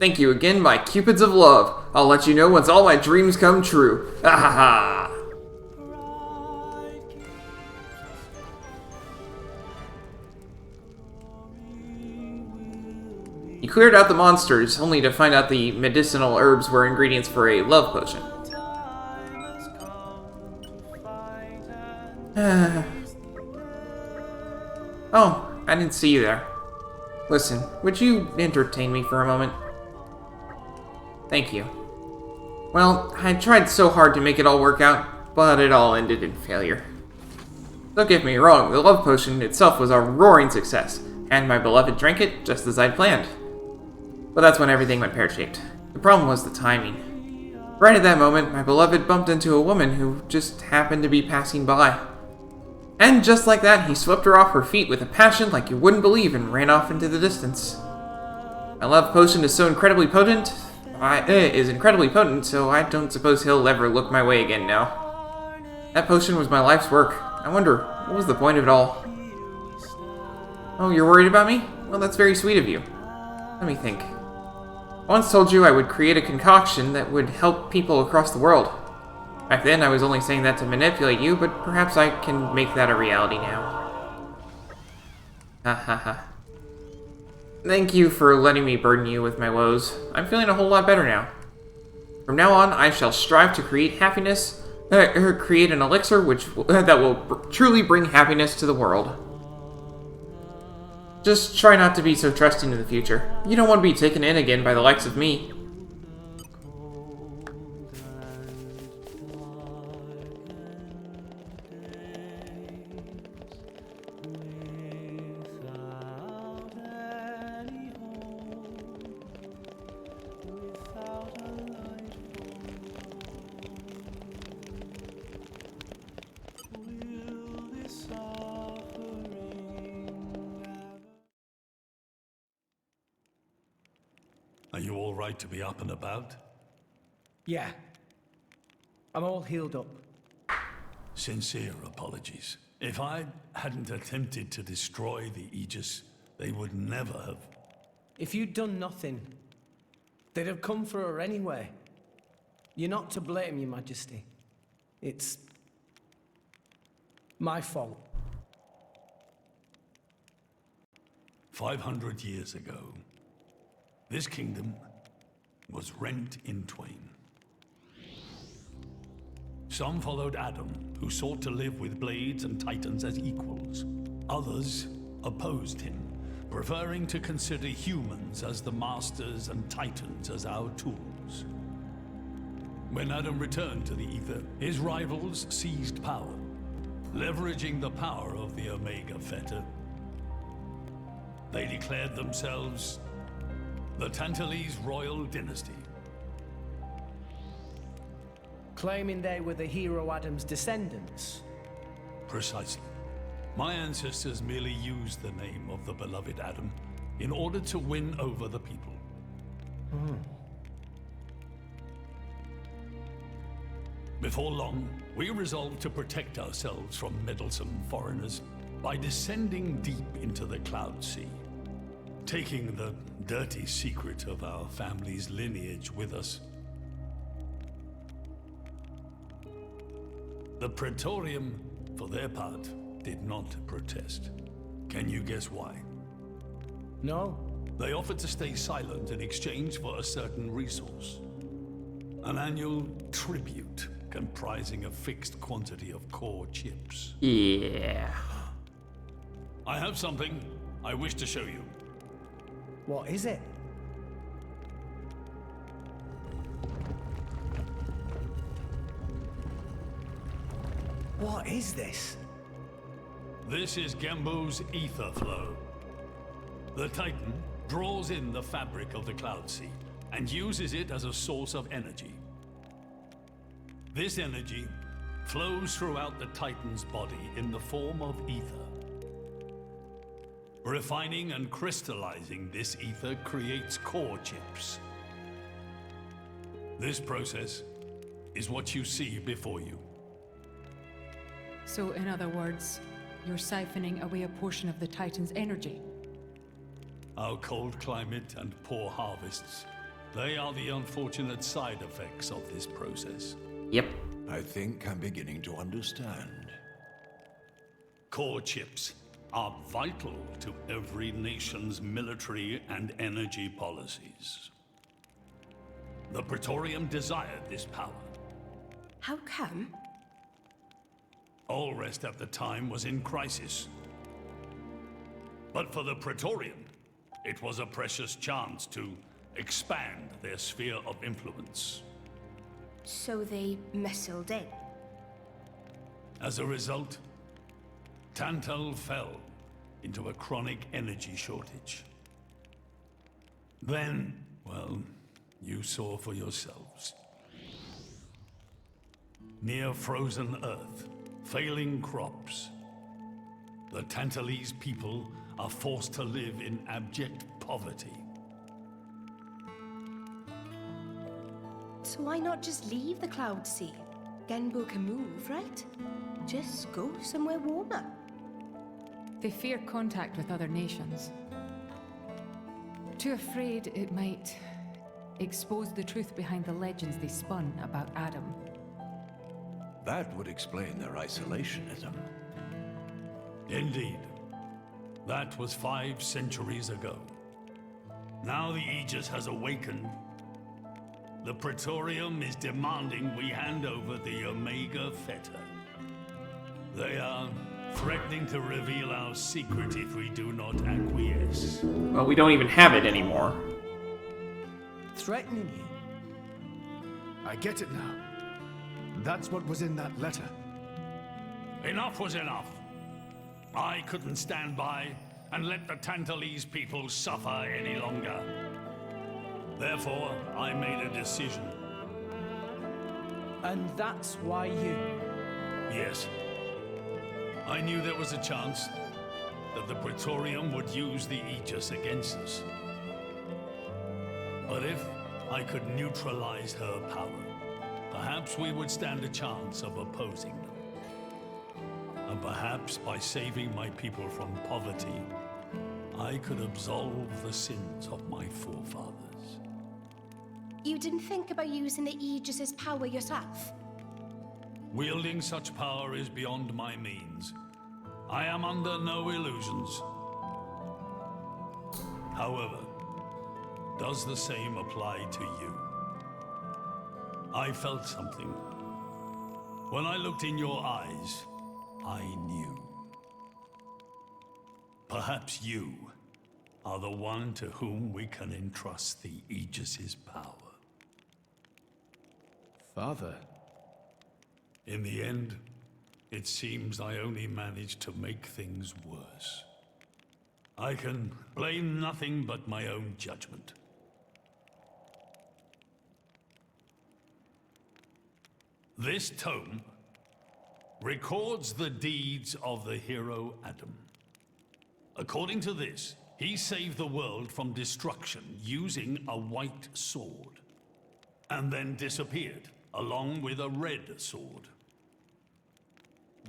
Thank you again, my cupids of love. I'll let you know once all my dreams come true. Ah ha ha! You cleared out the monsters, only to find out the medicinal herbs were ingredients for a love potion. Oh, I didn't see you there. Listen, would you entertain me for a moment? Thank you. Well, I tried so hard to make it all work out, but it all ended in failure. Don't get me wrong, the love potion itself was a roaring success, and my beloved drank it just as I'd planned. But that's when everything went pear-shaped. The problem was the timing. Right at that moment, my beloved bumped into a woman who just happened to be passing by. And just like that, he swept her off her feet with a passion like you wouldn't believe and ran off into the distance. My love potion is incredibly potent, so I don't suppose he'll ever look my way again now. That potion was my life's work. I wonder, what was the point of it all? Oh, you're worried about me? Well, that's very sweet of you. Let me think. I once told you I would create a concoction that would help people across the world. Back then, I was only saying that to manipulate you, but perhaps I can make that a reality now. Ha ha ha. Thank you for letting me burden you with my woes. I'm feeling a whole lot better now. From now on, I shall strive to create happiness, create an elixir that will truly bring happiness to the world. Just try not to be so trusting in the future. You don't want to be taken in again by the likes of me. Are you all right to be up and about? Yeah. I'm all healed up. Sincere apologies. If I hadn't attempted to destroy the Aegis, they would never have. If you'd done nothing, they'd have come for her anyway. You're not to blame, Your Majesty. It's my fault. 500 years ago, this kingdom was rent in twain. Some followed Adam, who sought to live with blades and titans as equals. Others opposed him, preferring to consider humans as the masters and titans as our tools. When Adam returned to the Ether, his rivals seized power, leveraging the power of the Omega Fetter. They declared themselves the Tantalese royal dynasty. Claiming they were the hero Adam's descendants. Precisely. My ancestors merely used the name of the beloved Adam in order to win over the people. Before long, we resolved to protect ourselves from meddlesome foreigners by descending deep into the Cloud Sea, taking the dirty secret of our family's lineage with us. The Praetorium, for their part, did not protest. Can you guess why? No. They offered to stay silent in exchange for a certain resource. An annual tribute comprising a fixed quantity of core chips. Yeah. I have something I wish to show you. What is it? What is this? This is Genbu's ether flow. The Titan draws in the fabric of the Cloud Sea and uses it as a source of energy. This energy flows throughout the Titan's body in the form of ether. Refining and crystallizing this ether creates core chips. This process is what you see before you. So, in other words, you're siphoning away a portion of the Titan's energy. Our cold climate and poor harvests, they are the unfortunate side effects of this process. Yep. I think I'm beginning to understand. Core chips are vital to every nation's military and energy policies. The Praetorium desired this power. How come? Allrest at the time was in crisis. But for the Praetorium, it was a precious chance to expand their sphere of influence. So they muscled in. As a result, Tantal fell into a chronic energy shortage. Then, well, you saw for yourselves. Near frozen earth, failing crops, the Tantalese people are forced to live in abject poverty. So why not just leave the Cloud Sea? Genbu can move, right? Just go somewhere warmer. They fear contact with other nations. Too afraid it might expose the truth behind the legends they spun about Adam. That would explain their isolationism. Indeed. That was 5 centuries ago. Now the Aegis has awakened. The Praetorium is demanding we hand over the Omega Fetter. They are threatening to reveal our secret if we do not acquiesce. Well, we don't even have it anymore. Threatening you? I get it now. That's what was in that letter. Enough was enough. I couldn't stand by and let the Tantalese people suffer any longer. Therefore, I made a decision. And that's why you... Yes. I knew there was a chance that the Praetorium would use the Aegis against us. But if I could neutralize her power, perhaps we would stand a chance of opposing them. And perhaps by saving my people from poverty, I could absolve the sins of my forefathers. You didn't think about using the Aegis's power yourself? Wielding such power is beyond my means. I am under no illusions. However, does the same apply to you? I felt something. When I looked in your eyes, I knew. Perhaps you are the one to whom we can entrust the Aegis's power. Father. In the end, it seems I only managed to make things worse. I can blame nothing but my own judgment. This tome records the deeds of the hero Adam. According to this, he saved the world from destruction using a white sword, and then disappeared, along with a red sword.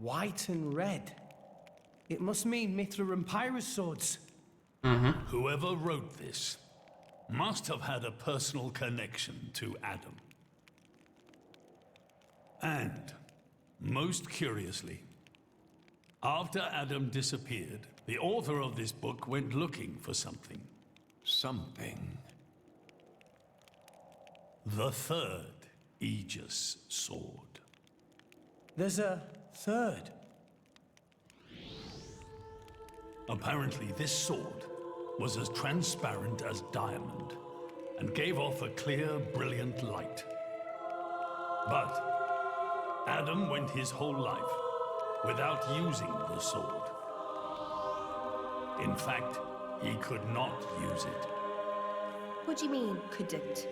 White and red. It must mean Mithra and Pyrrhus swords. Whoever wrote this must have had a personal connection to Adam. And, most curiously, after Adam disappeared, the author of this book went looking for something. Something? The third Aegis sword. There's a third. Apparently, this sword was as transparent as diamond and gave off a clear, brilliant light. But Adam went his whole life without using the sword. In fact, he could not use it. What do you mean, couldn't?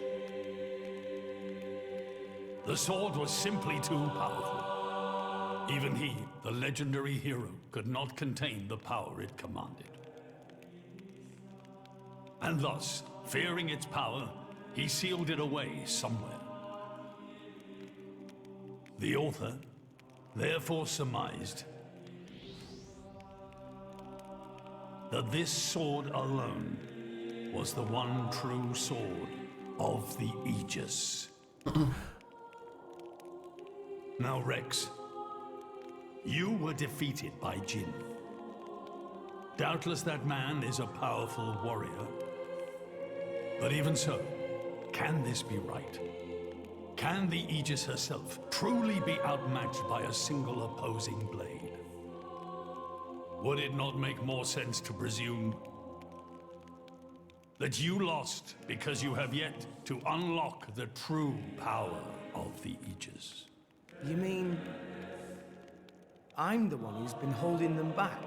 The sword was simply too powerful. Even he, the legendary hero, could not contain the power it commanded. And thus, fearing its power, he sealed it away somewhere. The author therefore surmised that this sword alone was the one true sword of the Aegis. Now, Rex, you were defeated by Jion. Doubtless that man is a powerful warrior. But even so, can this be right? Can the Aegis herself truly be outmatched by a single opposing blade? Would it not make more sense to presume That you lost because you have yet to unlock the true power of the Aegis. You mean I'm the one who's been holding them back?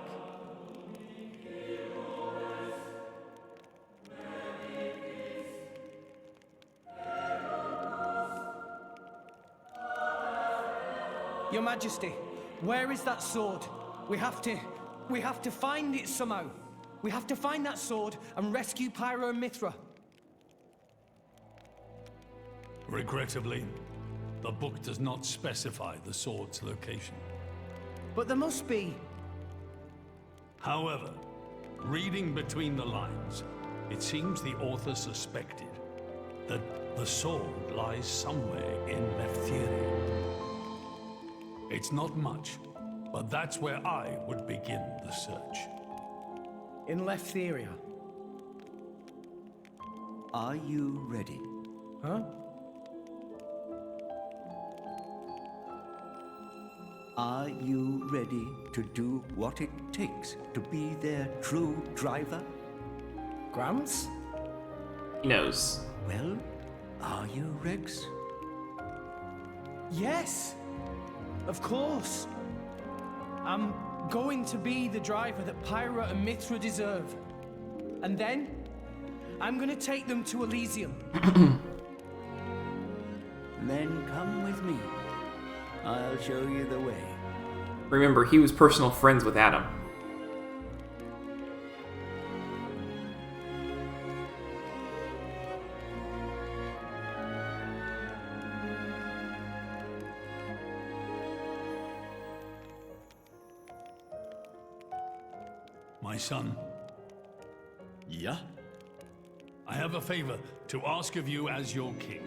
Your Majesty, where is that sword? We have to find it somehow. We have to find that sword and rescue Pyro and Mithra. Regrettably, the book does not specify the sword's location. But there must be. However, reading between the lines, it seems the author suspected that the sword lies somewhere in Leftheria. It's not much, but that's where I would begin the search. In Leftheria. Are you ready? Huh? Are you ready to do what it takes to be their true driver? Gramps? He knows. Well, are you, Rex? Yes! Of course! I'm going to be the driver that Pyra and Mithra deserve. And then, I'm gonna take them to Elysium. Then come with me. I'll show you the way. Remember, he was personal friends with Adam. My son. Yeah? I have a favor to ask of you as your king.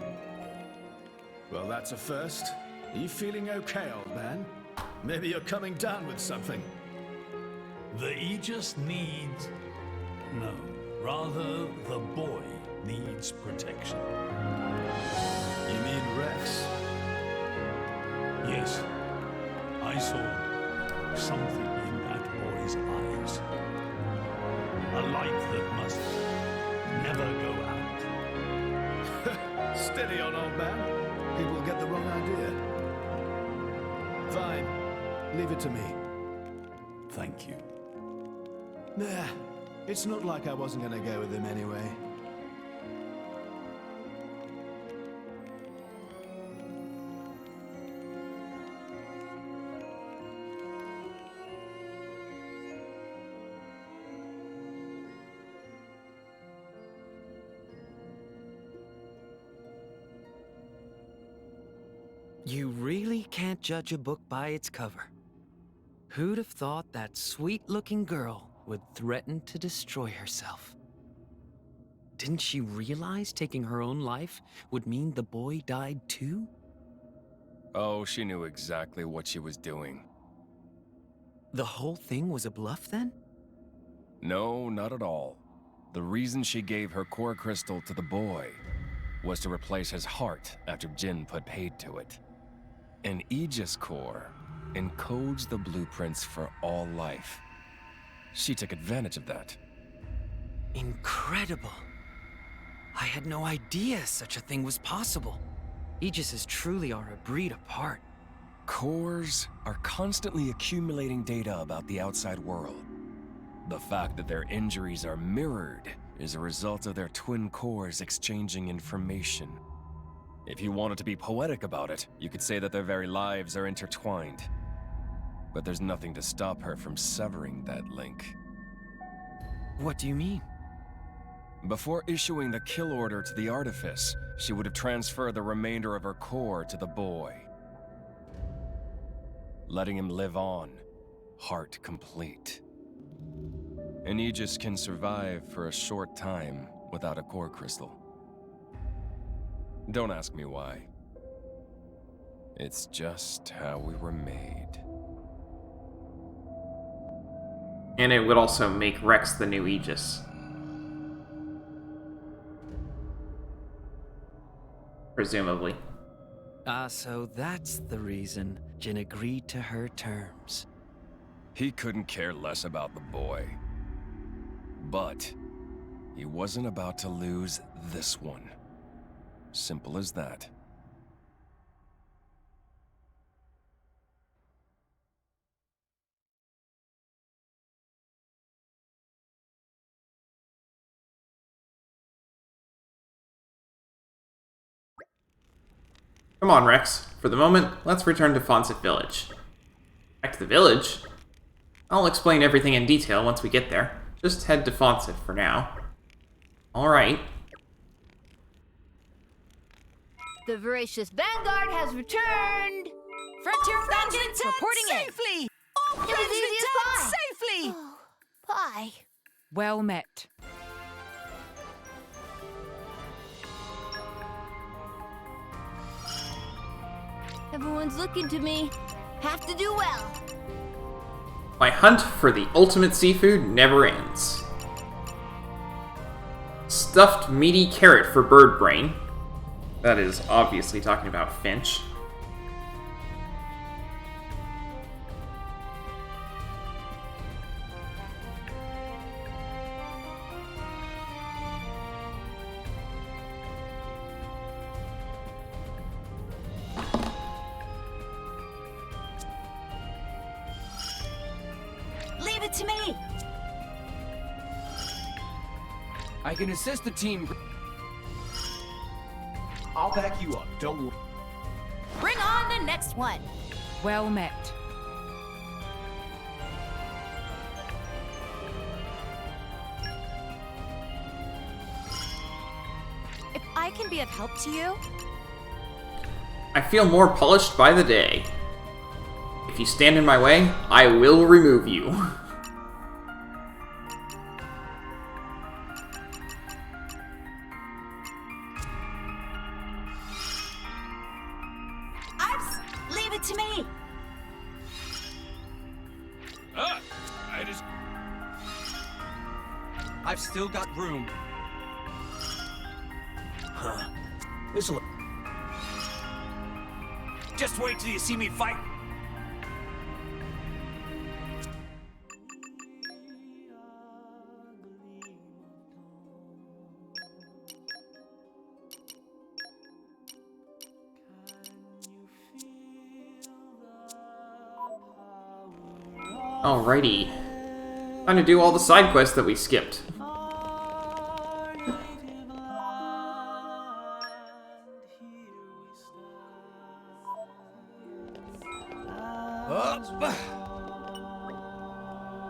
Well, that's a first. Are you feeling okay, old man? Maybe you're coming down with something. The Aegis needs... No, rather the boy needs protection. You mean Rex? Yes. I saw something in that boy's eyes. A light that must never go out. Steady on, old man. People will get the wrong idea. Fine. Leave it to me. Thank you. Nah, it's not like I wasn't gonna go with him anyway. You really can't judge a book by its cover. Who'd have thought that sweet-looking girl would threaten to destroy herself? Didn't she realize taking her own life would mean the boy died too? Oh, she knew exactly what she was doing. The whole thing was a bluff then? No, not at all. The reason she gave her core crystal to the boy was to replace his heart after Jin put paid to it. An Aegis core encodes the blueprints for all life. She took advantage of that. Incredible. I had no idea such a thing was possible. Aegises truly are a breed apart. Cores are constantly accumulating data about the outside world. The fact that their injuries are mirrored is a result of their twin cores exchanging information. If you wanted to be poetic about it, you could say that their very lives are intertwined. But there's nothing to stop her from severing that link. What do you mean? Before issuing the kill order to the Artifice, she would have transferred the remainder of her core to the boy, letting him live on, heart complete. An Aegis can survive for a short time without a core crystal. Don't ask me why. It's just how we were made. And it would also make Rex the new Aegis. Presumably. So that's the reason Jin agreed to her terms. He couldn't care less about the boy. But he wasn't about to lose this one. Simple as that. Come on, Rex. For the moment, let's return to Fawncett Village. Back to the village? I'll explain everything in detail once we get there. Just head to Fawncett for now. Alright. The voracious vanguard has returned! Frontier Friends vengeance return reporting safely! in! All It was friends easy as return pie. safely! Pie. Well met. Everyone's looking to me. Have to do well. My hunt for the ultimate seafood never ends. Stuffed meaty carrot for bird brain. That is obviously talking about Finch. Leave it to me! I can assist the team. I'll back you up, don't worry. Bring on the next one! Well met. If I can be of help to you, I feel more polished by the day. If you stand in my way, I will remove you. Leave it to me! I've still got room. Huh. This'll... Just wait till you see me fight. Alrighty. Time to do all the side quests that we skipped.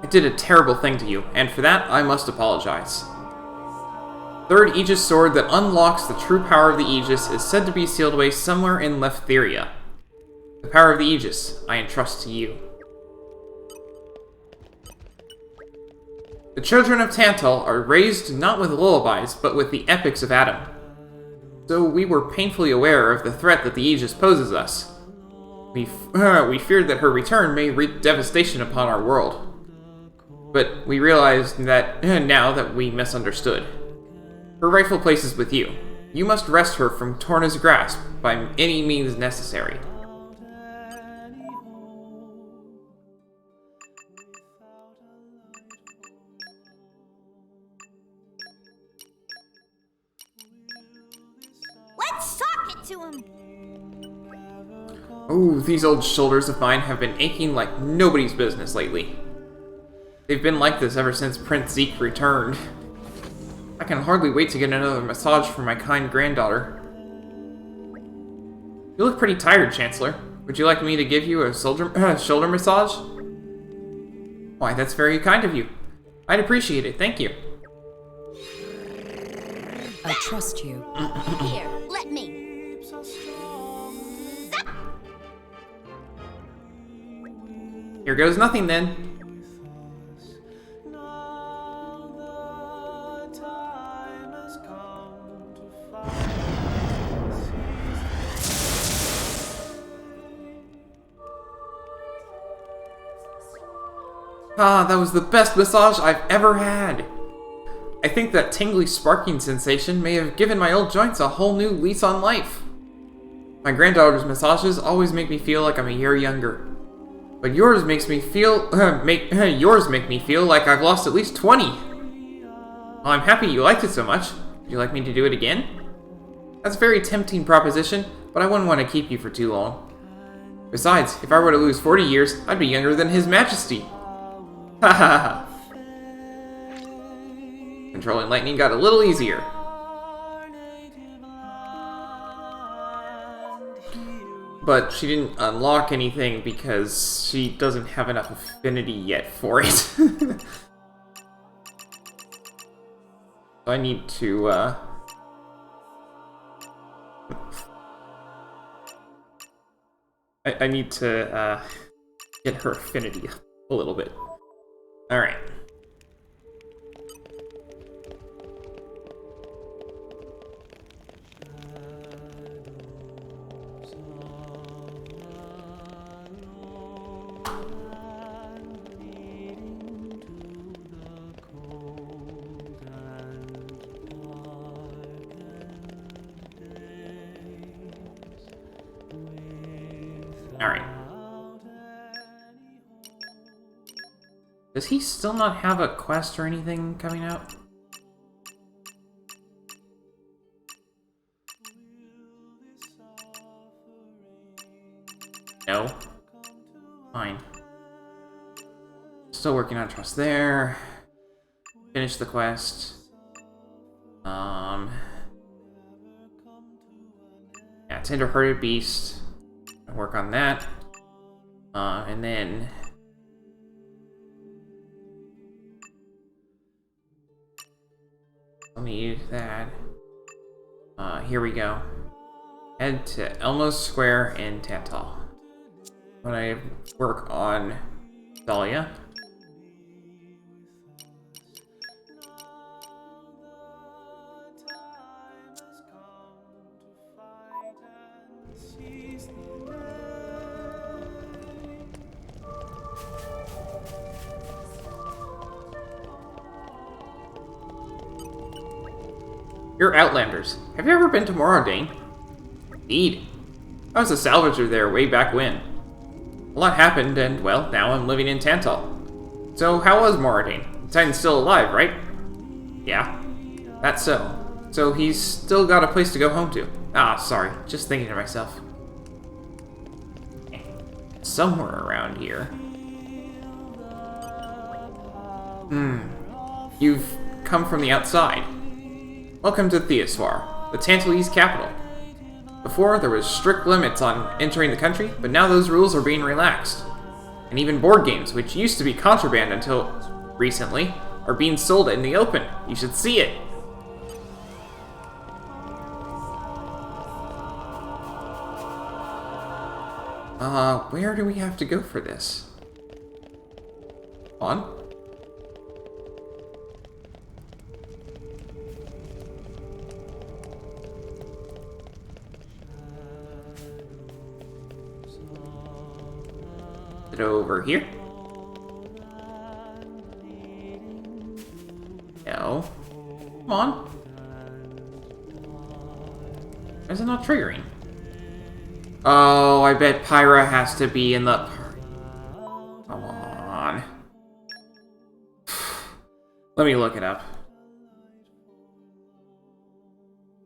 I did a terrible thing to you, and for that, I must apologize. Third Aegis sword that unlocks the true power of the Aegis is said to be sealed away somewhere in Leftheria. The power of the Aegis, I entrust to you. The children of Tantal are raised not with lullabies, but with the epics of Adam. So we were painfully aware of the threat that the Aegis poses us. We feared that her return may wreak devastation upon our world. But we realized that now that we misunderstood. Her rightful place is with you. You must wrest her from Torna's grasp by any means necessary. Let's talk it to him! Oh, these old shoulders of mine have been aching like nobody's business lately. They've been like this ever since Prince Zeke returned. I can hardly wait to get another massage from my kind granddaughter. You look pretty tired, Chancellor. Would you like me to give you a shoulder massage? Why, that's very kind of you. I'd appreciate it, thank you. I trust you. Here, let me. Here goes nothing then. Ah, that was the best massage I've ever had. I think that tingly sparking sensation may have given my old joints a whole new lease on life. My granddaughter's massages always make me feel like I'm a year younger. But yours makes me feel yours make me feel like I've lost at least 20. Well, I'm happy you liked it so much. Would you like me to do it again? That's a very tempting proposition, but I wouldn't want to keep you for too long. Besides, if I were to lose 40 years, I'd be younger than His Majesty. Ha ha ha. Controlling lightning got a little easier. But she didn't unlock anything because she doesn't have enough affinity yet for it. So I need to, I need to, get her affinity up a little bit. Alright. Alright. Does he still not have a quest or anything coming out? No. Fine. Still working on trust there. Finish the quest. Yeah, tender-hearted beast. Work on that. And then let me use that. Here we go. Head to Elmo's Square in Tantal. When I work on Dahlia. You're Outlanders. Have you ever been to Moradane? Indeed. I was a salvager there way back when. A lot happened, and, well, now I'm living in Tantal. So, how was Moradane? Titan's still alive, right? Yeah. That's so. So he's still got a place to go home to. Ah, sorry. Just thinking to myself. Somewhere around here. You've come from the outside. Welcome to Theoswar, the Tantalese capital. Before, there was strict limits on entering the country, but now those rules are being relaxed. And even board games, which used to be contraband until recently, are being sold in the open. You should see it. Where do we have to go for this? On? Over here? No. Come on. Why is it not triggering? Oh, I bet Pyra has to be in the party. Come on. Let me look it up.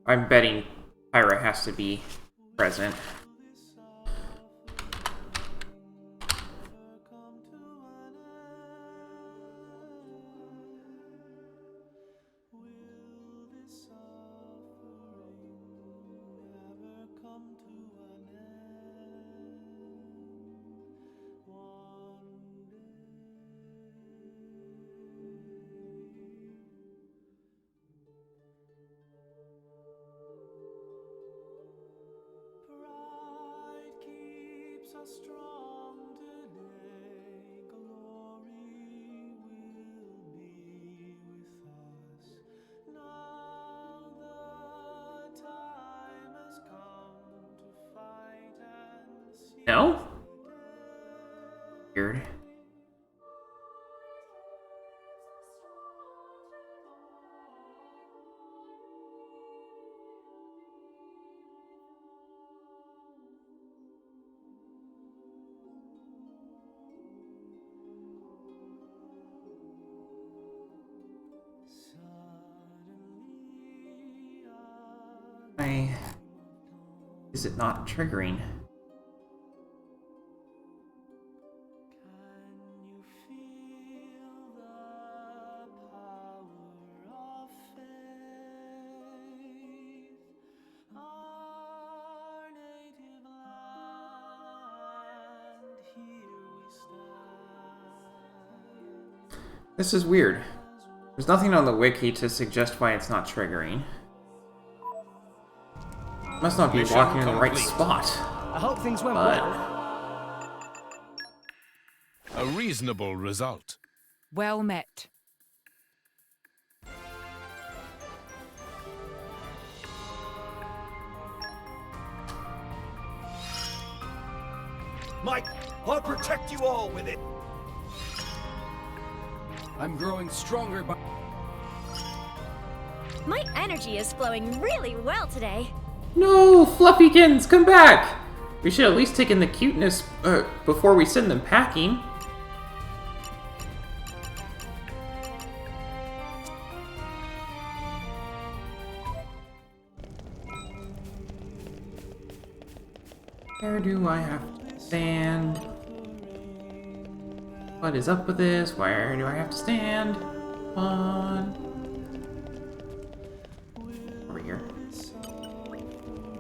I'm betting Pyra has to be present. No? Weird. Why is it not triggering? This is weird. There's nothing on the wiki to suggest why it's not triggering. Must not be walking in the right spot. I hope things went well. A reasonable result. Well met. Mike, I'll protect you all with it. I'm growing stronger by... My energy is flowing really well today. No, Fluffykins, come back! We should at least take in the cuteness before we send them packing. Where do I have to stand? What is up with this? Where do I have to stand? On. Over here.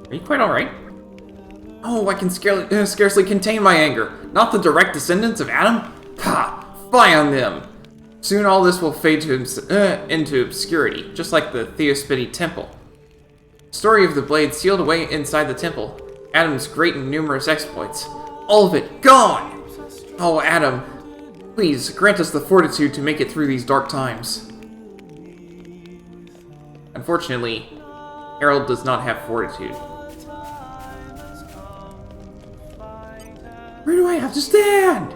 Are you quite alright? Oh, I can scarcely contain my anger. Not the direct descendants of Adam? Ha! Fie on them! Soon all this will fade to into obscurity, just like the Theospity Temple. Story of the blade sealed away inside the temple. Adam's great and numerous exploits. All of it gone! Oh, Adam, please grant us the fortitude to make it through these dark times. Unfortunately, Harold does not have fortitude. Where do I have to stand?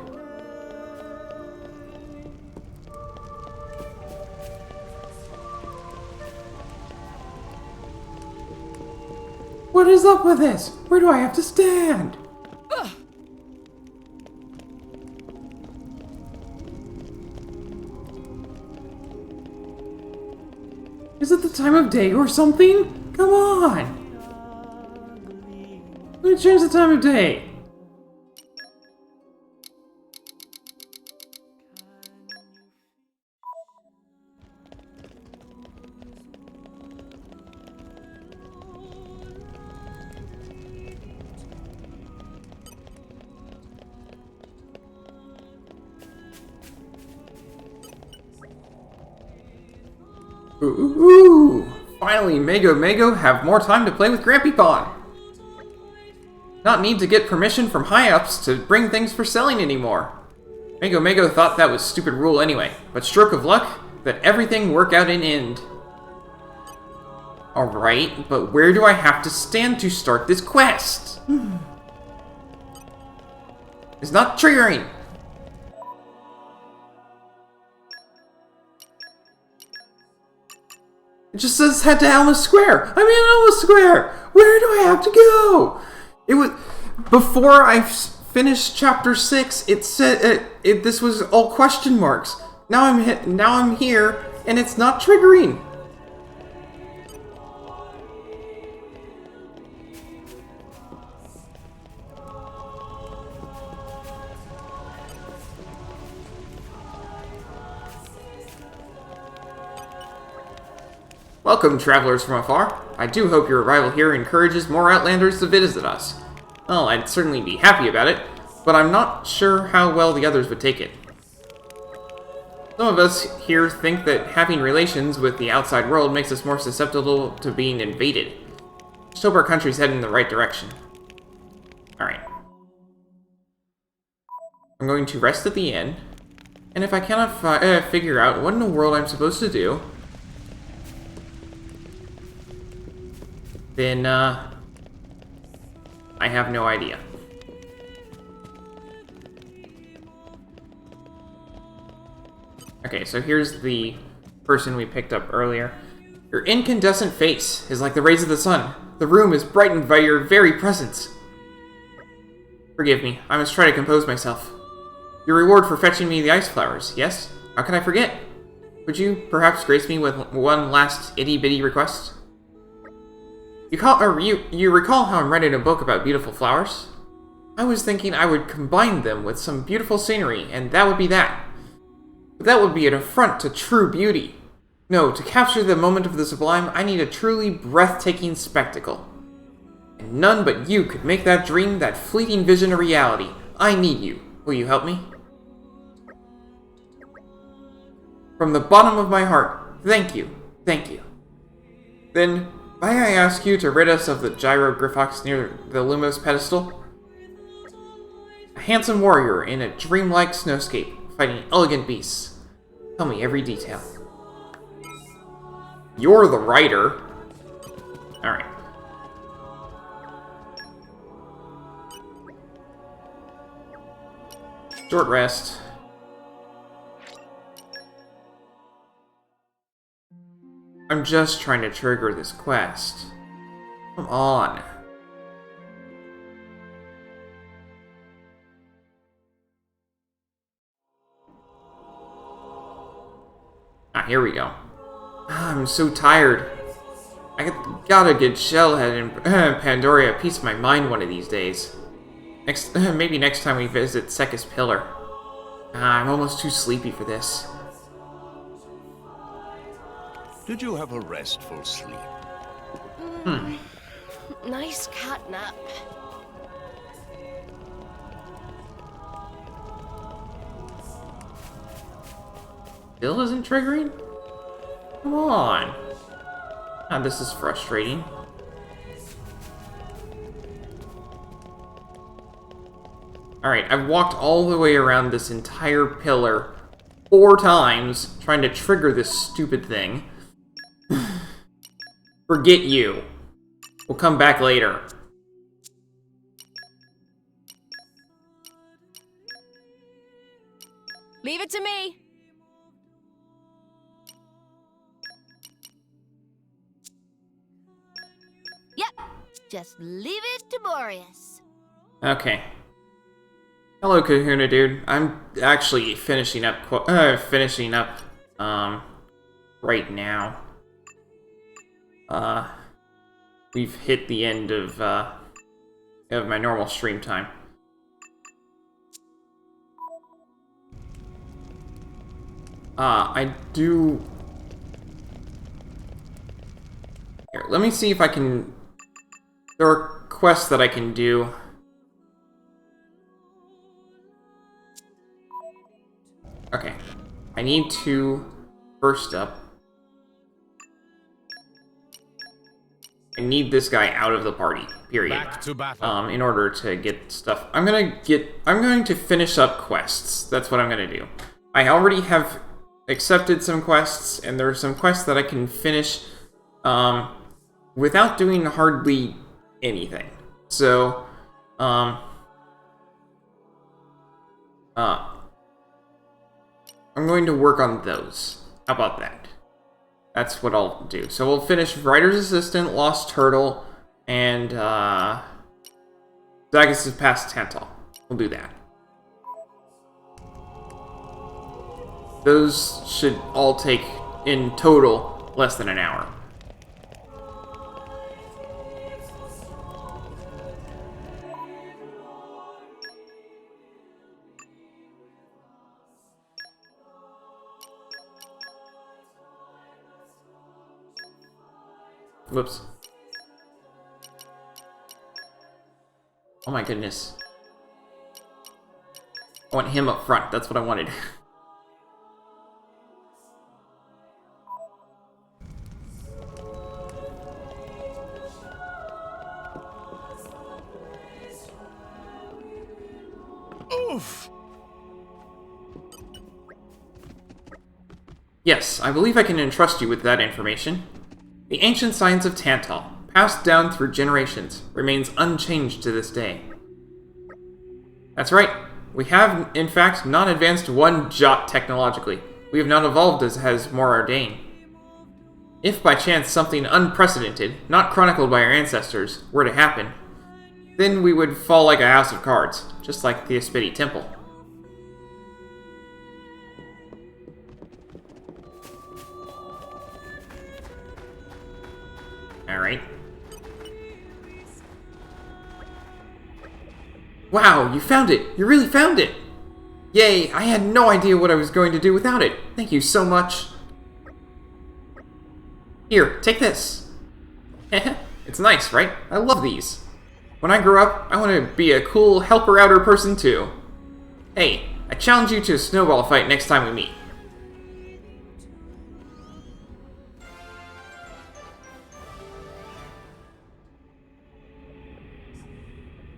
What is up with this? Where do I have to stand? Ugh. Is it the time of day or something? Come on! Let me change the time of day. Ooh! Finally, Mago have more time to play with Grampy Pond. Not need to get permission from high-ups to bring things for selling anymore. Mago thought that was stupid rule anyway, but stroke of luck, that everything work out in end. Alright, but where do I have to stand to start this quest? It's not triggering! It just says head to Alma Square. I'm in Alma Square. Where do I have to go? It was before I finished chapter 6. It said this was all question marks. Now I'm here, and it's not triggering. Welcome, travelers from afar. I do hope your arrival here encourages more Outlanders to visit us. Well, I'd certainly be happy about it, but I'm not sure how well the others would take it. Some of us here think that having relations with the outside world makes us more susceptible to being invaded. Just hope our country's heading in the right direction. Alright. I'm going to rest at the inn, and if I cannot figure out what in the world I'm supposed to do, then, I have no idea. Okay, so here's the person we picked up earlier. Your incandescent face is like the rays of the sun. The room is brightened by your very presence. Forgive me, I must try to compose myself. Your reward for fetching me the ice flowers, yes? How could I forget? Would you perhaps grace me with one last itty-bitty request? You recall how I'm writing a book about beautiful flowers? I was thinking I would combine them with some beautiful scenery, and that would be that. But that would be an affront to true beauty. No, to capture the moment of the sublime, I need a truly breathtaking spectacle. And none but you could make that dream, that fleeting vision, a reality. I need you. Will you help me? From the bottom of my heart, thank you. Thank you. Then, may I ask you to rid us of the gyrogryphox near the Lumos pedestal? A handsome warrior in a dreamlike snowscape, fighting elegant beasts. Tell me every detail. You're the writer. Alright. Short rest. I'm just trying to trigger this quest. Come on. Ah, here we go. I'm so tired. I gotta get Shellhead and Pandora a piece of my mind one of these days. Maybe next time we visit Sekis Pillar. I'm almost too sleepy for this. Did you have a restful sleep? Nice cat nap. Still isn't triggering? Come on. Ah, this is frustrating. Alright, I've walked all the way around this entire pillar 4 times trying to trigger this stupid thing. Forget you. We'll come back later. Leave it to me. Yep. Just leave it to Boreas. Okay. Hello, Kahuna dude. I'm actually finishing up right now. We've hit the end of my normal stream time. I do... Here, let me see if I can... There are quests that I can do. Okay. I need to... First up... I need this guy out of the party, period. Back to battle. In order to get stuff. I'm going to finish up quests. That's what I'm going to do. I already have accepted some quests, and there are some quests that I can finish without doing hardly anything. So, I'm going to work on those. How about that? That's what I'll do. So we'll finish Writer's Assistant, Lost Turtle, and Zagus' Past Tantal. We'll do that. Those should all take, in total, less than an hour. Whoops. Oh my goodness. I want him up front. That's what I wanted. Oof! Yes, I believe I can entrust you with that information. The ancient science of Tantal, passed down through generations, remains unchanged to this day. That's right. We have, in fact, not advanced one jot technologically. We have not evolved as has Morardain. If by chance something unprecedented, not chronicled by our ancestors, were to happen, then we would fall like a house of cards, just like the Aspidi Temple. Alright. Wow, you found it! You really found it! Yay, I had no idea what I was going to do without it. Thank you so much. Here, take this. It's nice, right? I love these. When I grow up, I want to be a cool helper-outer person too. Hey, I challenge you to a snowball fight next time we meet.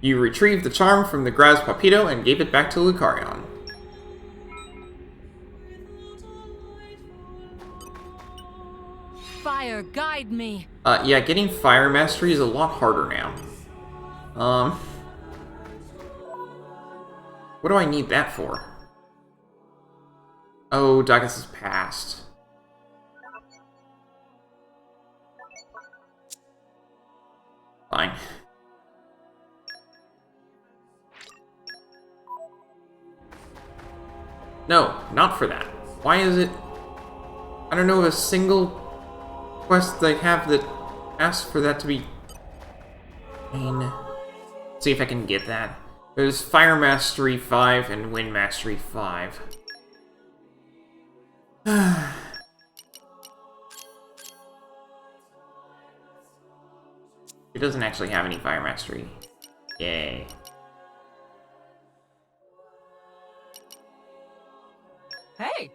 You retrieved the charm from the Graz Papito and gave it back to Lucarion. Fire, guide me. Yeah, getting Fire Mastery is a lot harder now. What do I need that for? Oh, Dagas is passed. Fine. No, not for that. Why is it... I don't know of a single quest that I have that asks for that to be... See if I can get that. There's Fire Mastery 5 and Wind Mastery 5. It doesn't actually have any Fire Mastery. Yay. Hey!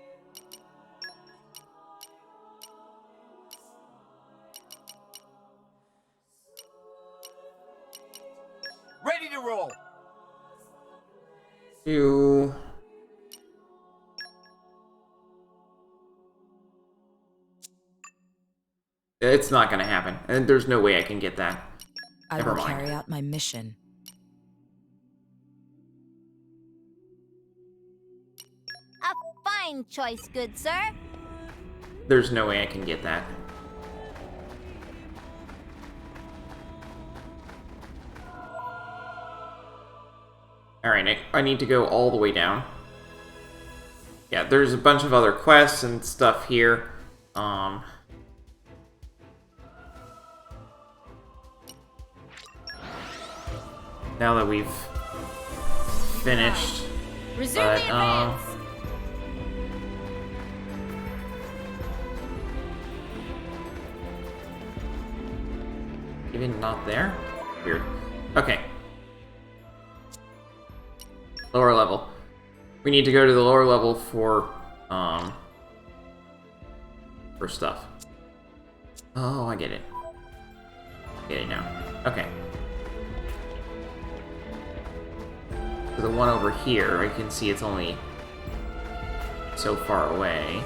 Ready to roll. You... It's not gonna happen. And there's no way I can get that. I Never will mind. carry out my mission. A fine choice, good sir. There's no way I can get that. Alright, I need to go all the way down. Yeah, there's a bunch of other quests and stuff here. Now that we've finished. Resume But, the advance. Even not there? Weird. Okay. Lower level. We need to go to the lower level for stuff. Oh, I get it. Get it now. Okay. So the one over here, I can see it's only so far away.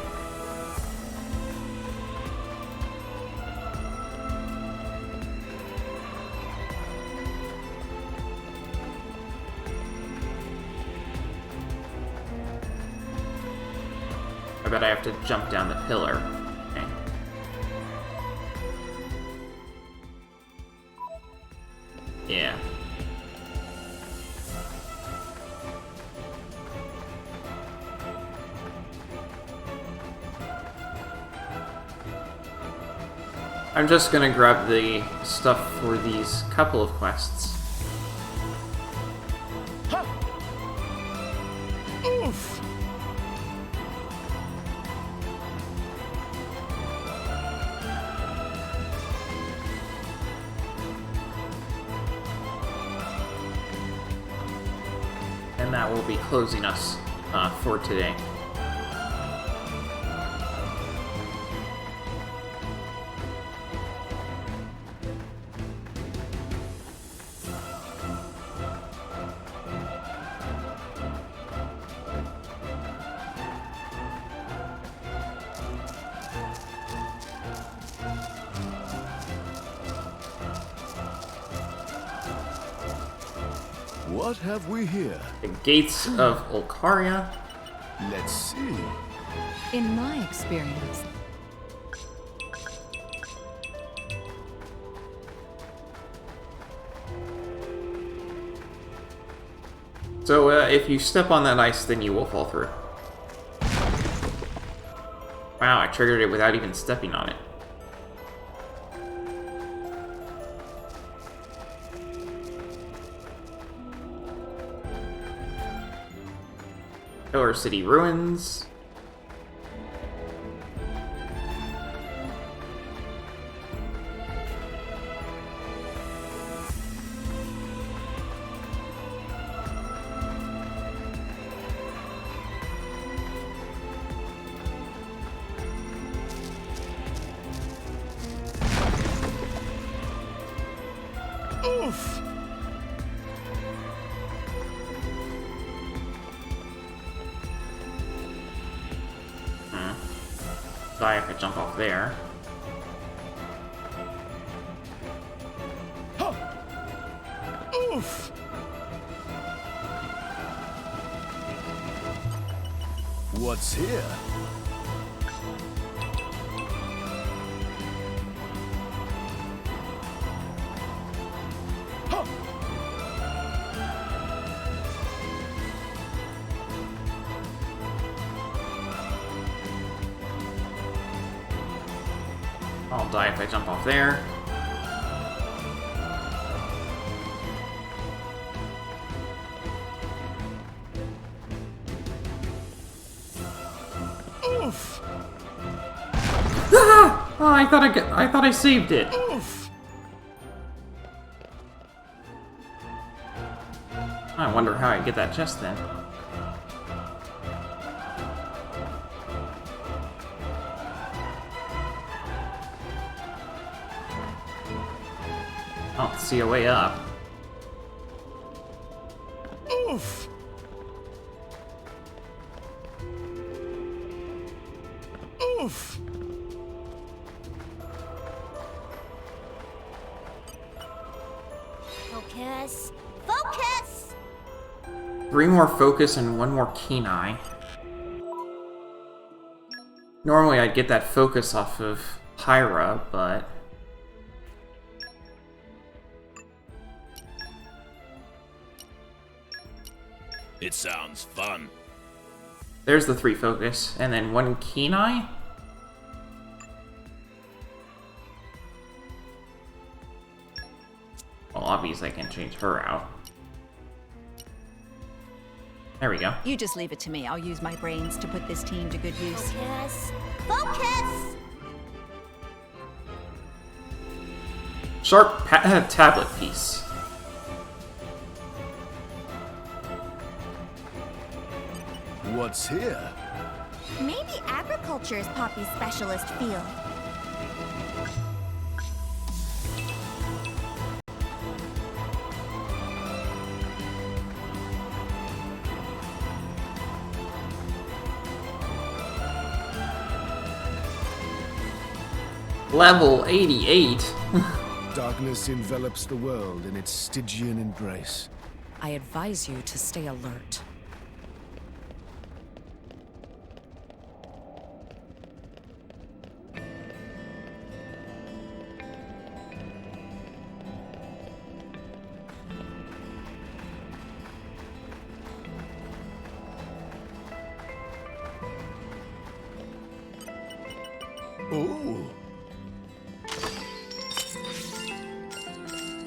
I bet I have to jump down the pillar. Okay. Yeah. I'm just gonna grab the stuff for these couple of quests. Oof! And that will be closing us for today. What have we here? The gates of Olcaria. Let's see. In my experience, So if you step on that ice, then you will fall through. Wow, I triggered it without even stepping on it. Pillar City ruins. Oof! Sorry if I jump off there. Oof! What's here? I'll die if I jump off there. Oof! Ah! Oh, I thought I saved it. Oof! I wonder how I get that chest then. I don't see a way up. Oof! Oof! Focus. Focus! 3 more focus and 1 more keen eye. Normally I'd get that focus off of Pyra, but... It sounds fun. There's the 3 focus, and then 1 keen eye? Well, obviously I can change her out. There we go. You just leave it to me. I'll use my brains to put this team to good use. Focus. Focus! Sharp tablet piece. What's here? Maybe agriculture is Poppy's specialist field. Level 88. Darkness envelops the world in its Stygian embrace. I advise you to stay alert. Ooh.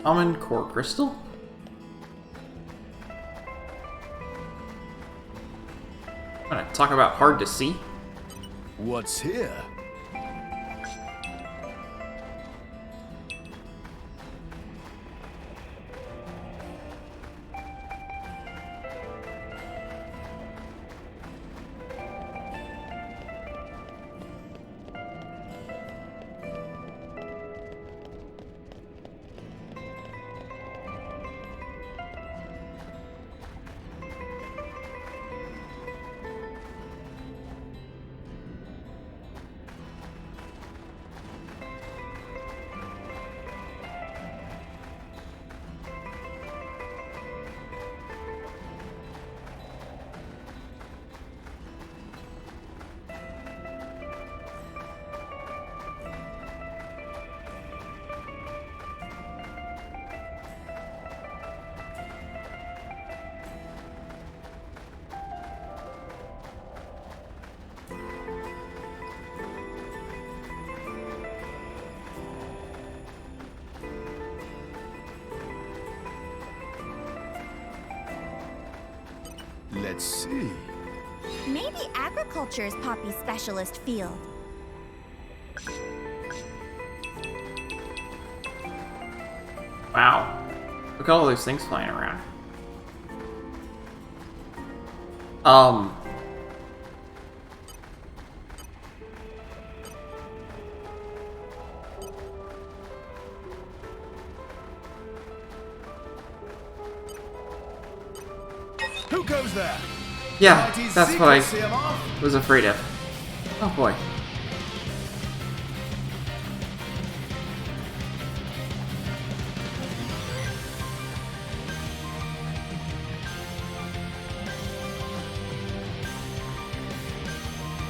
Almond core crystal? Wanna talk about hard to see? What's here? Let's see. Maybe agriculture is Poppy's specialist field. Wow. Look at all those things flying around. Who goes there? Yeah, Mighty that's what I secret, Siamar. was afraid of. Oh boy.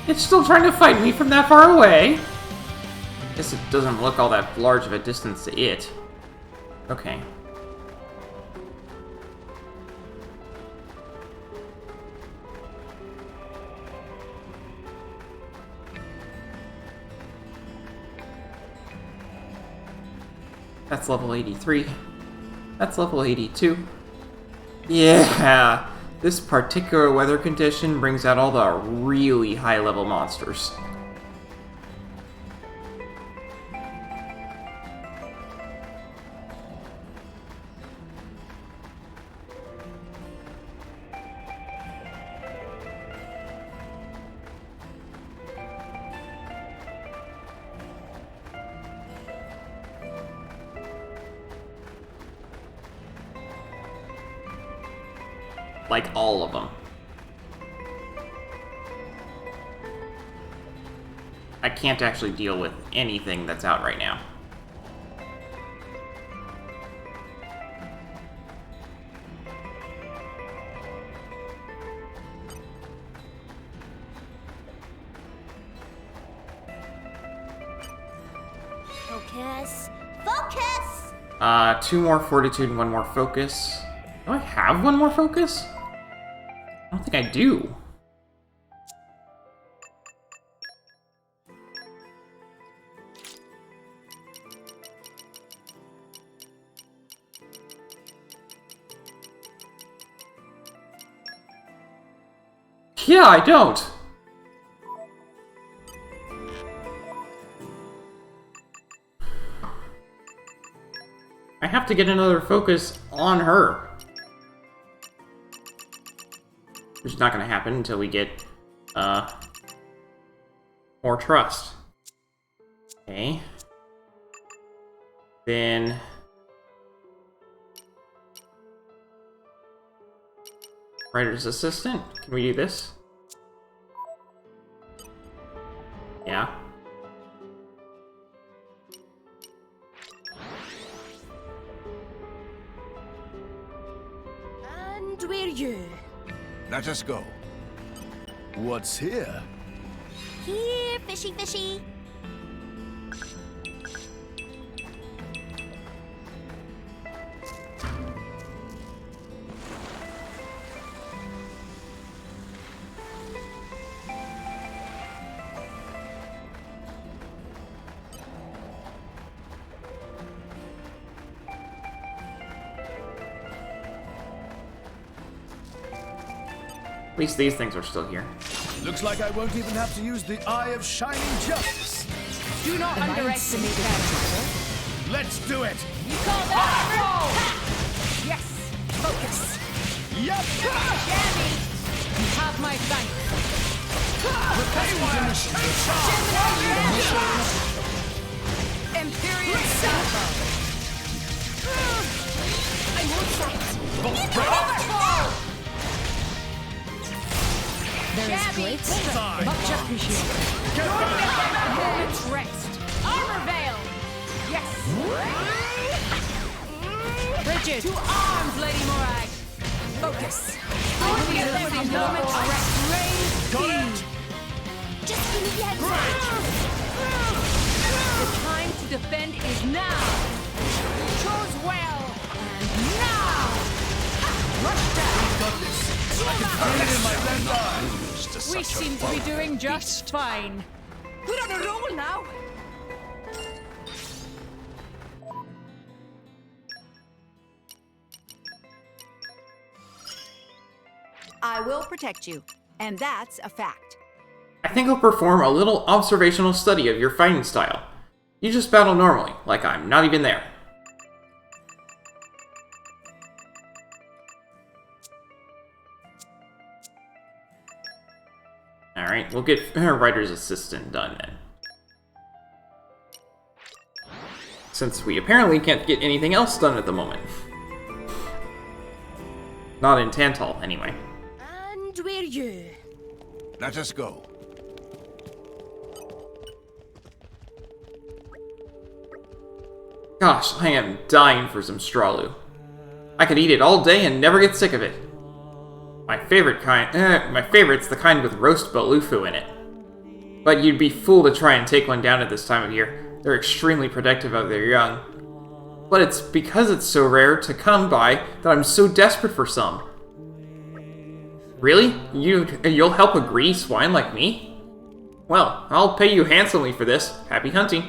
It's still trying to fight me from that far away. Guess it doesn't look all that large of a distance to it. Okay. That's level 83. That's level 82. Yeah! This particular weather condition brings out all the really high-level monsters. Like, all of them. I can't actually deal with anything that's out right now. Focus! Focus! 2 more fortitude and 1 more focus. Do I have 1 more focus? I don't think I do. Yeah, I don't. I have to get another focus on her. Which is not going to happen until we get, more trust. Okay. Then... Writer's assistant. Can we do this? Yeah. And we're you. Let us go. What's here? Here, fishy fishy. At least these things are still here. Looks like I won't even have to use the Eye of Shining Justice. Do not underestimate them. Let's do it. You call that yes. Focus. Yep. Jammy. You have my thanks. Imperial Salvo. I won't fight. Overfall. There is great strength. Much appreciated. Moment's rest. Armor veil. Yes. Bridget. To arms, Lady Morag. Focus. I will give them a moment of rest. Raise speed. Just give me the heads. The time to defend is now. Chose well. And now. Rush down. We seem to be doing just fine. We're on a roll now. I will protect you. And that's a fact. I think I'll perform a little observational study of your fighting style. You just battle normally, like I'm not even there. Alright, we'll get Writer's Assistant done then. Since we apparently can't get anything else done at the moment. Not in Tantal, anyway. And where you? Let us go. Gosh, I am dying for some Strawloo. I could eat it all day and never get sick of it. My favorite's the kind with roast Balufu in it. But you'd be fool to try and take one down at this time of year. They're extremely protective of their young. But it's because it's so rare to come by that I'm so desperate for some. Really? You'll help a greedy swine like me? Well, I'll pay you handsomely for this. Happy hunting.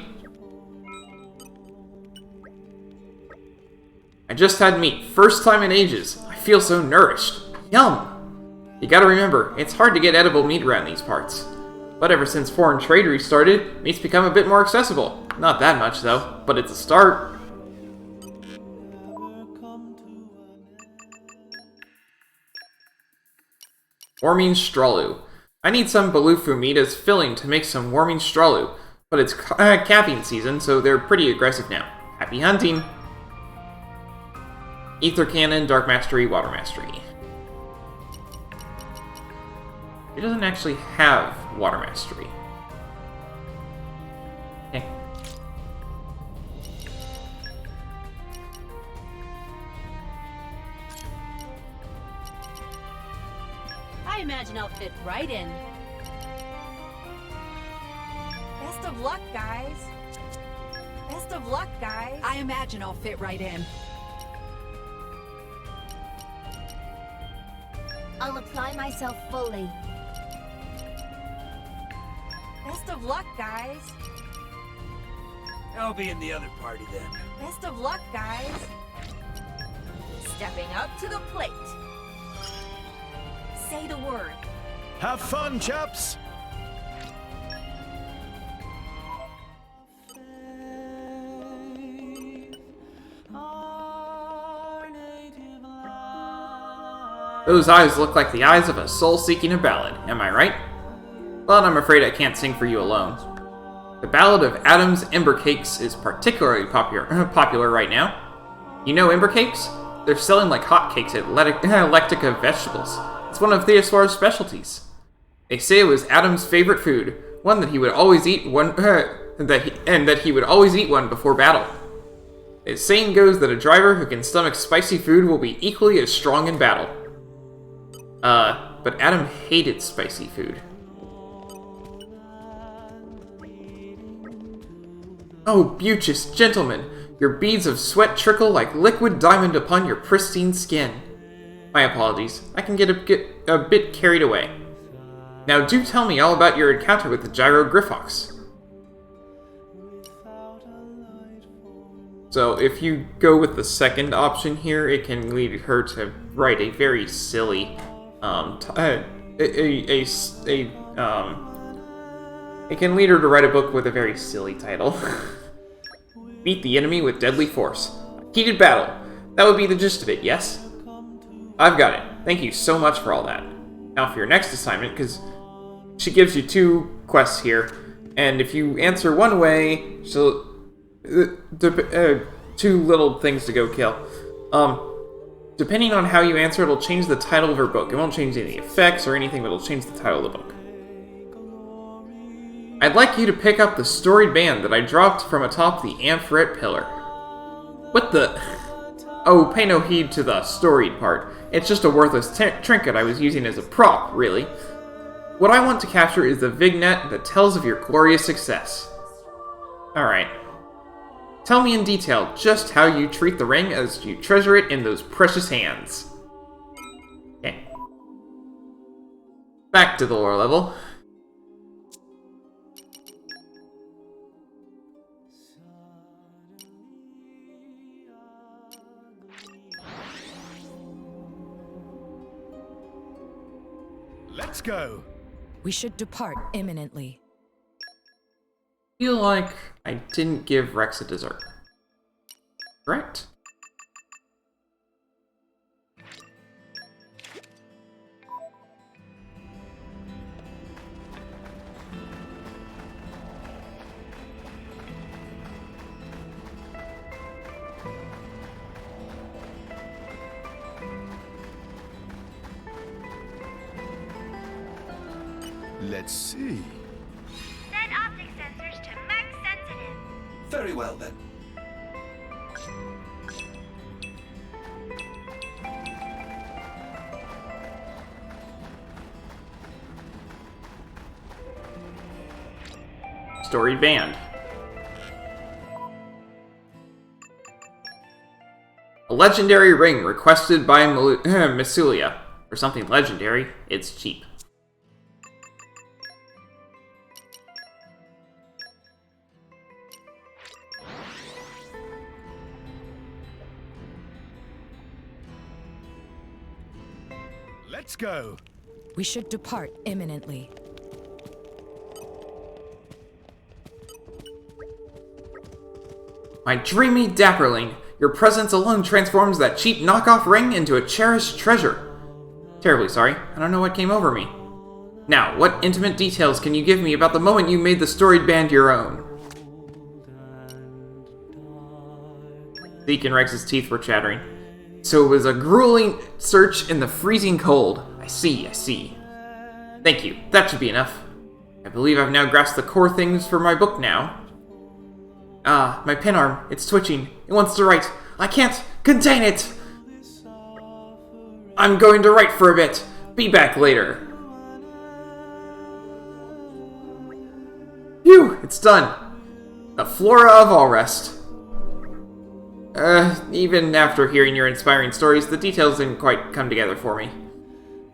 I just had meat. First time in ages. I feel so nourished. Yum! You gotta remember, it's hard to get edible meat around these parts. But ever since foreign trade restarted, meat's become a bit more accessible. Not that much, though, but it's a start. Warming Strawloo. I need some Balufu meat as filling to make some warming Strawloo, but it's calving season, so they're pretty aggressive now. Happy hunting! Ether Cannon, Dark Mastery, Water Mastery. It doesn't actually have Water Mastery. Okay. I imagine I'll fit right in. Best of luck, guys. Best of luck, guys. I imagine I'll fit right in. I'll apply myself fully. Best of luck, guys. I'll be in the other party then. Best of luck, guys. Stepping up to the plate. Say the word. Have fun, chaps! Those eyes look like the eyes of a soul seeking a ballad, am I right? But I'm afraid I can't sing for you alone. The Ballad of Adam's Ember Cakes is particularly popular right now. You know Ember Cakes? They're selling like hotcakes at Lectica Vegetables. It's one of Theosaur's specialties. They say it was Adam's favorite food, one that he would always eat that he would always eat one before battle. The saying goes that a driver who can stomach spicy food will be equally as strong in battle. But Adam hated spicy food. Oh, beauteous gentlemen, your beads of sweat trickle like liquid diamond upon your pristine skin. My apologies, I can get a bit carried away. Now do tell me all about your encounter with the Gyro Griffox. So if you go with the second option here, it can lead her to write a very silly, it can lead her to write a book with a very silly title. Beat the enemy with deadly force. Heated battle. That would be the gist of it, yes? I've got it. Thank you so much for all that. Now for your next assignment, because she gives you 2 quests here, and if you answer one way, she'll... 2 little things to go kill. Depending on how you answer, it'll change the title of her book. It won't change any effects or anything, but it'll change the title of the book. I'd like you to pick up the storied band that I dropped from atop the amphoret pillar. What the... Oh, pay no heed to the storied part. It's just a worthless trinket I was using as a prop, really. What I want to capture is the vignette that tells of your glorious success. Alright. Tell me in detail just how you treat the ring as you treasure it in those precious hands. Okay. Back to the lore level. Let's go. We should depart imminently. Feel like I didn't give Rex a dessert. Correct? Let's see. Set optic sensors to max sensitive. Very well then. Storied band. A legendary ring requested by Masulia. For something legendary, it's cheap. Let's go. We should depart imminently. My dreamy dapperling, your presence alone transforms that cheap knockoff ring into a cherished treasure. Terribly sorry, I don't know what came over me. Now, what intimate details can you give me about the moment you made the storied band your own? Zeke and Rex's teeth were chattering. So it was a grueling search in the freezing cold. I see, I see. Thank you, that should be enough. I believe I've now grasped the core things for my book now. Ah, my pin arm, it's twitching. It wants to write. I can't contain it! I'm going to write for a bit. Be back later. Phew, it's done. The Flora of Allrest. Even after hearing your inspiring stories, the details didn't quite come together for me.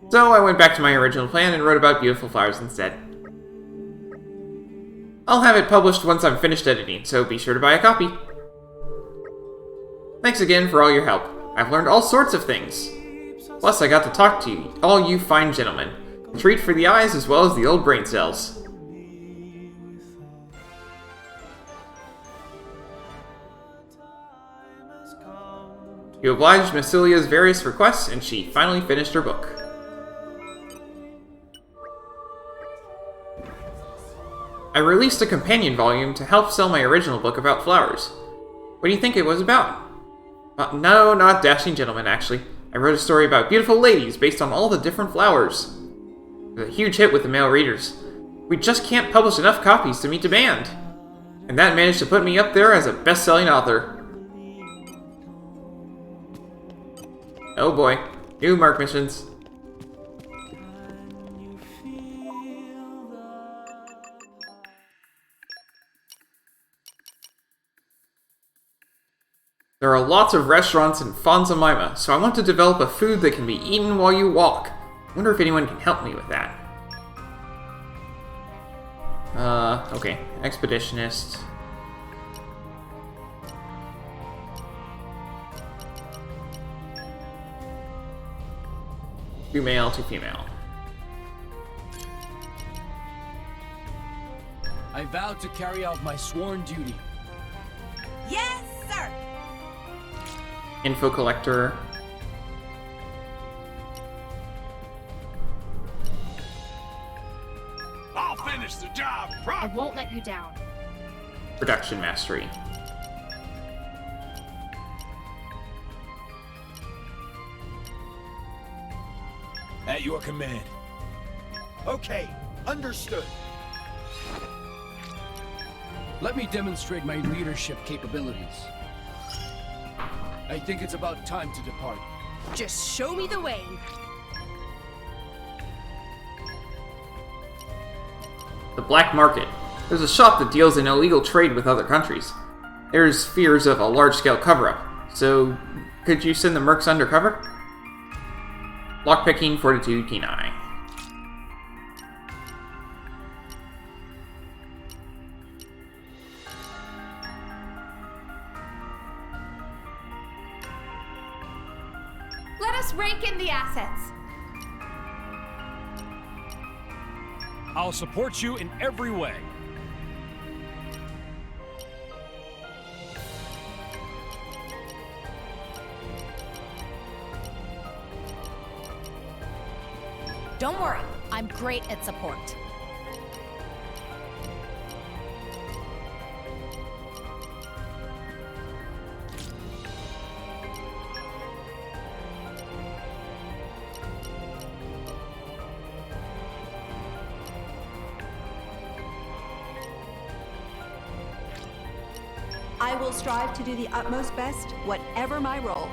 So I went back to my original plan and wrote about beautiful flowers instead. I'll have it published once I'm finished editing, so be sure to buy a copy. Thanks again for all your help. I've learned all sorts of things. Plus, I got to talk to you, all you fine gentlemen. A treat for the eyes as well as the old brain cells. You obliged Massilia's various requests, and she finally finished her book. I released a companion volume to help sell my original book about flowers. What do you think it was about? No, not Dashing Gentlemen, actually. I wrote a story about beautiful ladies based on all the different flowers. It was a huge hit with the male readers. We just can't publish enough copies to meet demand. And that managed to put me up there as a best-selling author. Oh boy, new mark missions. There are lots of restaurants in Fonzamaima, so I want to develop a food that can be eaten while you walk. I wonder if anyone can help me with that. Okay. Expeditionist. Two male, two female. I vow to carry out my sworn duty. Yes, sir! Info collector. I'll finish the job I won't let you down. Production mastery. At your command. Okay, understood. Let me demonstrate my leadership capabilities. I think it's about time to depart. Just show me the way. The black market. There's a shop that deals in illegal trade with other countries. There's fears of a large-scale cover-up. So, could you send the mercs undercover? Lockpicking, Fortitude, Kenai. Let us rake in the assets. I'll support you in every way. Don't worry, I'm great at support. I will strive to do the utmost best, whatever my role.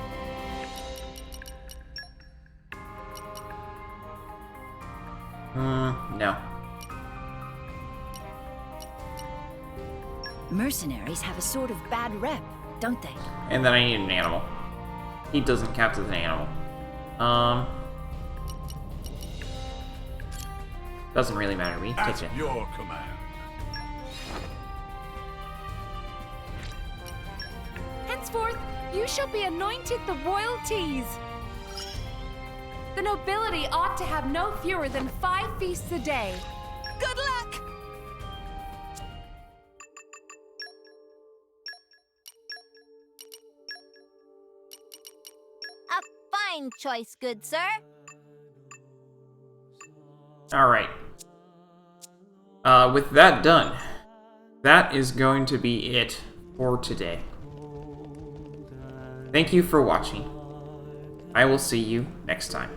No. Mercenaries have a sort of bad rep, don't they? And then I need an animal. He doesn't count as an animal. Doesn't really matter to me. At Take it. your command. Henceforth, you shall be anointed the royalties. The nobility ought to have no fewer than 5 feasts a day. Good luck! A fine choice, good sir. Alright. With that done, that is going to be it for today. Thank you for watching. I will see you next time.